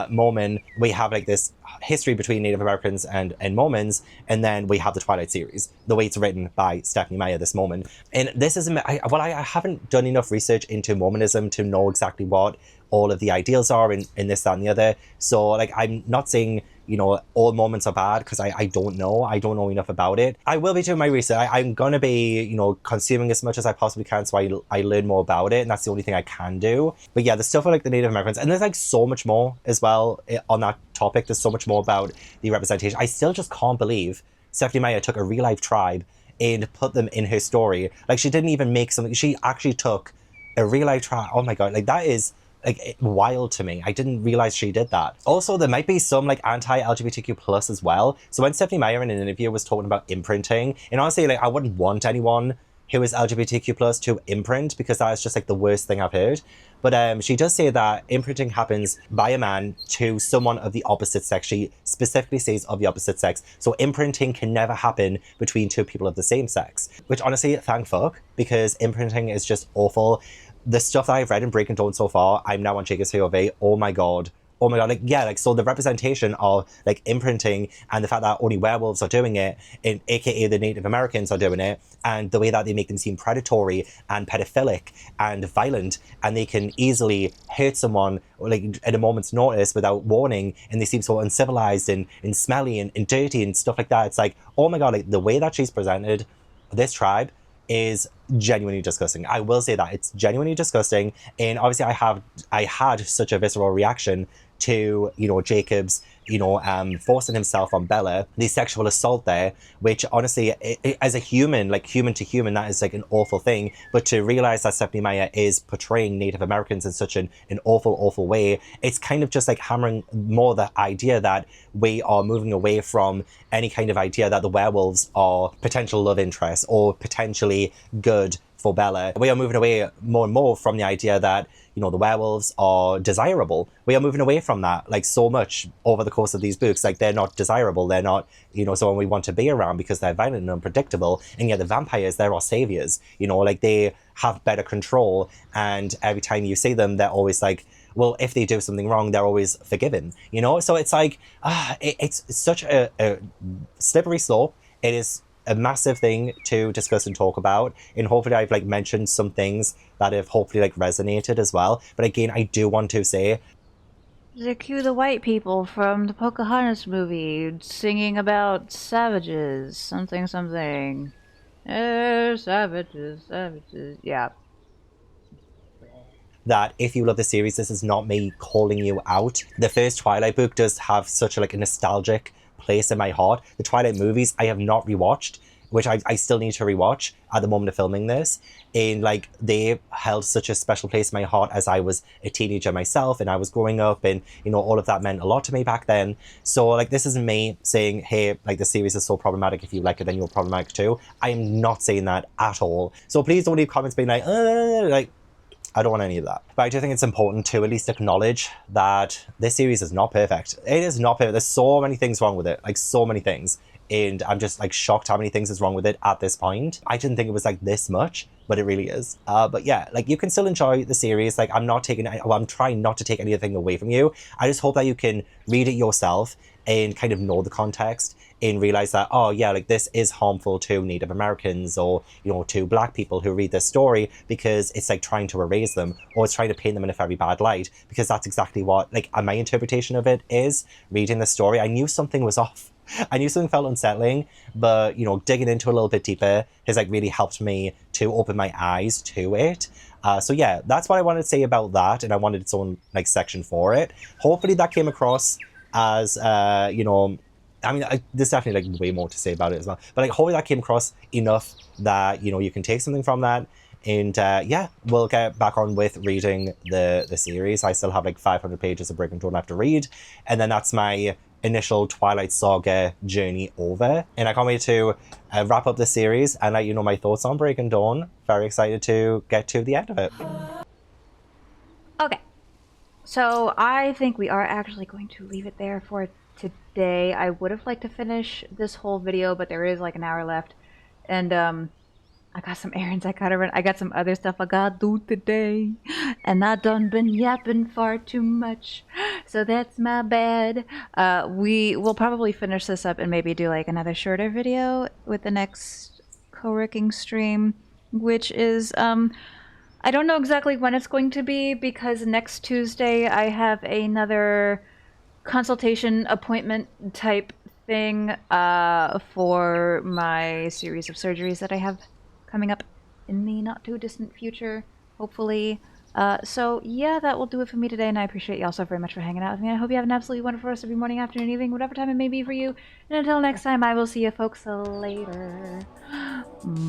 Mormon, we have like this history between Native Americans and Mormons, and then we have the Twilight series, the way it's written by Stephenie Meyer, this Mormon. And this is, I haven't done enough research into Mormonism to know exactly what all of the ideals are in this, that, and the other. So like, I'm not saying you know, all moments are bad because I don't know. I don't know enough about it. I will be doing my research. I'm going to be, you know, consuming as much as I possibly can so I learn more about it. And that's the only thing I can do. But yeah, the stuff with like the Native Americans, and there's like so much more as well on that topic. There's so much more about the representation. I still just can't believe Stephenie Meyer took a real life tribe and put them in her story. Like, she didn't even make something. She actually took a real life tribe. Oh my God. Like, that is like wild to me. I didn't realize she did that. Also, there might be some like anti-LGBTQ plus as well. So when Stephenie Meyer in an interview was talking about imprinting, and honestly, like, I wouldn't want anyone who is LGBTQ plus to imprint, because that is just like the worst thing I've heard. But she does say that imprinting happens by a man to someone of the opposite sex. She specifically says of the opposite sex. So imprinting can never happen between two people of the same sex, which honestly, thank fuck, because imprinting is just awful. The stuff that I've read in Breaking Dawn so far, I'm now on Jacob's POV. Oh my God. Oh my God. Like, yeah, like, so the representation of like imprinting and the fact that only werewolves are doing it, and AKA the Native Americans are doing it, and the way that they make them seem predatory and pedophilic and violent, and they can easily hurt someone like at a moment's notice without warning, and they seem so uncivilized and smelly and dirty and stuff like that. It's like, oh my God, like the way that she's presented this tribe is genuinely disgusting. I will say that it's genuinely disgusting. And obviously I had such a visceral reaction to, you know, Jacob's, you know, forcing himself on Bella, the sexual assault there, which honestly, as a human, like human to human, that is like an awful thing. But to realize that Stephenie Meyer is portraying Native Americans in such an awful, awful way, it's kind of just like hammering more the idea that we are moving away from any kind of idea that the werewolves are potential love interests or potentially good for Bella. We are moving away more and more from the idea that, you know, the werewolves are desirable. We are moving away from that, like, so much over the course of these books. Like, they're not desirable. They're not, you know, someone we want to be around because they're violent and unpredictable. And yet the vampires, they're our saviors. You know, like, they have better control. And every time you see them, they're always like, well, if they do something wrong, they're always forgiven, you know? So it's like, it's such a slippery slope. It is a massive thing to discuss and talk about, and hopefully I've like mentioned some things that have hopefully like resonated as well. But again, I do want to say, they cue the white people from the Pocahontas movie singing about savages, something. Savages. Yeah. that if you love the series, this is not me calling you out. The first Twilight book does have such a nostalgic place in my heart. The Twilight movies I have not rewatched, which I still need to rewatch at the moment of filming this. And like, they held such a special place in my heart as I was a teenager myself and I was growing up, and you know, all of that meant a lot to me back then. So like, this isn't me saying, hey, like the series is so problematic, if you like it then you're problematic too. I am not saying that at all. So please don't leave comments being like I don't want any of that. But I do think it's important to at least acknowledge that this series is not perfect. It is not perfect. There's so many things wrong with it, like so many things. And I'm just like shocked how many things is wrong with it at this point. I didn't think it was like this much, but it really is. But yeah, like you can still enjoy the series. Like I'm trying not to take anything away from you. I just hope that you can read it yourself and kind of know the context and realize that, oh yeah, like this is harmful to Native Americans or, you know, to Black people who read this story, because it's like trying to erase them or it's trying to paint them in a very bad light, because that's exactly what, like, my interpretation of it is reading the story. I knew something was off. I knew something felt unsettling, but, you know, digging into it a little bit deeper has like really helped me to open my eyes to it. So yeah, that's what I wanted to say about that, and I wanted its own like section for it. Hopefully that came across as, you know, I mean, there's definitely like way more to say about it as well, but like hopefully that came across enough that, you know, you can take something from that. And yeah, we'll get back on with reading the series. I still have like 500 pages of Breaking Dawn left to read, and then that's my initial Twilight Saga journey over. And I can't wait to wrap up the series and let you know my thoughts on Breaking Dawn. Very excited to get to the end of it. Okay. So I think we are actually going to leave it there for today. I would have liked to finish this whole video, but there is like an hour left. And I got some errands I gotta run. I got some other stuff I gotta do today. And I done been yapping far too much. So that's my bad. We will probably finish this up and maybe do like another shorter video with the next co-working stream, which is, I don't know exactly when it's going to be, because next Tuesday I have another consultation appointment type thing for my series of surgeries that I have coming up in the not too distant future, hopefully. So yeah, that will do it for me today, and I appreciate y'all so very much for hanging out with me. I hope you have an absolutely wonderful rest of your morning, afternoon, evening, whatever time it may be for you. And until next time, I will see you folks later.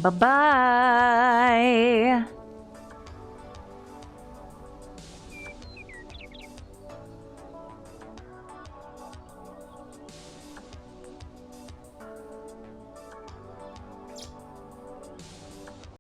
Bye-bye.